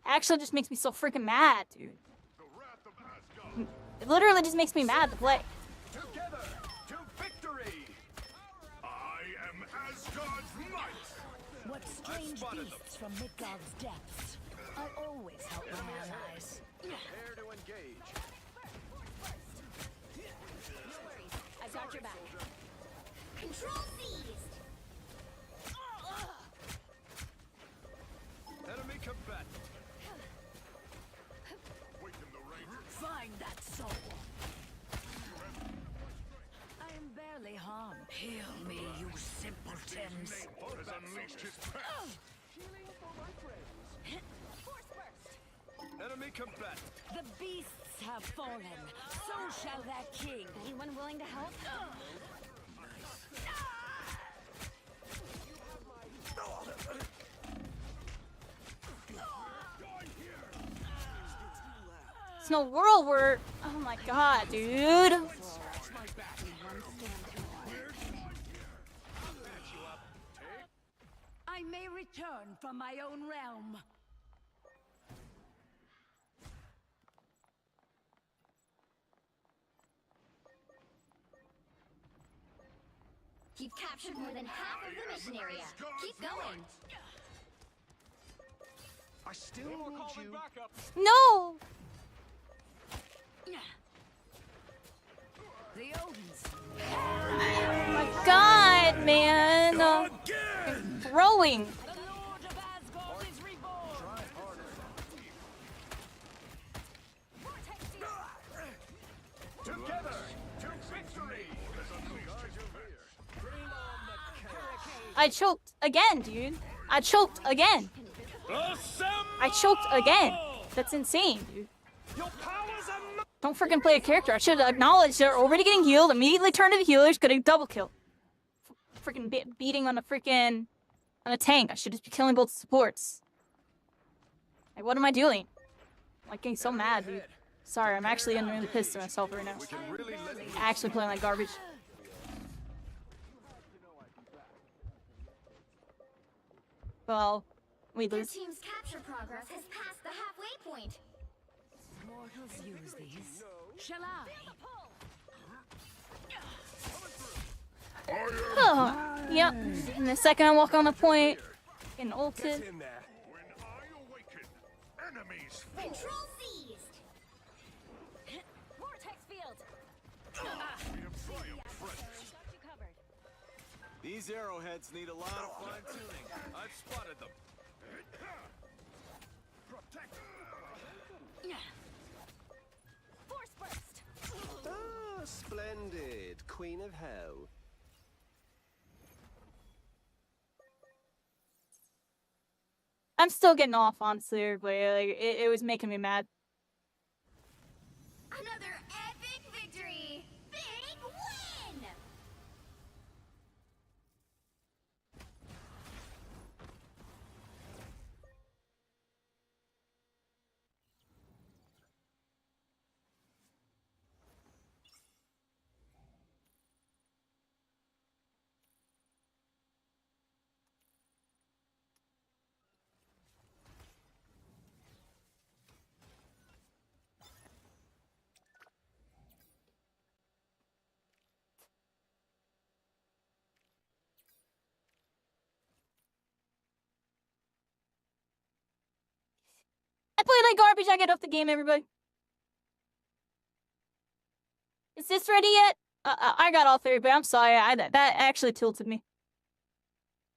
Actually, just makes me so freaking mad, dude. It literally just makes me mad to play. Together to victory! I am Asgard's might! What strange beasts from Midgard's depths. I always help my allies. Prepare to engage. Friendly combat. The beasts have fallen. So shall their king. Anyone willing to help? It's no world where. Oh my god, dude. I may return from my own realm. You've captured more than half of the mission area. Keep going. I still need you. No! The Odins. Oh my god, man. Throwing. The Lord of Asgard is reborn. Together to victory. I choked again, dude. I choked again. I choked again. That's insane, dude. Don't freaking play a character. I should have acknowledged they're already getting healed, immediately turn to the healers, getting double kill. Freaking beating on a tank. I should just be killing both supports. Like, what am I doing? I'm like getting so mad, dude. Sorry, I'm actually getting really pissed at myself right now. Actually playing like garbage. Well, we Your lose. team's capture progress has passed the halfway point. Mortals use these. Shall I? Oh, yep. In the second I walk on the point, getting ulted. Control seized. Vortex field. These arrowheads need a lot of fine-tuning. I've spotted them. Force burst. Ah, splendid. Queen of Hell. I'm still getting off, honestly, everybody. Like, it was making me mad. Another epic victory. Big win. I played like garbage. I get off the game, everybody. Is this ready yet? I got off everybody. I'm sorry. That actually tilted me.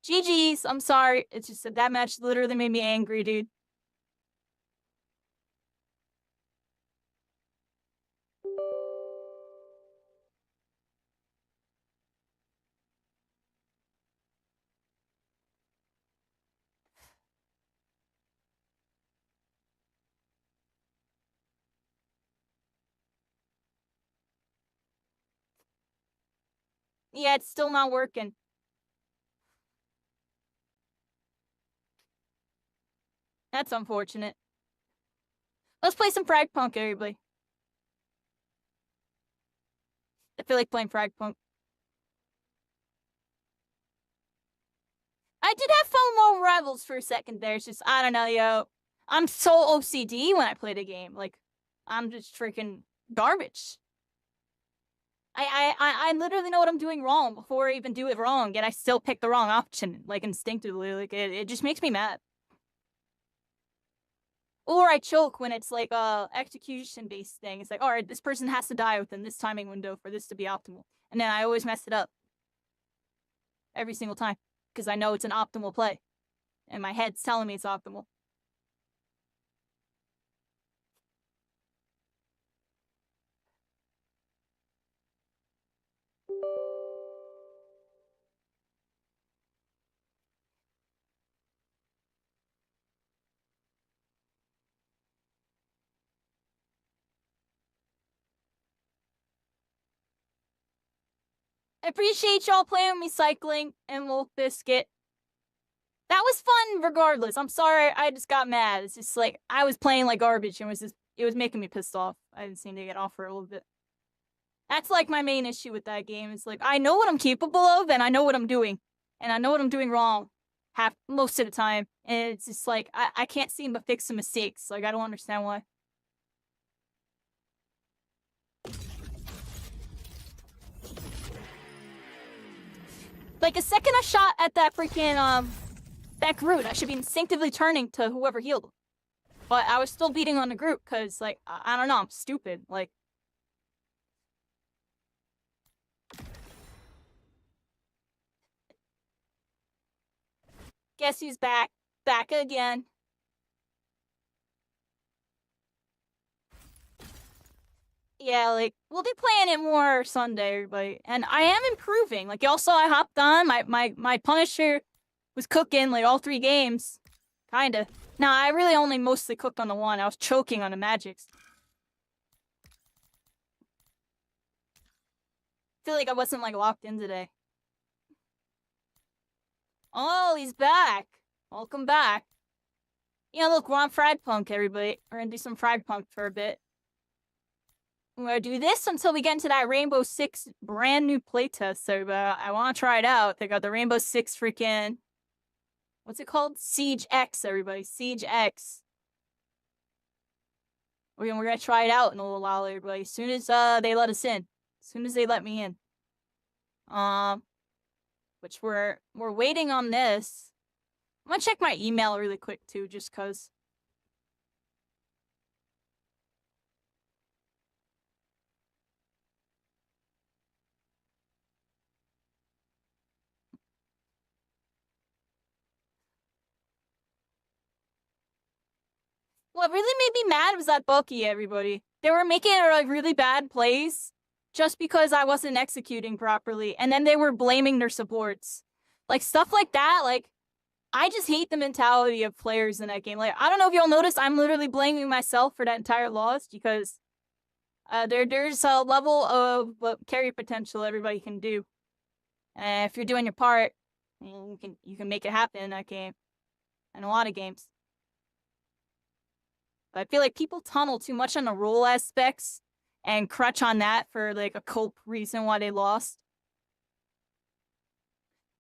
GG's. I'm sorry. It's just that match literally made me angry, dude. Yeah, it's still not working. That's unfortunate. Let's play some FragPunk, everybody. I feel like playing FragPunk. I did have FOMO Rivals for a second there. It's just, I don't know, yo. I'm so OCD when I play the game. Like, I'm just freaking garbage. I literally know what I'm doing wrong before I even do it wrong, yet I still pick the wrong option, like, instinctively. Like, it just makes me mad. Or I choke when it's, like, a execution-based thing. It's like, alright, this person has to die within this timing window for this to be optimal. And then I always mess it up. Every single time. Because I know it's an optimal play. And my head's telling me it's optimal. I appreciate y'all playing with me, Cycling and Wolf Biscuit. That was fun regardless. I'm sorry, I just got mad. It's just like, I was playing like garbage and it was making me pissed off. I didn't seem to get off for a little bit. That's like my main issue with that game. It's like, I know what I'm capable of and I know what I'm doing. And I know what I'm doing wrong most of the time. And it's just like, I can't seem to fix the mistakes. Like, I don't understand why. Like, a second I shot at that freaking, that Groot, I should be instinctively turning to whoever healed him. But I was still beating on the Groot, because, like, I don't know, I'm stupid. Like, guess who's back? Back again. Yeah, like, we'll be playing it more Sunday, everybody. And I am improving. Like, y'all saw I hopped on. My Punisher was cooking, like, all 3 games. Kinda. Now, I really only mostly cooked on the 1. I was choking on the Magics. I feel like I wasn't, like, locked in today. Oh, he's back. Welcome back. Yeah, look, we're on FragPunk, everybody. We're gonna do some FragPunk for a bit. We're gonna do this until we get into that Rainbow Six brand new playtest, so I want to try it out. They got the Rainbow Six freaking... What's it called? SEIGE X, everybody. SEIGE X. We're gonna try it out in a little while, everybody. As soon as they let us in. As soon as they let me in. Which we're waiting on this. I'm gonna check my email really quick too, just cause. What really made me mad was that Bucky, everybody. They were making like really bad plays just because I wasn't executing properly, and then they were blaming their supports. Like, stuff like that, like, I just hate the mentality of players in that game. Like, I don't know if y'all noticed, I'm literally blaming myself for that entire loss because there's a level of carry potential everybody can do. And if you're doing your part, you can make it happen in that game. And a lot of games. But I feel like people tunnel too much on the role aspects and crutch on that for, like, a cope reason why they lost.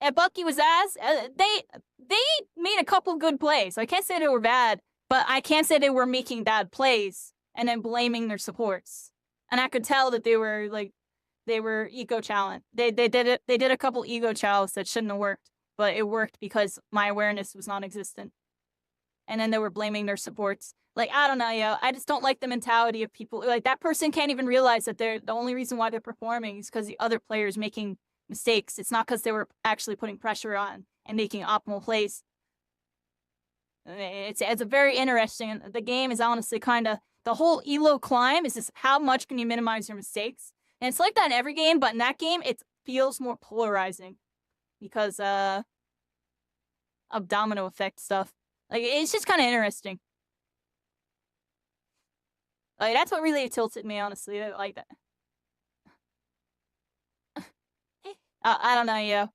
And Bucky was they made a couple good plays. I can't say they were bad, but I can't say they were making bad plays and then blaming their supports. And I could tell that they were eco challenge. They did a couple ego chows that shouldn't have worked, but it worked because my awareness was non-existent. And then they were blaming their supports. Like, I don't know, yo. I just don't like the mentality of people. Like, that person can't even realize that the only reason why they're performing is because the other player's making mistakes. It's not because they were actually putting pressure on and making optimal plays. It's a very interesting. The game is honestly kind of, the whole elo climb is just how much can you minimize your mistakes. And it's like that in every game, but in that game, it feels more polarizing because of domino effect stuff. Like, it's just kind of interesting. Like, that's what really tilted me, honestly. I like that. I don't know, yo.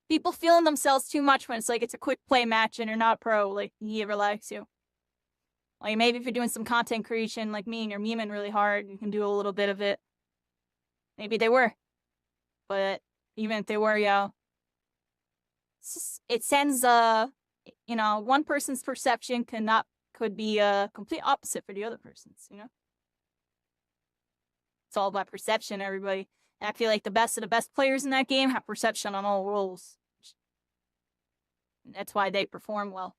People feeling themselves too much when it's like it's a quick play match and you're not pro. Like, you relax you. Like, maybe if you're doing some content creation like me and you're memeing really hard, you can do a little bit of it. Maybe they were. But even if they were, yo, it sends, you know, one person's perception could be a complete opposite for the other person's, you know? It's all about perception, everybody. And I feel like the best of the best players in that game have perception on all roles. That's why they perform well.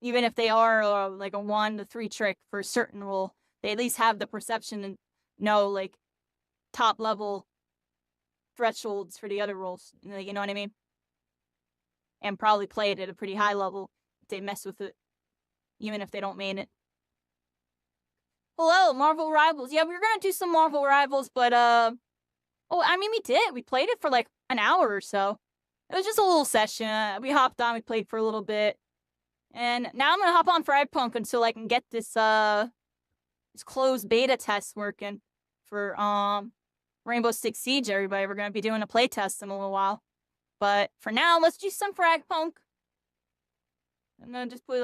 Even if they are like a 1 to 3 trick for a certain role, they at least have the perception and know, like, top level thresholds for the other roles. You know what I mean? And probably play it at a pretty high level if they mess with it, even if they don't main it. Hello, Marvel Rivals. Yeah, we were gonna do some Marvel Rivals, but oh, I mean, we did. We played it for like an hour or so. It was just a little session. We hopped on, we played for a little bit, and now I'm gonna hop on FragPunk until I can get this this closed beta test working for Rainbow Six Siege, everybody. We're gonna be doing a playtest in a little while. But for now, let's do some FragPunk. I'm gonna just put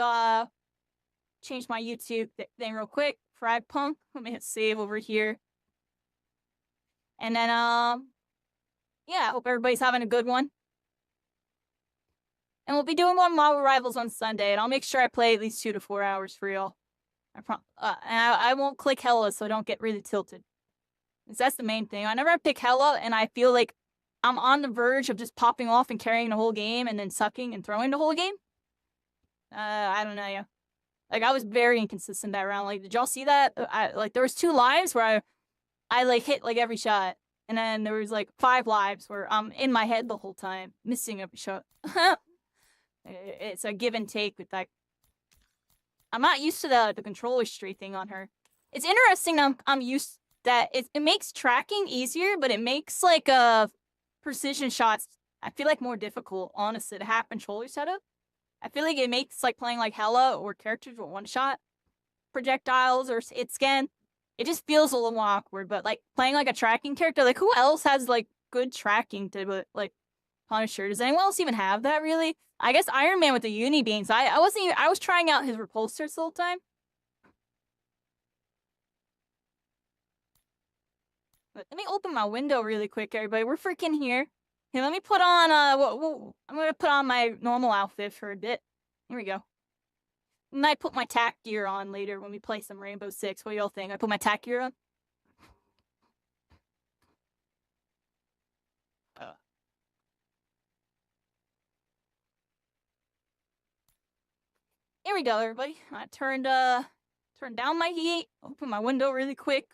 change my YouTube thing real quick. FragPunk. Let me hit save over here. And then yeah, hope everybody's having a good one. And we'll be doing more Marvel Rivals on Sunday, and I'll make sure I play at least 2 to 4 hours for y'all. I won't click Hella, so don't get really tilted. That's the main thing. Whenever I pick Hella, and I feel like I'm on the verge of just popping off and carrying the whole game, and then sucking and throwing the whole game. I don't know, yeah. Like, I was very inconsistent that round. Like, did y'all see that? There was 2 lives where I like, hit, like, every shot. And then there was, like, 5 lives where I'm in my head the whole time, missing every shot. It's a give and take with that. I'm not used to the controller straight thing on her. It's interesting I'm used that it makes tracking easier, but it makes, like, precision shots, I feel like, more difficult, honestly, to have controller setup. I feel like it makes, like, playing, like, Hella or characters with one-shot projectiles or hit scan. It just feels a little more awkward, but, like, playing, like, a tracking character, like, who else has, like, good tracking to, like, Punisher? Does anyone else even have that, really? I guess Iron Man with the uni beams. I was trying out his repulsors the whole time. But let me open my window really quick, everybody. We're freaking here. Here, let me put on, I'm gonna put on my normal outfit for a bit. Here we go. I might put my tack gear on later when we play some Rainbow Six. What do y'all think? I put my tack gear on? Here we go, everybody. I turned down my heat. Open my window really quick.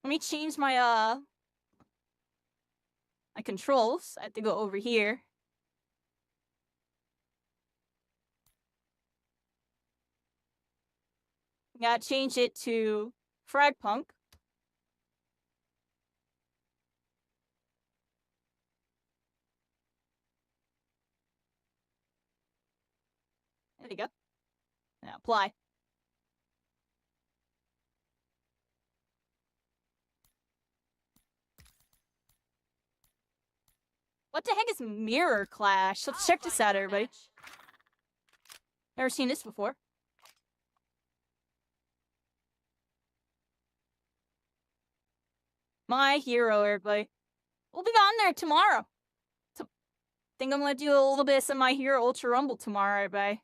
Let me change my my controls. I have to go over here. Gotta change it to FragPunk. There we go. Now apply. What the heck is Mirror Clash? Let's check this out, everybody. Never seen this before. My hero, everybody. We'll be on there tomorrow. Think I'm gonna do a little bit of some My Hero Ultra Rumble tomorrow, everybody.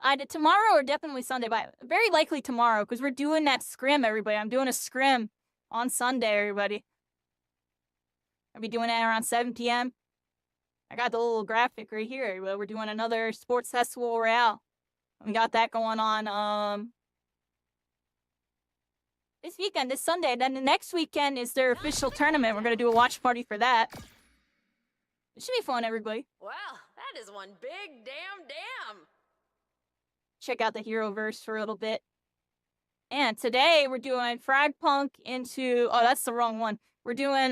Either tomorrow or definitely Sunday, but very likely tomorrow, because we're doing that scrim, everybody. I'm doing a scrim on Sunday, everybody. I'll be doing that around 7 p.m. I got the little graphic right here, everybody. We're doing another Sports Festival Royale. We got that going on, this weekend, this Sunday. Then the next weekend is their official tournament. We're going to do a watch party for that. It should be fun, everybody. Wow, that is one big damn. Check out the Heroverse for a little bit. And today we're doing FragPunk into... Oh, that's the wrong one. We're doing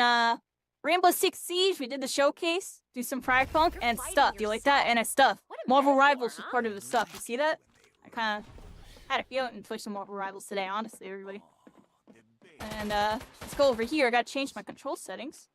Rainbow Six Siege. We did the showcase. Do some FragPunk and stuff. You like that? And stuff. Marvel Rivals was part of the stuff. You see that? I kind of had a feeling to play some Marvel Rivals today, honestly, everybody. And let's go over here. I got to change my control settings.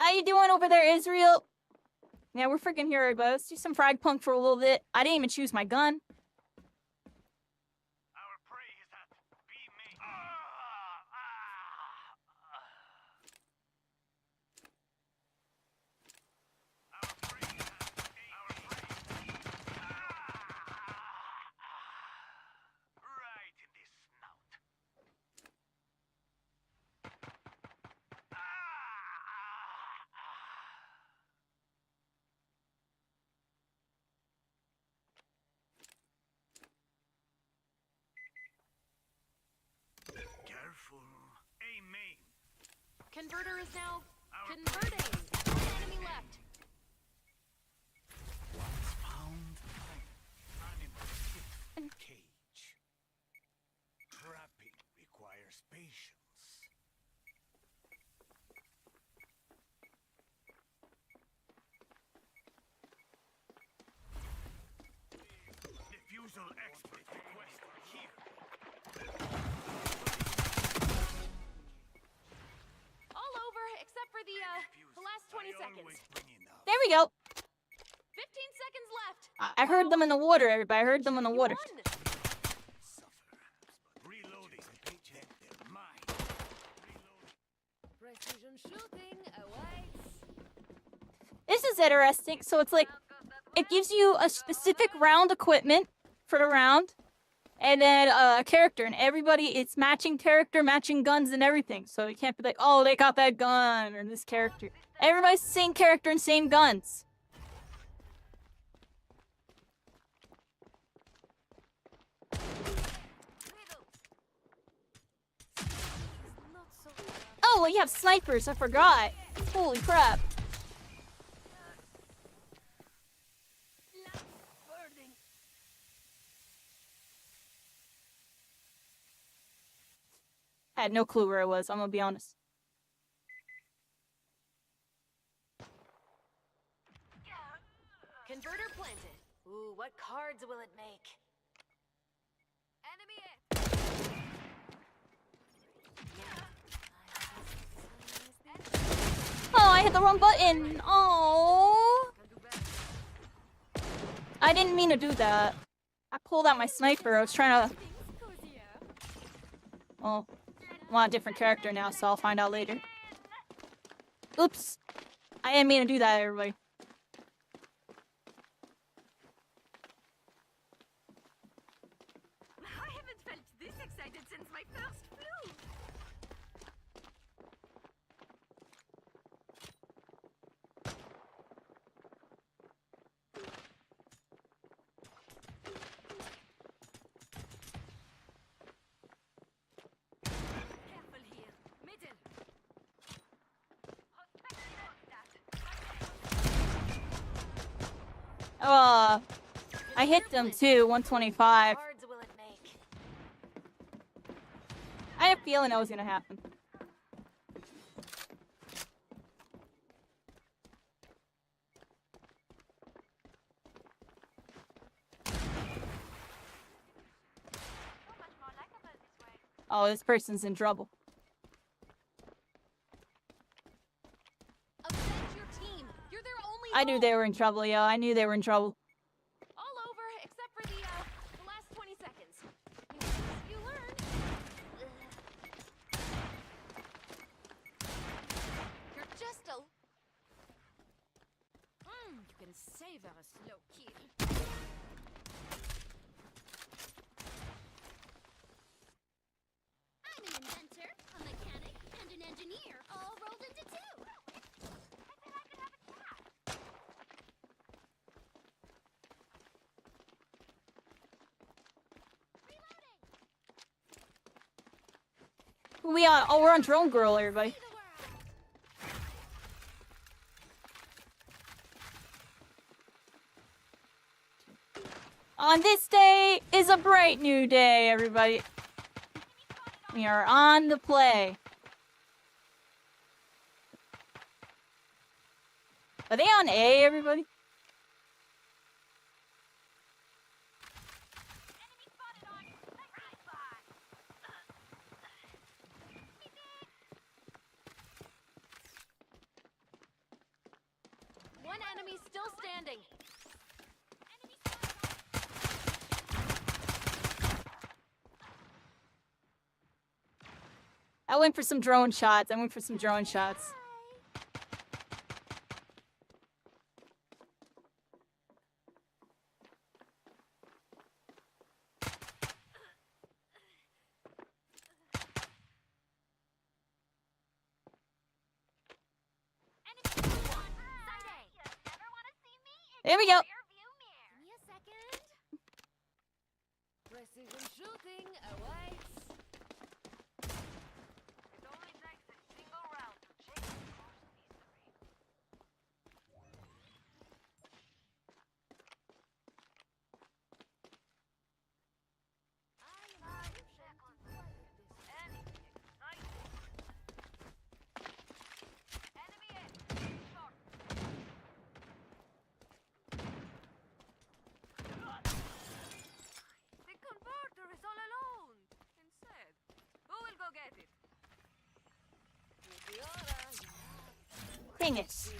How you doing over there, Israel? Yeah, we're freaking here, everybody. Let's do some FragPunk for a little bit. I didn't even choose my gun. Converter is now converting. One enemy left. Once found, animal fit cage. Trapping requires patience. Puzzle expert request here. All over, except for the last 20 seconds. There we go. 15 seconds left. I heard them in the water, everybody. I heard them in the water. Reloading. They're mine. Precision shooting awaits. This is interesting. So it's like, it gives you a specific round equipment for the round, and then a character, and everybody, it's matching character, matching guns and everything. So you can't be like, oh, they got that gun, or this character. Everybody's the same character and same guns. Oh, well, you have snipers, I forgot. Holy crap. I had no clue where it was, I'm gonna be honest. Converter planted. Ooh, what cards will it make? Enemy Oh, I hit the wrong button. Oh. I didn't mean to do that. I pulled out my sniper. I was trying to... Oh. I'm on a different character now, so I'll find out later. Oops. I didn't mean to do that, everybody. I haven't felt this excited since my first flu. Careful here. Middle. I hit them too, 125. Cards will it make? I had a feeling that was gonna happen. Oh, this person's in trouble. Avenge your team. You're their only I knew they were in trouble, yo. I knew they were in trouble. all over except for the last 20 seconds. You learn. You're just a you can savor a slow kill. I'm an inventor, a mechanic, and an engineer, all rolled into two. We are. Oh, we're on Drone Girl, everybody. On this day is a bright new day, everybody. We are on the play. Are they on A, everybody? One enemy still standing. I went for some drone shots. There we go. Give me a second. Precision shooting awaits. It only takes a single round to change the course of history. Dang it.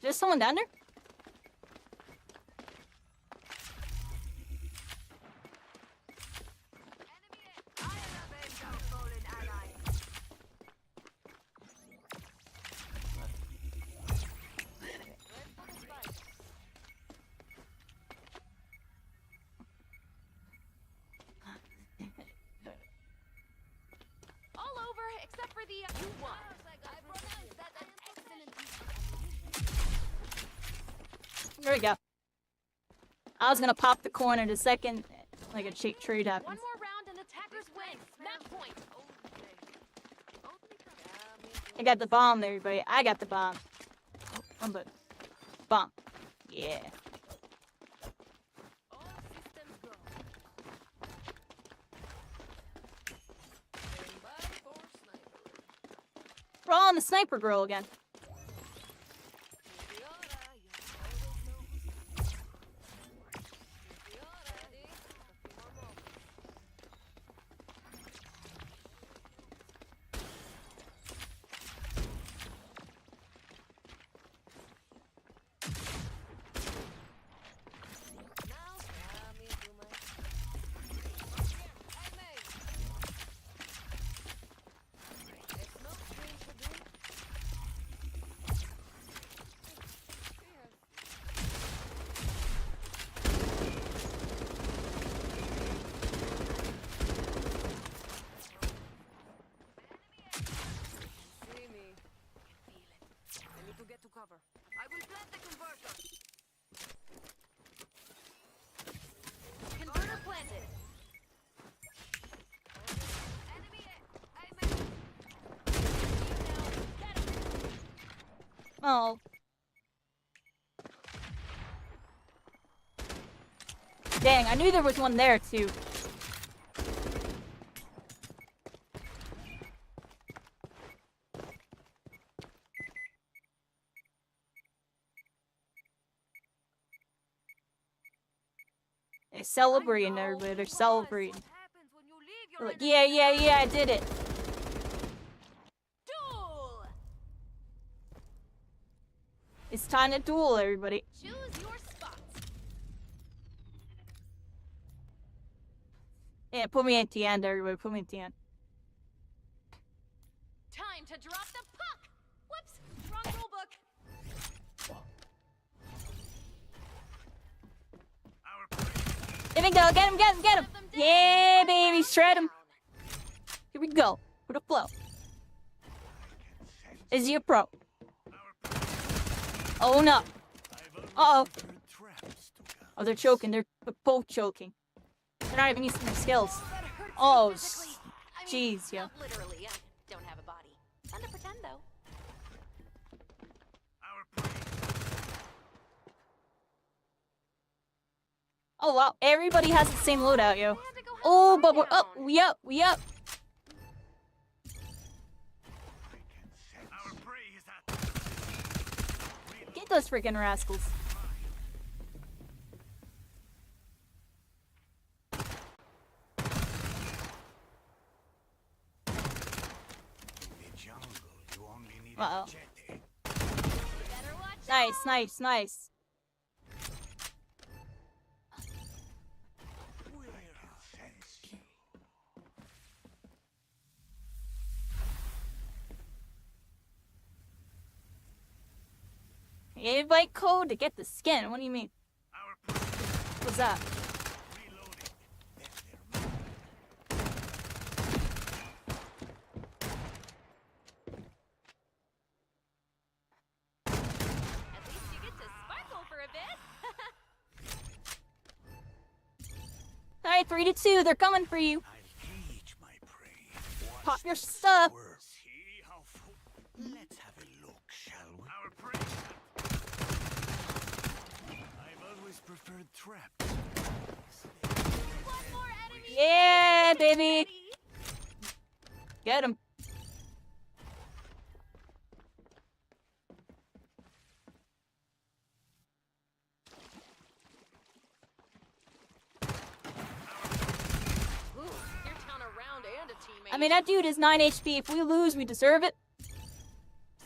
There's someone down there? All over, except for the you won. There we go. I was gonna pop the corner the second, like a cheap trade happens. One more round and attackers win. Match point. I got the bomb, everybody. I got the bomb. Oh, I'm good. Bomb. Yeah. We're all on the sniper girl again. I will plant the converter. Converter planted. Oh. Dang, I knew there was one there too. They're celebrating, everybody. They're celebrating. They're like, yeah, yeah, yeah, I did it. Duel. It's time to duel, everybody. Choose your spots. Yeah, put me at the end, everybody. Put me at the end. Time to drop the puck. Whoops, wrong rule book. There we go. Get him, get him, get him. Yeah, baby. Shred him. Here we go. With a flow. Is he a pro? Oh, no. Uh-oh. Oh, they're choking. They're both choking. They're not even using their skills. Oh, jeez, yo. Not literally. I don't have a body. Fun to pretend, though. Oh, wow. Everybody has the same loadout, yo. Oh, but we're up. We up. We up. Get those freaking rascals. Uh-oh. Nice, nice, nice. Invite code to get the skin. What do you mean? What's that? At least you get to sparkle for a bit. Alright, 3 to 2. They're coming for you. Pop your stuff. Let's have a look, shall we? Our prey. I've always preferred traps. One more enemy. Yeah, baby. Get him. Ooh, you're down a round and a teammate. I mean, that dude is 9 HP. If we lose, we deserve it.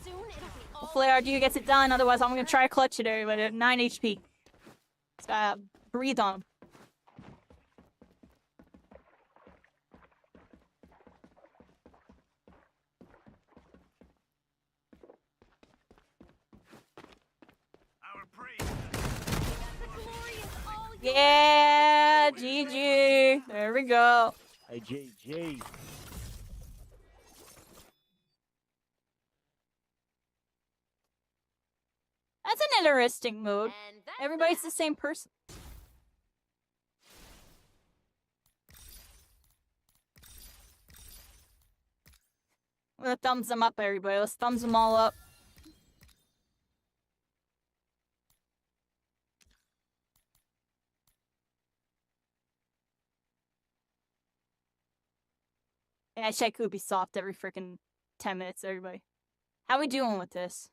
Soon it'll be all Hopefully our dude gets it done. Otherwise, I'm going to try to clutch it everybody at 9 HP. Just gotta breathe on him. Our prey. the glory is all yours. Yeah, GG. There we go. Hey, GG. That's an interesting mode. And that's Everybody's the same person. Let's thumbs them up, everybody. Let's thumbs them all up. Yeah, check Ubisoft every freaking 10 minutes, everybody. How we doing with this?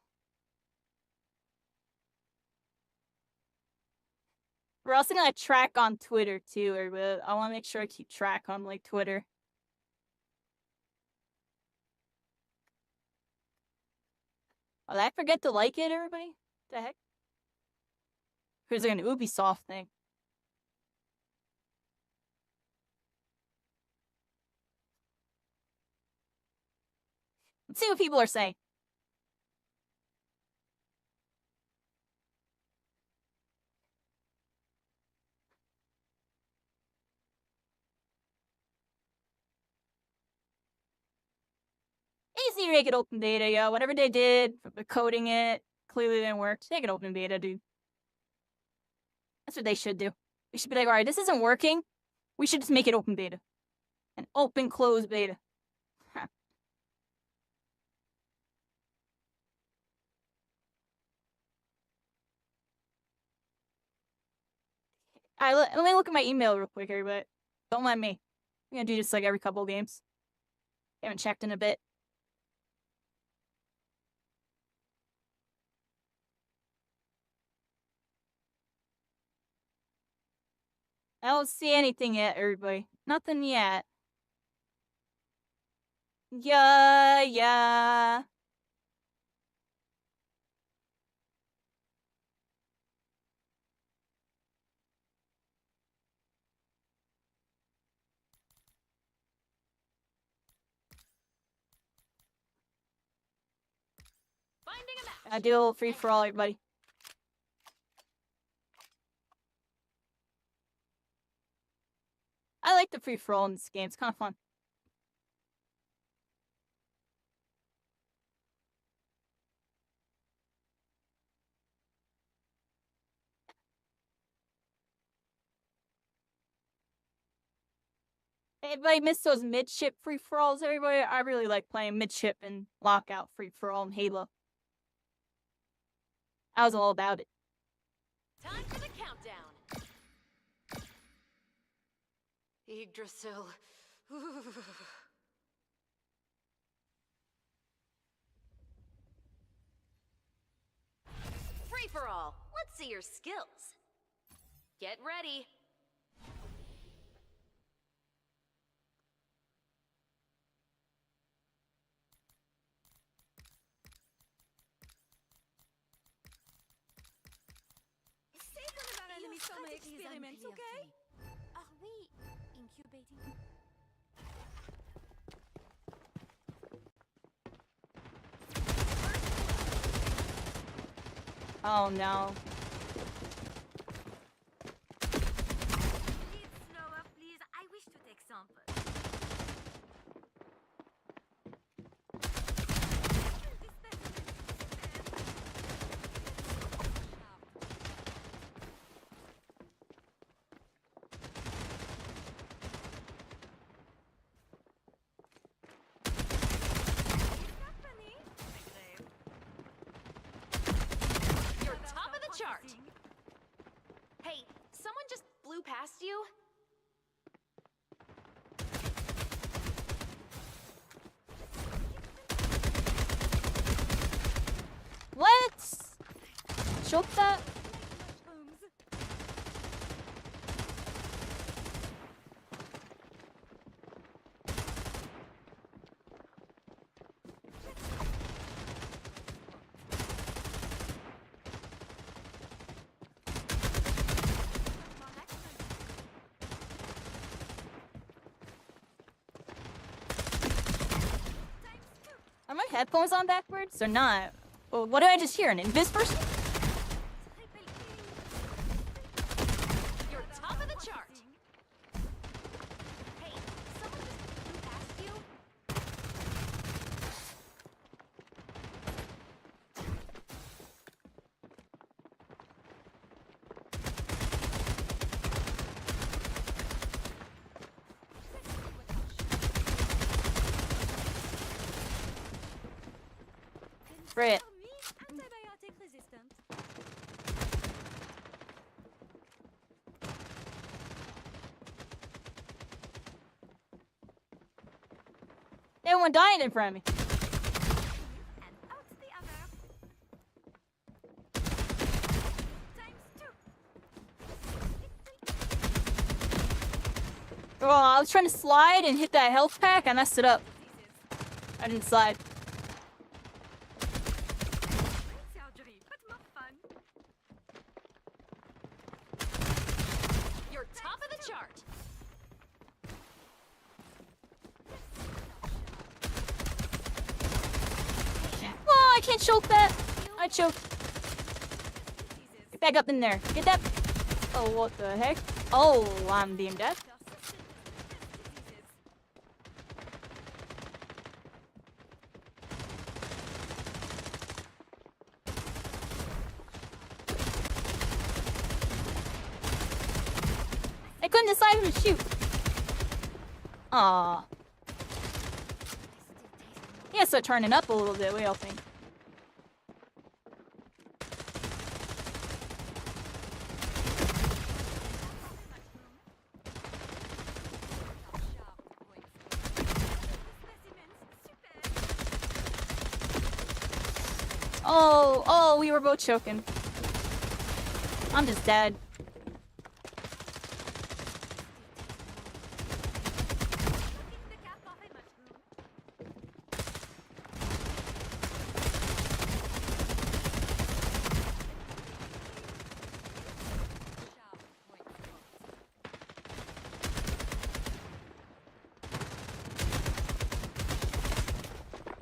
We're also gonna track on Twitter too, everybody. I wanna make sure I keep track on like Twitter. Oh, did I forget to like it, everybody? The heck? Here's like an Ubisoft thing. Let's see what people are saying. Easy to make it open beta, yo. Whatever they did, coding it, clearly didn't work. Make it open beta, dude. That's what they should do. They should be like, alright, this isn't working. We should just make it open beta. An open close beta. Huh. Alright, let me look at my email real quick, everybody. Don't mind me. I'm gonna do this like every couple of games. Haven't checked in a bit. I don't see anything yet, everybody. Nothing yet. Yeah. finding a match. I do a little free for all, everybody. I like the free for all in this game. It's kind of fun. Everybody missed those mid-ship free-for-alls, everybody? I really like playing mid-ship and lockout free-for-all in Halo. I was all about it. Time for the countdown. Yggdrasil. Free for all. Let's see your skills. Get ready. Say one of our enemies saw my experiments, okay? Are we incubating? Oh no. Slower, please. I wish to take samples. You're top of the chart. Hey, someone just flew past you. Let's choke that. Are my headphones on backwards or not? Well, what did I just hear? An invis person? You're top of the chart. Hey, someone just flew past you. Brit. Antibiotic resistant. Everyone dying in front of me. And out the other. Oh, I was trying to slide and hit that health pack. I messed it up. I didn't slide. Surgery, but more fun. You're top of the chart. Oh, I can't choke that. I choked. Get back up in there. Get that. Oh, what the heck? Oh, I'm being dead. I couldn't decide who to shoot. Aww. Yeah, so turning up a little bit, we all think. Oh, we were both choking. I'm just dead.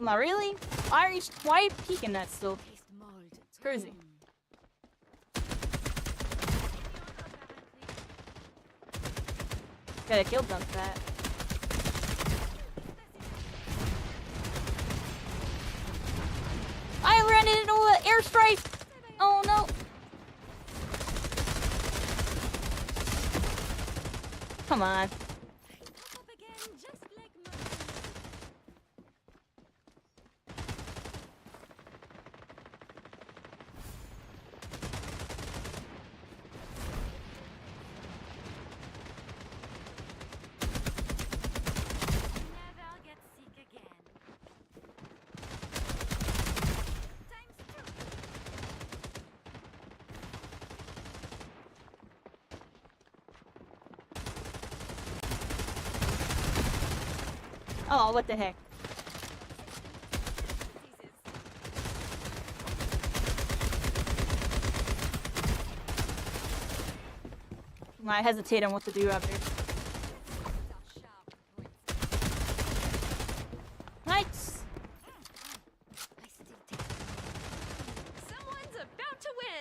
Am I really? Why are you peeking that still? It's crazy. Gotta kill dump that. I ran into an airstrike! Oh no! Come on. Oh, what the heck? I hesitate on what to do after. Nice. Someone's about to win.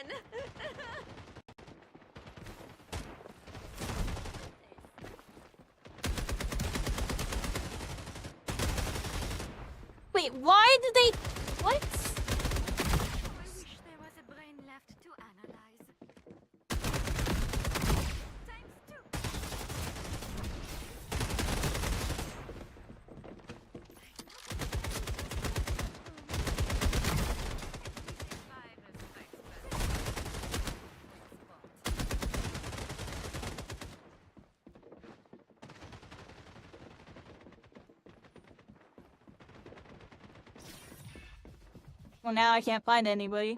Wait, why did they... What? I wish there was a brain left to analyze. Times 2. Well, now I can't find anybody.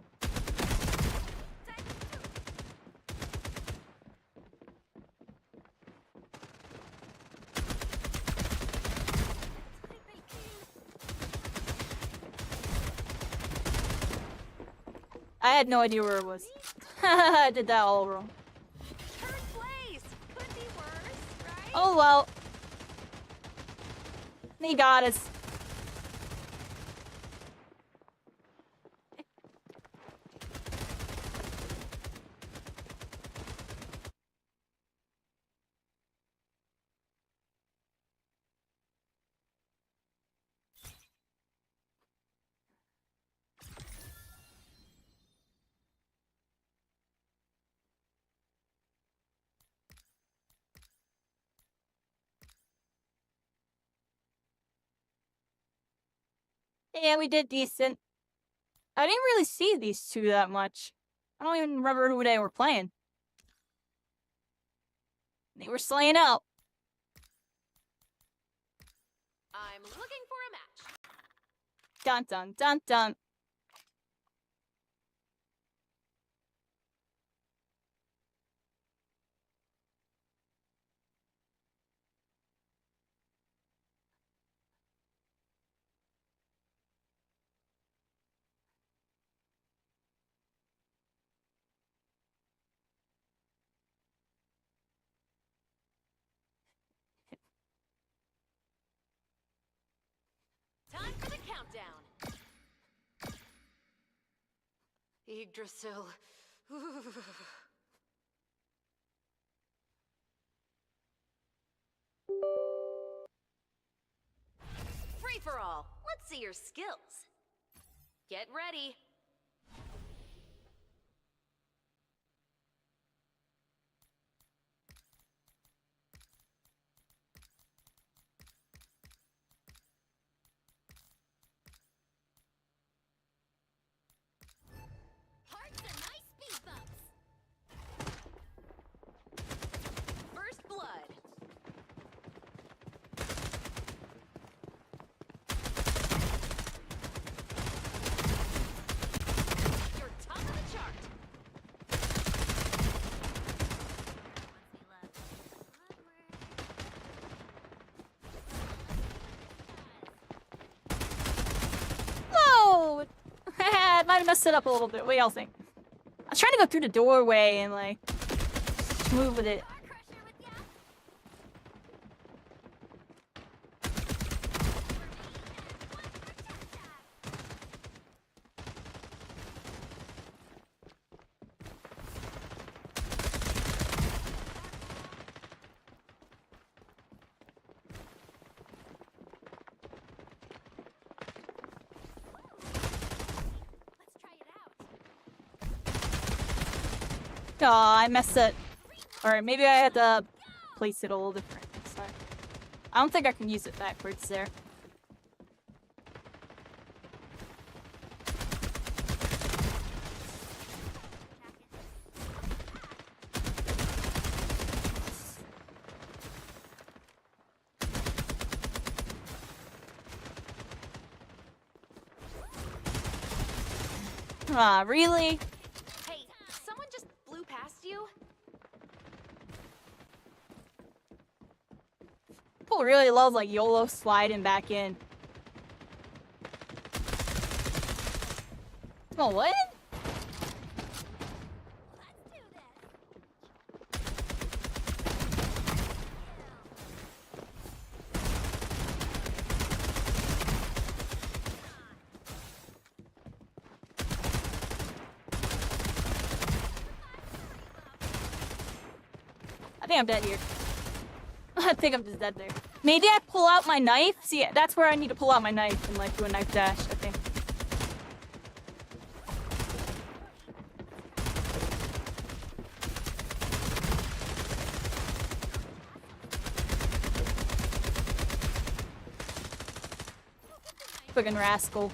I had no idea where it was. I did that all wrong. Third place. Could be worse, right? Oh well. He got us. Yeah, we did decent. I didn't really see these two that much. I don't even remember who they were playing. They were slaying out. I'm looking for a match. Dun dun dun dun. Time for the countdown. Yggdrasil. Free for all. Let's see your skills. Get ready. Hearts and nice speed bumps. First blood. You're top of the chart. Whoa! I might have messed it up a little bit. What do y'all think? I was trying to go through the doorway and like move with it. Aw, I messed it. Alright, maybe I had to place it a little different next time. I don't think I can use it backwards there. Ah, really? Hey, someone just flew past you? People really love like YOLO sliding back in. Oh, what? I think I'm dead here. I think I'm just dead there. Maybe I pull out my knife. See, that's where I need to pull out my knife and like do a knife dash, I think. Friggin' rascal.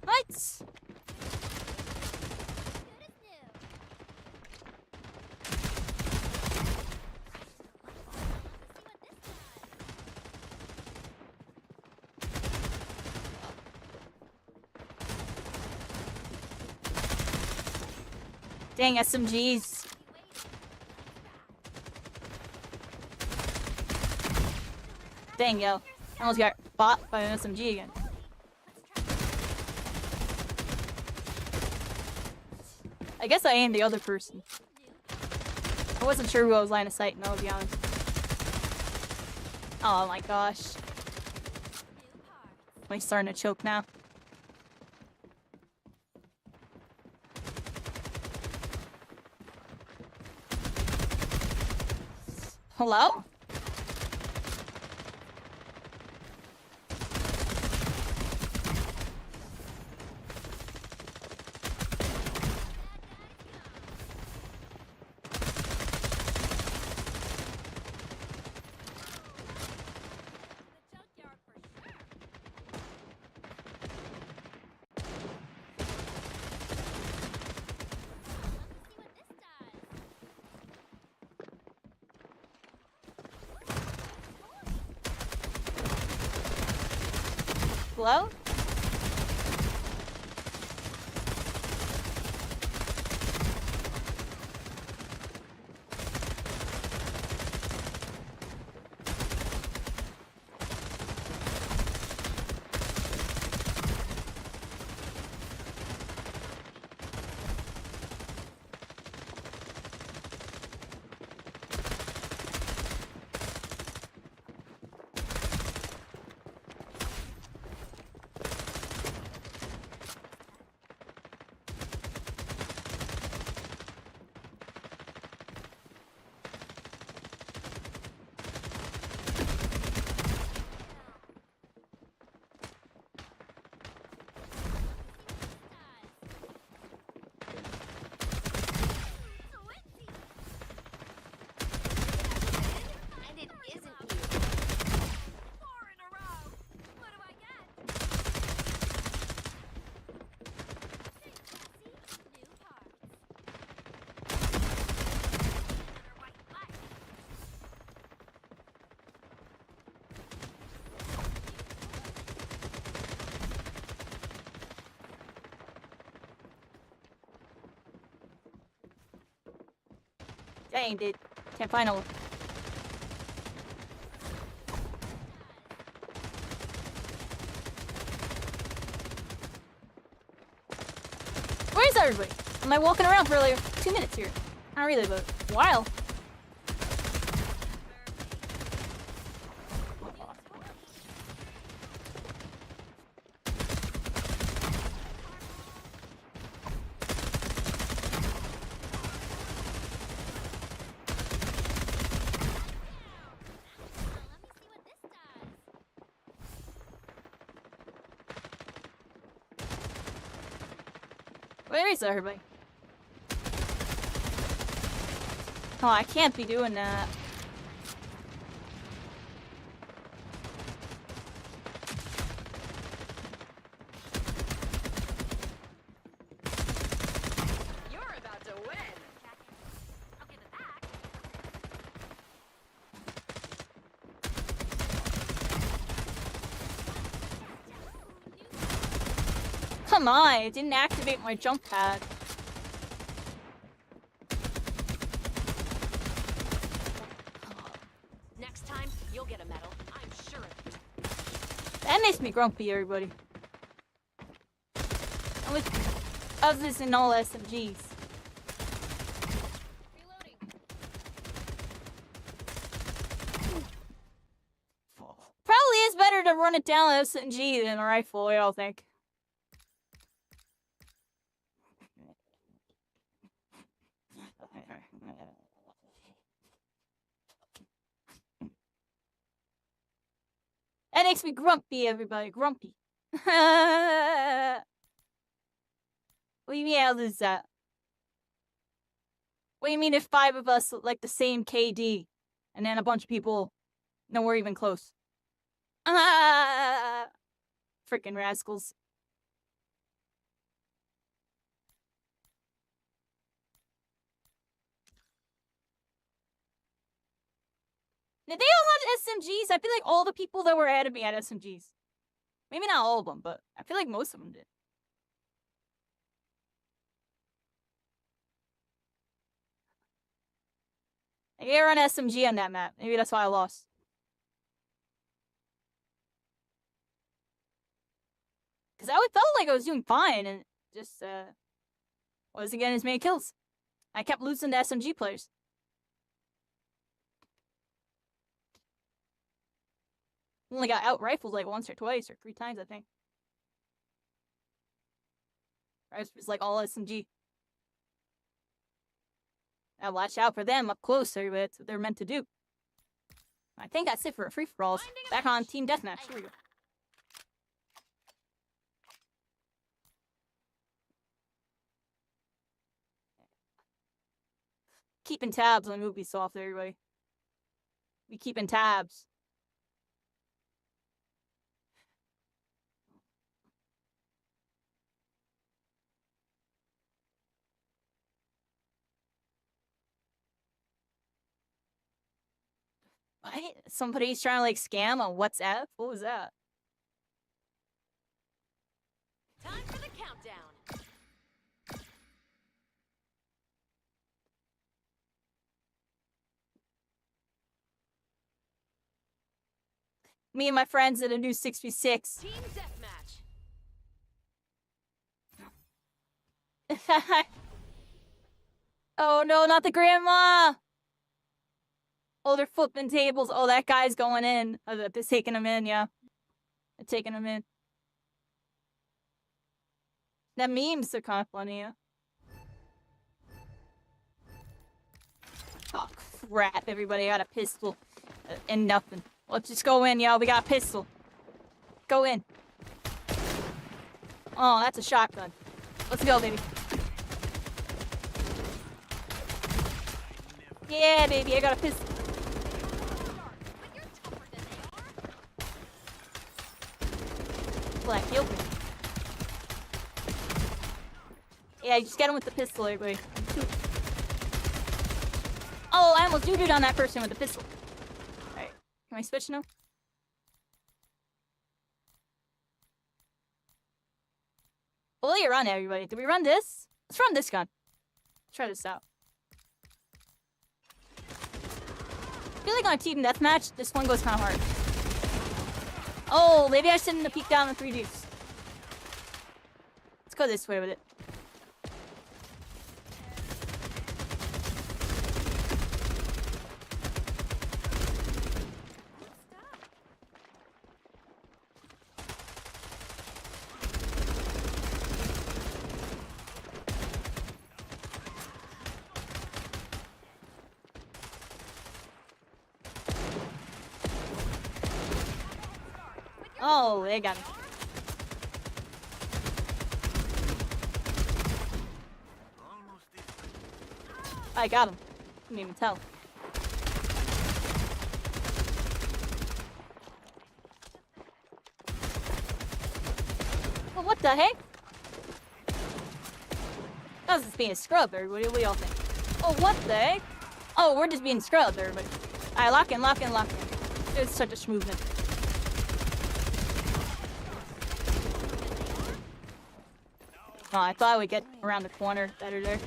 What? Dang SMGs. Dang, yo. I almost got bought by an SMG again. I guess I aimed the other person. I wasn't sure who I was line of sight, no, to be honest. Oh my gosh. I'm starting to choke now. Hello? Hello? And it isn't you. 4 in a row. What do I get? New parts. Dang, dude. Can't find no. Where is everybody? Am I walking around for like 2 minutes here? Not really, but a while. Where is everybody? Oh, I can't be doing that. You're about to win. I'll give it back. Come on, it didn't activate my jump pad. Next time, you'll get a medal. I'm sure of it. That makes me grumpy, everybody. I'm with others and all SMGs. Probably is better to run it down with SMG than a rifle, I don't think. makes me grumpy, everybody. Grumpy. What do you mean I'll lose that? What do you mean if 5 of us like the same KD and then a bunch of people nowhere even close? Freaking rascals. Did they all have SMGs? I feel like all the people that were ahead of me had SMGs. Maybe not all of them, but I feel like most of them did. I gave her an SMG on that map. Maybe that's why I lost. Because I always felt like I was doing fine and just wasn't getting as many kills. I kept losing to SMG players. Only got out rifled like once or twice or 3 times, I think. It was like all SMG. Now watch out for them up close, everybody. That's what they're meant to do. I think that's it for free-for-alls. Back on Team Deathmatch. Here we go. Keeping tabs on Ubisoft, everybody. We keeping tabs. What? Somebody's trying to like scam on WhatsApp? What was that? Time for the countdown. Me and my friends at a new 6v6. Team deathmatch. Oh no, not the grandma! Oh, they're flipping tables. Oh, that guy's going in. Oh, they're taking him in, yeah. They're taking him in. That memes are kind of funny, yeah. Oh, crap. Everybody got a pistol. And nothing. Let's just go in, yo. We got a pistol. Go in. Oh, that's a shotgun. Let's go, baby. Yeah, baby, I got a pistol. Black, killed me. Yeah, you just get him with the pistol, everybody. Oh, I almost doo-dooed on that person with the pistol. Alright, can I switch now? Well, let you run, everybody. Did we run this? Let's run this gun. Let's try this out. I feel like on a team deathmatch, this one goes kind of hard. Oh, maybe I shouldn't have peeked down the 3 dudes. Let's go this way with it. Oh, they got him. I got him. Couldn't even tell. Well, what the heck? That was just being a scrub, everybody. What do y'all think? Oh, what the heck? Oh, we're just being scrubbed, everybody. Alright, lock in, lock in, lock in. It's such a movement. Oh, I thought I would get around the corner better there.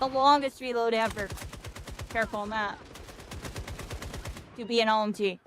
The longest reload ever. Careful on that. To be an LMG.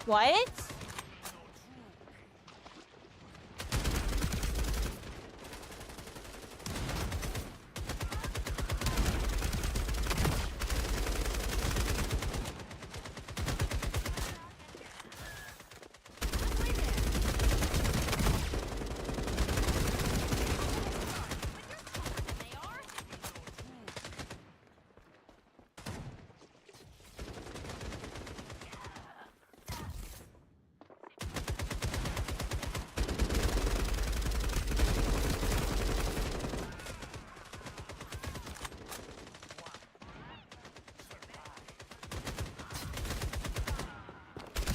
What?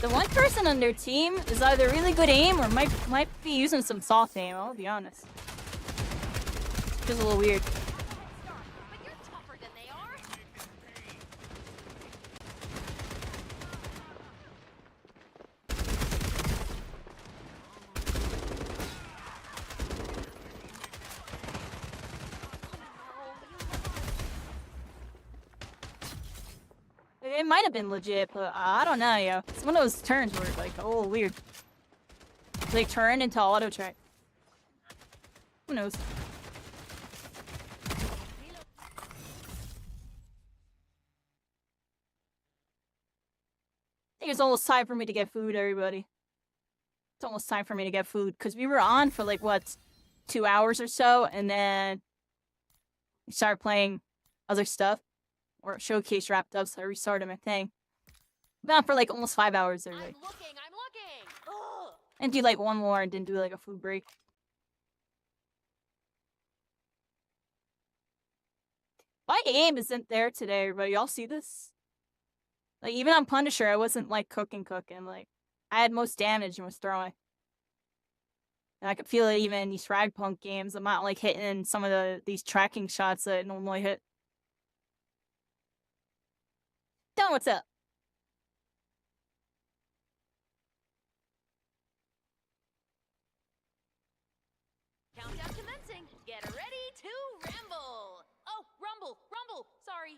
The one person on their team is either really good aim or might be using some soft aim, I'll be honest. It's just a little weird. It might have been legit, but I don't know, yo. It's one of those turns where like, oh, weird. They turn into auto track. Who knows? I think it's almost time for me to get food, everybody. It's almost time for me to get food, because we were on for like, what, 2 hours or so, and then we started playing other stuff. Or showcase wrapped up, so I restarted my thing. Been on for like almost 5 hours already. I'm looking. Ugh. And do like one more and then do like a food break. My aim isn't there today, everybody. Y'all see this? Like even on Punisher, I wasn't like cooking. Like I had most damage and was throwing. And I could feel it even in these FragPunk games. I'm not like hitting some of these tracking shots that I normally hit. Don, what's up? Countdown commencing. Get ready to ramble. Oh, rumble. Sorry.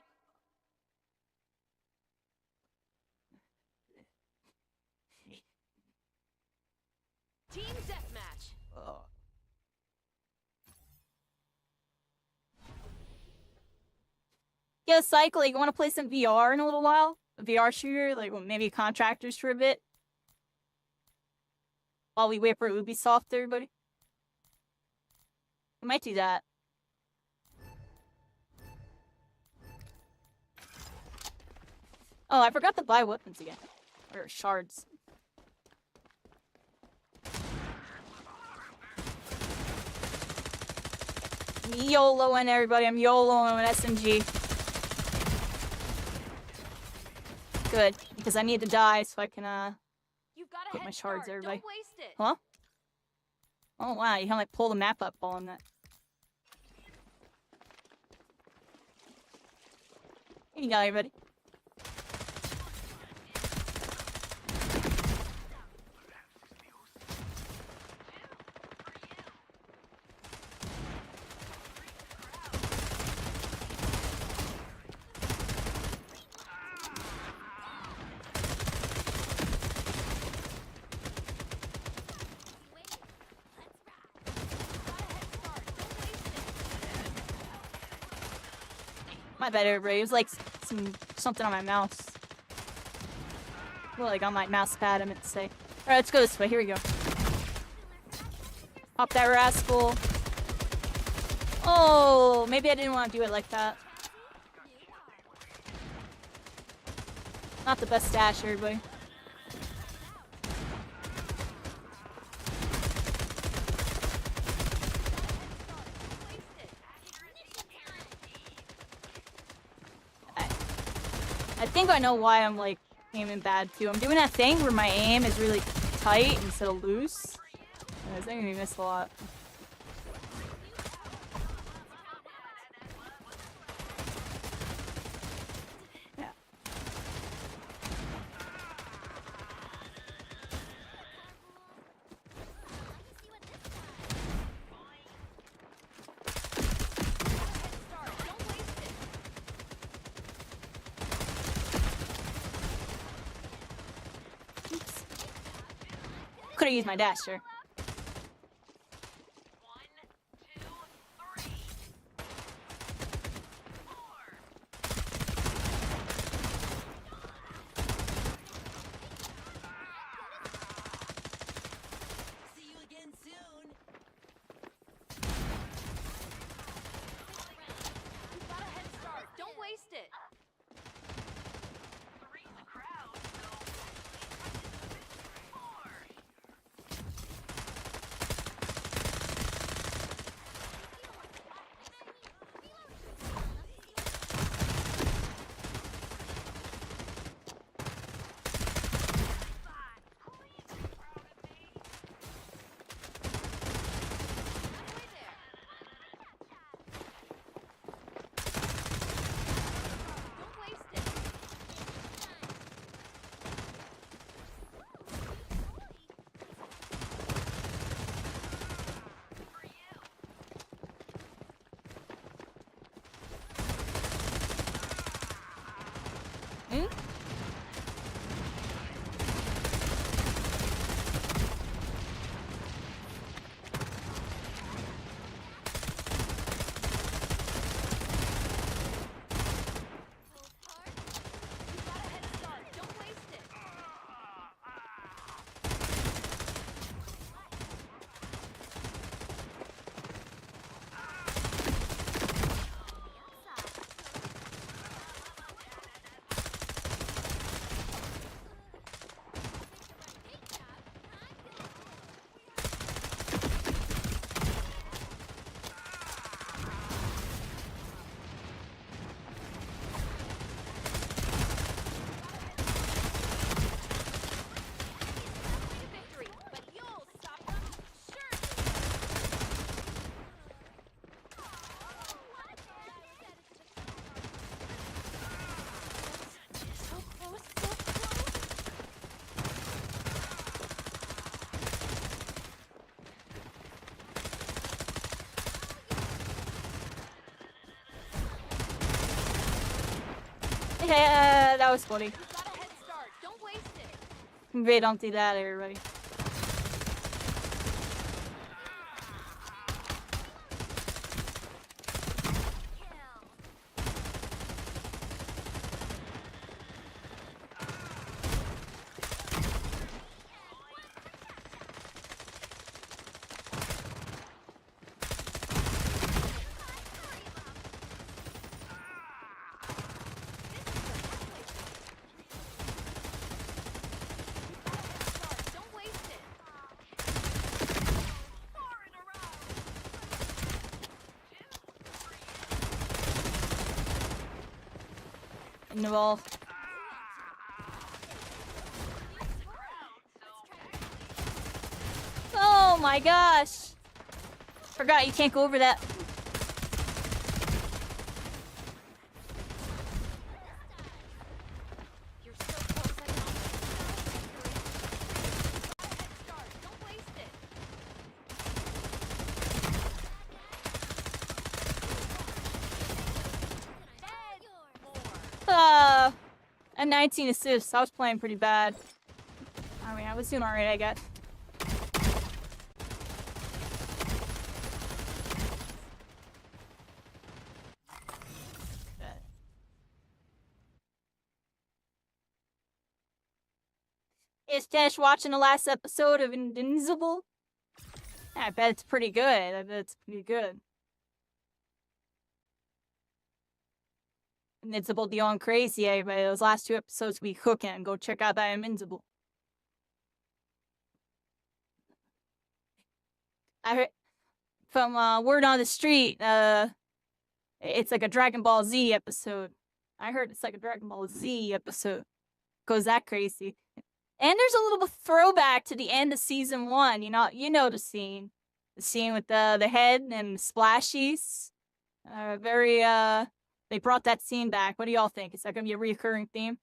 Team deathmatch. Yeah, Psych, like, you want to play some VR in a little while? A VR shooter? Like, well, maybe contractors for a bit? While we wait for Ubisoft, everybody? We might do that. Oh, I forgot to buy weapons again. Or shards. I'm YOLOing, everybody. I'm YOLOing an SMG. Good, because I need to die so I can, put my shards, everybody. Don't waste it. Huh? Oh, wow, you can, like, pull the map up while on that. Here you go, everybody. My bad, everybody. It was like something on my mouse. Well, like on my mouse pad, I meant to say. Alright, let's go this way. Here we go. Pop that rascal. Oh, maybe I didn't want to do it like that. Not the best dash, everybody. I think I know why I'm like aiming bad too. I'm doing that thing where my aim is really tight instead of loose. I think we missed a lot. Yeah. Could have used my dash, sure. Don't waste it. Hmm? Yeah, that was funny. Maybe don't do that, everybody. In the wall. Oh my gosh! Forgot you can't go over that. And 19 assists. I was playing pretty bad. I mean, I was doing alright, I guess. Is Dash watching the last episode of Invincible? I bet it's pretty good. I bet it's pretty good. Invincible beyond crazy, everybody. Those last 2 episodes be cooking. Go check out that Invincible. I heard from word on the street, it's like a Dragon Ball Z episode. I heard it's like a Dragon Ball Z episode. Goes that crazy. And there's a little throwback to the end of season 1. You know the scene. The scene with the head and splashies. They brought that scene back. What do y'all think? Is that gonna be a recurring theme?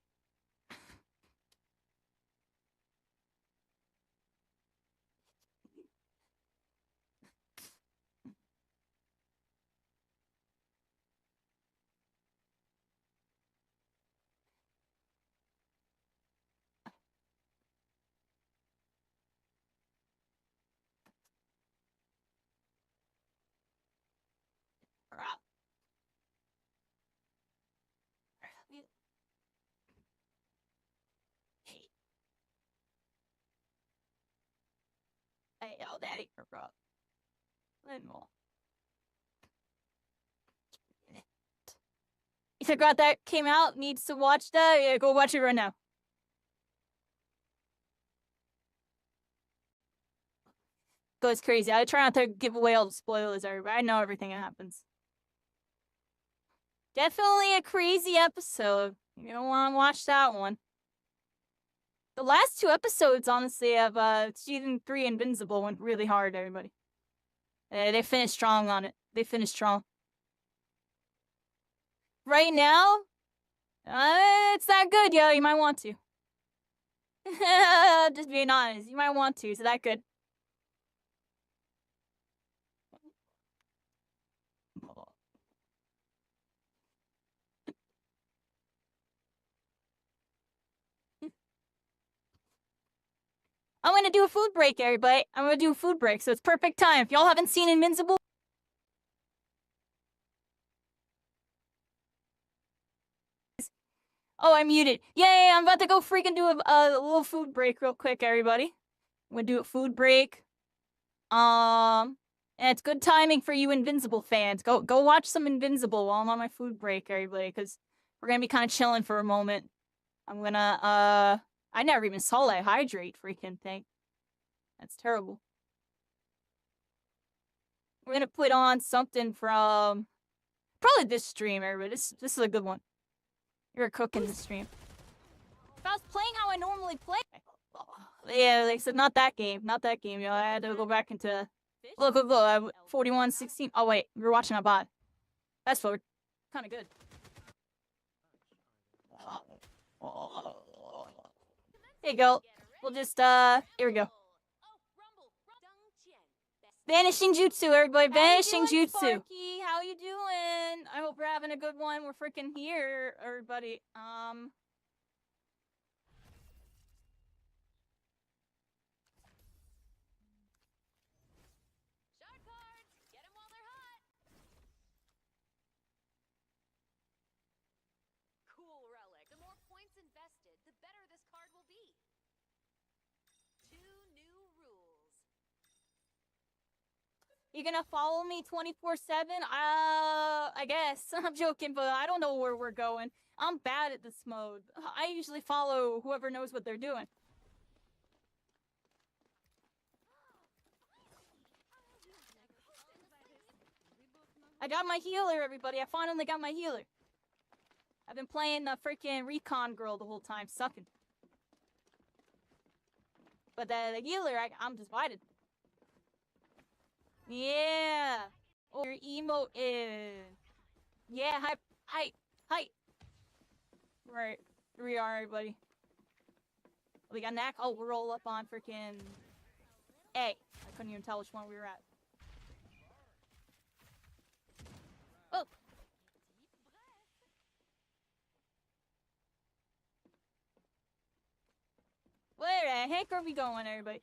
Hey, yo, daddy, bro. One more. You forgot that came out? Needs to watch that? Yeah, go watch it right now. Goes crazy. I try not to give away all the spoilers, everybody. I know everything that happens. Definitely a crazy episode. You don't want to watch that one. The last 2 episodes, honestly, of season 3 Invincible went really hard, everybody. They finished strong on it. They finished strong. Right now, it's that good, yo. You might want to. Just being honest, you might want to. It's that good. I'm gonna do a food break, everybody. I'm gonna do a food break, so it's perfect time. If y'all haven't seen Invincible, oh, I'm muted. Yeah, I'm about to go freaking do a little food break real quick, everybody. I'm gonna do a food break. And it's good timing for you Invincible fans. Go watch some Invincible while I'm on my food break, everybody, because we're gonna be kind of chilling for a moment. I'm gonna, I never even saw that hydrate freaking thing. That's terrible. We're gonna put on something from probably this stream, everybody. This is a good one. You're cooking the stream. If I was playing how I normally play, yeah, like I said, not that game, yo. I had to go back into look, 41-16. Oh wait, we're watching a bot. Fast forward, kind of good. There you go. We'll just here we go. Vanishing Jutsu, everybody. Vanishing Jutsu. Sparky? How you doing? I hope we're having a good one. We're freaking here, everybody. Cool relic. The more points invested, the better this card will be. 2 new rules. You gonna follow me 24/7? I guess. I'm joking, but I don't know where we're going. I'm bad at this mode. I usually follow whoever knows what they're doing. I got my healer, everybody. I finally got my healer. I've been playing the freaking Recon Girl the whole time, sucking. But the healer, I'm divided. Yeah. Oh, your emote is. Yeah, hi. Right, we are, everybody. We got Knack. Oh, we'll roll up on freaking A. I couldn't even tell which one we were at. Oh. Where the heck are we going, everybody?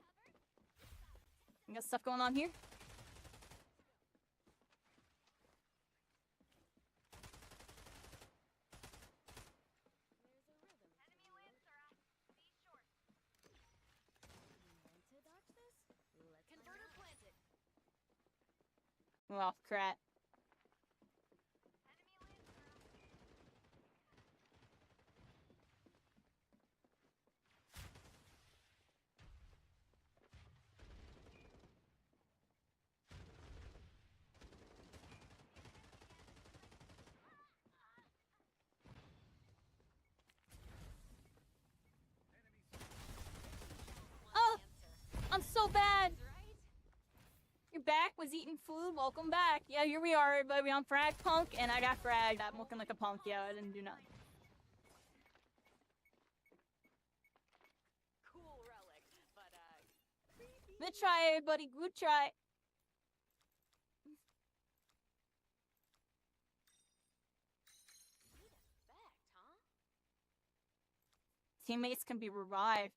We got stuff going on here? Oh, crap. Oh, I'm so bad. You're back, was eating food, welcome back. Yeah, here we are, everybody, on FragPunk, and I got fragged. I'm looking like a punk, yeah, I didn't do nothing. Cool relic, but Good try, everybody, good try. effect, huh? Teammates can be revived.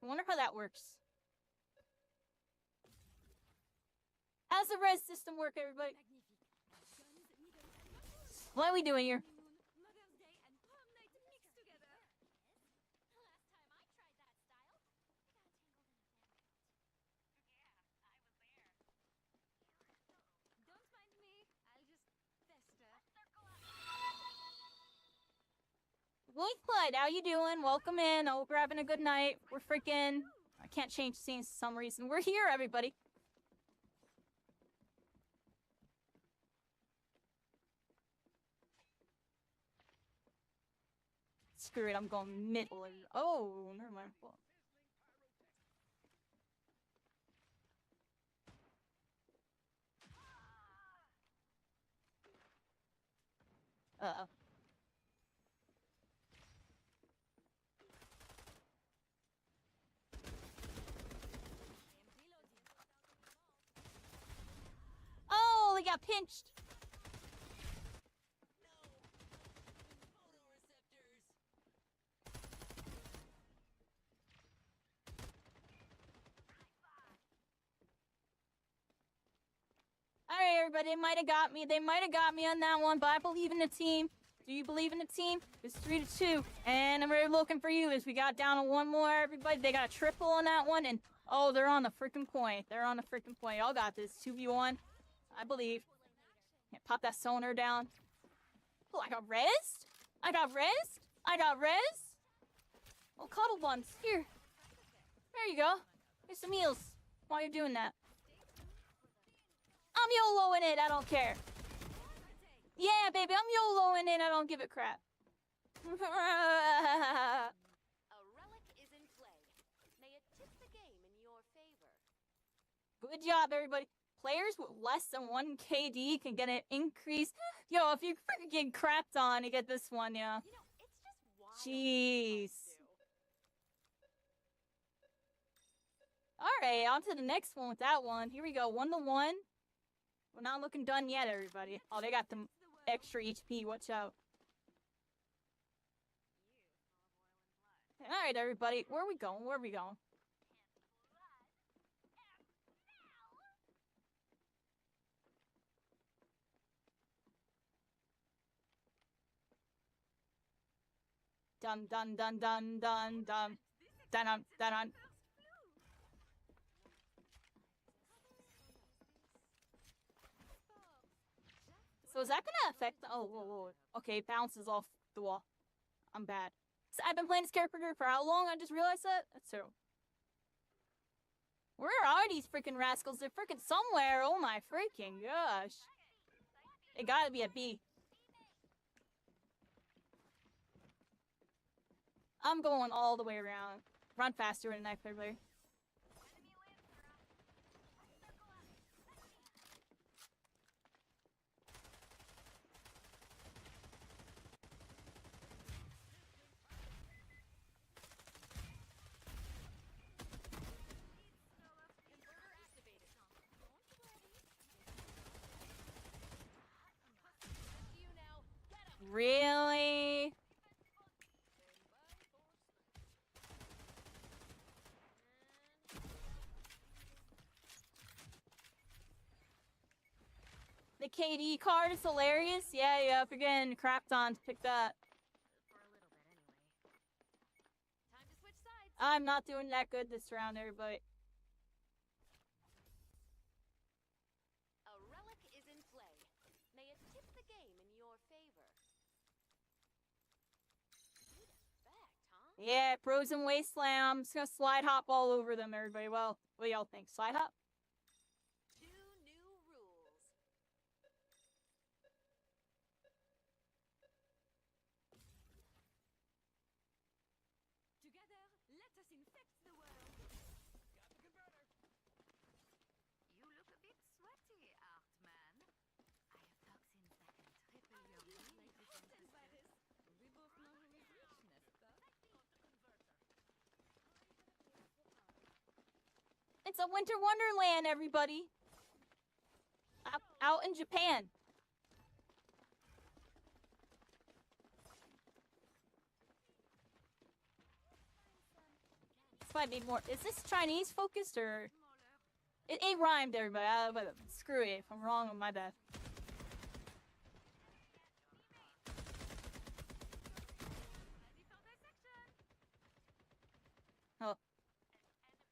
I wonder how that works. How's the res system work, everybody? What are we doing here? Blood, how you doing? Welcome in. I hope you're having a good night. We're freaking... I can't change scenes for some reason. We're here, everybody. Screw it, I'm going middle. Oh, never mind. Uh-oh. Oh, they got pinched. Alright, everybody, they might have got me. They might have got me on that one, but I believe in the team. Do you believe in the team? It's 3-2. And I'm really looking for you as we got down to one more, everybody. They got a triple on that one, and oh, they're on the freaking point. They're on the freaking point. Y'all got this. 2v1. I believe. Yeah, pop that sonar down. Oh, I got rezzed? I got rezzed? I got rezzed? Oh, cuddle buns. Here. There you go. Here's some meals while you're doing that. I'm YOLOing it, I don't care. Yeah, baby, I'm YOLOing it, I don't give a crap. A relic is in play. May it tip the game in your favor. Good job, everybody. Players with less than 1 KD can get an increase. Yo, if you freaking get crapped on, you get this one, yeah. You know, it's just wild. Jeez. Alright, on to the next one with that one. Here we go, 1-1. We're not looking done yet, everybody. Oh, they got the extra HP. Watch out. Alright, everybody. Where are we going? Where are we going? Dun dun dun dun dun dun. Dun dun dun dun. So is that gonna affect the— oh, whoa, whoa. Okay, it bounces off the wall. I'm bad. So I've been playing this character for how long? I just realized that? That's true. Where are these freaking rascals? They're freaking somewhere. Oh my freaking gosh. It gotta be a B. I'm going all the way around. Run faster with a knife, everybody. Really? The KD card is hilarious. Yeah, if you're getting crapped on, pick that. Time to switch sides. I'm not doing that good this round, everybody. Yeah, Frozen Wasteland. I'm just gonna slide hop all over them, everybody. Well, what do y'all think? Slide hop? Together, let us infect the world. Got the converter. You look a bit sweaty, Artman. I have toxins that can triple your healing percentage. We both know who is rich, Nesta. It's a winter wonderland, everybody. Out in Japan. This might be more. Is this Chinese focused or? It rhymed, everybody. But screw it. If I'm wrong, my bad.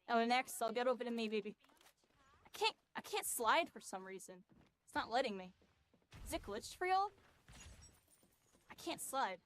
Oh, next, I'll get over to me, baby. I can't slide for some reason. It's not letting me. Is it glitched for y'all? I can't slide.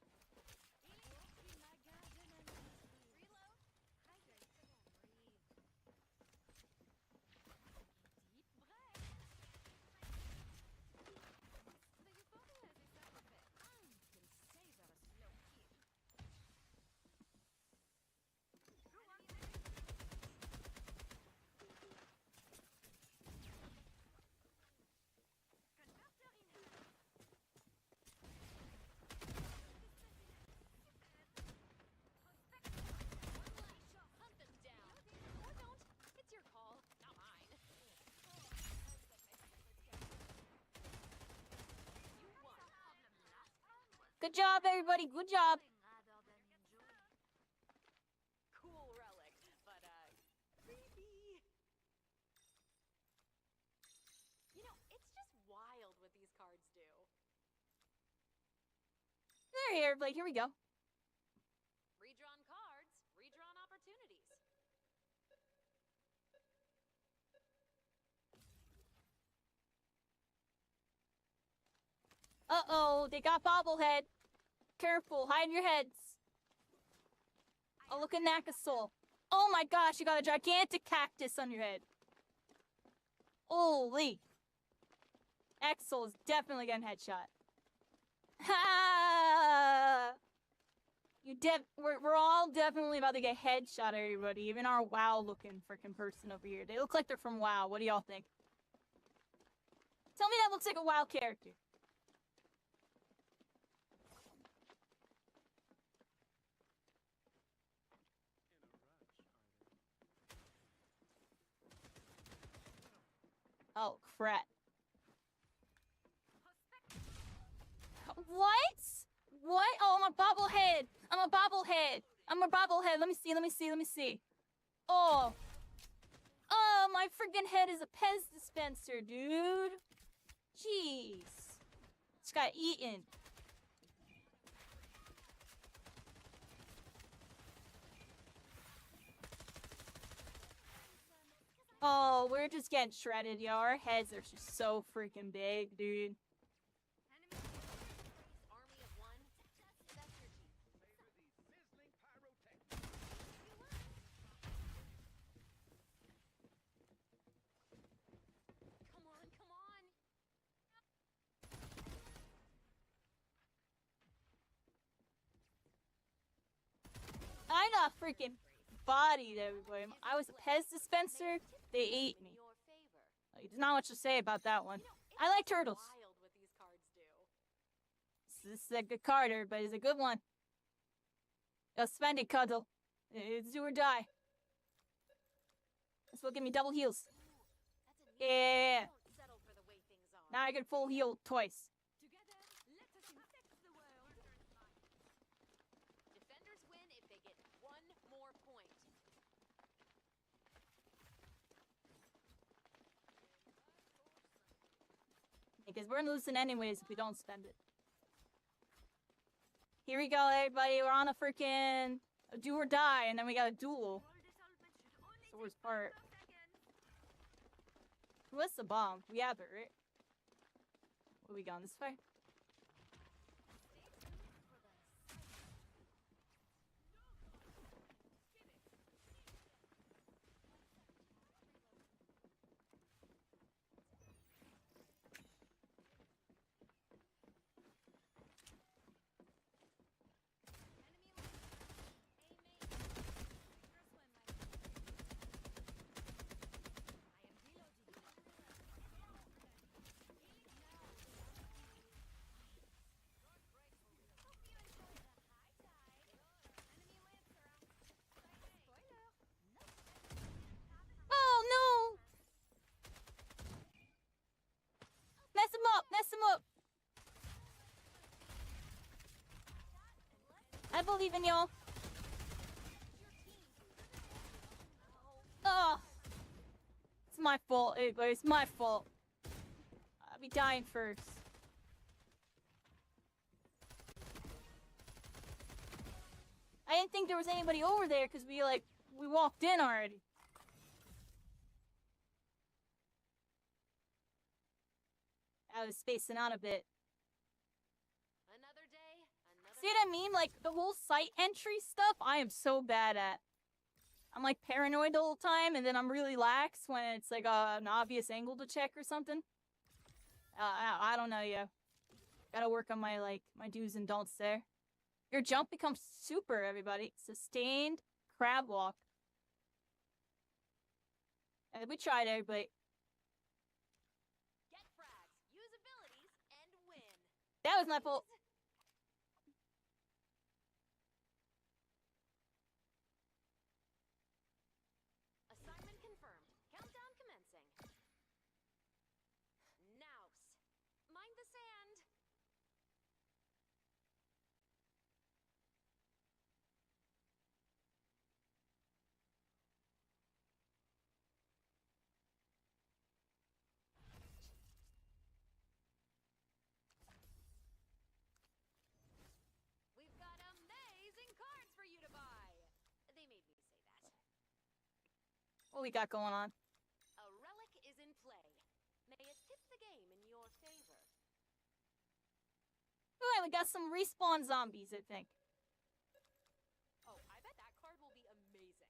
Good job, everybody. Good job. Cool relic, but creepy. You know, it's just wild what these cards do. There, everybody. Here we go. Redrawn cards, redrawn opportunities. Uh-oh, they got bobblehead. Careful, hide your heads. Oh, look at Nakasol. Oh my gosh, you got a gigantic cactus on your head. Holy. Exol is definitely getting headshot. Ha! We're all definitely about to get headshot, everybody. Even our WoW looking freaking person over here. They look like they're from WoW. What do y'all think? Tell me that looks like a WoW character. Oh, crap. What? What? Oh, I'm a bobblehead. I'm a bobblehead. I'm a bobblehead. Let me see, let me see, let me see. Oh. Oh, my freaking head is a Pez dispenser, dude. Jeez. Just got eaten. Oh, we're just getting shredded, yo. Our heads are just so freaking big, dude. Army of one. That's your team. Come on, come on. I got freaking bodied, everybody. I was a Pez dispenser. They ate me. Like, there's not much to say about that one. I like turtles. Wild what these cards do. This is a good card, everybody. It's a good one. Yo, spend it, Cuddle. It's do or die. This will give me double heals. Yeah. Don't settle for the way things are. Now I can full heal twice. Together, let us infect the world. Defenders win if they get one more point. Because we're losing anyways if we don't spend it. Here we go, everybody. We're on a freaking do or die, and then we got a duel. It's the worst part. What's the bomb? We have it, right? What we going this way? up, mess him up. I believe in y'all. Ugh. It's my fault, everybody. It's my fault. I'll be dying first. I didn't think there was anybody over there because we walked in already. I was spacing out a bit. Another day, See what I mean? Like, the whole site entry stuff, I am so bad at. I'm, like, paranoid the whole time, and then I'm really lax when it's, like, an obvious angle to check or something. I don't know, yeah. Gotta work on my, like, my do's and don'ts there. Your jump becomes super, everybody. Sustained crab walk. And we tried, everybody. get frags, use abilities, and win. That was my fault. Assignment confirmed. Countdown commencing. Nouse. Mind the sand. We've got amazing cards for you to buy. They made me say that. What we got going on? A relic is in play. May it tip the game in your favor. Ooh, we got some respawn zombies, I think. Oh, I bet that card will be amazing.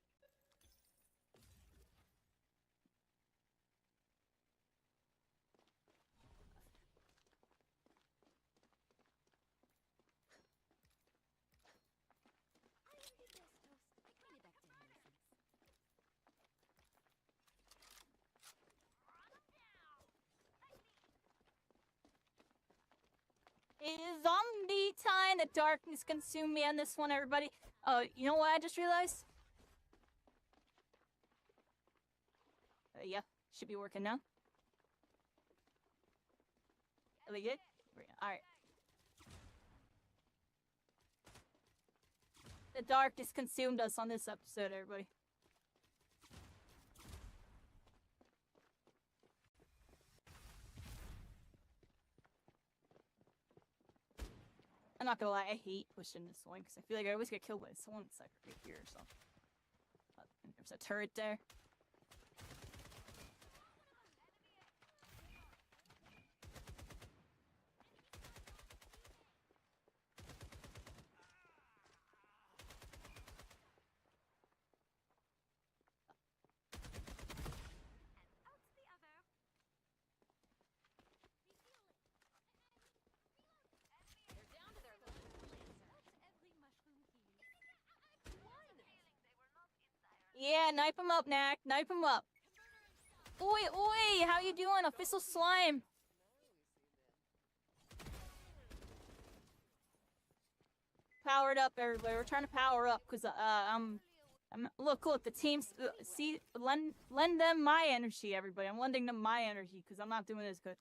I am the best host. Bring me back to innocence. It is zombie time. The darkness consumed me on this one, everybody. Oh, you know what I just realized? Yeah, should be working now. Are we good? Alright. The darkness consumed us on this episode, everybody. I'm not gonna lie, I hate pushing this one because I feel like I always get killed by someone that's like right here or something. There's a turret there. They're down to their last every mushroom key. One. Yeah, knife him up, Knack. Knife him up. Oi, oi! How you doing, official slime? Powered up, everybody. We're trying to power up because look, the teams. See, lend them my energy, everybody. I'm lending them my energy because I'm not doing this good.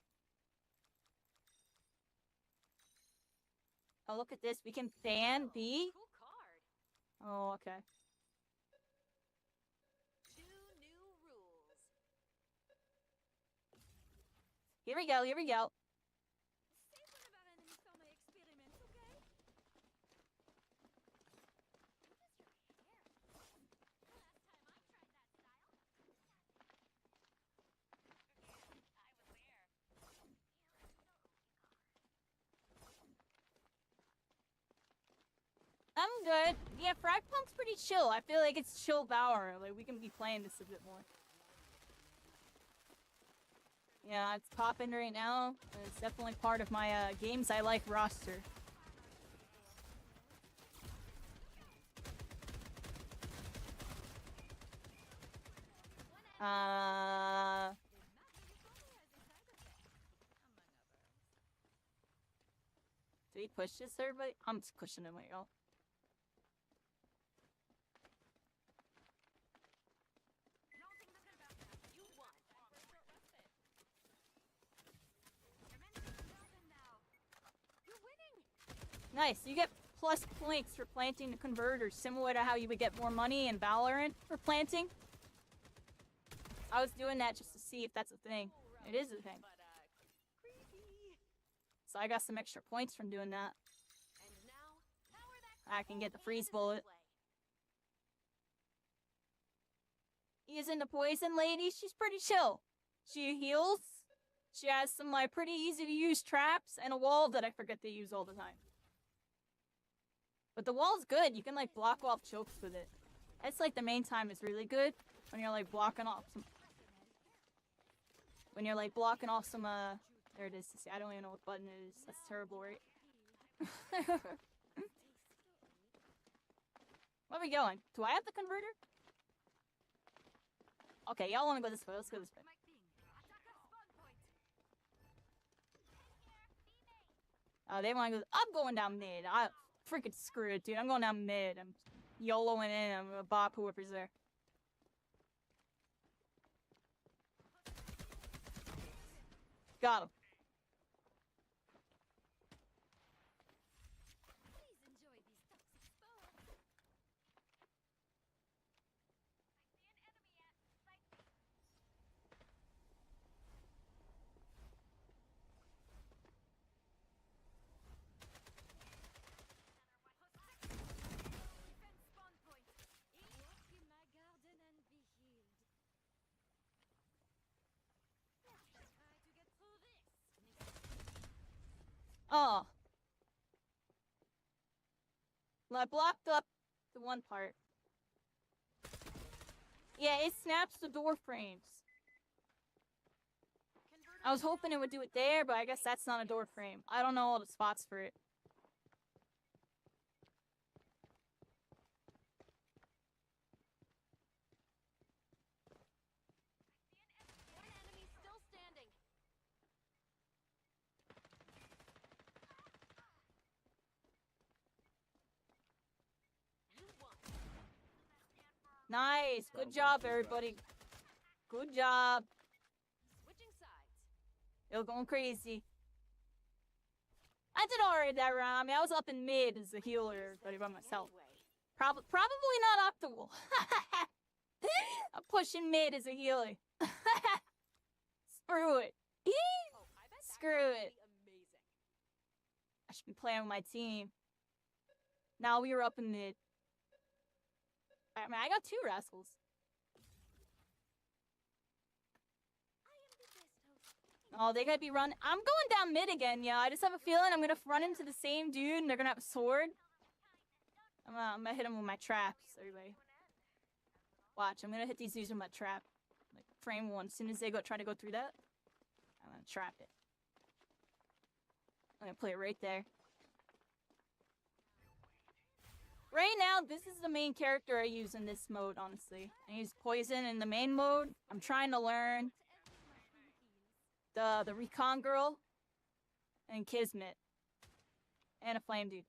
Oh, look at this. We can ban B. Cool card. Oh, okay. 2 new rules. Here we go. Here we go. Say whenever enemy saw my experiments, okay? What is your hair? The last time I tried that style. I was there. I'm good. Yeah, FragPunk's pretty chill. I feel like it's chill power. Like, we can be playing this a bit more. Yeah, it's popping right now. And it's definitely part of my games I like roster. Did he push this, everybody? I'm just pushing him, y'all. You won. Nice. You get plus points for planting the converter, similar to how you would get more money in Valorant for planting. I was doing that just to see if that's a thing. It is a thing. So I got some extra points from doing that. I can get the freeze bullet. Using the poison lady, she's pretty chill. She heals. She has some like pretty easy to use traps and a wall that I forget to use all the time. But the wall's good. You can like block off chokes with it. That's like the main time is really good when you're like blocking off some. When you're like blocking off some there it is. See, I don't even know what button it is. That's terrible, right? Where are we going? Do I have the converter? Okay, y'all want to go this way. Let's go this way. Oh, they want to go. I'm going down mid. I freaking screw it, dude. I'm going down mid. I'm YOLOing in. I'm gonna bop whoever's there. Got him. Oh. Well, I blocked up the one part. Yeah, it snaps the door frames. I was hoping it would do it there, but I guess that's not a door frame. I don't know all the spots for it. Nice. Good job, everybody. Good job. You're going crazy. I did alright that round. I mean, I was up in mid as a healer, but by myself. Probably not optimal. I'm pushing mid as a healer. Screw it. Screw it. I should be playing with my team. Now we were up in mid. I mean, I got 2 rascals. Oh, they gotta be running. I'm going down mid again, yeah. I just have a feeling I'm gonna run into the same dude and they're gonna have a sword. I'm gonna hit him with my traps, everybody. Watch, I'm gonna hit these dudes with my trap. Like, frame 1. As soon as they try to go through that, I'm gonna trap it. I'm gonna play it right there. Right now, this is the main character I use in this mode, honestly. I use Poison in the main mode. I'm trying to learn the Recon Girl and Kismet. And a Flame Dude.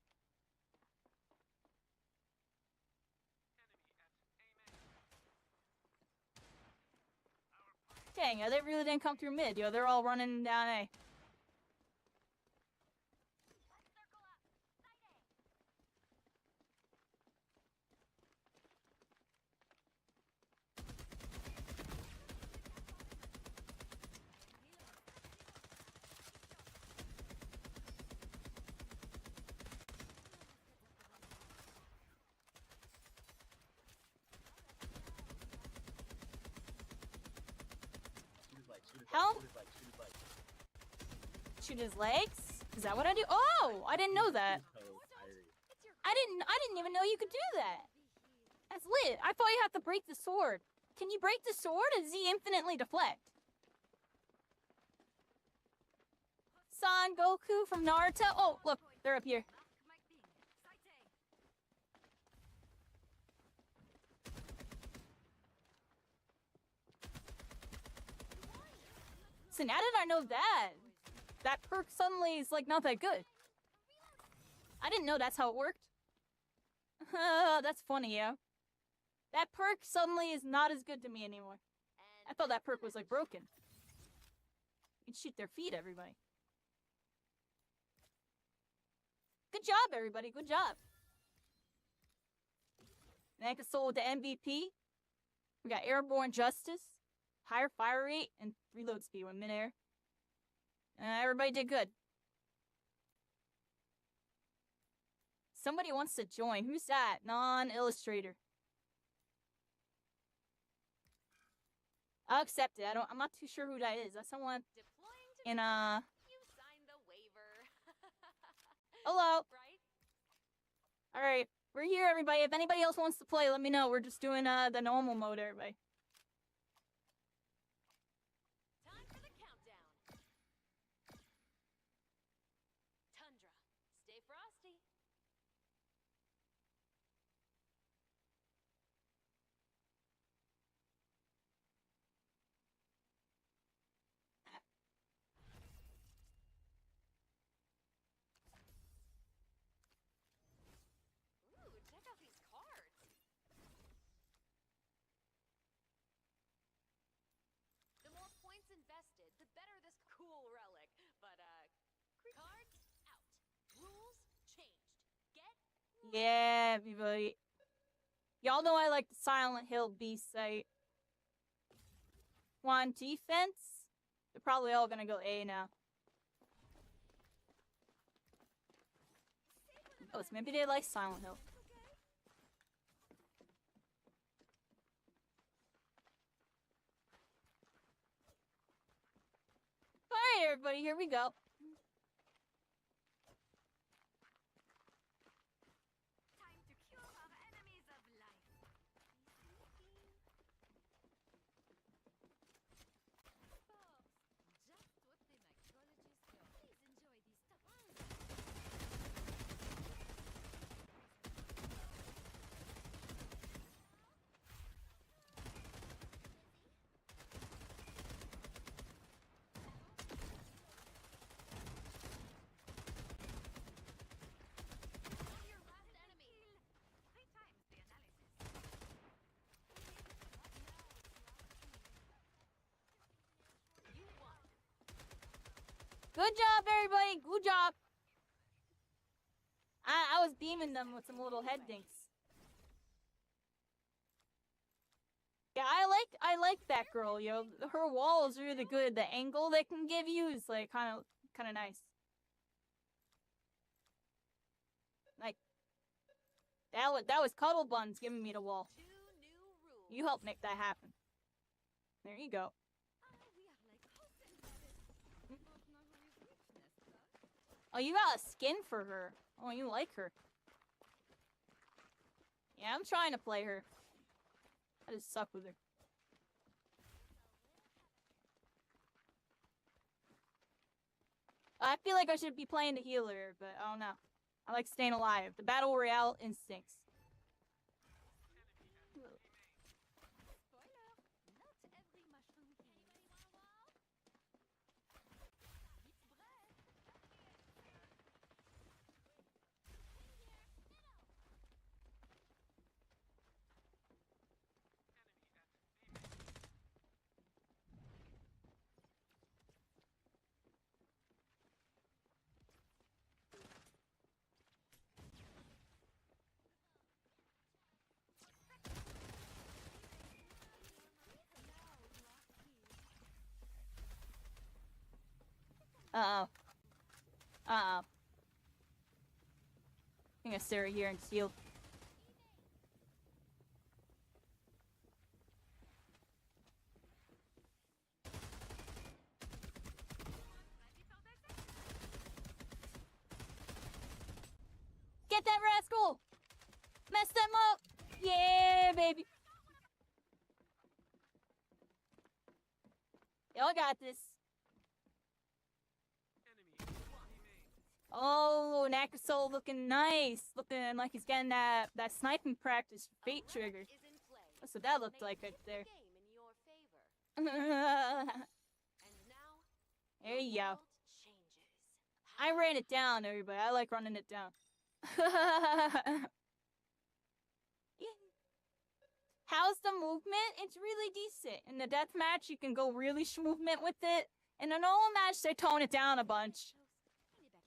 Dang, yeah, they really didn't come through mid, yo. They're all running down A. How? Shoot his legs? Is that what I do? Oh, I didn't know that. I didn't even know you could do that. That's lit. I thought you have to break the sword. Can you break the sword, or does he infinitely deflect? Son Goku from Naruto. Oh, look, they're up here. So how did I know that? That perk suddenly is like not that good. I didn't know that's how it worked. That's funny, yeah. That perk suddenly is not as good to me anymore. I thought that perk was like broken. You can shoot their feet, everybody. Good job, everybody. Good job. Nakasol with the MVP. We got Airborne Justice, higher fire rate, and reload speed when midair. Everybody did good. Somebody wants to join. Who's that? Non-illustrator. I'll accept it. I'm not too sure who that is. That's someone in You signed the waiver. Hello. Right? All right, we're here, everybody. If anybody else wants to play, let me know. We're just doing the normal mode, everybody. Time for the countdown. Tundra, stay frosty. Ooh, check out these cards. The more points invested, the better this cool relic. But, cards out. Rules changed. Get Yeah, everybody. Y'all know I like the Silent Hill B site. Want defense? They're probably all gonna go A now. Oh, so maybe they like Silent Hill. Alright, everybody, here we go. time to cure our enemies of life. Forbes, just what the mixologists go. Please enjoy these your last enemy. 3 times the analysis. You won. Good job, everybody. Good job. I was beaming them with some little head dinks. Yeah, I like that girl, yo. Her wall is really good. The angle they can give you is like kind of nice. Like that was Cuddle Buns giving me the wall. You helped make that happen. There you go. Oh, you got a skin for her. Oh, you like her. Yeah, I'm trying to play her. I just suck with her. I feel like I should be playing the healer, but I don't know. I like staying alive. The Battle Royale instincts. Spoiler, not every mushroom heals. It's bread. Uh-oh. Uh-oh. I'm gonna stay right here and steal. Get that rascal! Mess them up! Yeah, baby! Y'all got this. Oh, Nakasol looking nice. Looking like he's getting that sniping practice fate trigger. That's what that looked like right there. There you go. I ran it down, everybody. I like running it down. How's the movement? It's really decent. In the deathmatch, you can go really movement with it. In a normal match, they tone it down a bunch.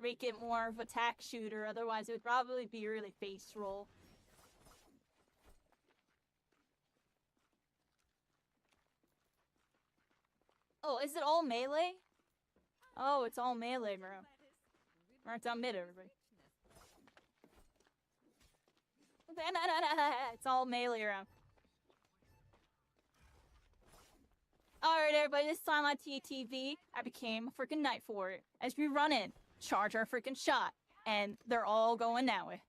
make it more of a tack shooter. Otherwise, it would probably be really face roll. Oh, is it all melee? Oh, it's all melee, bro. Right down mid, everybody. It's all melee around. Alright, everybody, this time on TTV, I became a freaking knight for it. As we run in, charge our freaking shot, and they're all going that way.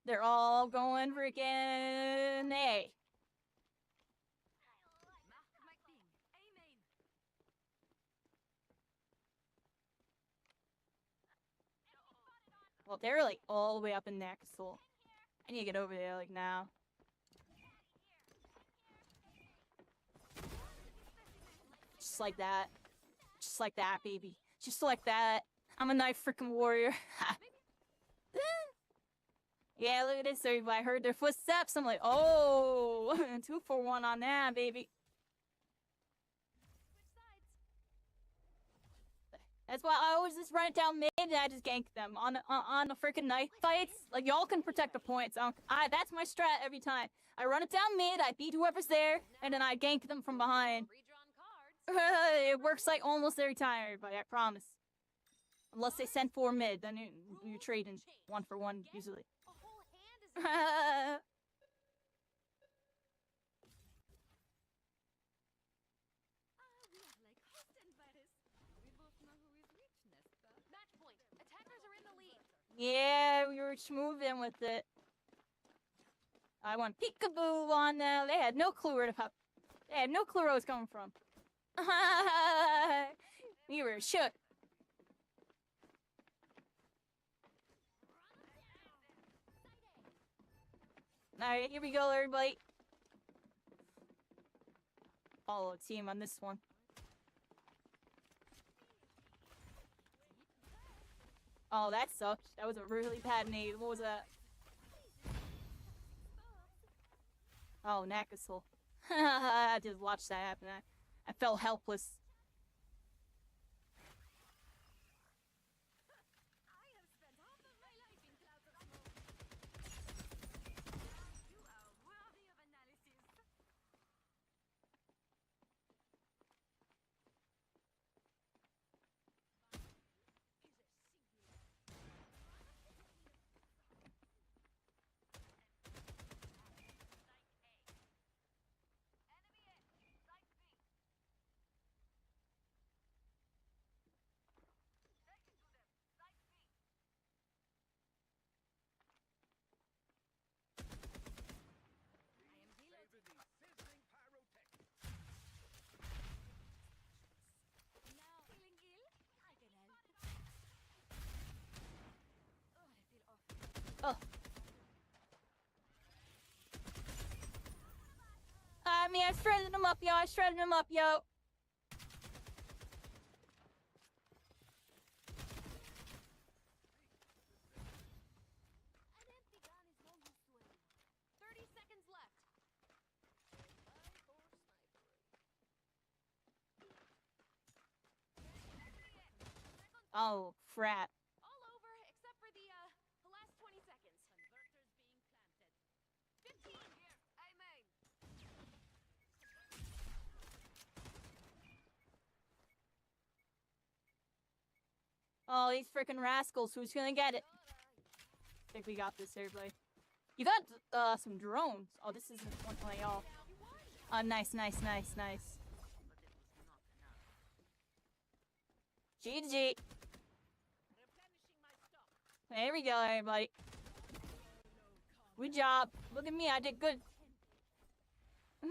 They're all going freaking A. Well, they're like all the way up in Nakasol. I need to get over there like now. Just like that. Just like that, baby. Just like that. I'm a knife freaking warrior. Yeah, look at this, everybody. I heard their footsteps. I'm like, oh, 2 for 1 on that, baby. That's why I always just run it down mid and I just gank them on the freaking knife fights. Like, y'all can protect the points. That's my strat every time. I run it down mid, I beat whoever's there, and then I gank them from behind. It works like almost every time, everybody, I promise. Unless they send 4 mid, then you trade in 1 for 1 usually. Yeah, we were smoothing with it. I went peekaboo on them. They had no clue where to pop. They had no clue where I was coming from. We were shook. Alright, here we go, everybody. Follow a team on this one. Oh, that sucked. That was a really bad nade. What was that? Oh, Nakasol. I just watched that happen. I felt helpless. Oh. I mean, I shredded him up, yo. I shredded him up, yo. Oh, frat. All over except for the last 20 seconds. Converters being planted. 15 here. Amen. Oh, these freaking rascals. Who's gonna get it? I think we got this, everybody. You got some drones. Oh, this isn't one of y'all. Oh, nice, nice, nice, nice. GG. There we go, everybody. Good job. Look at me, I did good. You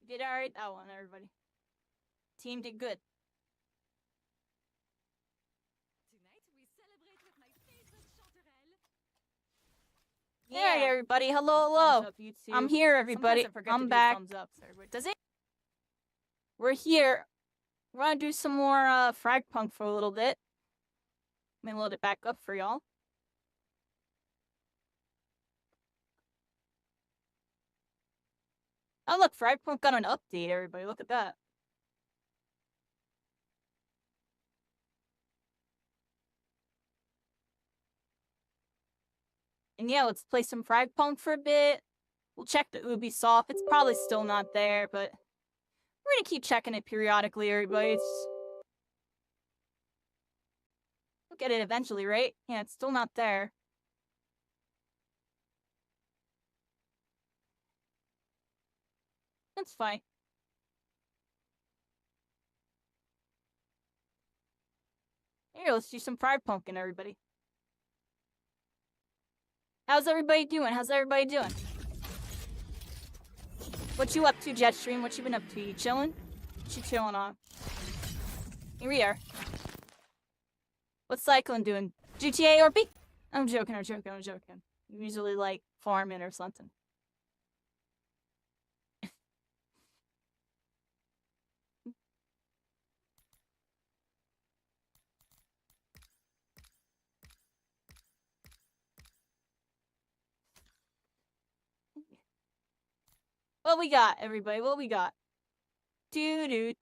did alright that one, everybody. Team did good. Tonight we celebrate with my favorite chanterelle. Yeah, hey, everybody. Hello, hello. Up, I'm here, everybody. I'm back. Does it? We're here. We're gonna do some more FragPunk for a little bit. Let me load it back up for y'all. Oh, look, FragPunk got an update, everybody. Look at that. And yeah, let's play some FragPunk for a bit. We'll check the Ubisoft. It's probably still not there, but we're gonna keep checking it periodically, everybody. We'll get it eventually, right? Yeah, it's still not there. That's fine. Here, let's do some FragPunking, everybody. How's everybody doing? How's everybody doing? What you up to, Jetstream? What you been up to? You chilling? What you chilling on? Here we are. What's Cyclone doing? GTA or B? I'm joking, I'm joking, I'm joking. I'm usually like farming or something. What we got, everybody? What we got? Do.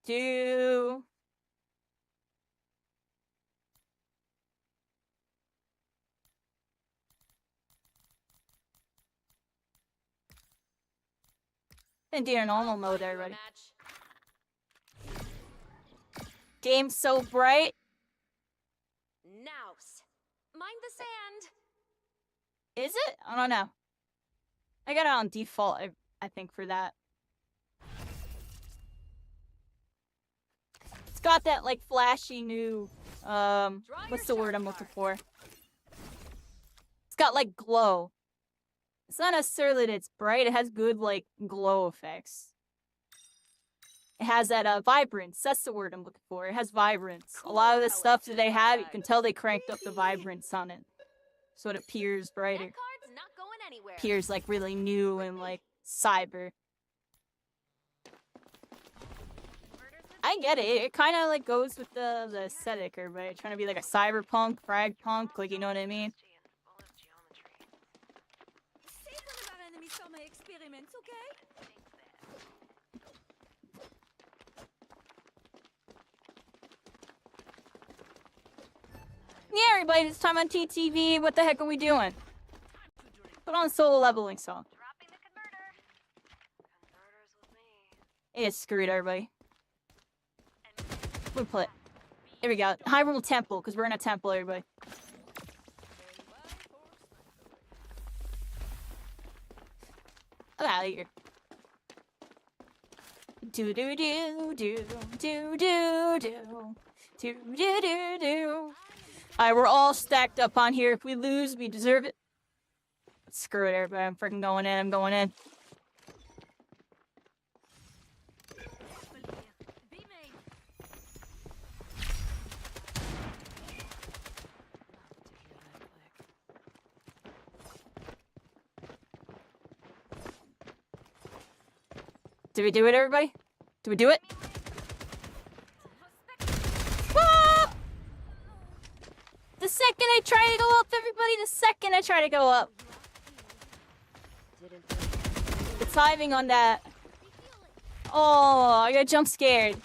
Been doing normal mode, everybody. Game's so bright. Nouse. Mind the sand. Is it? I don't know. I got it on default, I think, for that. It's got that, like, flashy new, what's the word I'm looking for? It's got, like, glow. It's not necessarily that it's bright, it has good, like, glow effects. It has that, vibrance. That's the word I'm looking for. It has vibrance. A lot of the stuff that they have, you can tell they cranked up the vibrance on it. So it appears brighter. Appears, like, really new and, like, cyber. I get it. It kind of, like, goes with the aesthetic, right? Trying to be, like, a cyberpunk, fragpunk, like, you know what I mean? Yeah, everybody, it's time on TTV. What the heck are we doing? Put on a solo leveling song. Yeah, screw it, everybody. We play. Here we go. Hyrule Temple, because we're in a temple, everybody. Get out of here. Do do do do do do do do do do do. Alright, we're all stacked up on here. If we lose, we deserve it. Screw it, everybody. I'm freaking going in. I'm going in. Did we do it, everybody? Did we do it? Ah! The second I try to go up, everybody, the second I try to go up. It's hiving on that. Oh, I got jump scared.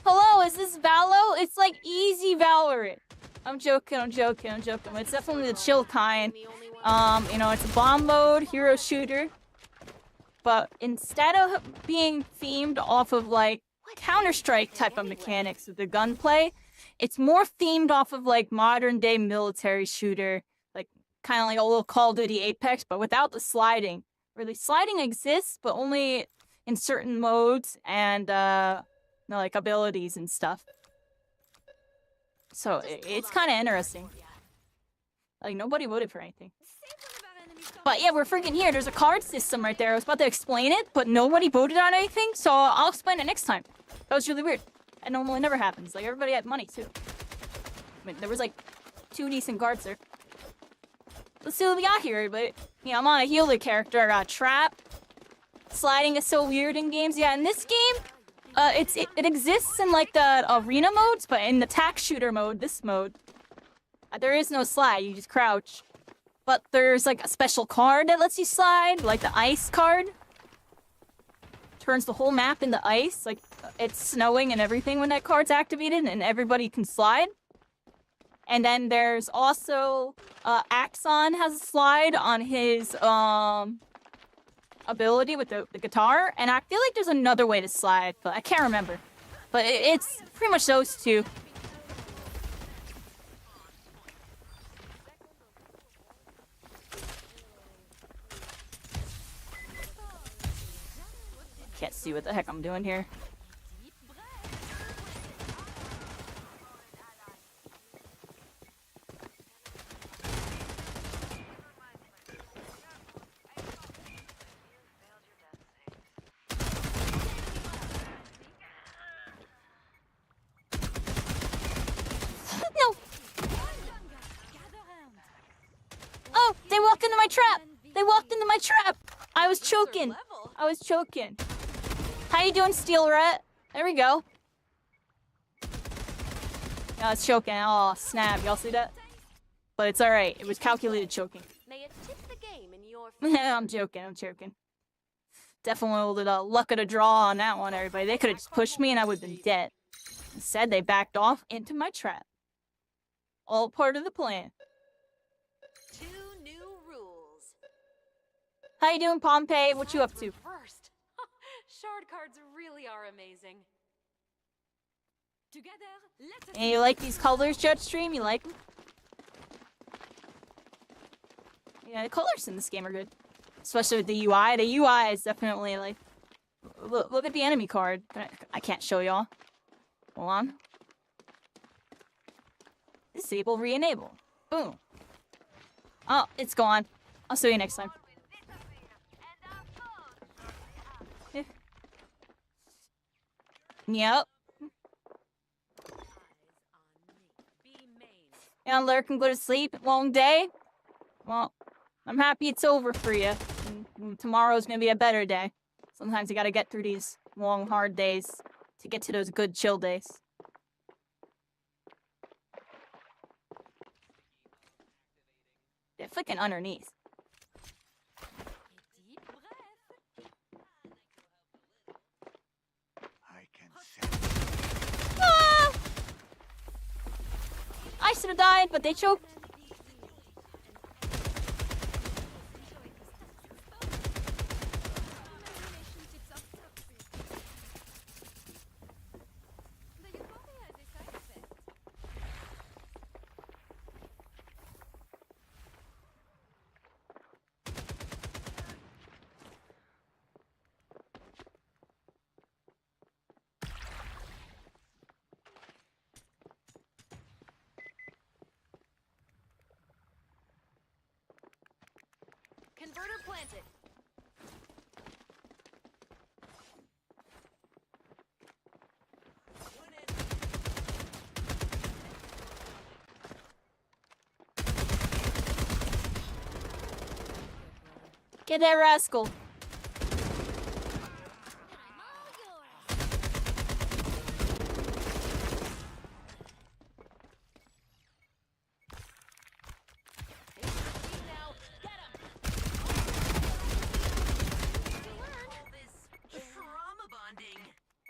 Hello, is this Valo? It's like easy Valorant. I'm joking, I'm joking, I'm joking. It's definitely the chill kind. You know, it's a bomb mode, hero shooter. But instead of being themed off of like Counter-Strike type of mechanics with the gunplay, it's more themed off of like modern day military shooter, like kind of like a little Call of Duty Apex, but without the sliding. Really, sliding exists, but only in certain modes and you know, like abilities and stuff. So it's kind of interesting. Like nobody voted for anything. But yeah, we're freaking here. There's a card system right there. I was about to explain it, but nobody voted on anything, so I'll explain it next time. That was really weird. That normally never happens. Like, everybody had money, too. I mean, there was, like, 2 decent guards there. Let's see what we got here, everybody. Yeah, I'm on a healer character. I got Trap. Sliding is so weird in games. Yeah, in this game, it exists in, like, the arena modes, but in the tac shooter mode, this mode, there is no slide. You just crouch. But there's like a special card that lets you slide, like the ice card. Turns the whole map into ice, like it's snowing and everything when that card's activated and everybody can slide. And then there's also Axon has a slide on his ability with the guitar, and I feel like there's another way to slide, but I can't remember. But it's pretty much those two. Can't see what the heck I'm doing here. No! Oh, they walked into my trap! They walked into my trap! I was choking. I was choking. How you doing, Steel Rat? There we go. I was choking. Oh, snap. Y'all see that? But it's alright. It was calculated choking. May it tip the game in your I'm joking. I'm joking. Definitely the luck of the draw on that one, everybody. They could have just pushed me and I would have been dead. Instead, they backed off into my trap. All part of the plan. 2 new rules. How you doing, Pompey? What you up to? First, shard cards really are amazing. Together, let us. And you like these colors, Jetstream? You like them? Yeah, the colors in this game are good. Especially with the UI. The UI is definitely like... Look at the enemy card. I can't show y'all. Hold on. Disable, re-enable. Boom. Oh, it's gone. I'll see you next time. Yep. And Lurk can go to sleep. Long day. Well, I'm happy it's over for you. And tomorrow's gonna be a better day. Sometimes you gotta get through these long, hard days to get to those good chill days. They're flicking underneath. Ah! I should have died, but they choked. Converter planted. Get that rascal.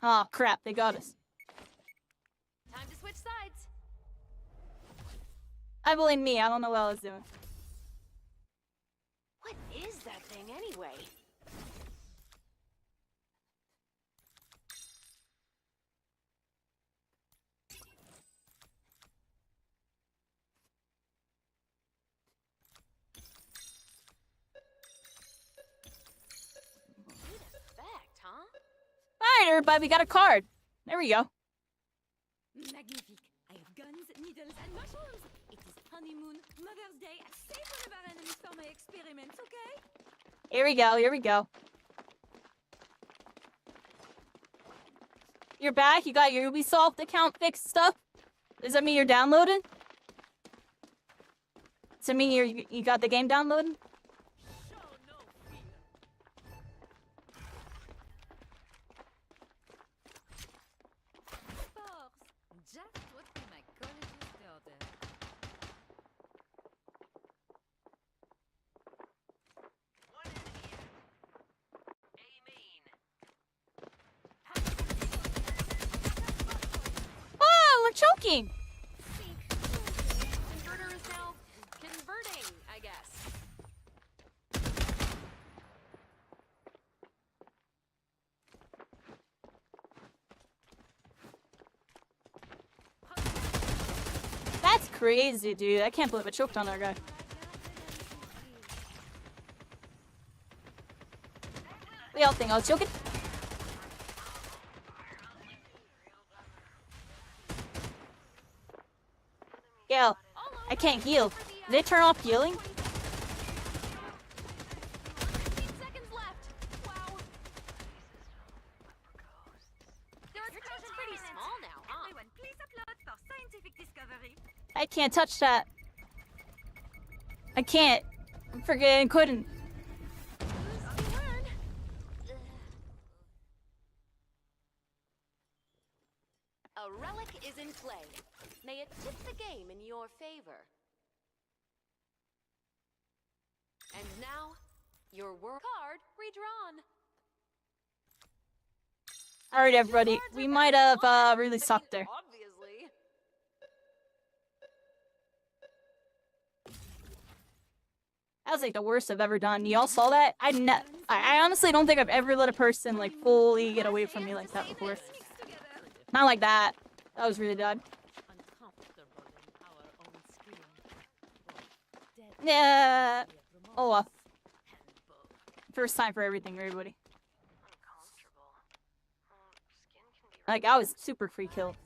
Oh crap, they got us. Time to switch sides. I blame me, I don't know what I was doing. What is that thing anyway? Good effect, huh? Alright, everybody, we got a card. There we go. Magnifique. I have guns, needles, and mushrooms. It is honeymoon, Mother's Day. I save one of our enemies for my experiments, okay? Here we go, here we go. You're back? You got your Ubisoft account fixed stuff? Does that mean you're downloaded? Does that mean you got the game downloaded? Just what the mycologist ordered. Oh, we're choking! crazy, dude. I can't believe I choked on that guy. We all think I was joking. Yeah, I can't heal. Did they turn off healing? I can't touch that. I can't. I'm forgetting, couldn't. A relic is in play. May it tip the game in your favor. And now, your work card redrawn. Alright, everybody. We might have really sucked there. Obviously. That was like the worst I've ever done. Y'all saw that? I honestly don't think I've ever let a person like fully get away from me like that before. Not like that. That was really bad. Yeah. Oh well. First time for everything, everybody. Like I was super free kill.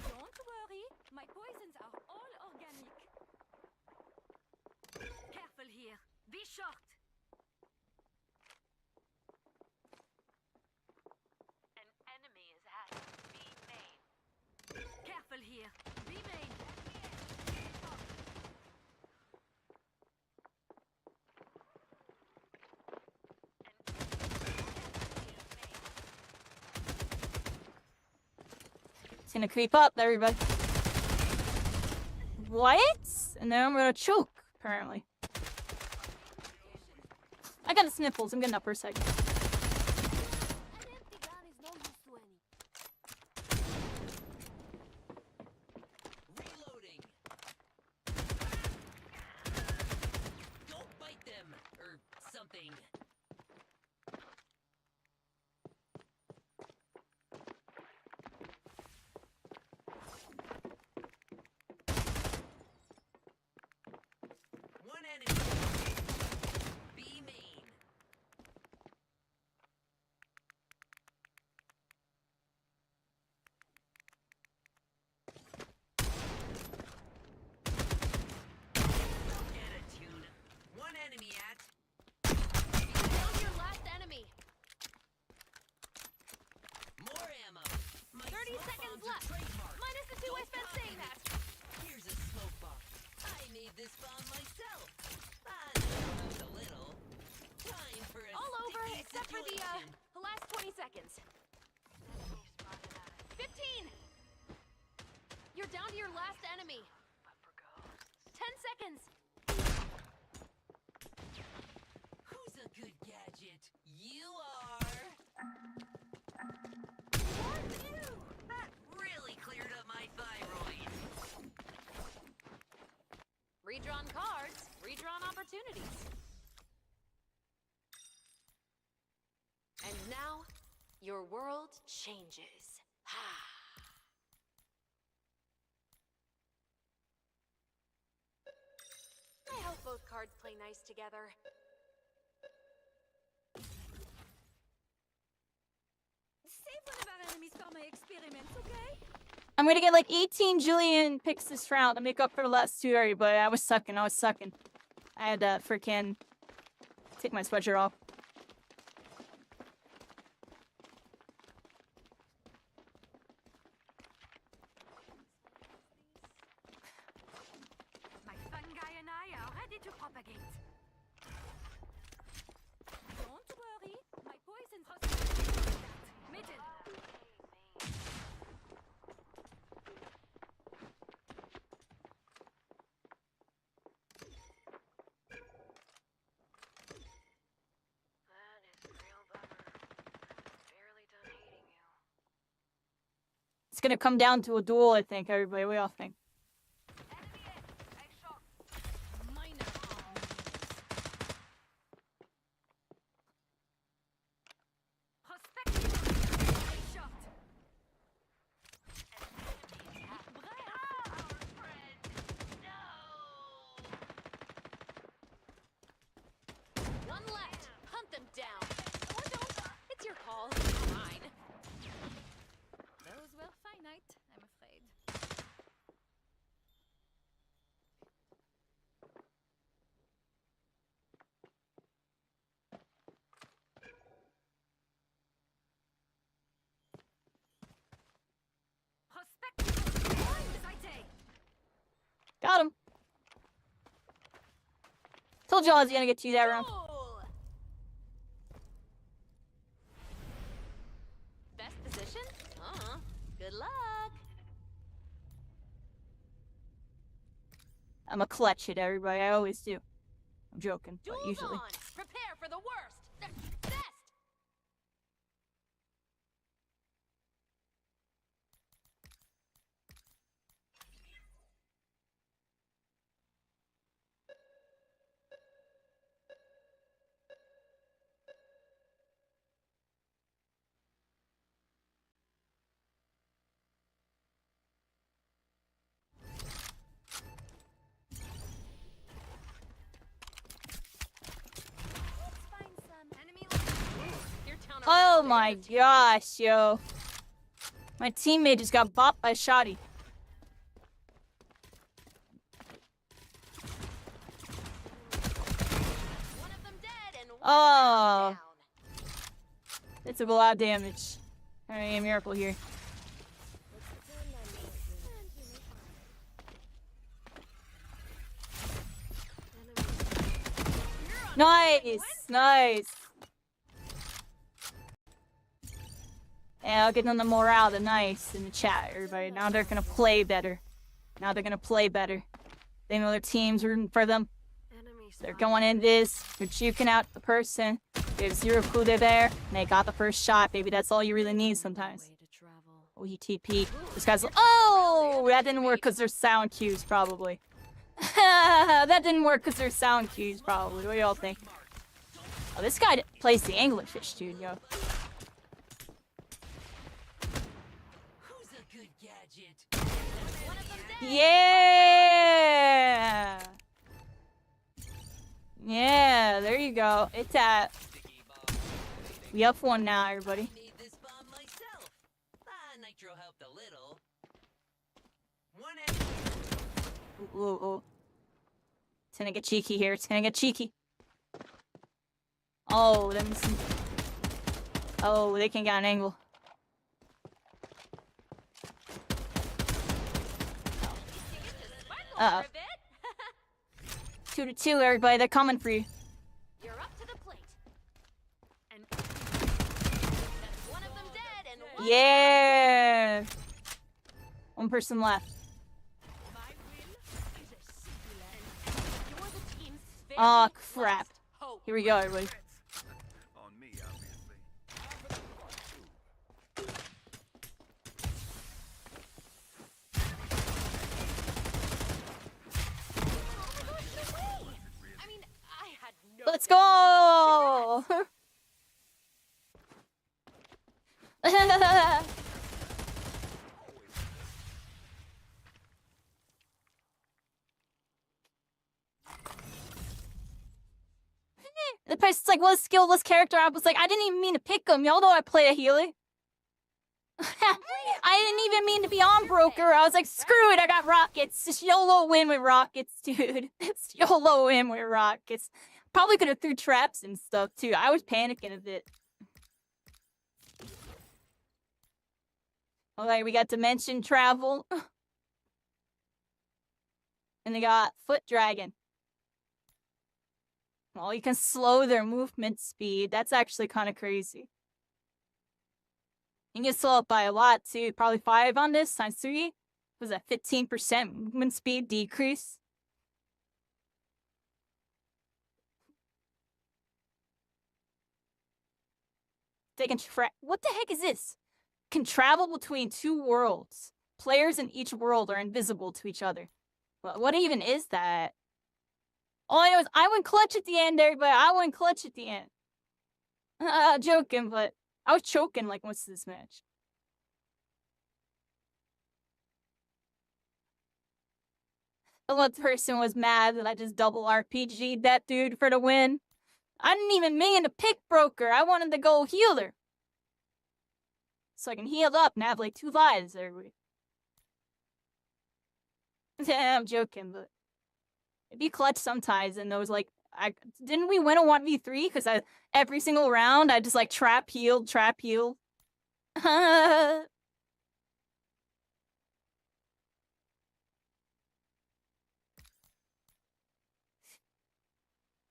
Don't worry, my poisons are all organic. Careful here. Be short. An enemy is at B main. Careful here. B main. It's gonna creep up, everybody. What? And then I'm gonna choke, apparently. I got the sniffles. I'm getting up for a second. Reloading. Don't bite them or something. One enemy. B main. Attitude. One enemy at. Kill your last enemy. More ammo. My 30 smoke seconds bombs are left. trademarked. Minus the 2 I spent saying that. Here's a smoke bomb. I made this bomb myself. I know a little. Time for a All over, sticky except for the situation. last 20 seconds. 15. You're down to your last enemy. 10 seconds. Who's a good gadget? You are. That really cleared up my thyroid. Redrawn cards, redrawn opportunities. And now, your world changes. I hope both cards play nice together. Save one of our enemies for my experiments, okay? I'm gonna get like 18 Jillian picks this round to make up for the last two, everybody. I was sucking. I had to freaking take my sweatshirt off. My fungi and I are ready to propagate. Don't worry, my poison Middle. It's gonna come down to a duel, I think, everybody. We all think. Told y'all I was gonna get to you that round. Best position? Good luck. I'm a clutch hit, everybody. I always do. I'm joking, but Duel's usually. on. Prepare for the worst. Best. Oh my gosh, yo. My teammate just got bopped by Shoddy. Oh. It took a lot of damage. Alright, a miracle here. Nice! Nice! Yeah, I'll get them the morale, the nice in the chat, everybody. Now they're gonna play better. Now they're gonna play better. They know their team's rooting for them. They're going in this, they're juking out the person. They have zero clue they're there, and they got the first shot, baby. That's all you really need sometimes. Oh, he TP. This guy's oh, that didn't work because there's sound cues, probably. That didn't work because there's sound cues, probably. What do y'all think? Oh, this guy plays the Anglerfish, dude, yo. Yeah! Yeah, there you go. It's at. We up one now, everybody. Ooh, ooh, ooh. It's gonna get cheeky here. It's gonna get cheeky. Oh, let me see. Oh, they can get an angle. Uh-oh. 2-2, everybody. They're coming for you. You're up to the plate. And that's one of them dead and one Yeah! One person left. Oh, crap. Here we go, everybody. On me, obviously. I mean, I had no Let's go! The person's like, what a skillless character. I was like, I didn't even mean to pick him. Y'all know I play a healer. I didn't even mean to be on broker. I was like, screw it, I got rockets. Just YOLO win with rockets, dude. It's YOLO win with rockets. Probably could have threw traps and stuff, too. I was panicking a bit. Okay, we got dimension travel. And they got foot dragon. Well, you can slow their movement speed. That's actually kind of crazy. You can slow it by a lot, too. Probably 5 on this, times 3. Was that 15% movement speed decrease? They can what the heck is this? Can travel between 2 worlds. Players in each world are invisible to each other. What even is that? All I know is I went clutch at the end, everybody. I went clutch at the end. Joking, but I was choking like most of this match. The one person was mad that I just double RPG'd that dude for the win. I didn't even mean to pick broker. I wanted to go healer. So I can heal up and have like 2 lives, everybody. Yeah, I'm joking, but it'd be clutch sometimes, and those like didn't we win a 1v3? Because every single round I just like trap healed.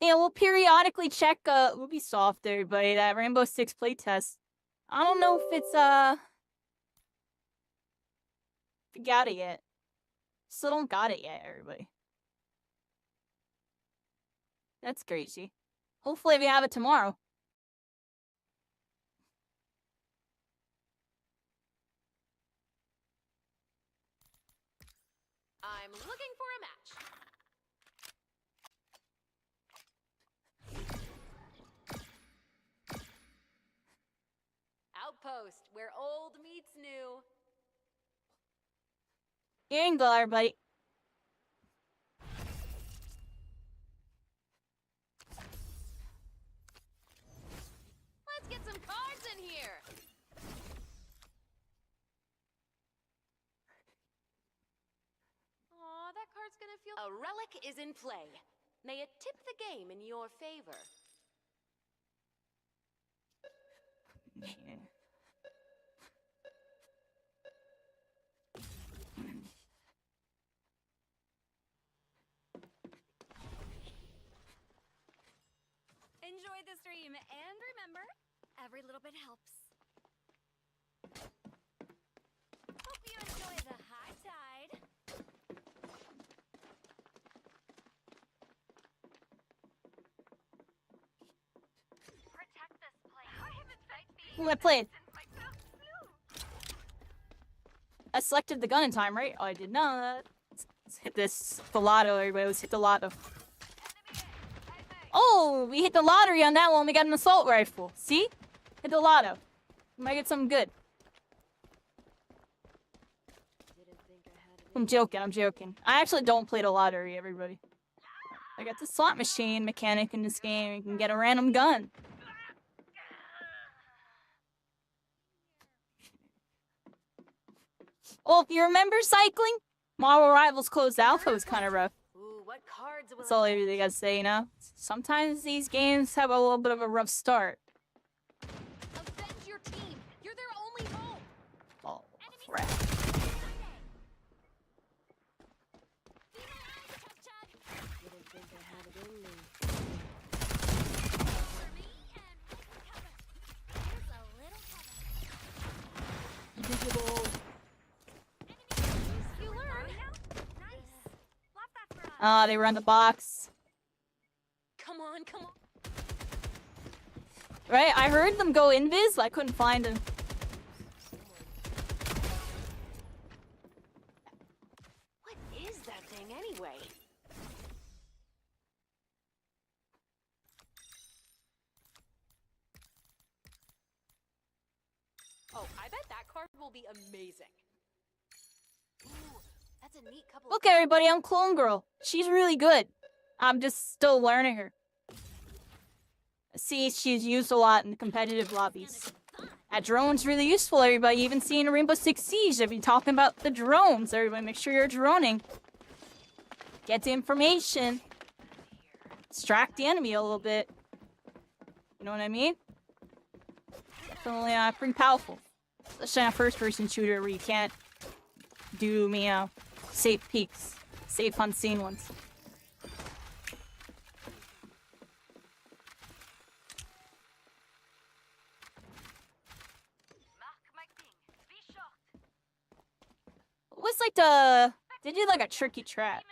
Yeah, we'll periodically check Ubisoft, everybody, that Rainbow Six playtest. I don't know if it's if we got it yet. Still don't got it yet, everybody. That's crazy. Hopefully we have it tomorrow. I'm looking for a match. Outpost, where old meets new. Here you go, everybody. Let's get some cards in here. Aw, that card's gonna feel... A relic is in play. May it tip the game in your favor. Enjoy the stream, and remember, every little bit helps. Hope you enjoy the high tide. Protect this place. I haven't fight these. Who I played? I selected the gun in time, right? Oh, I did not. Let's hit this. The lotto, everybody. Let's hit the lotto. Oh, we hit the lottery on that one. We got an assault rifle. See? Hit the lotto. We might get something good. I'm joking. I'm joking. I actually don't play the lottery, everybody. I got the slot machine mechanic in this game. You can get a random gun. Oh, if you remember cycling, Marvel Rivals closed alpha was kind of rough. Ooh, what cards will That's all I really gotta say, you know? Sometimes these games have a little bit of a rough start. Avenge your team. You're their only hope. Oh, crap. Didn't think I had it in me. Invisible. You learn. Nice. Love that for us. Ah, they run the box. Come on, come on. Right? I heard them go invis, but I couldn't find them. What is that thing anyway? Oh, I bet that card will be amazing. Ooh, that's a neat couple. Look, everybody, I'm Clone Girl. She's really good. I'm just still learning her. See, she's used a lot in the competitive lobbies. That drone's really useful, everybody. You even seen Rainbow Six Siege. I've been talking about the drones. Everybody, make sure you're droning. Get the information. Distract the enemy a little bit. You know what I mean? Definitely pretty powerful. Especially in a first-person shooter where you can't do, safe peeks. Safe unseen ones. What's like the... They did like a tricky trap.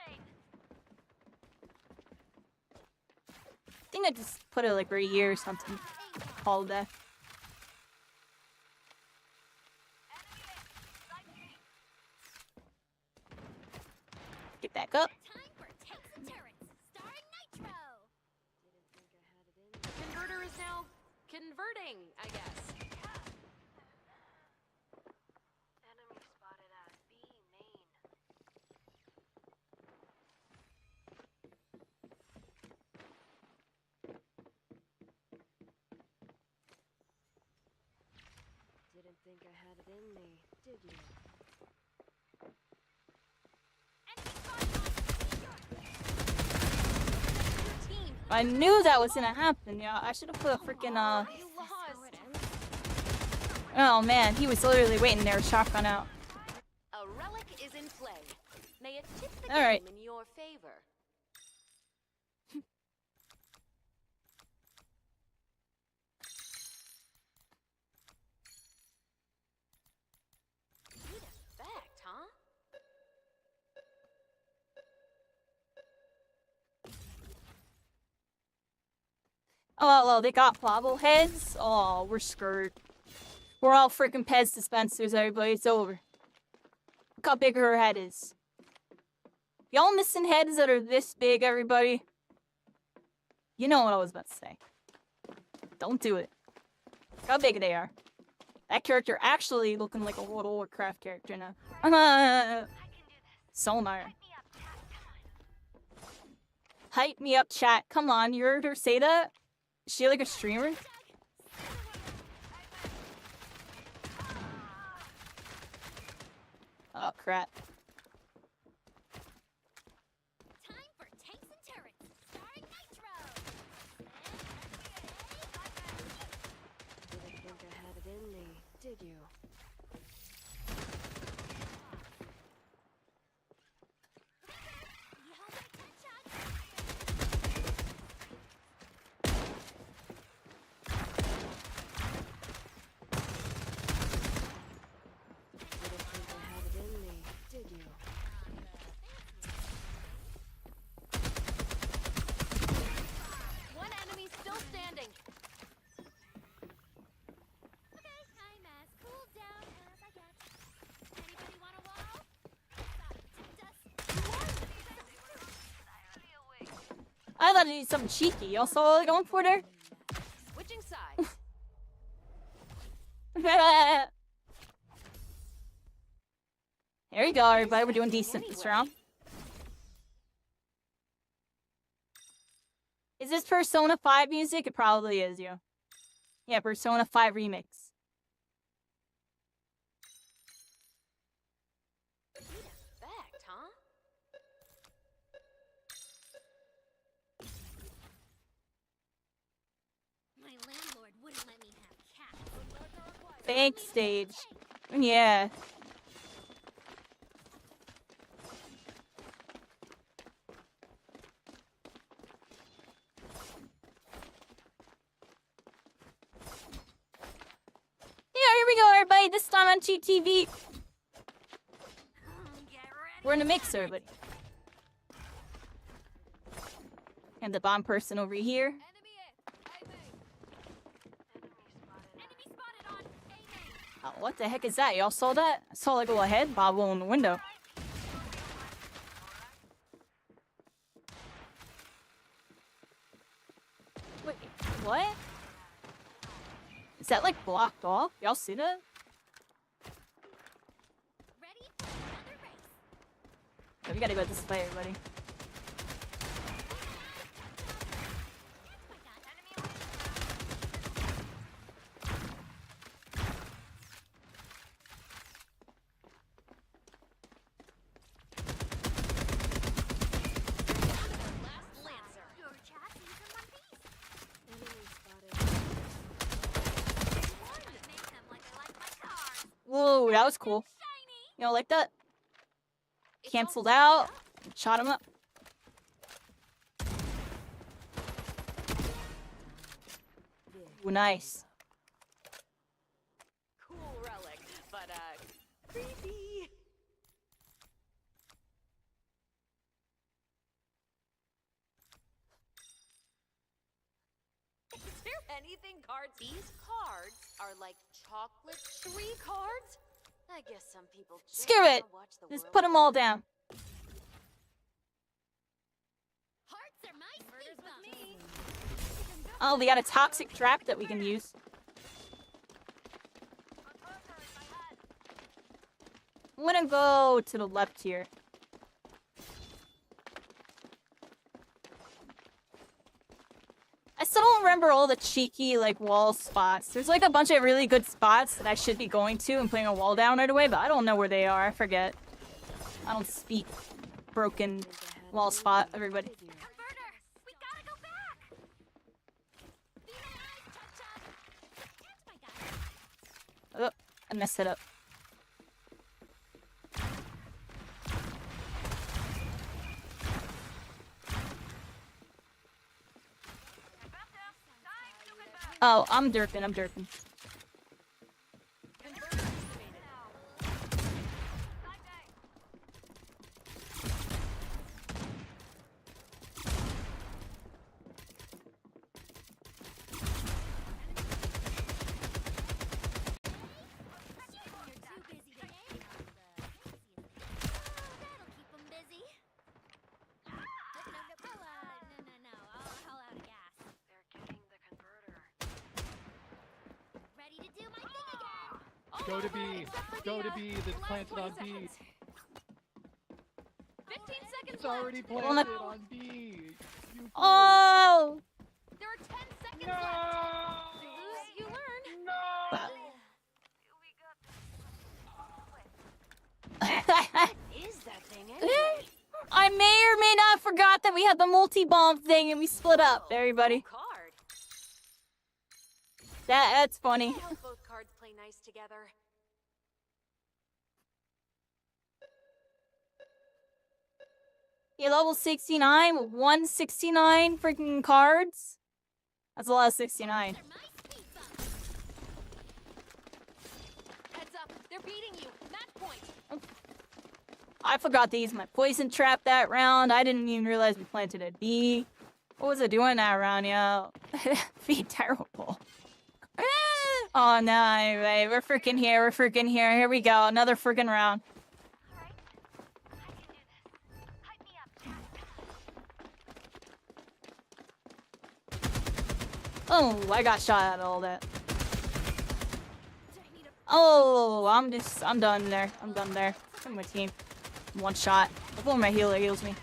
I think I just put it like right here or something. Called that. Get back up. Time for tanks and turrets, starring Nitro. Converter is now converting, I guess. Enemy spotted at B main. Didn't think I had it in me, did you? I knew that was gonna happen, yeah. I should have put a freaking Oh man, he was literally waiting there, shotgun out. A relic is in play. May it tip the All right. game in your favor. well, they got plobble heads. Oh, we're screwed. We're all freaking Pez dispensers, everybody. It's over. Look how big her head is. Y'all missing heads that are this big, everybody? You know what I was about to say. Don't do it. Look how big they are. That character actually looking like a World of Warcraft character now. Sonar. Hype me up, chat. Come on, you heard her say that? Is she like a streamer? Oh, crap. Time for tanks and turrets, starring Nitro. Didn't think I had it in me, did you? Didn't think I had it in me, did you? One enemy still standing. Okay, I'm as cooled down as I get. Anybody want a wall? I thought it was something cheeky. Y'all saw what going for there? Switching sides. There you go, everybody. We're doing decent this round. Is this Persona 5 music? It probably is, yo. Yeah, Persona 5 remix. Effect, huh? My landlord wouldn't let me have cats. Bank stage. Yeah. Yeah, here we go, everybody. This time on Cheat TV. We're in a mix, everybody. And the bomb person over here. Oh, what the heck is that? Y'all saw that? I saw like a little head bobble in the window. Wait, what? Is that like blocked off? Y'all see that? Yeah, we gotta go this way, everybody. Whoa, that was cool. You know, like that? Canceled out. Shot him up. Ooh, nice. Cool relic, but creepy. Is there anything cards? These cards are like chocolate tree cards? I guess some people just Screw it. wanna watch the Just world put them all down. Hearts are my speed bumps. Oh, we got a toxic trap that we can use. I'm gonna go to the left here. I still don't remember all the cheeky, like, wall spots. There's, like, a bunch of really good spots that I should be going to and putting a wall down right away, but I don't know where they are. I forget. I don't speak broken wall spot, everybody. Oh, I messed it up. Oh, I'm derping, I'm derping. Go to B. Go to B. That's planted on B. 15 seconds It's already Hold planted on. on B. You fool. Oh! There are 10 seconds left. You lose, you learn. No! Is that thing anyway? I may or may not forgot that we had the multi-bomb thing and we split up, everybody. Card. That's funny. I hope both cards play nice together. You're level 69 with 169 freaking cards? That's a lot of 69. Heads up, they're beating you. Match point. I forgot to use my poison trap that round. I didn't even realize we planted a B. What was I doing that round, yo? Be terrible. Oh no, anyway, we're freaking here, we're freaking here. Here we go, another freaking round. Oh, I got shot at all that. Oh, I'm done there. I'm done there. From my team. One shot. Before my healer heals me.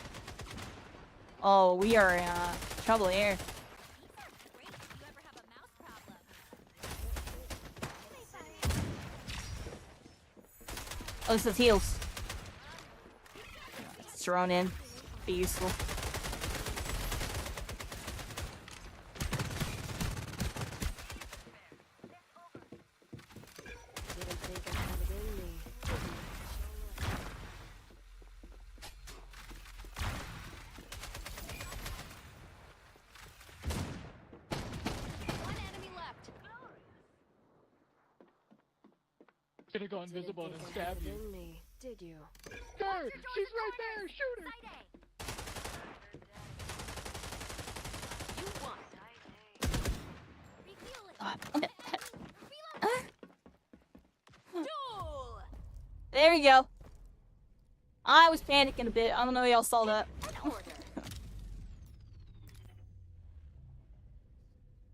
Oh, we are in trouble here. Oh, this is heals. It's thrown in. Be useful. Gonna go invisible and stab you. Did you? There! She's right there! Shoot her! There we go. I was panicking a bit. I don't know if y'all saw that.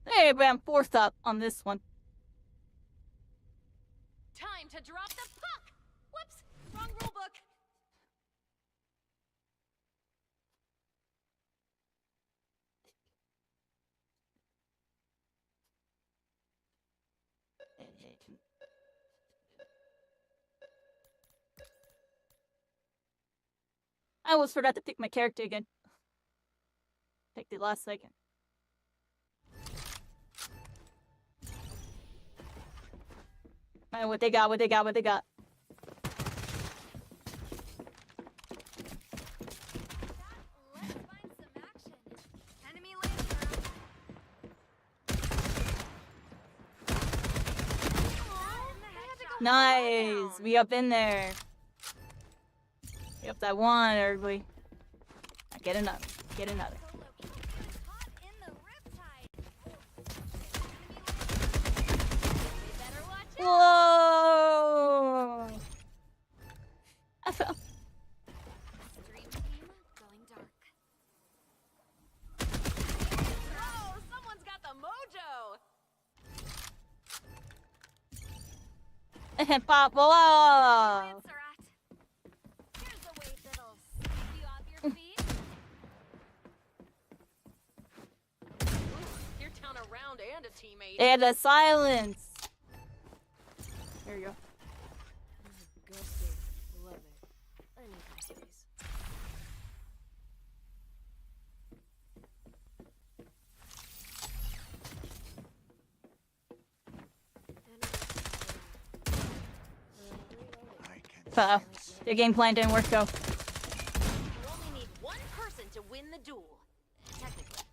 Hey, but I'm fourth up on this one. Time to drop the puck! Whoops! Wrong rule book. I almost forgot to pick my character again. Picked it last second. Alright, what they got, what they got, what they got. Nice! We up in there. We up that one, everybody. Get another. Get another. Whoa! I fell. Stream team going dark. Oh, someone's got the mojo. Pop, whoa! Here's the wave that'll sweep you off your feet. You're down a round and a teammate. And a silence. There you go. Love it. I need my space. Uh-oh. Their game plan didn't work though. You only need one person to win the duel. Technically.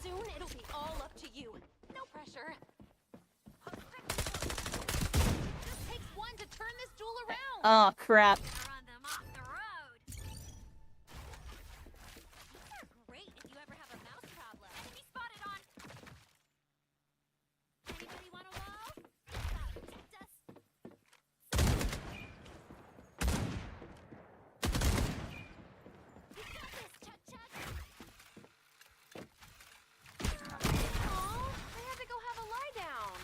Soon it'll be all up to you. No pressure. Just takes one to turn this duel around. Oh crap. Run them off the road. These are great if you ever have a mouse problem. Enemy spotted on. Anybody want a wall? Gotta protect us. You got this, Chuck Chuck. Aw, I had to go have a lie down.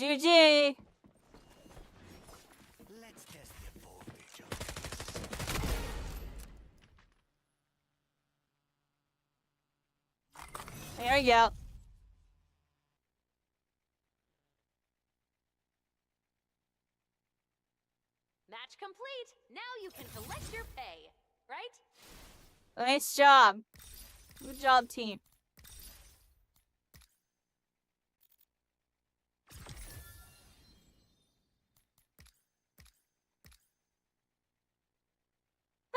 GG. Let's test the voltage of There you go. Match complete. Now you can collect your pay, right? Nice job. Good job, team.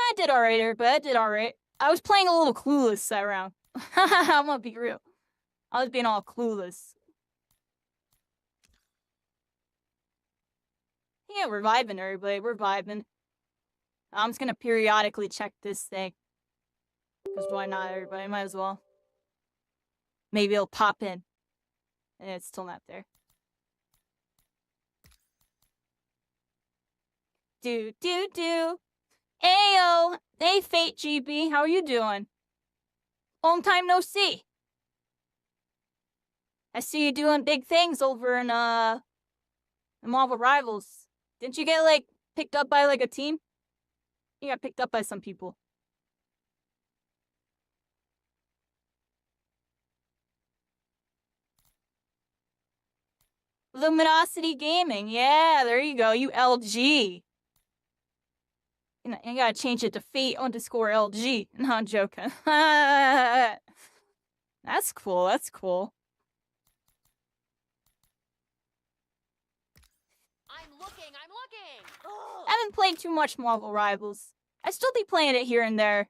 I did alright, everybody. I did alright. I was playing a little clueless that round. I'm gonna be real. I was being all clueless. Yeah, we're vibing, everybody. We're vibing. I'm just gonna periodically check this thing. Because why not, everybody? Might as well. Maybe it'll pop in. And it's still not there. Do. Ayo! Hey, Fate GB. How are you doing? Long time no see. I see you doing big things over in Marvel Rivals. Didn't you get, like, picked up by, like, a team? You got picked up by some people. Luminosity Gaming. Yeah, there you go. You LG. You gotta change it to Fate_LG. No, I'm joking. That's cool. That's cool. I'm looking. I haven't played too much Marvel Rivals. I still be playing it here and there.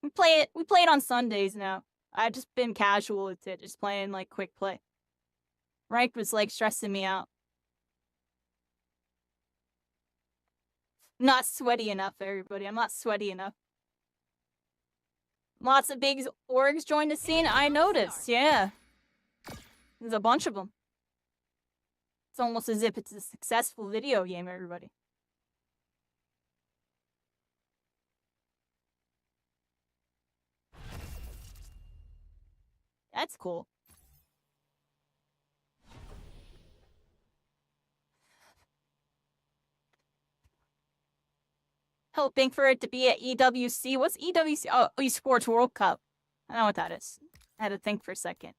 We play it on Sundays now. I've just been casual with it, just playing like quick play. Ranked was like stressing me out. Not sweaty enough, everybody. I'm not sweaty enough. Lots of big orgs joined the scene. I noticed, yeah. There's a bunch of them. It's almost as if it's a successful video game, everybody. That's cool. Hoping for it to be at EWC. What's EWC? Oh, Esports World Cup. I know what that is. I had to think for a second.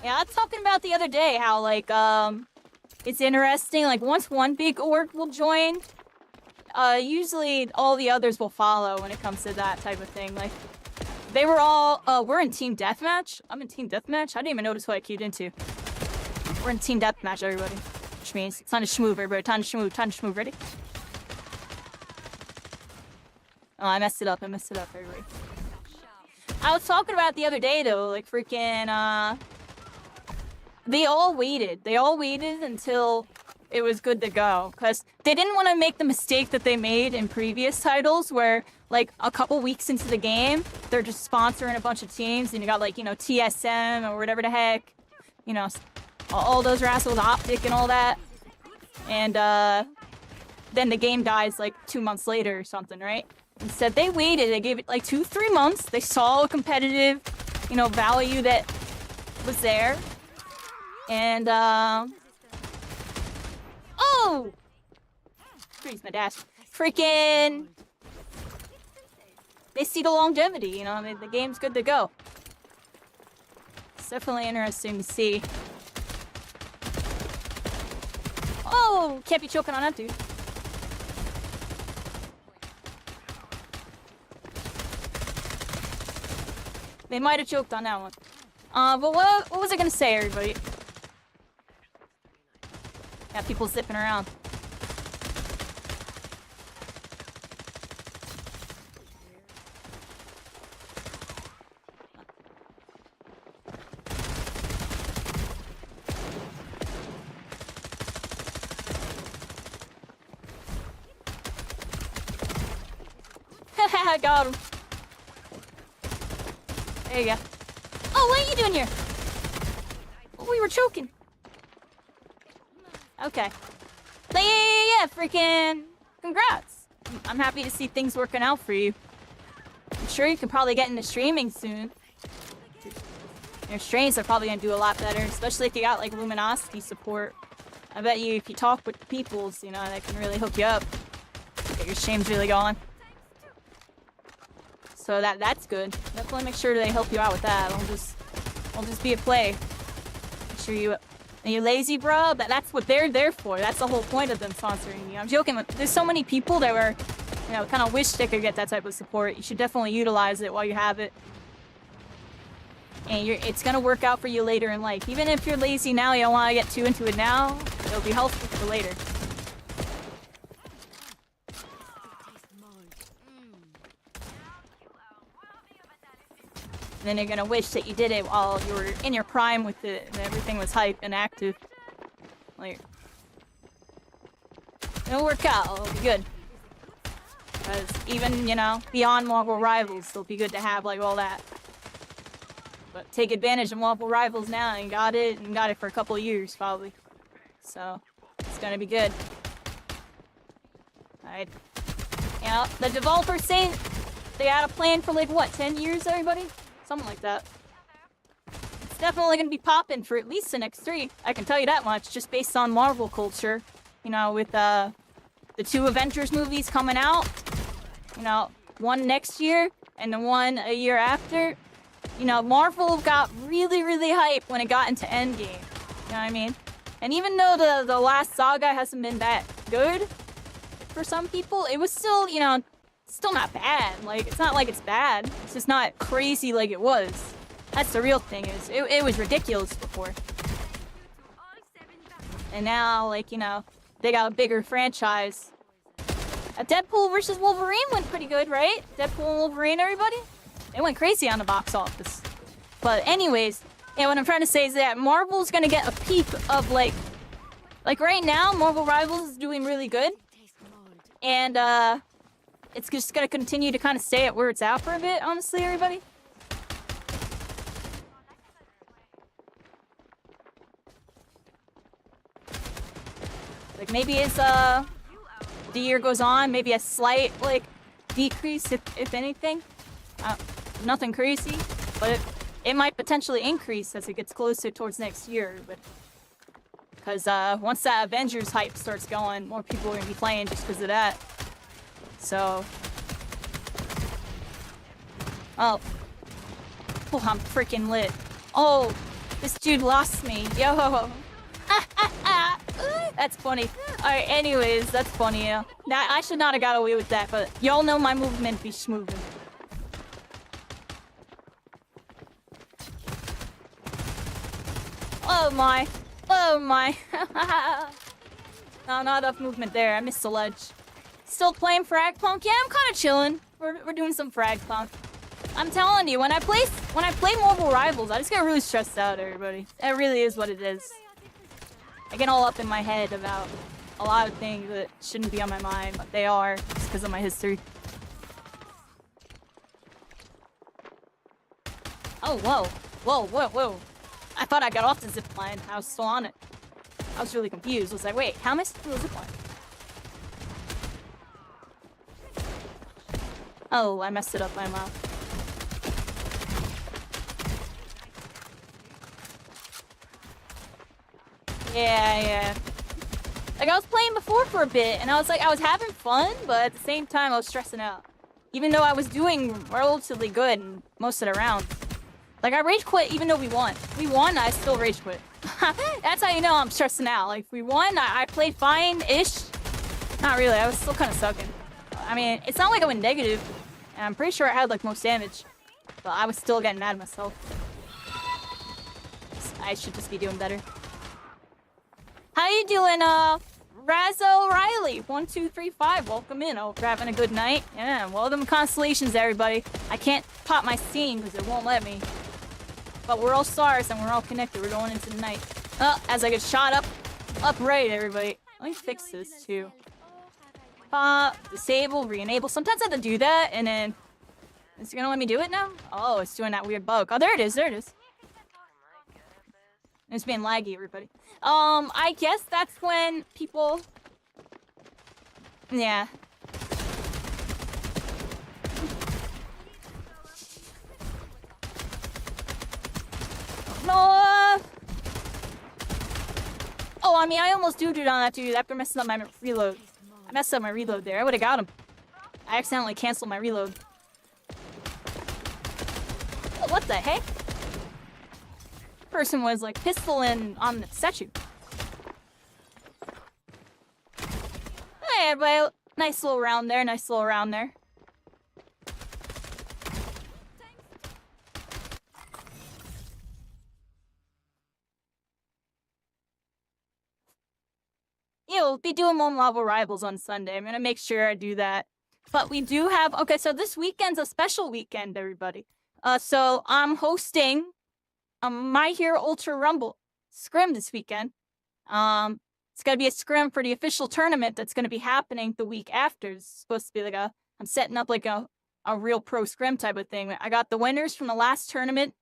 Yeah, I was talking about the other day how, like, it's interesting. Like, once one big org will join, usually all the others will follow when it comes to that type of thing. Like, they were all, we're in Team Deathmatch. I'm in Team Deathmatch. I didn't even notice who I queued into. We're in Team Deathmatch, everybody. Which means it's time to schmoove, everybody. Time to schmoove. Ready? Oh, I messed it up, everybody. I was talking about it the other day, though, like, freaking, they all waited until it was good to go, because they didn't want to make the mistake that they made in previous titles, where, like, a couple weeks into the game, they're just sponsoring a bunch of teams, and you got, like, you know, TSM or whatever the heck, you know, all those rascals, Optic and all that, and, then the game dies, like, 2 months later or something, right? Instead, they waited. They gave it like 2-3 months. They saw a competitive, you know, value that was there. And, oh! Freeze my dash. Freaking... They see the longevity, you know, I mean, the game's good to go. It's definitely interesting to see. Oh! Can't be choking on that, dude. They might have choked on that one. But what was I gonna say, everybody? Got people zipping around. Haha, got him. There you go. Oh, what are you doing here? Oh, we were choking. Okay. Yeah, freaking congrats. I'm happy to see things working out for you. I'm sure you can probably get into streaming soon. Your strains are probably gonna do a lot better, especially if you got like luminosity support. I bet you if you talk with peoples, you know, that can really hook you up. Get your streams really going. So that's good. Definitely make sure they help you out with that. Don't just be a play. Make sure you. Are you lazy, bro? That's what they're there for. That's the whole point of them sponsoring you. I'm joking. There's so many people that were, you know, kind of wish they could get that type of support. You should definitely utilize it while you have it. And it's gonna work out for you later in life. Even if you're lazy now, you don't want to get too into it now. It'll be helpful for later. And then you're gonna wish that you did it while you were in your prime with it and everything was hype and active. Like, it'll work out. It'll be good. Because even, you know, beyond Marvel Rivals, it'll be good to have like all that. But take advantage of Marvel Rivals now and got it for a couple of years probably. So it's gonna be good. Alright. You know, the developers say they had a plan for like what, 10 years, everybody? Something like that. It's definitely gonna be popping for at least the next 3. I can tell you that much, just based on Marvel culture. You know, with the 2 Avengers movies coming out. You know, one next year and the one a year after. You know, Marvel got really, really hype when it got into Endgame. You know what I mean? And even though the last saga hasn't been that good for some people, it was still, you know, still not bad. Like, it's not like it's bad. It's just not crazy like it was. That's the real thing, is it was ridiculous before. And now, like, you know, they got a bigger franchise. Deadpool vs. Wolverine went pretty good, right? Deadpool and Wolverine, everybody? It went crazy on the box office. But anyways, yeah, what I'm trying to say is that Marvel's gonna get a peak of like right now, Marvel Rivals is doing really good. And it's just gonna continue to kind of stay at where it's at for a bit, honestly, everybody. Like maybe as the year goes on, maybe a slight like decrease if anything. Nothing crazy, but it might potentially increase as it gets closer towards next year. But because once that Avengers hype starts going, more people are gonna be playing just because of that. So, oh, I'm freaking lit. Oh, this dude lost me, yo. That's funny. Alright, anyways, that's funny. Yeah. Now I should not have got away with that, but y'all know my movement be smoothing. Oh my. Oh my. No, not enough movement there. I missed the ledge. Still playing FragPunk? Yeah, I'm kind of chilling. We're doing some FragPunk. I'm telling you, when I play Marvel Rivals, I just get really stressed out, everybody. It really is what it is. I get all up in my head about a lot of things that shouldn't be on my mind, but they are, just because of my history. Oh, whoa. Whoa, whoa, whoa. I thought I got off the zip line. I was still on it. I was really confused. I was like, wait, how am I still on the zip line? Oh, I messed it up by a mile. Yeah. Like, I was playing before for a bit, and I was having fun, but at the same time, I was stressing out. Even though I was doing relatively good in most of the rounds. Like, I rage quit even though we won. We won, I still rage quit. That's how you know I'm stressing out. Like, we won, I played fine-ish. Not really, I was still kind of sucking. I mean, it's not like I went negative. And I'm pretty sure I had, like, most damage. But I was still getting mad at myself. I should just be doing better. How you doing, Razzo Riley? 1235, welcome in. Hope you're having a good night. Yeah, welcome Constellations, everybody. I can't pop my scene because it won't let me. But we're all stars and we're all connected. We're going into the night. As I get shot up right, everybody. Let me fix this, too. Pop, disable, re-enable. Sometimes I have to do that, and then... Is it gonna let me do it now? Oh, it's doing that weird bug. Oh, there it is, there it is. It's being laggy, everybody. I guess that's when people... Yeah. I mean, I almost dooed it on that dude after messing up my reload. I messed up my reload there. I would have got him. I accidentally canceled my reload. Oh, what the heck? Person was like pistoling on the statue. Hey, everybody. Nice little round there. Nice little round there. Yeah, we'll be doing more Marvel Rivals on Sunday. I'm gonna make sure I do that. But we do have... Okay, so this weekend's a special weekend, everybody. So I'm hosting My Hero Ultra Rumble Scrim this weekend. It's gonna be a scrim for the official tournament that's gonna be happening the week after. It's supposed to be like I'm setting up like a real pro scrim type of thing. I got the winners from the last tournament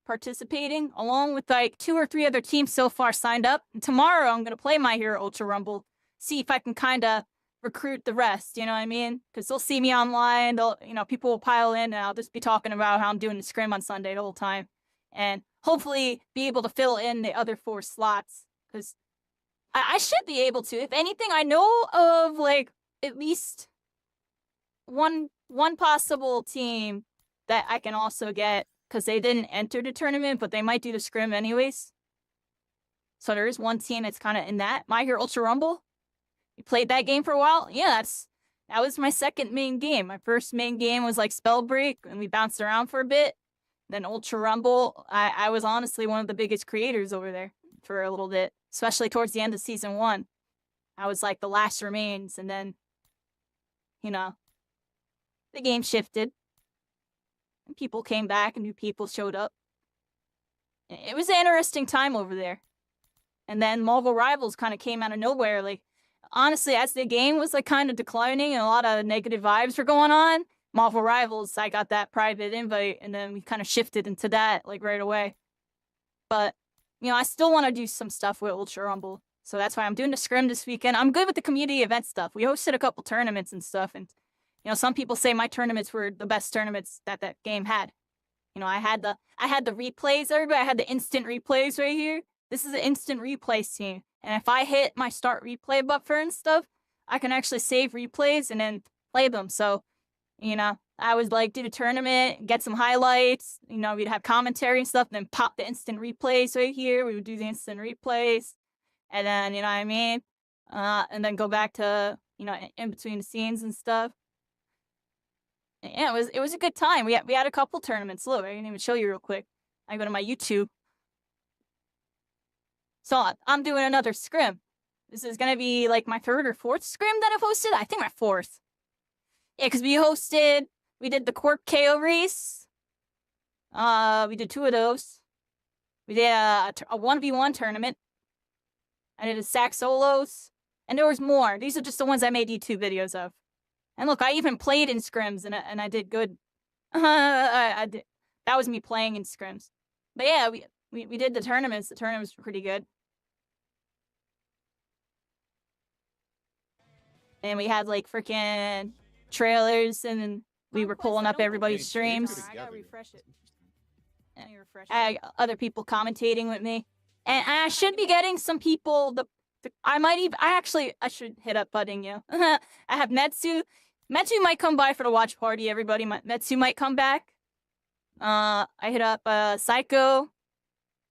participating, along with like 2 or 3 other teams so far signed up. And tomorrow I'm gonna play My Hero Ultra Rumble, see if I can kind of recruit the rest. You know what I mean? Because they'll see me online. They'll, people will pile in, and I'll just be talking about how I'm doing the scrim on Sunday the whole time, and hopefully be able to fill in the other 4 slots. Because I should be able to. If anything, I know of like at least one possible team that I can also get, because they didn't enter the tournament, but they might do the scrim anyways. So there is one team that's kind of in that. My Hero Ultra Rumble. You played that game for a while? Yeah, that was my second main game. My first main game was like Spellbreak, and we bounced around for a bit. Then Ultra Rumble, I was honestly one of the biggest creators over there for a little bit, especially towards the end of Season 1. I was like the last remains, and then, the game shifted. And people came back, and new people showed up. It was an interesting time over there. And then Marvel Rivals kind of came out of nowhere. Like, honestly, as the game was like kind of declining and a lot of negative vibes were going on, Marvel Rivals, I got that private invite, and then we kind of shifted into that like right away. But, I still want to do some stuff with Ultra Rumble. So that's why I'm doing the scrim this weekend. I'm good with the community event stuff. We hosted a couple tournaments and stuff, and some people say my tournaments were the best tournaments that game had. I had the replays, everybody. I had the instant replays right here. This is an instant replays team. And if I hit my start replay buffer and stuff, I can actually save replays and then play them. So, I would like do the tournament, get some highlights, we'd have commentary and stuff, and then pop the instant replays right here. We would do the instant replays. And then, you know what I mean? And then go back to, in between the scenes and stuff. Yeah, it was a good time. We had a couple tournaments. Look, I can even show you real quick. I go to my YouTube. So I'm doing another scrim. This is gonna be like my 3rd or 4th scrim that I've hosted. I think my 4th. Yeah, because we did the Corp KO race. We did 2 of those. We did a 1v1 tournament. I did a sack solos, and there was more. These are just the ones I made YouTube videos of. And look, I even played in scrims, and I did good. I did. That was me playing in scrims. But yeah, we did the tournaments. The tournaments were pretty good. And we had like freaking trailers, and then we were pulling up everybody's streams. I gotta refresh it. I had other people commentating with me, and I should be getting some people. I should hit up Budding You. I have Metsu. Metsu might come by for the watch party, everybody. Metsu might come back. I hit up Psycho.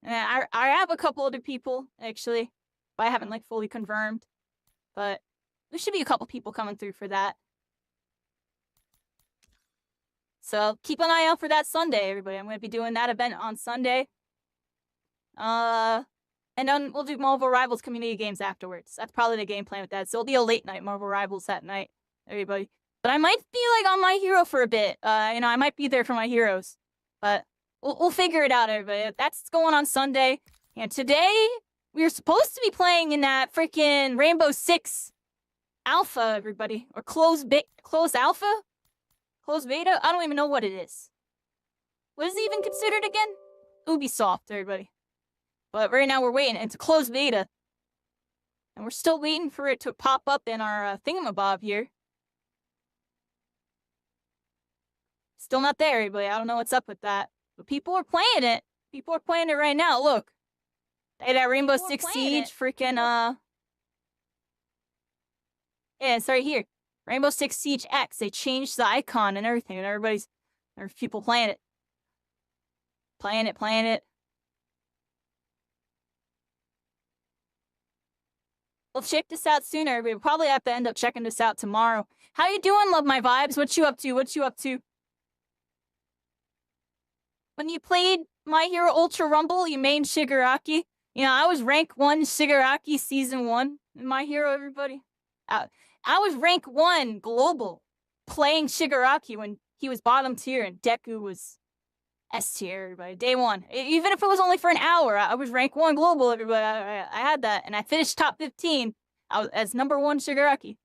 And I have a couple other people, actually. But I haven't like fully confirmed. But there should be a couple people coming through for that. So keep an eye out for that Sunday, everybody. I'm going to be doing that event on Sunday. And then we'll do Marvel Rivals community games afterwards. That's probably the game plan with that. So it'll be a late night Marvel Rivals that night, everybody. But I might be like on My Hero for a bit. I might be there for my heroes. But we'll figure it out, everybody. That's going on Sunday. And today, we were supposed to be playing in that freaking Rainbow Six Alpha, everybody. Or closed Alpha? Closed Beta? I don't even know what it is. What is it even considered again? Ubisoft, everybody. But right now we're waiting. It's a closed beta. And we're still waiting for it to pop up in our thingamabob here. Still not there, everybody. I don't know what's up with that. But people are playing it. People are playing it right now. Look. Hey, that Rainbow We're Six playing Siege freaking yeah, it's right here. Rainbow Six Siege X. They changed the icon and everything, and there's people playing it. Playing it. We'll check this out sooner. We'll probably have to end up checking this out tomorrow. How you doing, Love My Vibes? What you up to? When you played My Hero Ultra Rumble, you made Shigaraki. You know, I was rank 1 Shigaraki Season 1 in My Hero, everybody. I was rank 1 global playing Shigaraki when he was bottom tier and Deku was S tier, everybody. Day 1. Even if it was only for an hour, I was rank 1 global, everybody. I had that, and I finished top 15 as number 1 Shigaraki.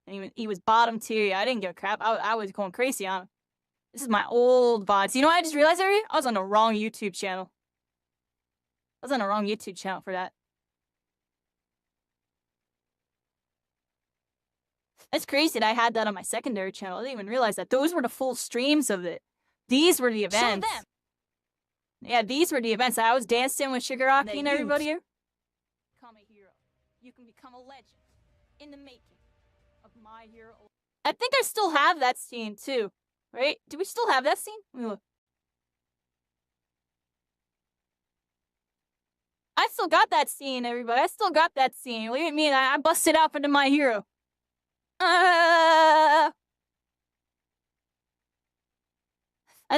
And he was bottom tier. I didn't give a crap. I was going crazy on him. This is my old VODs. You know what I just realized already? I was on the wrong YouTube channel. I was on the wrong YouTube channel for that. It's crazy that I had that on my secondary channel. I didn't even realize that. Those were the full streams of it. These were the events. Show them. Yeah, these were the events. I was dancing with Shigaraki and everybody here. Become a hero. You can become a legend in the making of My Hero. I think I still have that scene too. Right? Do we still have that scene? Let me look. I still got that scene, everybody. I still got that scene. Look at me. I busted out into My Hero. I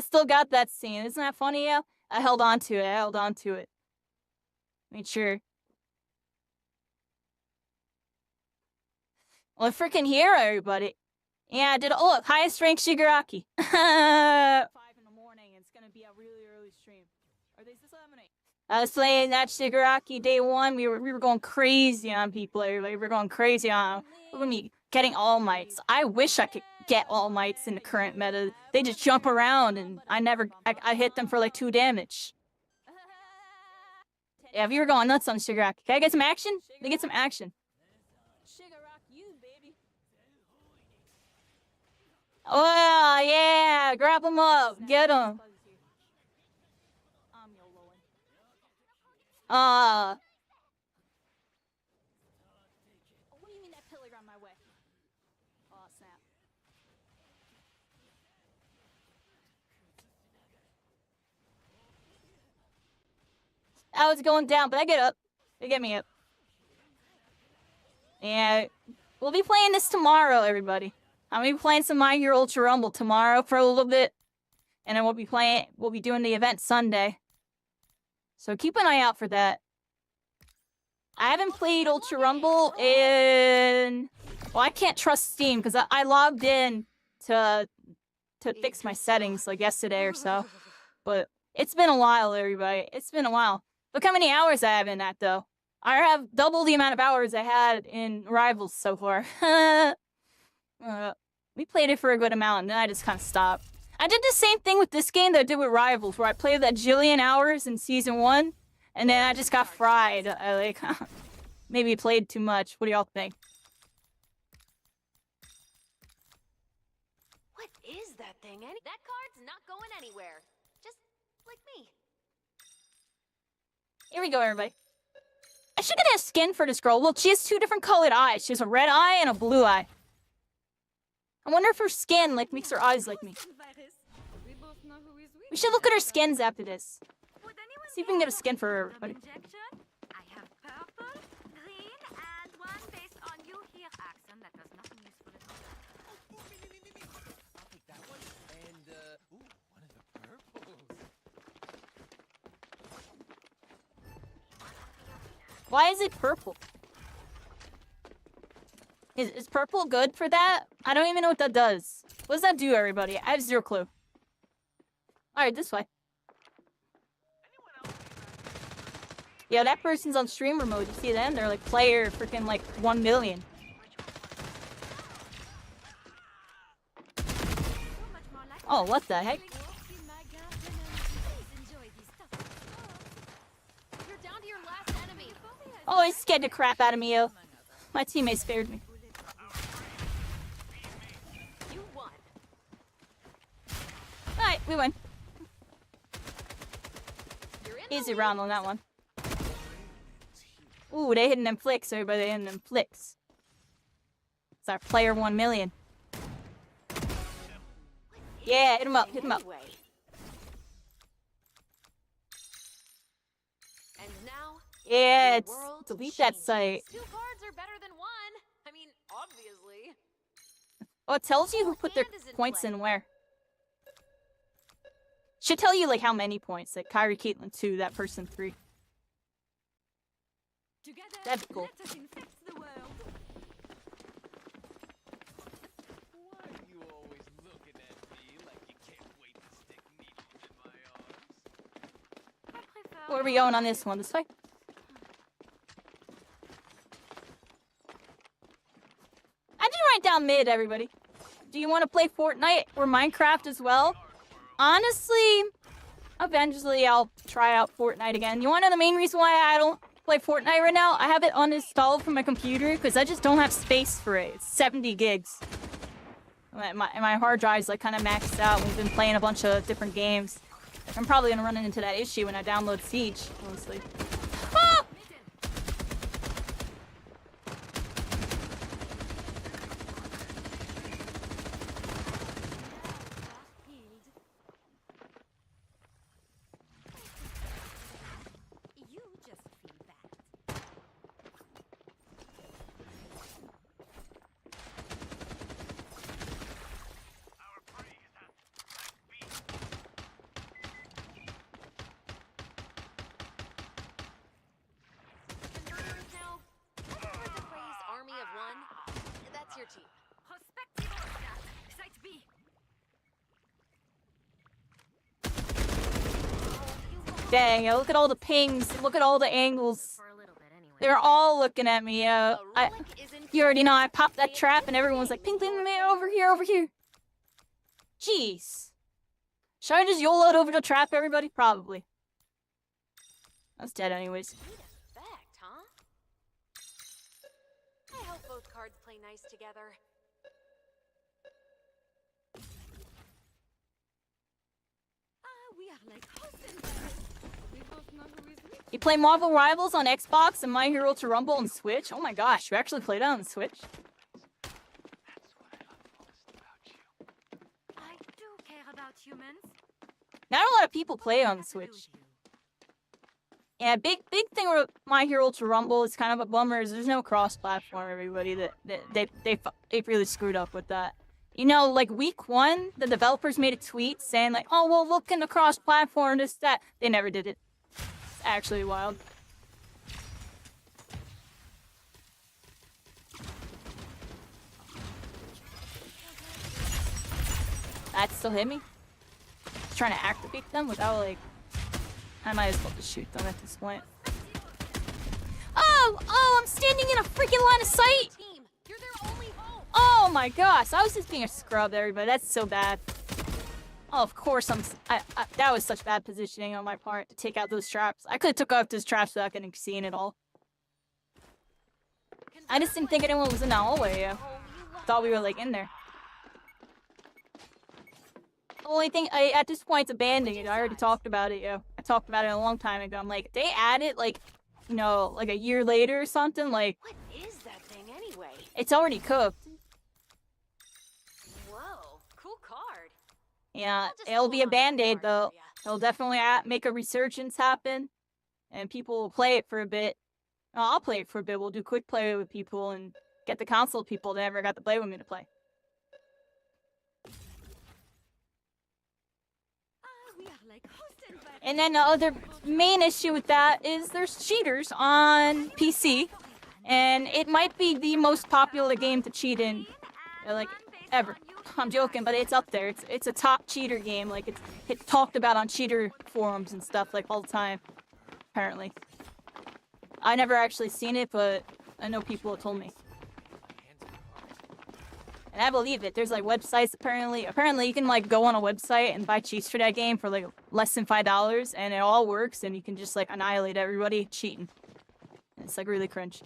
still got that scene. Isn't that funny, yeah? I held on to it. Made sure. Well, freaking hero, everybody. Yeah, I did. Oh, look, highest rank Shigaraki. 5 in the morning. It's gonna be a really early stream. Are they still having it? I was playing that Shigaraki day 1. We were going crazy on people. Everybody. We were going crazy on. Look at me getting All Mights. I wish I could get All Mights in the current meta. They just jump around, and I hit them for like 2 damage. Yeah, we were going nuts on Shigaraki. Can I get some action? They get some action. Oh, yeah. Grab him up. Get him. What do you mean that pillar got my way? Oh, snap. I was going down, but I get up. They get me up. Yeah. We'll be playing this tomorrow, everybody. I'm gonna be playing some My Hero Ultra Rumble tomorrow for a little bit, and then we'll be doing the event Sunday. So keep an eye out for that. I haven't played Ultra Rumble in... Well, I can't trust Steam because I logged in to fix my settings like yesterday or so. But it's been a while, everybody. It's been a while. Look how many hours I have in that, though. I have double the amount of hours I had in Rivals so far. We played it for a good amount, and then I just kind of stopped. I did the same thing with this game that I did with Rivals, where I played that jillion hours in Season 1, and then I just got fried. I like maybe played too much. What do y'all think? What is that thing? That card's not going anywhere. Just like me. Here we go, everybody. I should get a skin for this girl. Well, she has 2 different colored eyes. She has a red eye and a blue eye. I wonder if her skin makes her eyes like me. We should look at her skins after this. See if we can get a skin for her, everybody. I have purple, green, and one based on you here accent that does nothing useful at all. I'll take that one. And, ooh, one of the purples. Why is it purple? Is purple good for that? I don't even know what that does. What does that do, everybody? I have 0 clue. Alright, this way. Yeah, that person's on streamer mode. You see them? They're like player freaking like 1 million. Oh, what the heck? Oh, he scared the crap out of me, yo. My teammate spared me. Alright, we win. Easy round on that one. Ooh, they hitting them flicks, everybody. They hitting them flicks. It's our player 1 million. Yeah, hit him up, hit him up. And now, Yeah, the world delete that changes. site. 2 cards are better than 1. I mean, obviously. Oh, it tells you who put their points in where. Should tell you like how many points. Like Kairi Caitlyn 2, that person 3. Together, That'd be cool. let us infect the world. Why are you always looking at me like you can't wait to stick needles in my arms? Where are we going on this one? This way? I did write down mid, everybody. Do you want to play Fortnite or Minecraft as well? Honestly, eventually I'll try out Fortnite again. You want to know the main reason why I don't play Fortnite right now? I have it uninstalled from my computer because I just don't have space for it. It's 70 gigs. My hard drive's like kind of maxed out. We've been playing a bunch of different games. I'm probably gonna run into that issue when I download Siege, honestly. Ah! You just feel bad. Converters now. Have you heard the phrase "army of one"? That's your team. Site B. Dang, look at all the pings. Look at all the angles. They're all looking at me. You already know I popped that trap and everyone's like, ping, ping, me over here, over here. Jeez. Should I just YOLO it over the trap, everybody? Probably. That's dead anyways. Effect, huh? I hope both cards play nice together. We are like host and parents. We both know who is which. You play Marvel Rivals on Xbox and My Hero to Rumble on Switch? Oh my gosh, you actually play that on Switch? I do care about humans. Not a lot of people play on Switch. Yeah, big thing with My Hero to Rumble is kind of a bummer is there's no cross-platform, everybody. They really screwed up with that. You know, like week 1, the developers made a tweet saying like, oh, well, look in the cross-platform, this, that. They never did it. It's actually wild. That still hit me? Just trying to activate them without like... I might as well just shoot them at this point. Oh, I'm standing in a freaking line of sight! Oh my gosh, I was just being a scrub, everybody. That's so bad. Oh, of course that was such bad positioning on my part to take out those traps. I could have took out those traps without getting seen at all. I just didn't think anyone was in that hallway, yeah. Thought we were like in there. The only thing, at this point, it's abandoned. I already talked about it, yeah. I talked about it a long time ago. I'm like, they added, like, you know, like a year later or something, like... What is that thing anyway? It's already cooked. Whoa, cool card. Yeah, it'll be a band-aid, though. It'll definitely make a resurgence happen, and people will play it for a bit. I'll play it for a bit. We'll do quick play with people and get the console people that never got to play with me to play. We are like host and parents. And then the other main issue with that is there's cheaters on PC, and it might be the most popular game to cheat in, like, ever. I'm joking, but it's up there. It's a top cheater game. Like, it's talked about on cheater forums and stuff, like, all the time, apparently. I never actually seen it, but I know people have told me. And I believe it. There's, like, websites, apparently. Apparently, you can, like, go on a website and buy cheats for that game for, like, less than $5, and it all works, and you can just, like, annihilate everybody cheating. And it's, like, really cringe.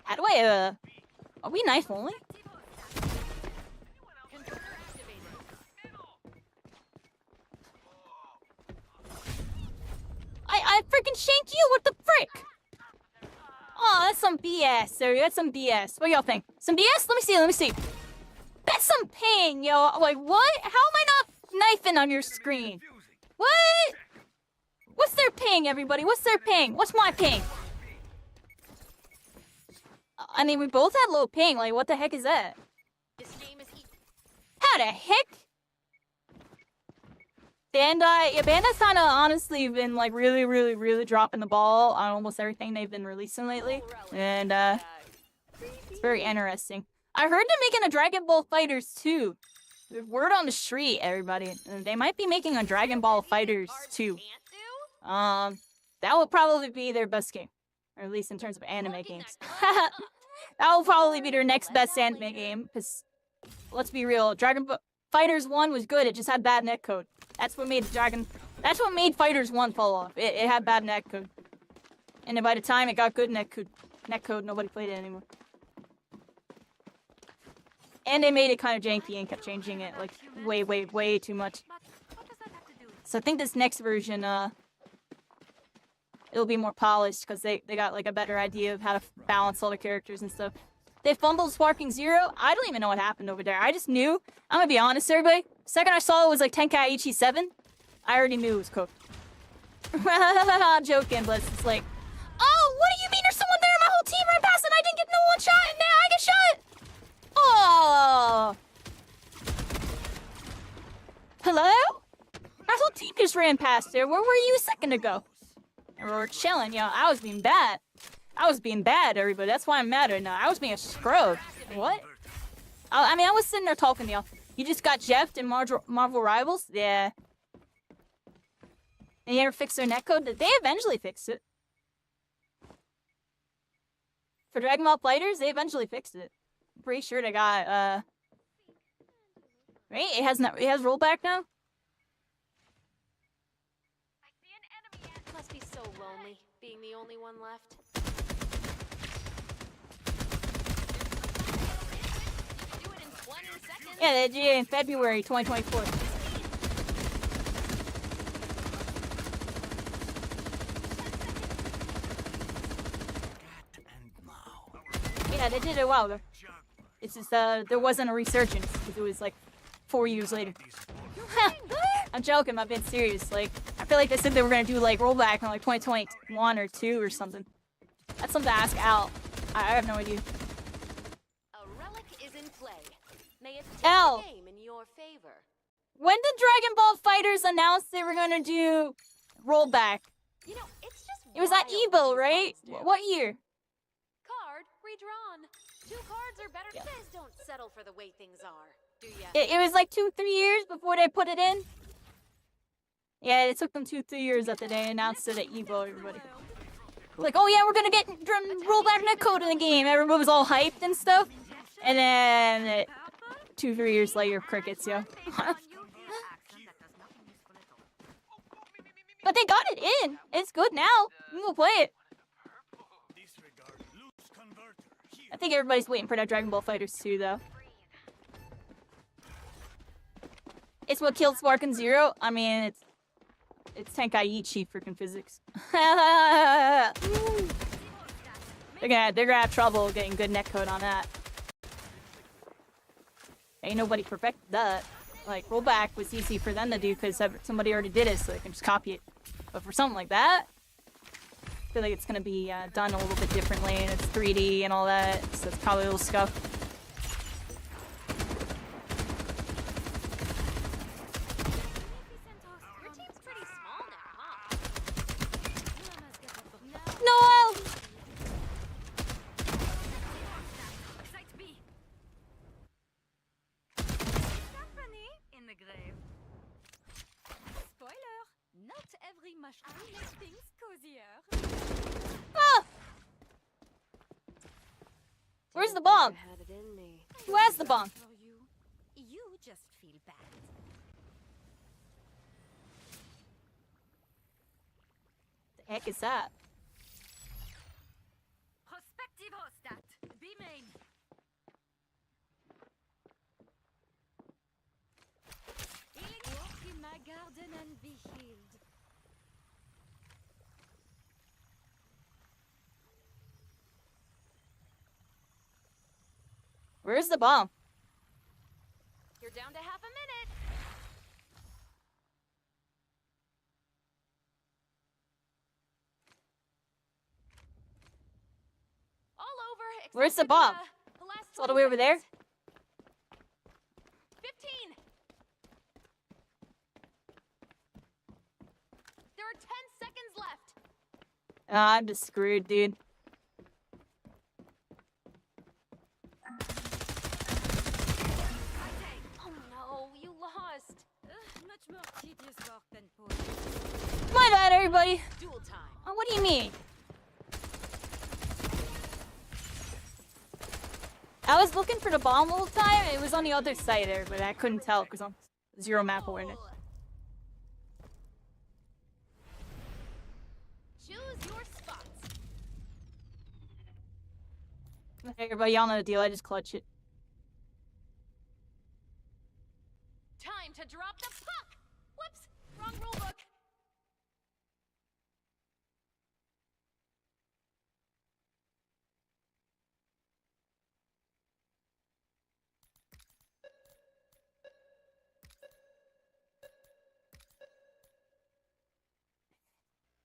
How do I, are we knife only? I freaking shanked you. What the frick? Oh, that's some BS, sir. That's some BS. What y'all think? Some BS? Let me see. Let me see. That's some ping, yo. Like, what? How am I not knifing on your screen? What? What's their ping, everybody? What's their ping? What's my ping? I mean, we both had low ping. Like, what the heck is that? How the heck? Bandai, yeah, Bandai's kind of honestly been like really dropping the ball on almost everything they've been releasing lately, and it's very interesting. I heard they're making a Dragon Ball Fighters 2. Word on the street, everybody. They might be making a Dragon Ball Fighters 2. That will probably be their best game, or at least in terms of anime games. That will probably be their next best anime game, because let's be real, Dragon Ball Fighters 1 was good. It just had bad netcode. That's what made Fighters 1 fall off. It had bad netcode. And then by the time it got good netcode, nobody played it anymore. And they made it kind of janky and kept changing it like way too much. So I think this next version, it'll be more polished because they got like a better idea of how to balance all the characters and stuff. They fumbled Sparking Zero. I don't even know what happened over there. I just knew. I'm gonna be honest, everybody. Second I saw it was like Tenkaichi 7, I already knew it was cooked. I'm joking, but it's like, oh, what do you mean there's someone there? My whole team ran past and I didn't get no one shot, and now I get shot. Oh. Hello? My whole team just ran past there. Where were you a second ago? And we were chilling, yo. I was being bad. I was being bad, everybody. That's why I'm mad right now. I was being a scrub. What? I mean, I was sitting there talking to y'all. You just got Jeffed in Marvel Rivals? Yeah. And you ever fixed their netcode? They eventually fixed it. For Dragon Ball Fighters, they eventually fixed it. I'm pretty sure they got, right? It has rollback now? Must be so lonely, being the only one left. Yeah, they did it in February 2024. Yeah, they did it a while ago. It's just, there wasn't a resurgence, because it was like 4 years later. I'm joking, I'm being serious. Like, I feel like they said they were gonna do like rollback in like 2021 or 2 or something. That's something to ask Al. I have no idea. Al, when did Dragon Ball Fighters announce they were gonna do rollback? You know, it's just it was at Evo, right? What year? Card redrawn. 2 cards are better. You guys don't settle for the way things are, do ya? It was like 2-3 years before they put it in. Yeah, it took them 2-3 years after they announced it at Evo, everybody. Like, oh yeah, we're gonna get rollback netcode in the game. Everybody was all hyped and stuff. And then 2-3 years later, crickets, yo. But they got it in. It's good now. We can go play it. I think everybody's waiting for that Dragon Ball Fighters 2, though. It's what killed Sparking Zero. I mean, it's Tenkaichi freaking physics. They're gonna have trouble getting good netcode on that. Ain't nobody perfected that. Like, rollback was easy for them to do because somebody already did it, so they can just copy it. But for something like that, I feel like it's gonna be done a little bit differently, and it's 3D and all that, so it's probably a little scuff. No! In the grave. Spoiler! Not every mushroom makes things cozier. Ah! Where's the bomb? Who has the bomb? You just feel bad. The heck is that? Prospective hostat. Be main. Walk in my garden and be healed. Where's the bomb? You're down to half a minute. All over. Where's the except for bomb? the last It's all the way over there? 15. There are 10 seconds left. I'm just screwed, dude. Oh no, you lost. Much more tedious work than poetry. My bad, everybody. Duel time. Oh, what do you mean? I was looking for the bomb all the time. It was on the other side there, but I couldn't tell because I'm zero map awareness. Choose your spots. Hey, everybody, y'all know the deal. I just clutch it. Time to drop the puck. Whoops, wrong rule book.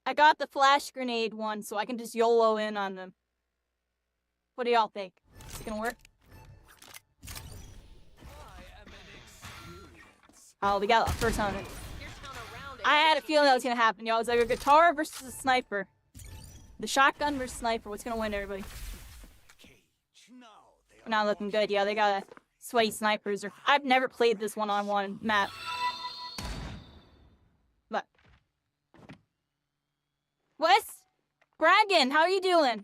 I got the flash grenade one, so I can just YOLO in on them. What do y'all think? Is it gonna work? Oh, we got a first on it. I had a feeling that was gonna happen, y'all. It was like a guitar versus a sniper. The shotgun versus sniper. What's gonna win, everybody? Not looking good. Yeah, they got a sweaty snipers. I've never played this one-on-one map. But Wes, Braggin, how are you doing?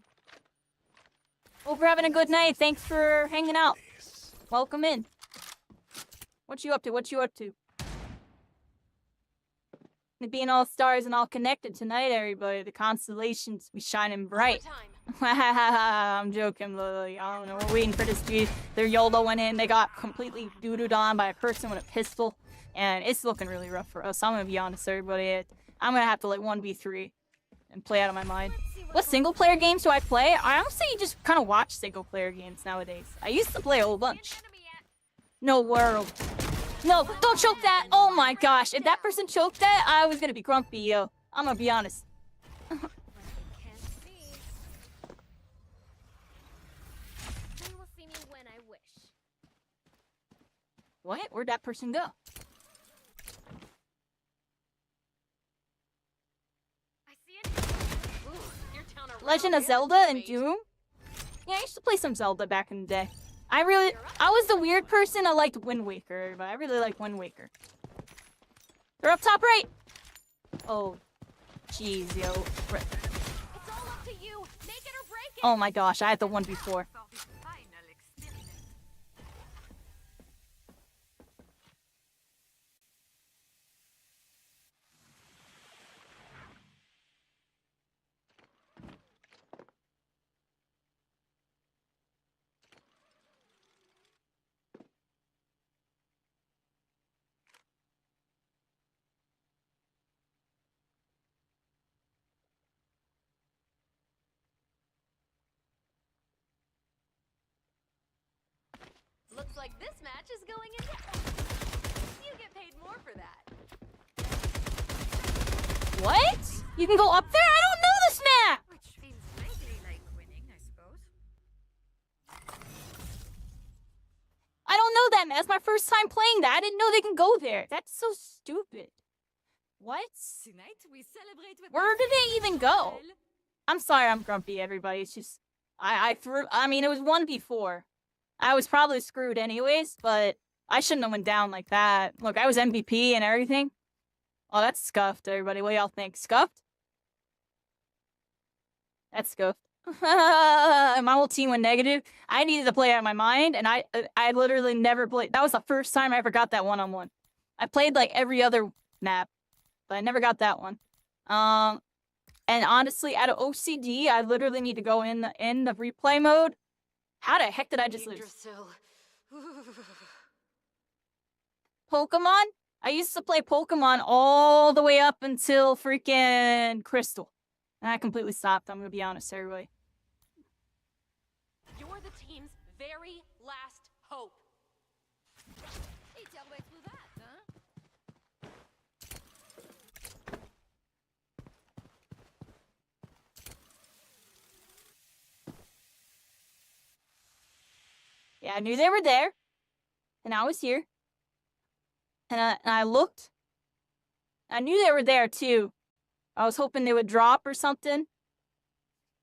Hope you're having a good night. Thanks for hanging out. Welcome in. What you up to? What you up to? Being all stars and all connected tonight, everybody. The constellations be shining bright. I'm joking, Lily. I don't know. We're waiting for this dude. Their YOLO went in. They got completely doo-dooed on by a person with a pistol. And it's looking really rough for us. I'm going to be honest, everybody. I'm going to have to, like, 1v3 and play out of my mind. What single-player games do I play? I honestly just kind of watch single-player games nowadays. I used to play a whole bunch. No world. No, don't choke that! Oh my gosh, if that person choked that, I was gonna be grumpy, yo. I'm gonna be honest. They will see me when I wish. What? Where'd that person go? I see it. Ooh, your town around Legend of here, Zelda and mate. Doom? Yeah, I used to play some Zelda back in the day. I was the weird person. I liked Wind Waker, but I really like Wind Waker. They're up top right. Oh, jeez, yo. It's all up to you. Make it or break it. Oh my gosh, I had the one before. For the final experiment. Looks like this match is going into you get paid more for that. What? You can go up there? I don't know this map! Which feels vaguely like winning, I suppose. I don't know that map. That's my first time playing that. I didn't know they can go there. That's so stupid. What? Tonight we celebrate with Where did they even go? I'm sorry I'm grumpy, everybody. It's just, I mean, it was 1v4. I was probably screwed anyways, but I shouldn't have went down like that. Look, I was MVP and everything. Oh, that's scuffed, everybody. What y'all think? Scuffed? That's scuffed. My whole team went negative. I needed to play out of my mind, and I literally never played. That was the first time I ever got that one-on-one. I played like every other map, but I never got that one. And honestly, out of OCD, I literally need to go in the replay mode. How the heck did I just lose? Pokemon? I used to play Pokemon all the way up until freaking Crystal. And I completely stopped, I'm gonna be honest, everybody. You're the team's very last hope. It's your way through that, huh? Yeah, I knew they were there. And I was here. And I looked. I knew they were there, too. I was hoping they would drop or something.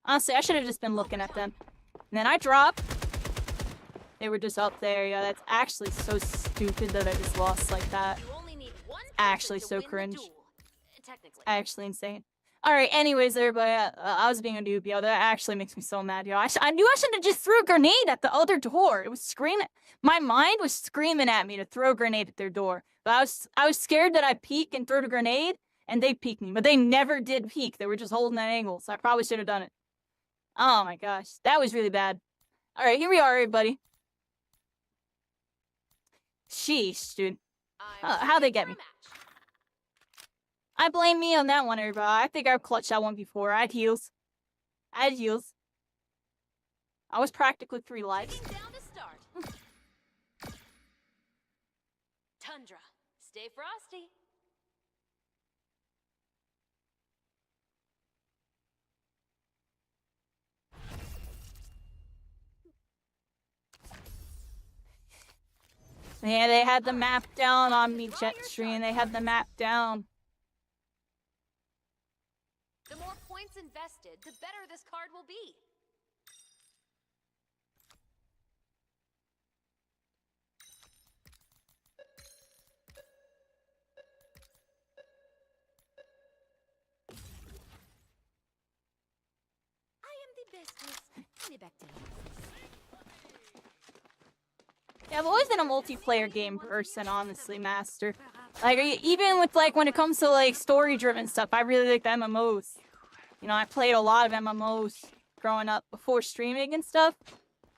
Honestly, I should have just been looking at them. And then I dropped. They were just up there. Yeah, that's actually so stupid that I just lost like that. It's actually so cringe. Actually insane. Alright, anyways, everybody, I was being a noob, yo. That actually makes me so mad, yo. I knew I shouldn't have just threw a grenade at the other door. It was screaming. My mind was screaming at me to throw a grenade at their door. But I was scared that I'd peek and throw the grenade, and they peeked me. But they never did peek. They were just holding that angle, so I probably should have done it. Oh my gosh, that was really bad. Alright, here we are, everybody. Sheesh, dude. How'd they get me? I blame me on that one, everybody. I think I've clutched that one before. I had heals. I was practically 3 lives. Down to start. Tundra, stay frosty. Yeah, they had the map down on me, Jetstream. They had the map down. The more points invested, the better this card will be. I am the bestest in the bacteria. Yeah, I've always been a multiplayer game person, honestly, Master. Like, even with, like, when it comes to, like, story-driven stuff, I really like the MMOs. You know, I played a lot of MMOs growing up before streaming and stuff.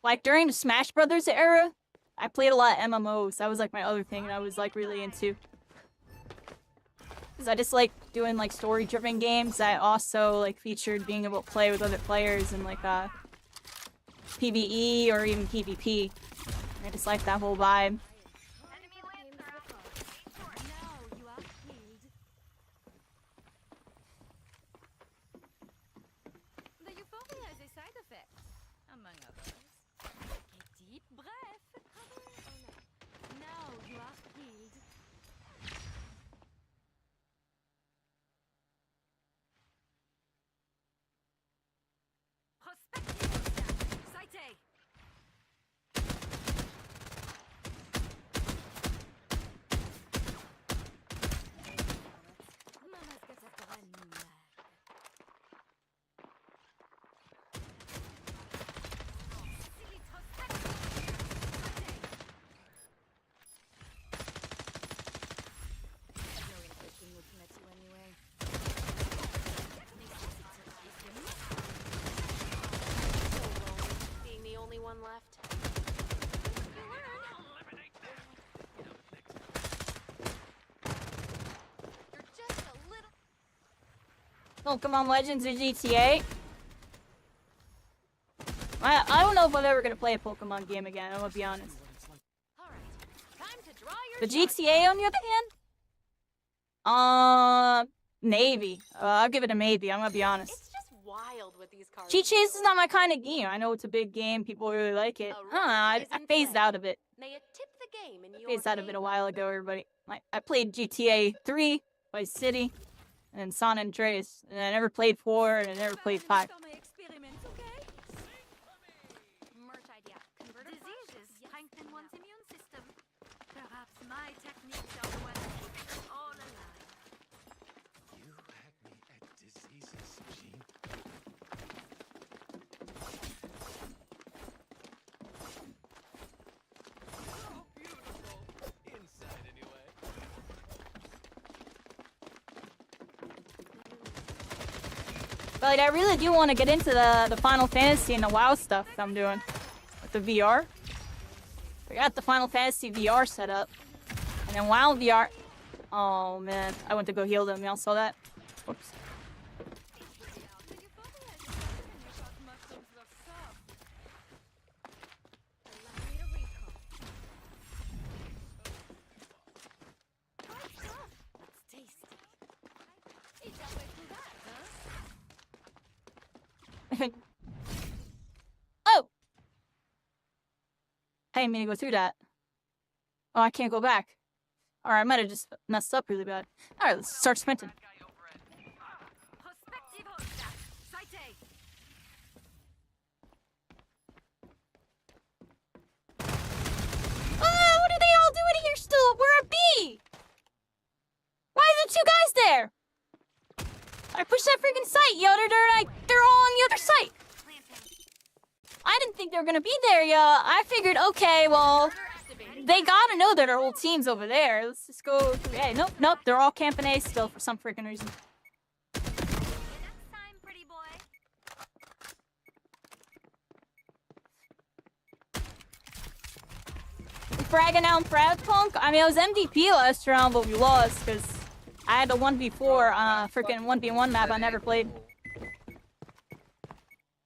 Like, during the Smash Brothers era, I played a lot of MMOs. That was, like, my other thing I was, like, really into. Because I just like doing, like, story-driven games that also, like, featured being able to play with other players in, like, PvE or even PvP. I just like that whole vibe. The euphoria is a side effect, among others. A deep breath. Now you are healed. Prospective. Sighté. Mama's got a brand new mag. Being the only one left. You're just a little. Pokemon Legends or GTA? I don't know if I'm ever gonna play a Pokemon game again, I'm gonna be honest. Time to draw your The GTA, on the other hand? Maybe. I'll give it a maybe, I'm gonna be honest. It's just wild with these cards. GTA is not my kind of game. I know it's a big game, people really like it. I phased out of it. May it tip the game in your Phased out of it a while ago, everybody. I played GTA 3, Vice City, and then San Andreas. And I never played 4, and I never played 5. Merch idea. Diseases strengthen one's immune system. Perhaps my techniques are the ones keeping us all alive. You had me at diseases, Jean. Oh, beautiful. Inside, anyway. But like, I really do want to get into the Final Fantasy and the WoW stuff that I'm doing. With the VR. I got the Final Fantasy VR set up. And then WoW VR. Oh man, I went to go heal them. Y'all saw that? Whoops. I didn't mean to go through that. Oh, I can't go back. Alright, I might have just messed up really bad. Alright, let's start sprinting. What are they all doing here still? We're at B! Why is there 2 guys there? I pushed that freaking site, yo. They're all on the other site. I didn't think they were gonna be there, yo. I figured, okay, well, they gotta know that our whole team's over there. Let's just go through A. Nope, they're all camping A still for some freaking reason. Fragging out FragPunk? I mean, it was MVP last round, but we lost because I had a 1v4 freaking 1v1 map I never played.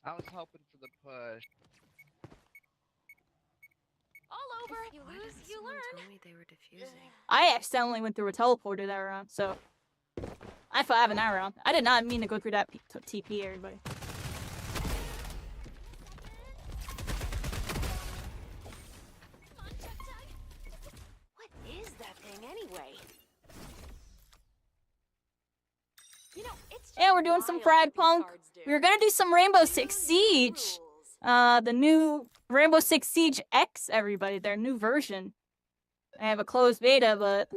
I was hoping for the push. All over. You lose, you learn. Told me they were defusing. I accidentally went through a teleporter that round, so I feel I have an that round. I did not mean to go through that TP, everybody. What is that thing anyway? You know, it's Yeah, we're doing some FragPunk. We were gonna do some Rainbow Six Siege. The new Rainbow Six Siege X, everybody, their new version. I have a closed beta, but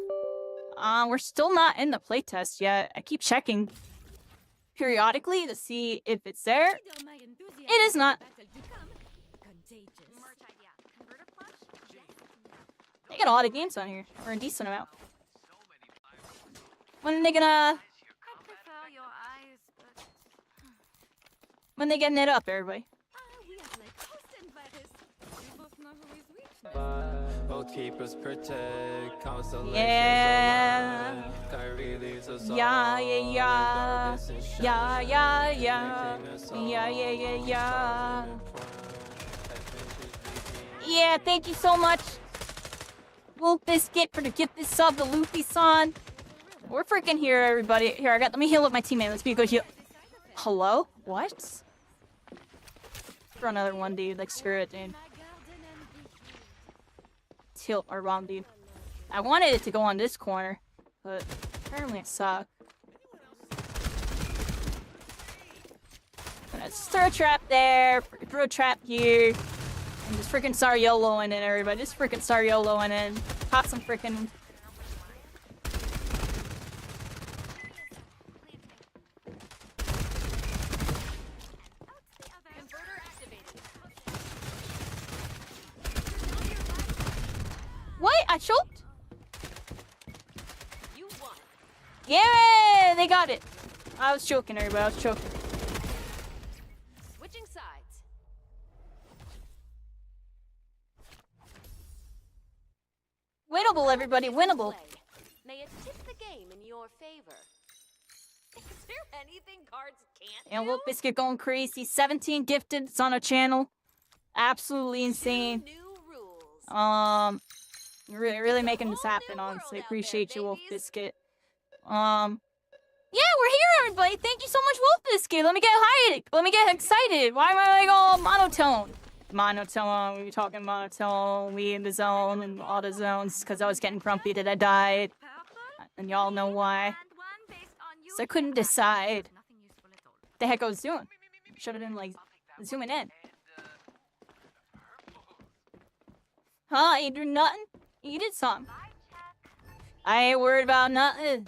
we're still not in the playtest yet. I keep checking periodically to see if it's there. It is not. They got a lot of games on here, or a decent amount. When are they gonna... When they getting it up, everybody? Both keepers protect, constellations yeah. Kairi leads us all. Yeah. Yeah, thank you so much, Wolf Biscuit, for the gift this sub to Luffy-san. We're freaking here, everybody. Here, let me heal up my teammate. Let's be a good heal. Hello? What? For another one, dude. Like, screw it, dude. Tilt or bomb, dude. I wanted it to go on this corner, but apparently it sucked. Let's throw a trap there, throw a trap here, and just freaking start YOLOing in, everybody. Just freaking start YOLOing in. Pop some freaking. What? I choked? You won. Yeah, they got it. I was choking, everybody. I was choking. Switching sides. Winnable, everybody. Winnable. May it tip the game in your favor. Is there anything cards can't And do? Wolf Biscuit going crazy. 17 gifted. It's on our channel. Absolutely insane. Really making this happen, honestly. Appreciate you, Wolf Biscuit. Yeah, we're here, everybody. Thank you so much, Wolf Biscuit. Let me get hyped. Let me get excited. Why am I like all monotone? Monotone. We were talking monotone. We in the zone and all the zones because I was getting grumpy that I died. And y'all know why. So I couldn't decide what the heck I was doing. Should have been like zooming in. Huh? You do nothing? You did something. I ain't worried about nothing.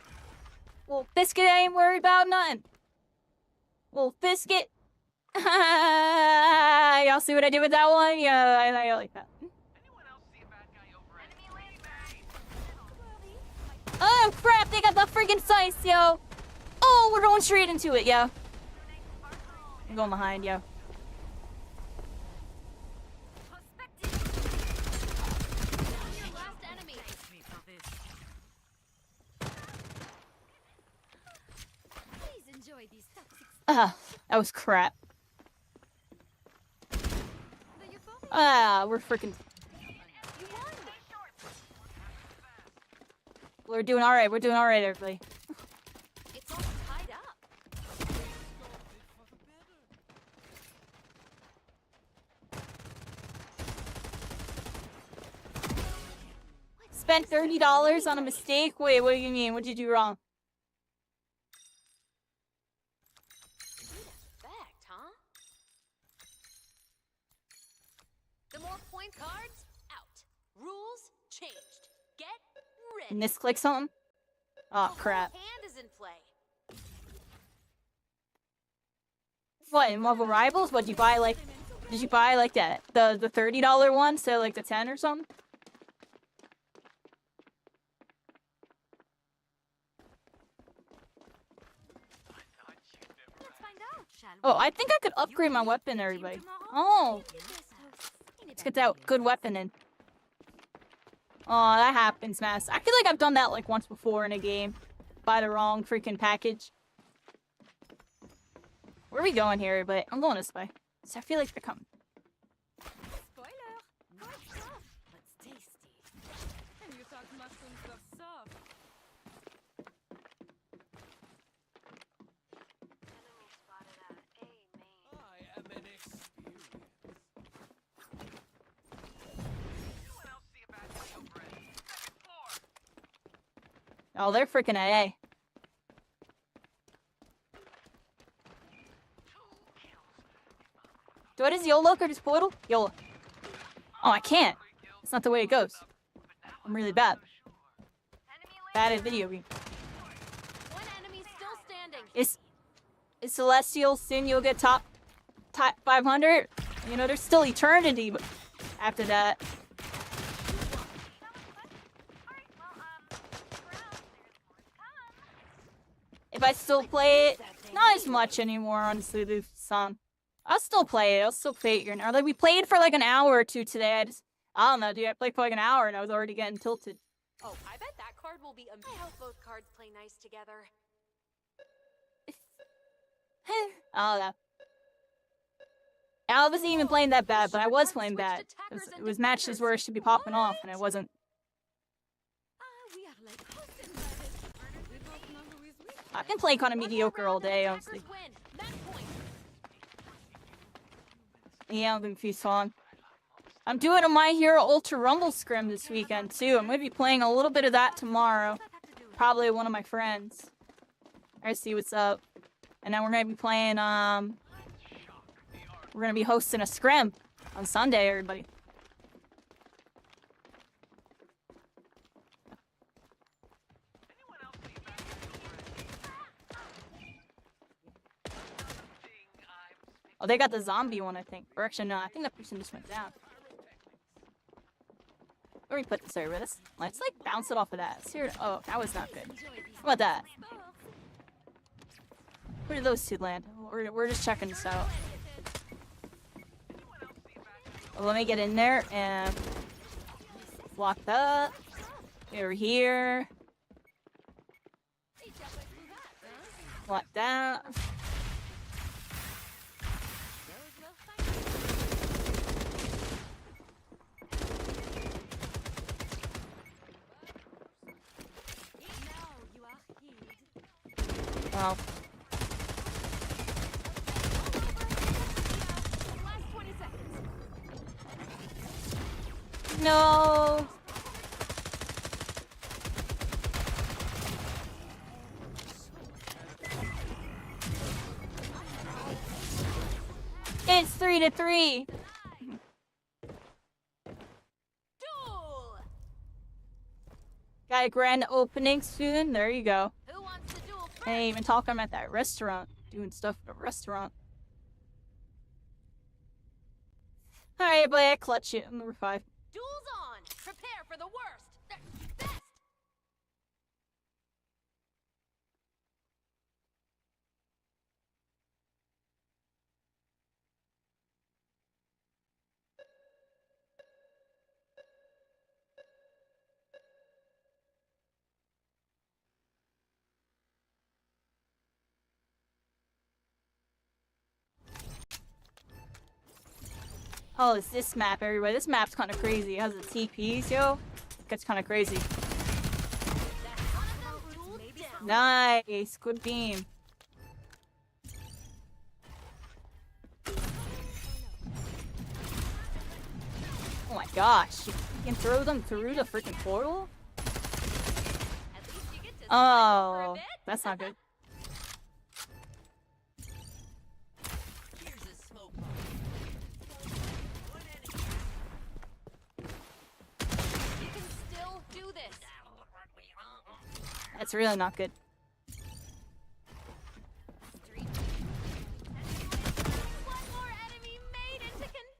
Well, Biscuit ain't worried about nothing. Well, Biscuit. Y'all see what I did with that one? Yeah, I like that. Oh, crap. They got the freaking sights, yo. Oh, we're going straight into it, yo. I'm going behind, yo. That was crap. We're freaking. We're doing alright. We're doing alright, everybody. It's all tied up. spent $30 on a mistake? Wait, what do you mean? What did you do wrong? Fact, huh? The more point cards, out. Rules changed. Get ready. Misclick something? Oh, crap. The whole hand is in play. What, in Marvel Rivals? What, did you buy like that? The $30 one? So like the 10 or something? Let's find out, shall we? Oh, I think I could upgrade my weapon, everybody. Oh. Let's get that good weapon in. Oh, that happens, Mass. I feel like I've done that like once before in a game. Buy the wrong freaking package. Where are we going here, everybody? I'm going this way. So I feel like they're coming. Spoiler! Good stuff. What's tasty? And you thought mushrooms were soft. Enemy spotted at A main. I am an experience. Anyone else see a bad guy over at second floor? Oh, they're freaking at A. Do I just YOLO or just portal? YOLO. Oh, I can't. That's not the way it goes. I'm really bad. Bad at video game. One enemy still standing. Is Celestial soon you'll get top 500? You know, there's still eternity but after that. If I still play it, not as much anymore, honestly, this song. I'll still play it. I'll still play it here now. Like, we played for like an hour or two today. I don't know, dude. I played for like an hour and I was already getting tilted. Oh, I bet that card will be amazing. I hope both cards play nice together. Oh, no. I wasn't even playing that bad, but I was playing bad. It was matches where it should be popping off, and it wasn't. We are like hosted brothers. We both know who is weak. I can play kind of mediocre all day, honestly. Yeah, I'm gonna be fun. I'm doing a My Hero Ultra Rumble scrim this weekend, too. I'm gonna be playing a little bit of that tomorrow. Probably one of my friends. I see what's up. And then we're gonna be playing, we're gonna be hosting a scrim on Sunday, everybody. Oh, they got the zombie one, I think. Or actually, no, I think that person just went down. Where do we put this over this? Let's like bounce it off of that. Here, oh, that was not good. How about that? Where did those two land? We're just checking this out. Well, let me get in there and block that. Over here. Block that. Wow. No. It's 3-3. Got a grand opening soon. There you go. I ain't even talking about that restaurant. Doing stuff at a restaurant. Alright, but I clutch it. Number 5. Duels on! Prepare for the worst! Best! Oh, it's this map, everybody. This map's kind of crazy. It has the TPs, yo. It gets kind of crazy. Nice. Good beam. Oh my gosh. You can throw them through the freaking portal? Oh, that's not good. Here's a smoke bomb. You can still do this. That's really not good.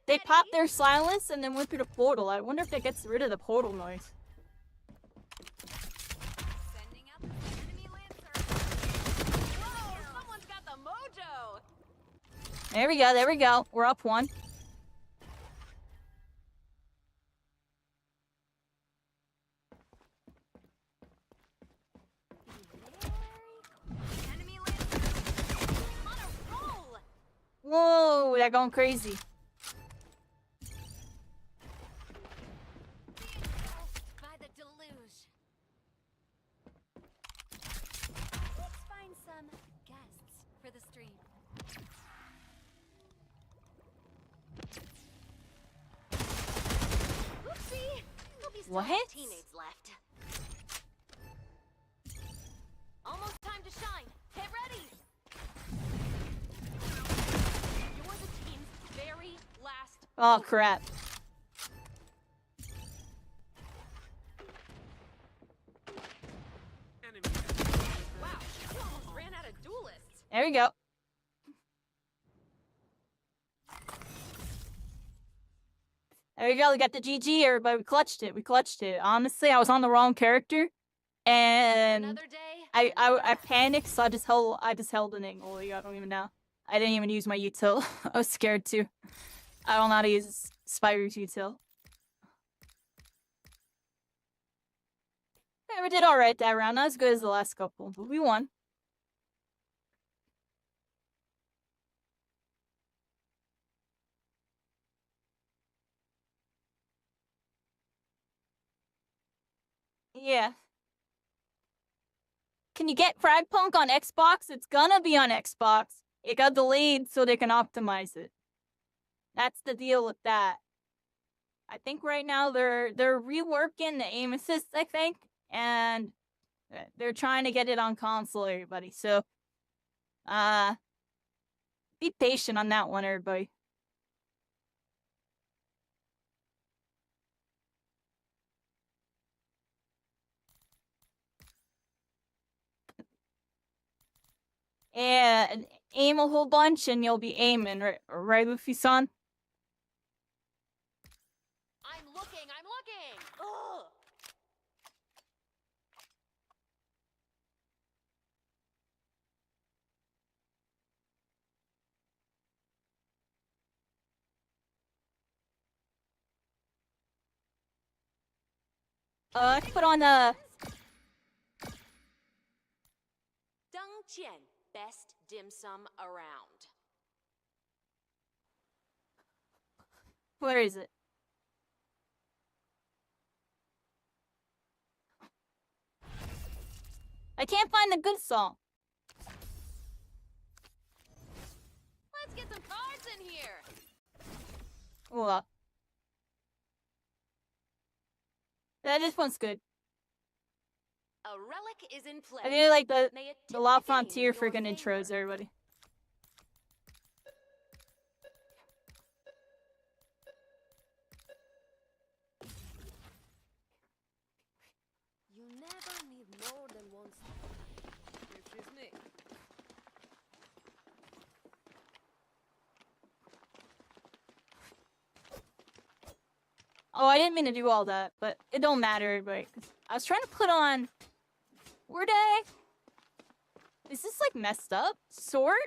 They popped their silence and then went through the portal. I wonder if that gets rid of the portal noise. Sending out the enemy lancer. Whoa, someone's got the mojo. There we go, there we go. We're up one. Enemy lancer. On a roll. Whoa, they're going crazy. By the deluge. Let's find some guests for the stream. Oopsie! Hope you still What? have teammates left. Almost time to shine. Get ready. You're the team's very last. Oh crap. Wow, you almost ran out of duelists. There we go. There we go, we got the GG, everybody. We clutched it. We clutched it. Honestly, I was on the wrong character. And Another day. I panicked, so I just held an angle. I don't even know. I didn't even use my util. I was scared too. I don't know how to use Spyro's util. Yeah, we did alright that round. Not as good as the last couple, but we won. Yeah. Can you get FragPunk on Xbox? It's gonna be on Xbox. It got delayed so they can optimize it. That's the deal with that. I think right now they're reworking the aim assist, I think, and they're trying to get it on console, everybody. So, be patient on that one, everybody. And aim a whole bunch and you'll be aiming, right Luffy-san? I'm looking. Ugh. I put on a... Deng Qian, best dim sum around. Where is it? I can't find the good song. Let's get some cards in here. Well, yeah, this one's good. A relic is in play. I really like the May it the tip La the game Frontier in your freaking favor. intros, everybody. You never need more than one star. Excuse me. Oh, I didn't mean to do all that, but it don't matter, everybody. I was trying to put on... Were they? Is this, like, messed up? Sort?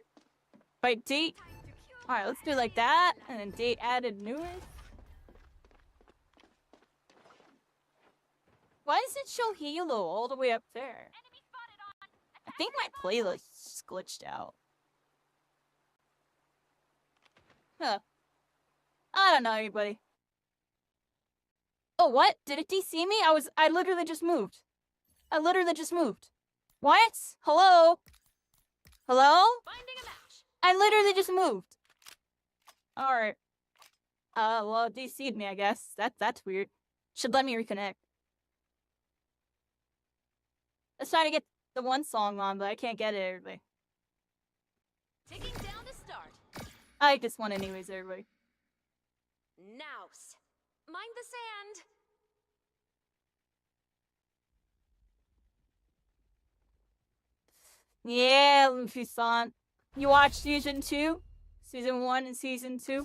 By date? Alright, let's do it like that. And then date added newest. Why does it show Halo all the way up there? I think my playlist is glitched out. Huh. I don't know, everybody. Oh, what? Did it DC me? I literally just moved. I literally just moved. What? Hello? Hello? Finding a match. I literally just moved. Alright. Well, it DC'd me, I guess. That's weird. Should let me reconnect. Let's try to get the one song on, but I can't get it, everybody. Ticking down to start. I like this one anyways, everybody. Nouse. Mind the sand. Yeah, Luffy-san. You watched Season 2? Season 1 and Season 2?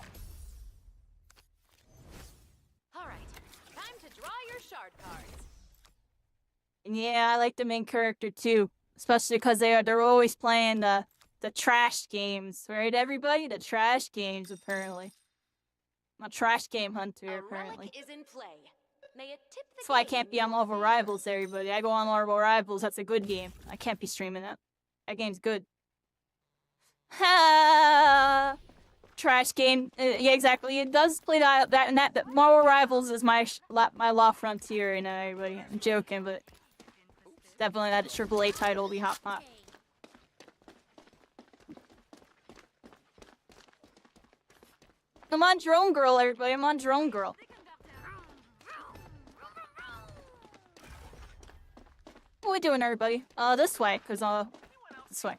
Alright, time to draw your shard cards. And yeah, I like the main character too. Especially because they're always playing the trash games, right everybody? The trash games, apparently. I'm a trash game hunter, apparently. Relic is in play. May it tip the That's why I can't be on Marvel Rivals, everybody. I go on Marvel Rivals, that's a good game. I can't be streaming that. That game's good. Ha! Trash game. Yeah, exactly. It does play that Marvel Rivals is my law frontier, you know, everybody. I'm joking, but definitely that AAA title will be hot. I'm on Drone Girl, everybody. I'm on Drone Girl. What are we doing, everybody? This way, cause this way.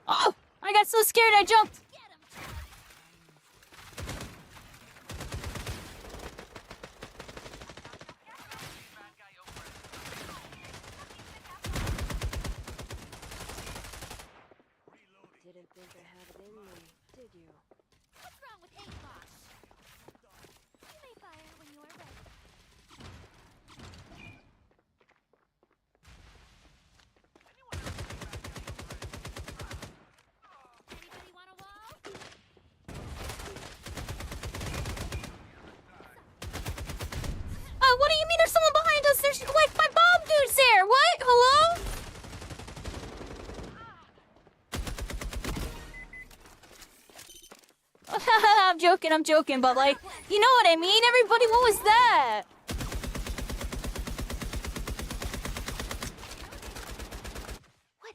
Oh! I got so scared I jumped! Didn't think I had it in me, did you? What's wrong with Bosch? You may fire when you are ready. Anybody want a wall? What do you mean there's someone behind us? There's like my bomb dude's there! What? Hello? I'm joking, but like, you know what I mean? Everybody, what was that?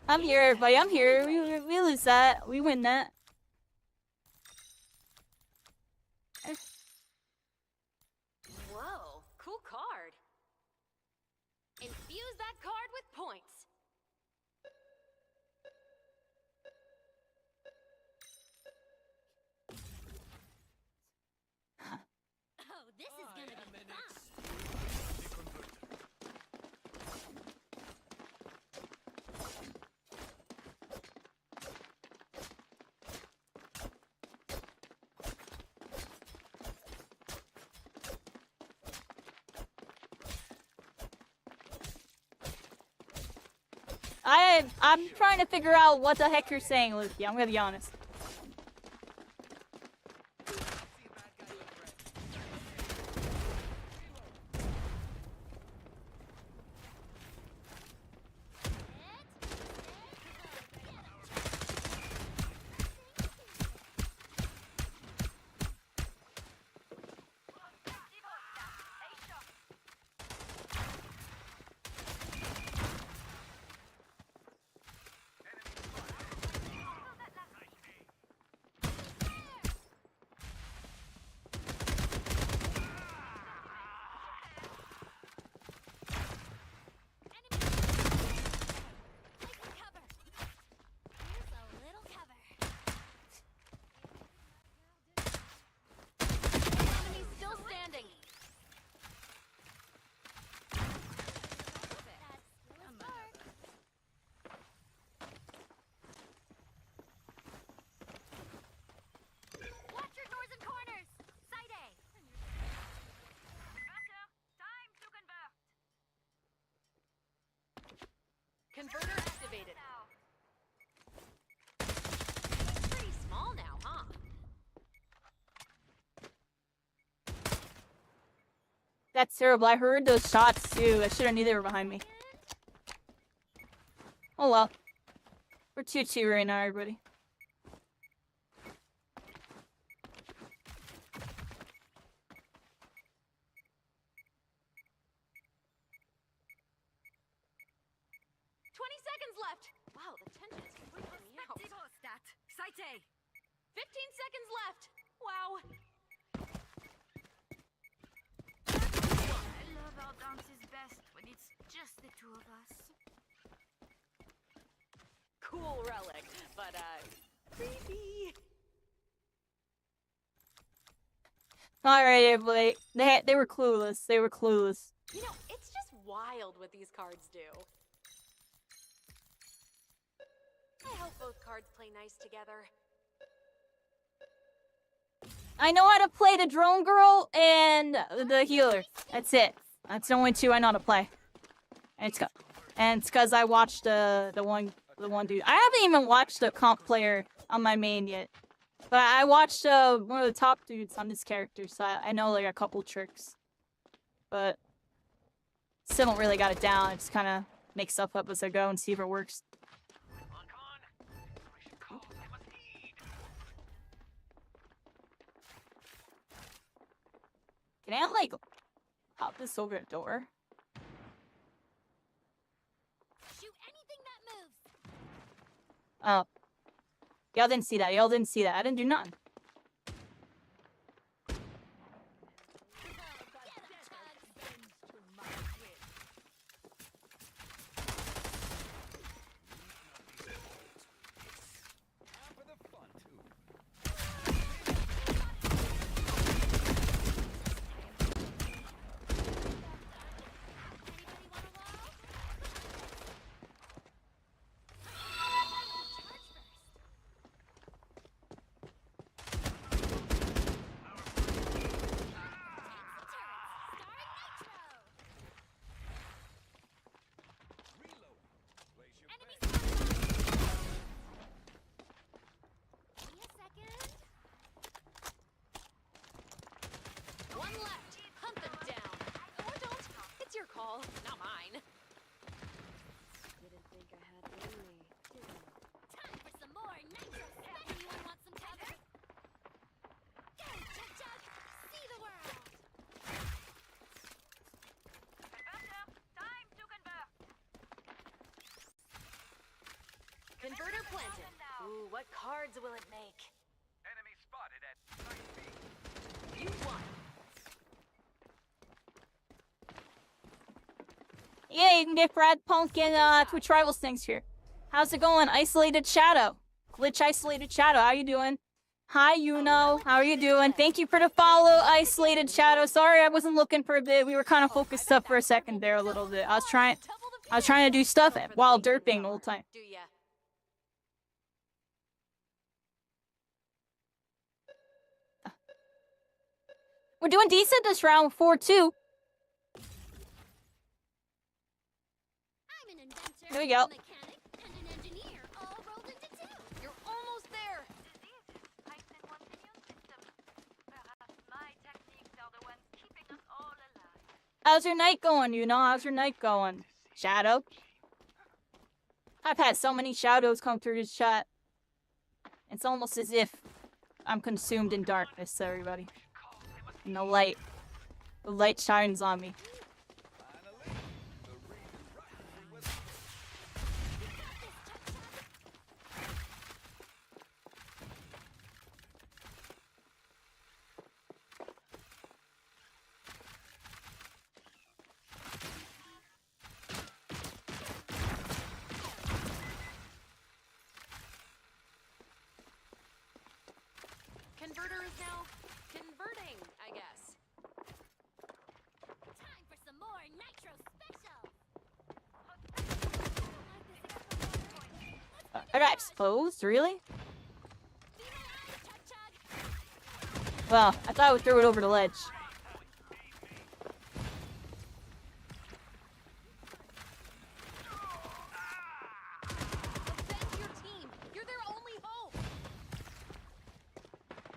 I'm here, everybody, I'm here. We lose that. We win that. Whoa, cool card. Infuse that card with points. Oh, this is gonna be fun. I'm trying to figure out what the heck you're saying, Luffy. I'm gonna be honest. Converter activated. It's pretty small now, huh? That's terrible. I heard those shots too. I should have knew they were behind me. Oh well. We're 2-2 right now, everybody. 20 seconds left. Wow, the tension is freaking me out. 15 seconds left. Wow. I love how dance is best when it's just the two of us. Cool relic, but creepy. Alright, everybody. They were clueless. They were clueless. You know, it's just wild what these cards do. I hope both cards play nice together. I know how to play the drone girl and the healer. That's it. That's the only two I know how to play. And it's because I watched the one dude. I haven't even watched the comp player on my main yet. But I watched one of the top dudes on this character, so I know like a couple tricks. But still don't really got it down. I just kind of make stuff up as I go and see if it works. Can I like hop this over a door? Shoot anything that moves. Oh. Y'all didn't see that. Y'all didn't see that. I didn't do nothing. One left. Hunt them down. Or don't. It's your call, not mine. Didn't think I had it in me. Time for some more nitro. Anyone want some cover? Go, Chug Chug. See the world. Time to convert. Converter planted. Ooh, what cards will it make? Enemy spotted at site B. You won. Yeah, you can get FragPunk and Twitch Rivals things here. How's it going? Isolated Shadow. Glitch Isolated Shadow, how you doing? Hi, Yuno. How are you doing? Thank you for the follow, Isolated Shadow. Sorry, I wasn't looking for a bit. We were kind of focused up for a second there a little bit. I was trying to do stuff while derping the whole time. Do ya? We're doing decent this round, 4-2. I'm an inventor, There we go. a mechanic, and an engineer all rolled into two. You're almost there. Heightened one's immune system. Perhaps my techniques are the ones keeping us all alive. How's your night going, you know? How's your night going? Shadow? I've had so many shadows come through this chat. It's almost as if I'm consumed in darkness, everybody. And the light shines on me. Converter is now converting, I guess. Time for some more nitro special. I got exposed? Really? Well, I thought I would throw it over the ledge. Defend your team. You're their only hope.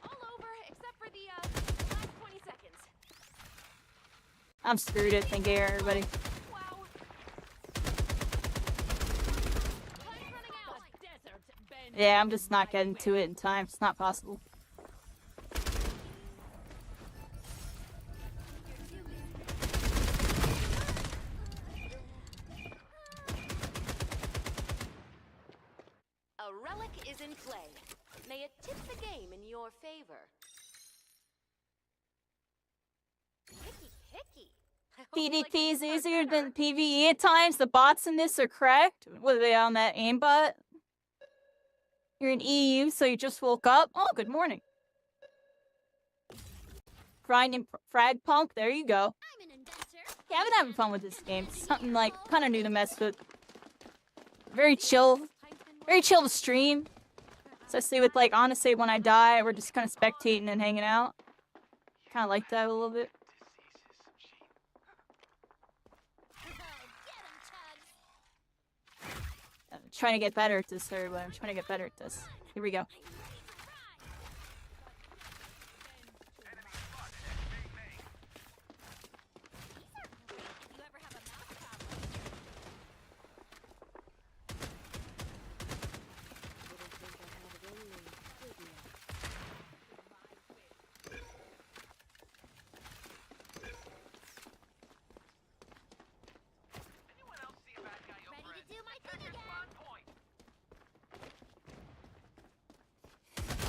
All over, except for the last 20 seconds. I'm screwed at think air, everybody. Wow. Time's running out. Desert. Yeah, I'm just not getting to it in time. It's not possible. A relic is in play. May it tip the game in your favor. Picky. PvP is easier than PvE at times. The bots in this are cracked. What are they on that aimbot? You're in EU, so you just woke up? Oh, good morning. Grinding FragPunk, there you go. Yeah, I've been having fun with this game. Something like kind of new to mess with. Very chill to stream. Especially with like, honestly, when I die, we're just kind of spectating and hanging out. Kind of like that a little bit. I'm trying to get better at this, everybody. I'm trying to get better at this. Here we go.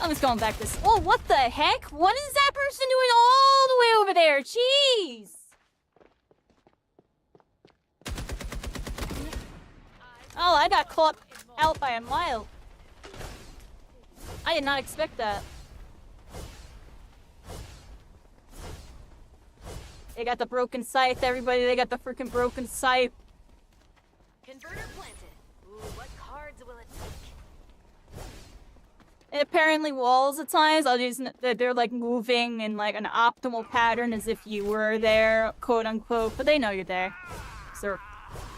I'm just going back this. Oh, what the heck? What is that person doing all the way over there? Jeez! Oh, I got caught out by a mile. I did not expect that. They got the broken scythe, everybody. They got the freaking broken scythe. Converter planted. Ooh, what cards will it take? And apparently walls at times, they're like moving in like an optimal pattern as if you were there, quote unquote, but they know you're there. So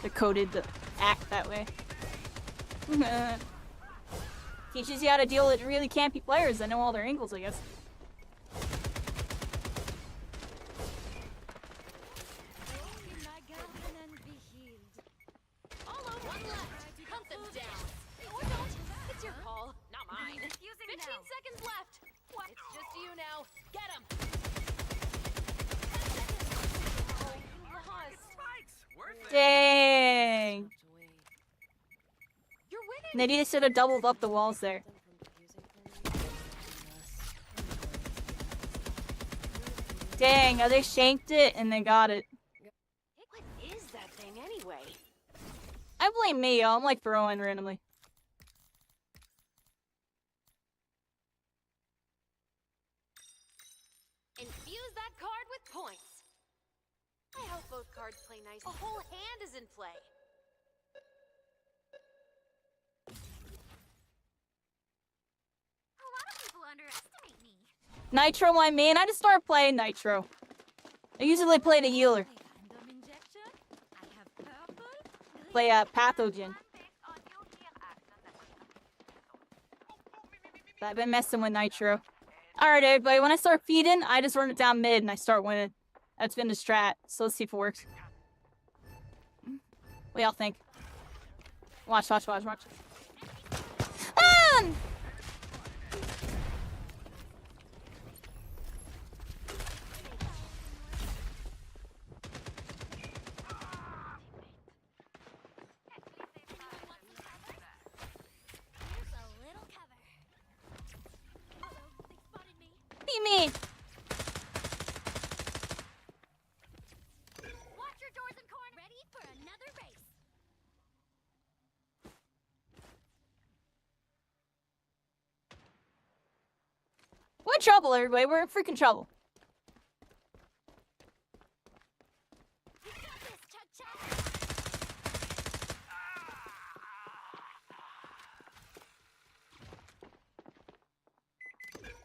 they're coded to act that way. Teaches you how to deal with really campy players that know all their angles, I guess. Hunt them down. Or don't. It's your call, not mine. 15 seconds left. What? It's just you now. Get him. Oh, you lost. Dang. You're winning. Maybe they should have doubled up the walls there. Dang, they shanked it and they got it. What is that thing anyway? I blame me, I'm like throwing randomly. Infuse that card with points. I hope both cards play nice. A whole hand is in play. A lot of people underestimate me. Nitro, my main. I just started playing Nitro. I usually play the healer. Play Pathogen. But I've been messing with Nitro. Alright, everybody. When I start feeding, I just run it down mid and I start winning. That's been the strat. So let's see if it works. What y'all think? Watch. Ah! Be me. Watch your doors and corners. Ready for another race. We're in trouble, everybody. We're in freaking trouble. You got this, Chug.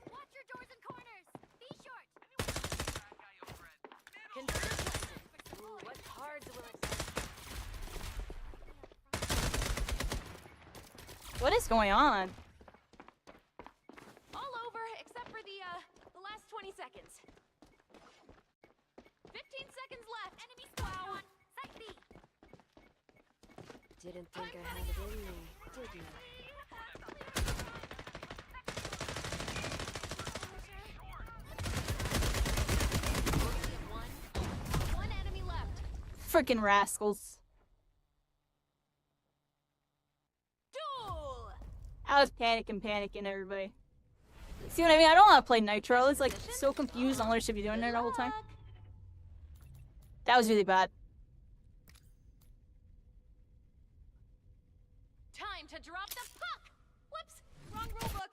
Watch your doors and corners. Be short. Converter planted. Ooh, what cards will it take? What is going on? All over, except for the last 20 seconds. 15 seconds left. Enemy squad on. Site B. Didn't think I had it in me, did you? Freaking rascals. I was panicking, everybody. See what I mean? I don't want to play Nitro. It's like so confused on what I should be doing there the whole time. That was really bad. Time to drop the puck! Whoops! Wrong rulebook!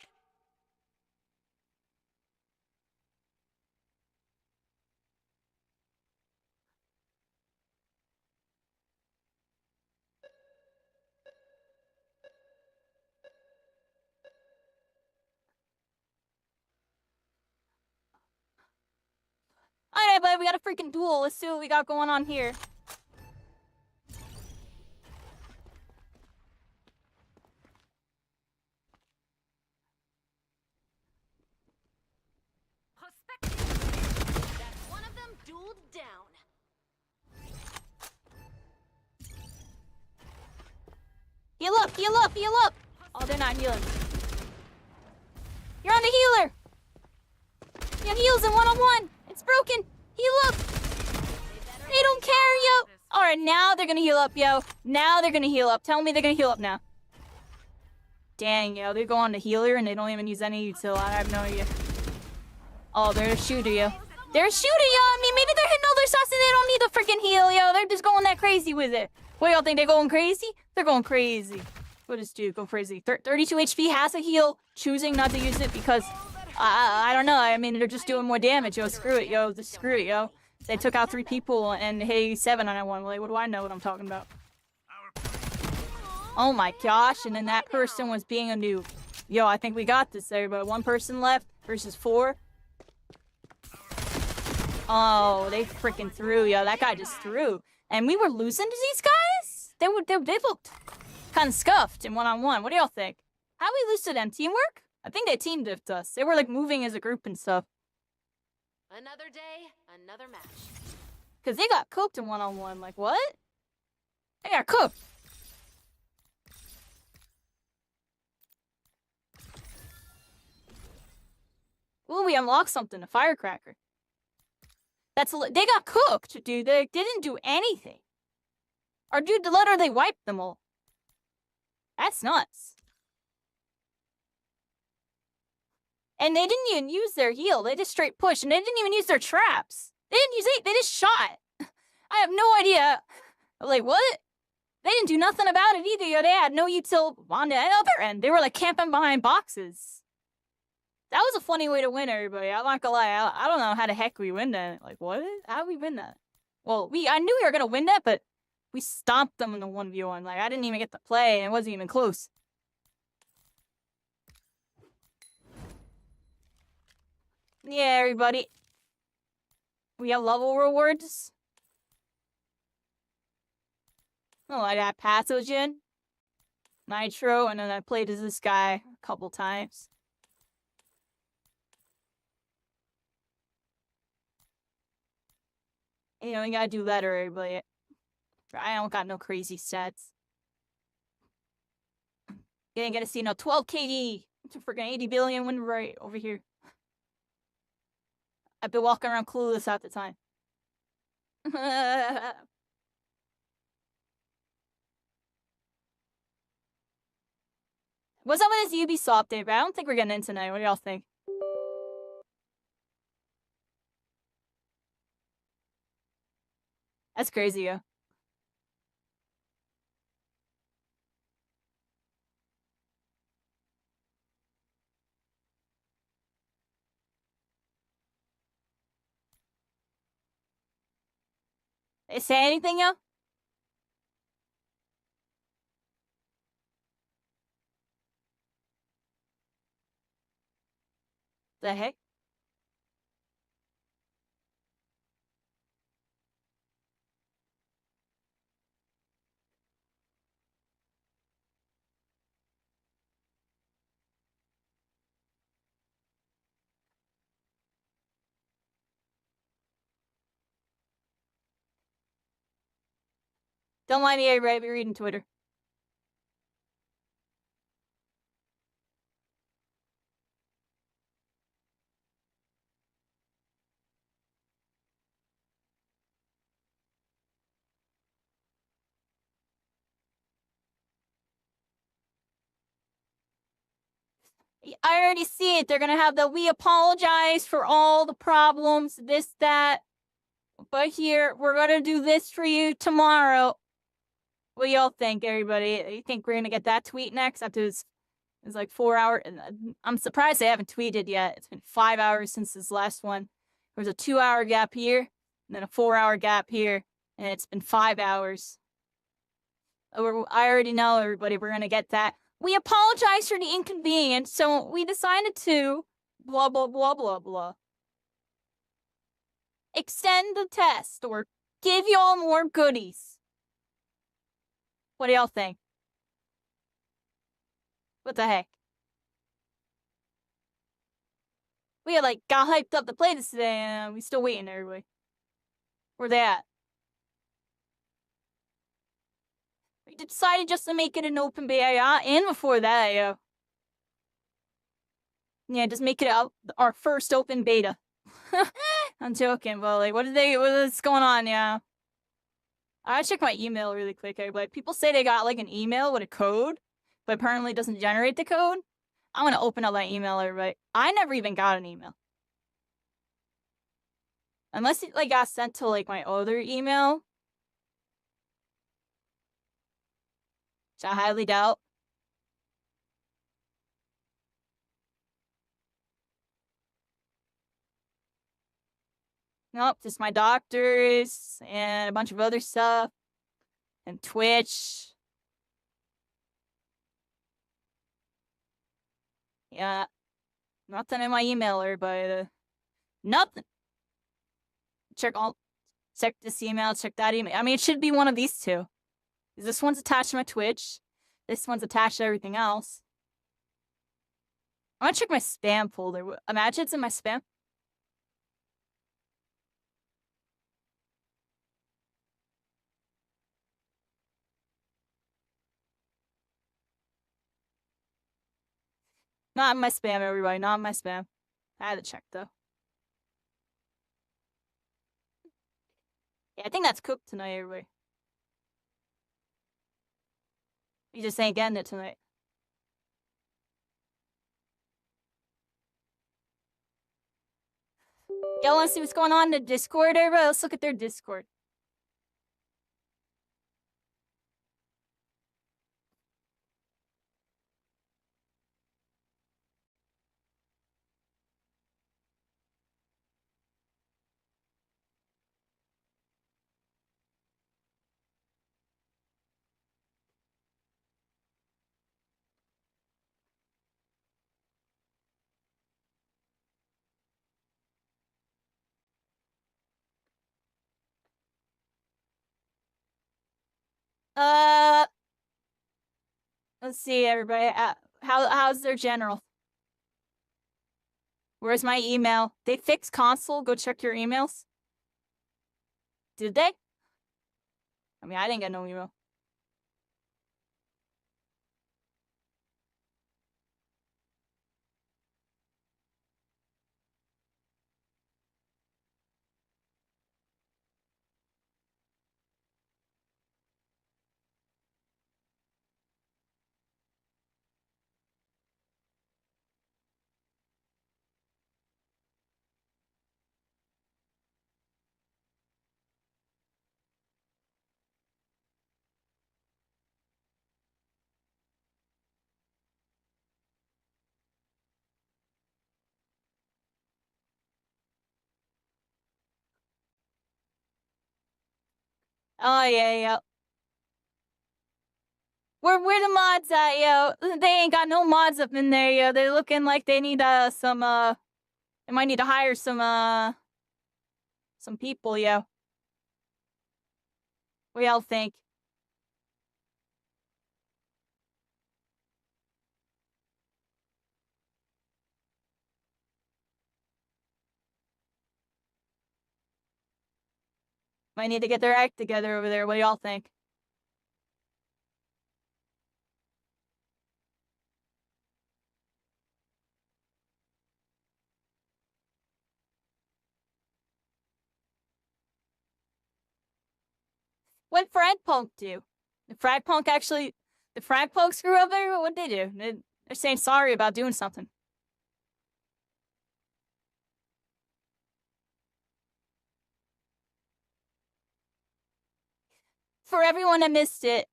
Alright, but we got a freaking duel. Let's see what we got going on here. That's one of them dueled down. Heal up, heal up, heal up! Oh, they're not healing. You're on the healer! You heals in one-on-one! It's broken! Heal up! They don't care, yo! Alright, now they're gonna heal up, yo. Now they're gonna heal up. Tell me they're gonna heal up now. Dang, yo. They go on the healer and they don't even use any util. I have no idea. Oh, they're a shooter, yo. They're a shooter, yo! I mean, maybe they're hitting all their shots and they don't need the freaking heal, yo. They're just going that crazy with it. What, y'all think they're going crazy? They're going crazy. What does dude go crazy? 32 HP has a heal, choosing not to use it because I don't know. I mean, they're just doing more damage, yo. Screw it, yo. Just screw it, yo. They took out 3 people and hit 7 on that one. Like, what do I know what I'm talking about? Oh my gosh, and then that person was being a noob. Yo, I think we got this, everybody. 1 person left versus 4. Oh, they freaking threw, yo. That guy just threw. And we were losing to these guys? They looked kind of scuffed in one-on-one. What do y'all think? How'd we lose to them? Teamwork? I think they team diffed us. They were like moving as a group and stuff. Another day, another match. Because they got cooked in one-on-one. Like, what? They got cooked. Ooh, we unlocked something. A firecracker. They got cooked, dude. They didn't do anything. Or, dude, they wiped them all. That's nuts. And they didn't even use their heal. They just straight pushed. And they didn't even use their traps. They didn't use it. They just shot. I have no idea. Like, what? They didn't do nothing about it either. Yo. They had no util on the other end. They were, like, camping behind boxes. That was a funny way to win, everybody. I'm not gonna lie. I don't know how the heck we win that. Like, what? How did we win that? Well, I knew we were gonna win that, but we stomped them in the 1v1. Like, I didn't even get to play, and it wasn't even close. Yeah, everybody. We have level rewards. Oh, I got Pathogen, Nitro, and then I played as this guy a couple times. You know, you gotta do better, everybody. I don't got no crazy stats. You ain't gonna see no 12 KD. It's a freaking 80 billion win rate over here. I've been walking around clueless half the time. What's up with this Ubisoft day, but I don't think we're getting in tonight. What do y'all think? That's crazy, yo. They say anything, yo? The heck? Don't mind me, everybody. I'll be reading Twitter. I already see it. They're gonna have the we apologize for all the problems, this, that. But here, we're gonna do this for you tomorrow. What do y'all think, everybody? You think we're gonna get that tweet next after it's like 4 hours? I'm surprised they haven't tweeted yet. It's been 5 hours since this last one. There was a 2-hour gap here, and then a 4-hour gap here, and it's been 5 hours. I already know, everybody, we're gonna get that. We apologize for the inconvenience, so we decided to blah, blah, blah, blah, blah. Extend the test, or give y'all more goodies. What do y'all think? What the heck? We like got hyped up to play this today, and we still waiting, everybody. Where they at? We decided just to make it an open beta, and before that, yeah, just make it our first open beta. I'm joking, but like, what's going on, yeah? I check my email really quick, everybody. People say they got like an email with a code, but apparently it doesn't generate the code. I'm gonna open up that email, everybody. I never even got an email. Unless it like got sent to like my other email. Which I highly doubt. Nope, just my doctors and a bunch of other stuff. And Twitch. Yeah. Nothing in my email, everybody. Nothing. Check this email, check that email. I mean, it should be one of these two. This one's attached to my Twitch. This one's attached to everything else. I'm gonna check my spam folder. Imagine it's in my spam. Not in my spam, everybody. Not in my spam. I had to check, though. Yeah, I think that's cooked tonight, everybody. You just ain't getting it tonight. Y'all wanna see what's going on in the Discord, everybody? Let's look at their Discord. Let's see, everybody. How's their general? Where's my email? They fixed console. Go check your emails. Did they? I mean, I didn't get no email. Oh, yeah. Where the mods at, yo? They ain't got no mods up in there, yo. They're looking like they need, they might need to hire some people, yo. What y'all think? Might need to get their act together over there. What do y'all think? What FragPunk do? The FragPunk screw up there? What'd they do? They're saying sorry about doing something. For everyone that missed it.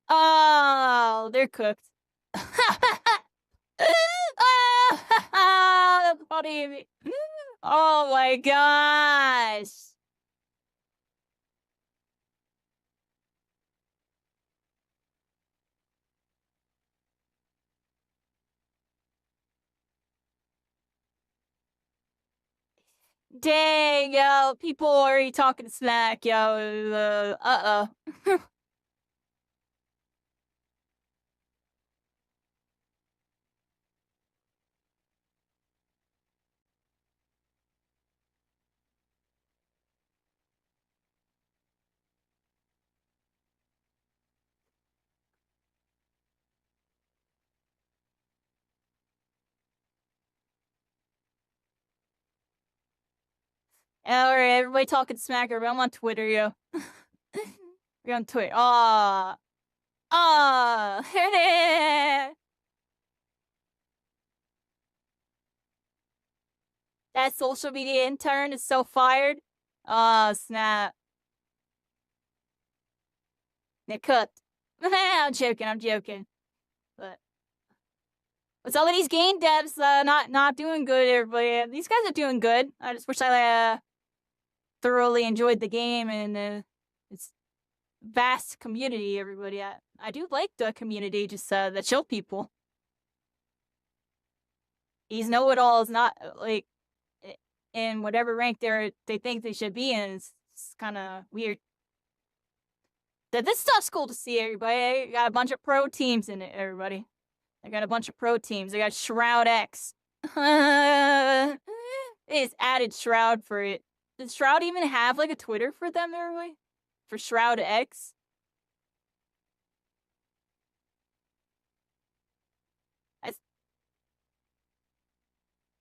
Oh, they're cooked. That's funny. Oh my gosh. Dang, yo, people already talking smack, yo. Alright, everybody talking smack. I'm on Twitter, yo. We're on Twitter. Ah. That social media intern is so fired. Oh, snap. They're cooked. I'm joking. But some of these game devs not doing good, everybody. These guys are doing good. I just wish I thoroughly enjoyed the game and its vast community, everybody. I do like the community, just the chill people. These know-it-alls not like in whatever rank they think they should be in. It's kind of weird. This stuff's cool to see, everybody. You got a bunch of pro teams in it, everybody. I got a bunch of pro teams. I got Shroud X. They just added Shroud for it. Does Shroud even have like a Twitter for them, everybody? For Shroud X?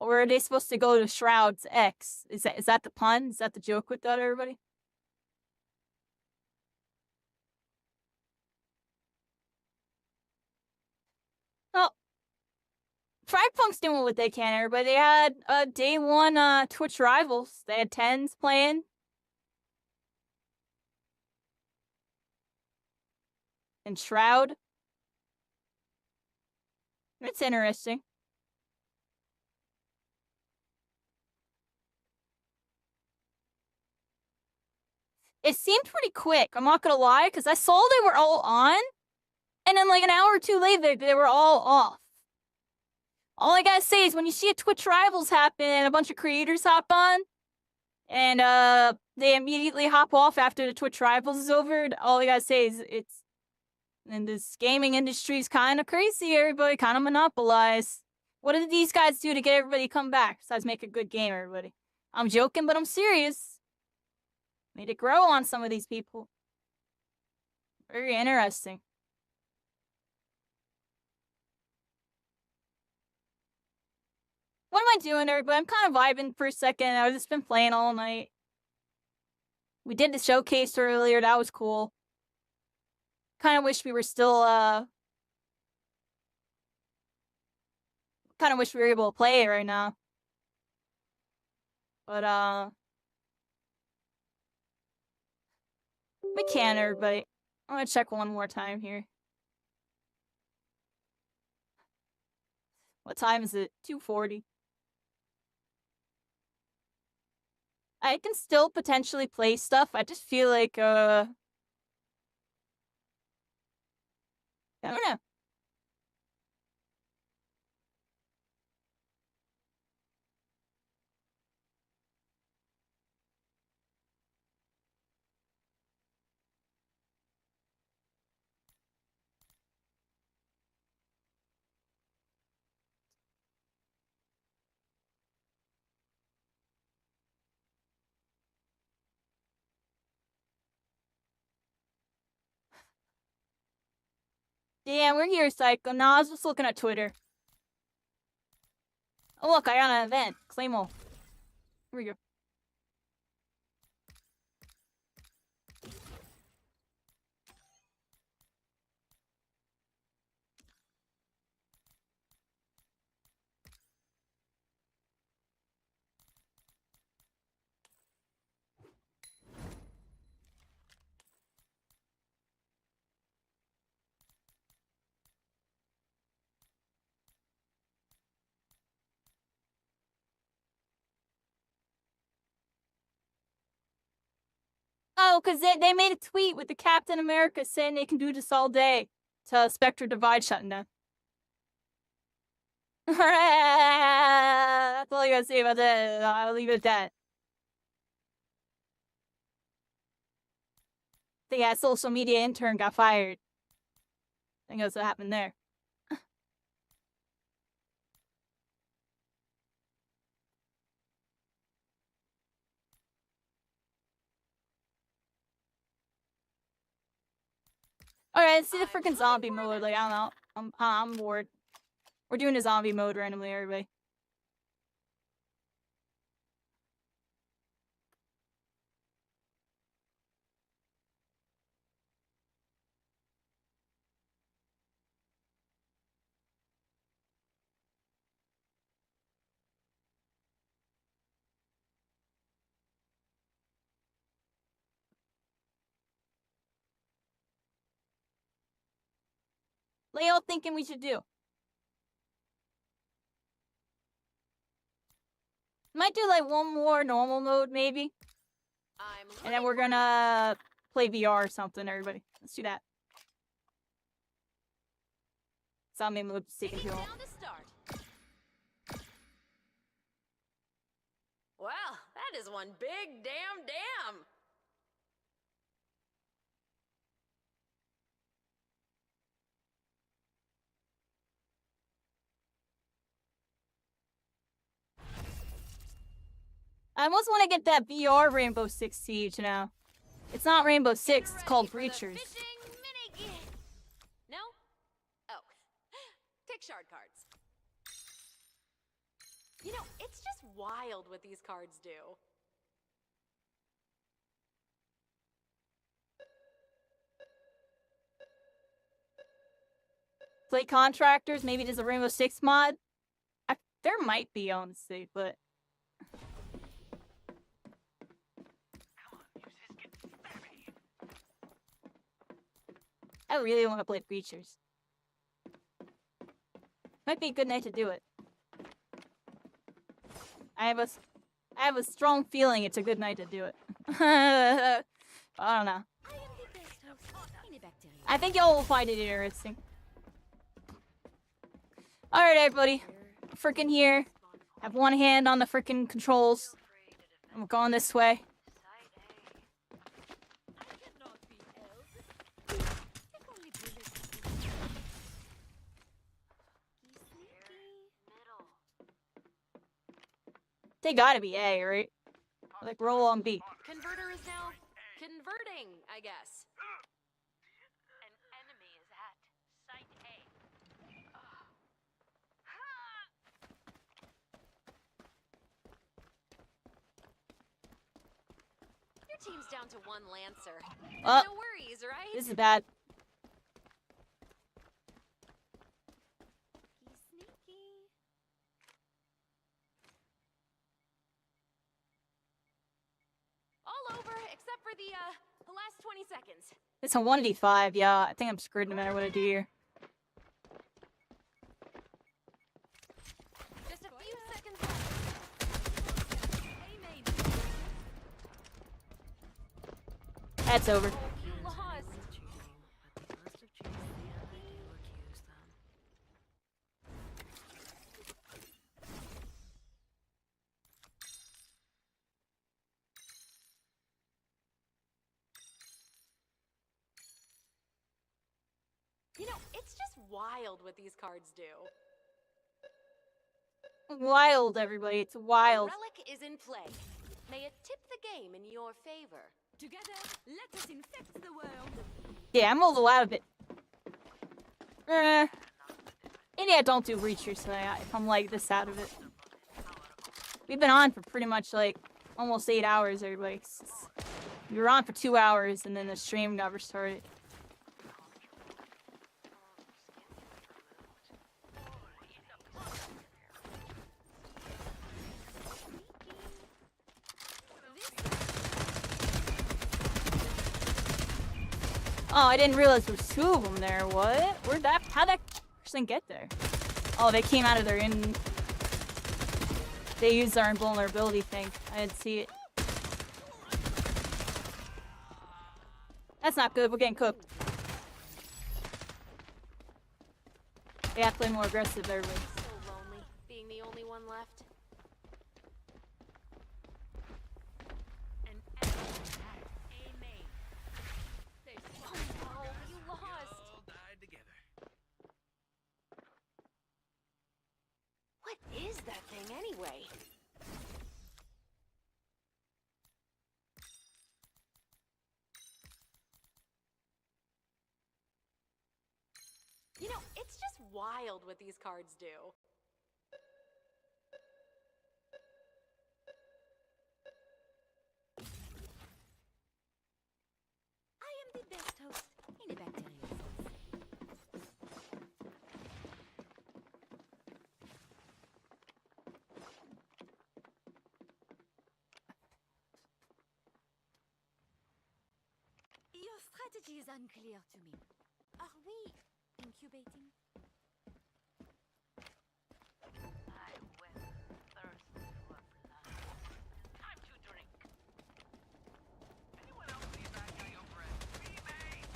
Or are they supposed to go to Shroud's X? Is that the pun? Is that the joke with that, everybody? Oh, FragPunk's doing what they can, everybody. They had day one Twitch rivals. They had 10s playing. And Shroud. It's interesting. It seemed pretty quick, I'm not gonna lie, because I saw they were all on, and then like an hour or two later, they were all off. All I gotta say is when you see a Twitch Rivals happen and a bunch of creators hop on, and they immediately hop off after the Twitch Rivals is over, all I gotta say is and this gaming industry is kind of crazy, everybody, kind of monopolized. What did these guys do to get everybody to come back, besides make a good game, everybody? I'm joking, but I'm serious. Made it grow on some of these people. Very interesting. What am I doing, everybody? I'm kind of vibing for a second. I've just been playing all night. We did the showcase earlier. That was cool. Kind of wish we were still, kind of wish we were able to play it right now. But, we can, everybody. I'm gonna check one more time here. What time is it? 2:40. I can still potentially play stuff. I just feel like, I don't know. Damn, we're here, Psycho. No, I was just looking at Twitter. Oh, look, I got an event. Claymore. Here we go. Oh, because they made a tweet with the Captain America saying they can do this all day to Spectre Divide shutting down. That's all I gotta say about that. I'll leave it at that. The social media intern got fired. I think that's what happened there. Alright, let's see the freaking zombie mode. Like, I don't know. I'm bored. We're doing a zombie mode randomly, everybody. What y'all thinking we should do? Might do like one more normal mode, maybe. And then we're gonna play VR or something, everybody. Let's do that. Zombie mode to take it home. Well, that is one big damn. I almost want to get that VR Rainbow Six Siege now. It's not Rainbow Six, it's called Breachers. No? Oh. Pick shard cards. You know, it's just wild what these cards do. Play Contractors, maybe there's a Rainbow Six mod. There might be, honestly, but... I really want to play Breachers. Might be a good night to do it. I have a strong feeling it's a good night to do it. I don't know. I think y'all will find it interesting. Alright, everybody. Freaking here. Have one hand on the freaking controls. I'm going this way. They gotta be A, right? Like, roll on B. Converter is now converting, I guess. An enemy is at Site A. Your team's down to one Lancer. Oh, No worries, right? this is bad. All over, except for the last 20 seconds. It's a 1v5, yeah. I think I'm screwed no matter what I do here. Just a few seconds left. That's over. You lost. You know, it's just wild what these cards do. Wild, everybody. It's wild. A relic is in play. May it tip the game in your favor. Together, let us infect the world. Yeah, I'm a little out of it. And yeah, don't do Breachers if I'm like this out of it. We've been on for pretty much like almost 8 hours, everybody. We were on for 2 hours and then the stream never started. Oh, I didn't realize there was 2 of them there. What? How'd that person get there? Oh, they came out of their they used our invulnerability thing. I didn't see it. That's not good. We're getting cooked. We have to play more aggressive, everybody. So lonely, being the only one left. An enemy has a main. Oh, you lost. All died together. What is that thing anyway? You know, it's just wild what these cards do. I am the best host in a bacterial sense. Your strategy is unclear to me. Are we incubating? I will thirst for blood. Time to drink. Anyone else see a bad guy over at B-Main?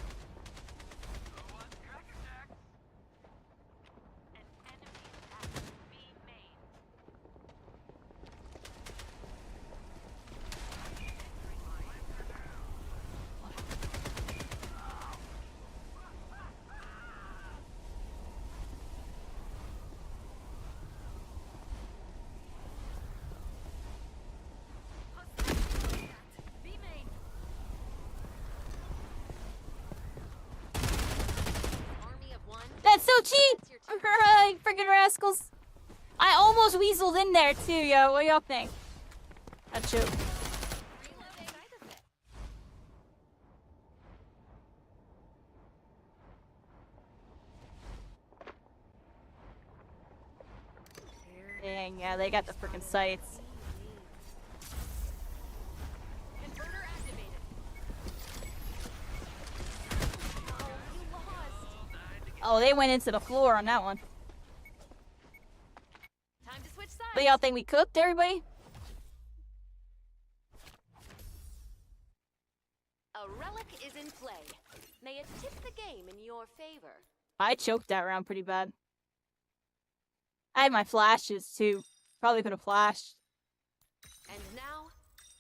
Who wants Cracker Jacks? An enemy attack B main. B main. Army of one. That's so cheap! Freaking rascals. I almost weaseled in there too, yo. What y'all think? That's true. Dang, yeah, they got the freaking sights. Converter activated. Oh, you lost. Oh, they went into the floor on that one. Time to switch sides. But y'all think we cooked, everybody? A relic is in play. May it tip the game in your favor. I choked that round pretty bad. I had my flashes too. Probably could have flashed. And now,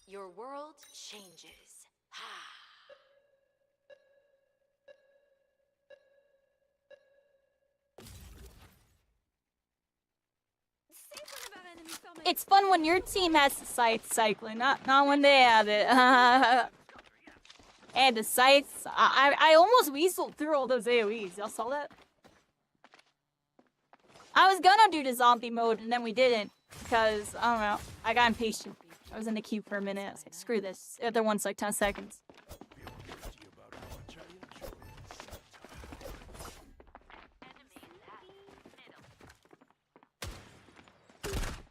your world changes. It's fun when your team has the sights cycling, not when they have it. And the sights, I almost weaseled through all those AoEs. Y'all saw that? I was gonna do the zombie mode and then we didn't because I don't know. I got impatient. I was in the queue for a minute. I was like, screw this. The other one's like 10 seconds.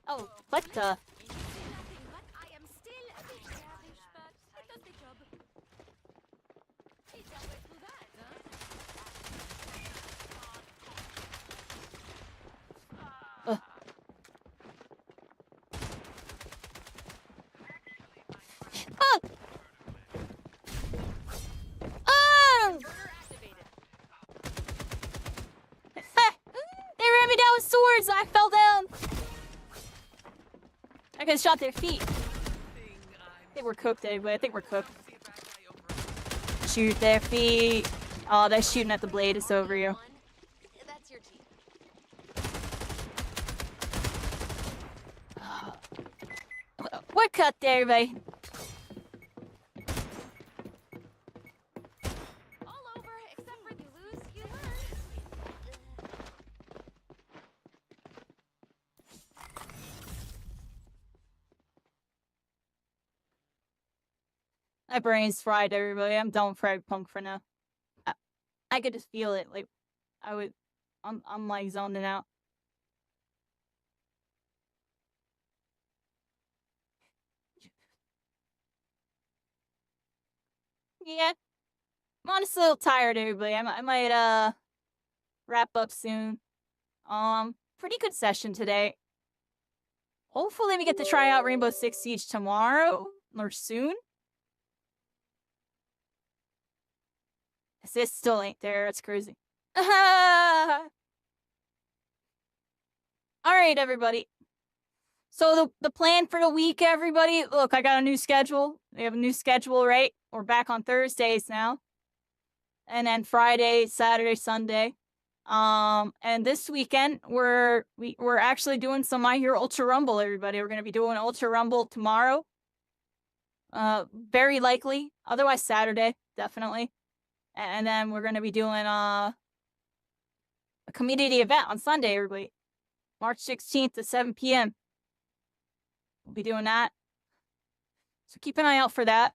Oh, what the? I am still a bit garish, but it does the job. It's halfway through that, Ah! Oh! They ran me down with swords. I fell down. I could have shot their feet. I think we're cooked, anyway. I think we're cooked. Shoot their feet. Oh, they're shooting at the blade. It's over you. That's your team. We're cut there, everybody. All over, except for you lose, you learn. My brain's fried, everybody. I'm done with FragPunk for now. I could just feel it. Like, I'm like zoning out. Yeah. I'm honestly a little tired, everybody. I might wrap up soon. Pretty good session today. Hopefully we get to try out Rainbow Six Siege tomorrow or soon. Assist still ain't there. It's crazy. All right, everybody. So the plan for the week, everybody. Look, I got a new schedule. We have a new schedule, right? We're back on Thursdays now, and then Friday, Saturday, Sunday. And this weekend we're actually doing some My Hero Ultra Rumble, everybody. We're gonna be doing Ultra Rumble tomorrow. Very likely. Otherwise Saturday, definitely. And then we're gonna be doing a community event on Sunday, everybody. March 16th at 7 p.m. We'll be doing that. So keep an eye out for that.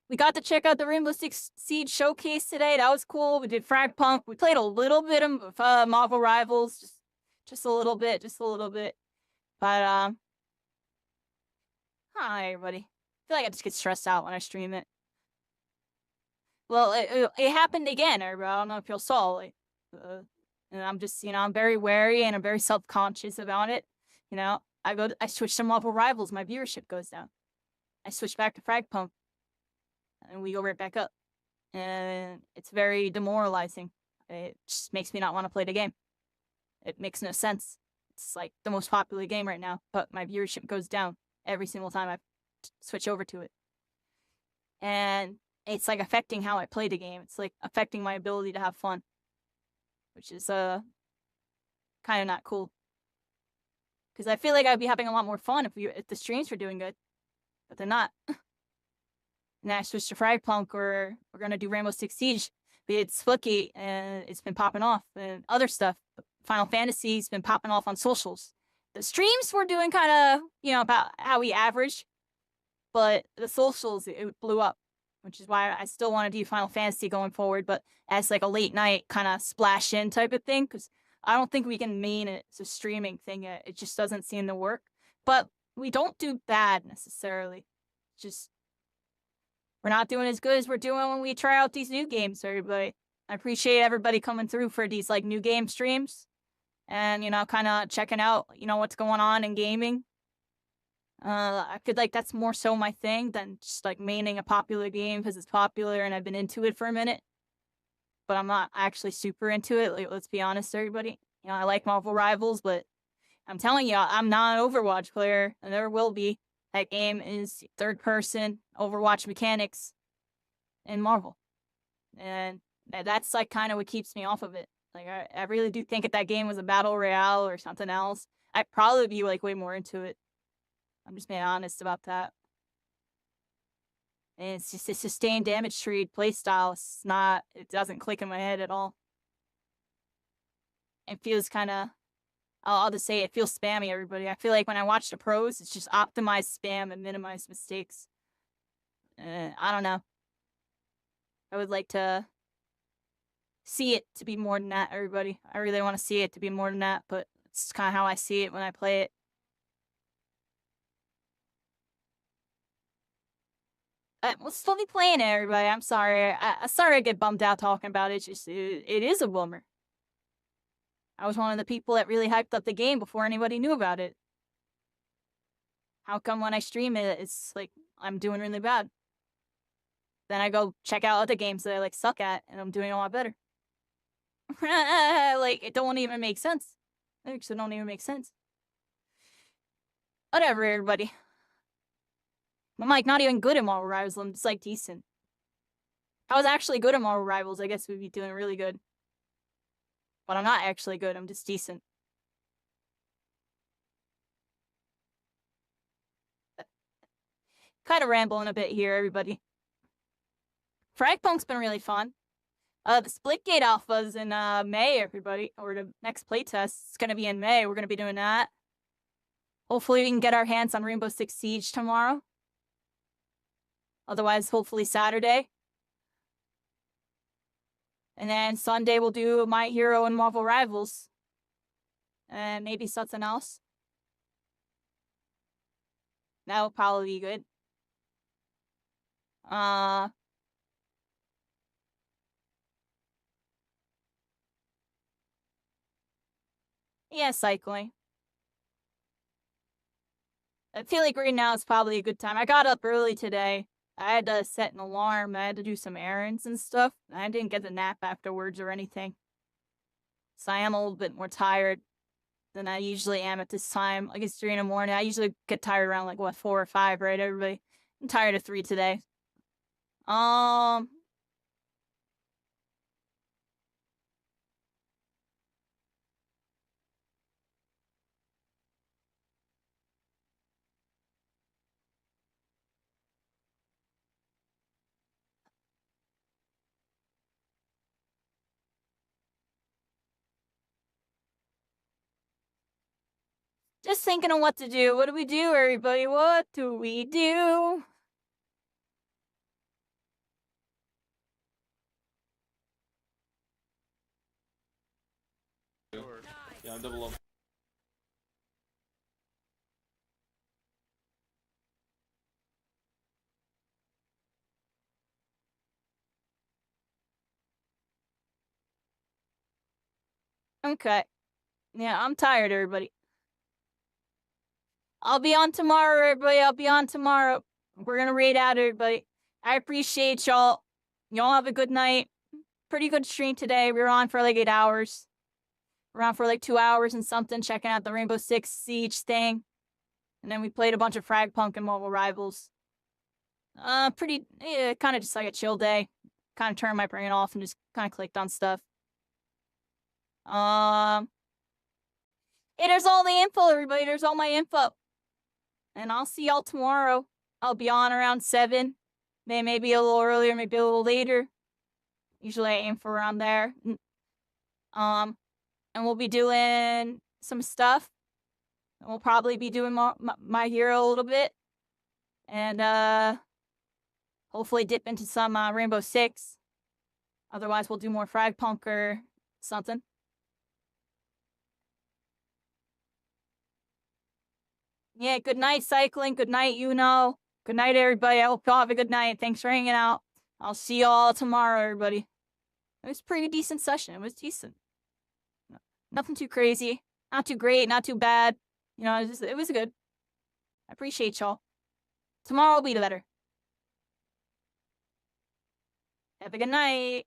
We got to check out the Rainbow Six Siege showcase today. That was cool. We did FragPunk. We played a little bit of Marvel Rivals, just a little bit. But hi everybody. I feel like I just get stressed out when I stream it. Well, it happened again, everybody. I don't know if you saw it. And I'm just, I'm very wary and I'm very self-conscious about it. I switch to Marvel Rivals, my viewership goes down. I switch back to FragPunk, and we go right back up. And it's very demoralizing. It just makes me not want to play the game. It makes no sense. It's like the most popular game right now, but my viewership goes down every single time I switch over to it. And it's like affecting how I play the game. It's like affecting my ability to have fun, which is kind of not cool. Because I feel like I'd be having a lot more fun if the streams were doing good, but they're not. And then I switched to FragPunk, or we're gonna do Rainbow Six Siege. But it's Flicky, and it's been popping off, and other stuff. Final Fantasy's been popping off on socials. The streams were doing kind of, about how we average, but the socials, it blew up, which is why I still want to do Final Fantasy going forward, but as like a late night kind of splash in type of thing, because I don't think we can main it as a streaming thing yet. It just doesn't seem to work. But we don't do bad necessarily. Just we're not doing as good as we're doing when we try out these new games, everybody. I appreciate everybody coming through for these like new game streams. And, kind of checking out, what's going on in gaming. I feel like that's more so my thing than just like maining a popular game because it's popular and I've been into it for a minute. But I'm not actually super into it. Like, let's be honest, everybody. I like Marvel Rivals, but I'm telling you, I'm not an Overwatch player, and never will be. That game is third-person Overwatch mechanics in Marvel. And that's like kind of what keeps me off of it. Like, I really do think if that game was a battle royale or something else, I'd probably be like way more into it. I'm just being honest about that. And it's just a sustained damage tree playstyle. It doesn't click in my head at all. It feels kind of, I'll just say it feels spammy, everybody. I feel like when I watch the pros, it's just optimized spam and minimized mistakes. I don't know. I would like to see it to be more than that, everybody. I really want to see it to be more than that, but it's kind of how I see it when I play it. We'll still be playing it, everybody. I'm sorry. I'm sorry I get bummed out talking about it. It is a bummer. I was one of the people that really hyped up the game before anybody knew about it. How come when I stream it, it's like I'm doing really bad? Then I go check out other games that I like suck at, and I'm doing a lot better. Like, it don't even make sense. It actually don't even make sense. Whatever, everybody. I'm like not even good at Marvel Rivals. I'm just like decent. If I was actually good at Marvel Rivals, I guess we'd be doing really good. But I'm not actually good. I'm just decent. Kind of rambling a bit here, everybody. FragPunk's been really fun. The Splitgate Alpha's in May, everybody. Or the next playtest is going to be in May. We're going to be doing that. Hopefully we can get our hands on Rainbow Six Siege tomorrow. Otherwise, hopefully Saturday. And then Sunday we'll do My Hero and Marvel Rivals. And maybe something else. That'll probably be good. Yeah, cycling. I feel like right now is probably a good time. I got up early today. I had to set an alarm. I had to do some errands and stuff. I didn't get the nap afterwards or anything. So I am a little bit more tired than I usually am at this time. Like, it's 3 in the morning. I usually get tired around, like, what, 4 or 5, right, everybody? I'm tired of 3 today. Just thinking of what to do. What do we do, everybody? What do we do? Yeah, I'm double up. Okay. Yeah, I'm tired, everybody. I'll be on tomorrow, everybody. I'll be on tomorrow. We're gonna raid out, everybody. I appreciate y'all. Y'all have a good night. Pretty good stream today. We were on for like 8 hours. We're on for like 2 hours and something, checking out the Rainbow Six Siege thing. And then we played a bunch of FragPunk and Mobile Rivals. Pretty, kind of just like a chill day. Kind of turned my brain off and just kind of clicked on stuff. Hey, there's all the info, everybody. There's all my info. And I'll see y'all tomorrow. I'll be on around 7. Maybe a little earlier, maybe a little later. Usually I aim for around there. And we'll be doing some stuff. And we'll probably be doing My Hero a little bit. And hopefully dip into some Rainbow Six. Otherwise, we'll do more FragPunk or something. Yeah, good night, Cycling. Good night, Uno. Good night, everybody. I hope y'all have a good night. Thanks for hanging out. I'll see y'all tomorrow, everybody. It was a pretty decent session. It was decent. Nothing too crazy. Not too great, not too bad. You know, it was good. I appreciate y'all. Tomorrow will be better. Have a good night.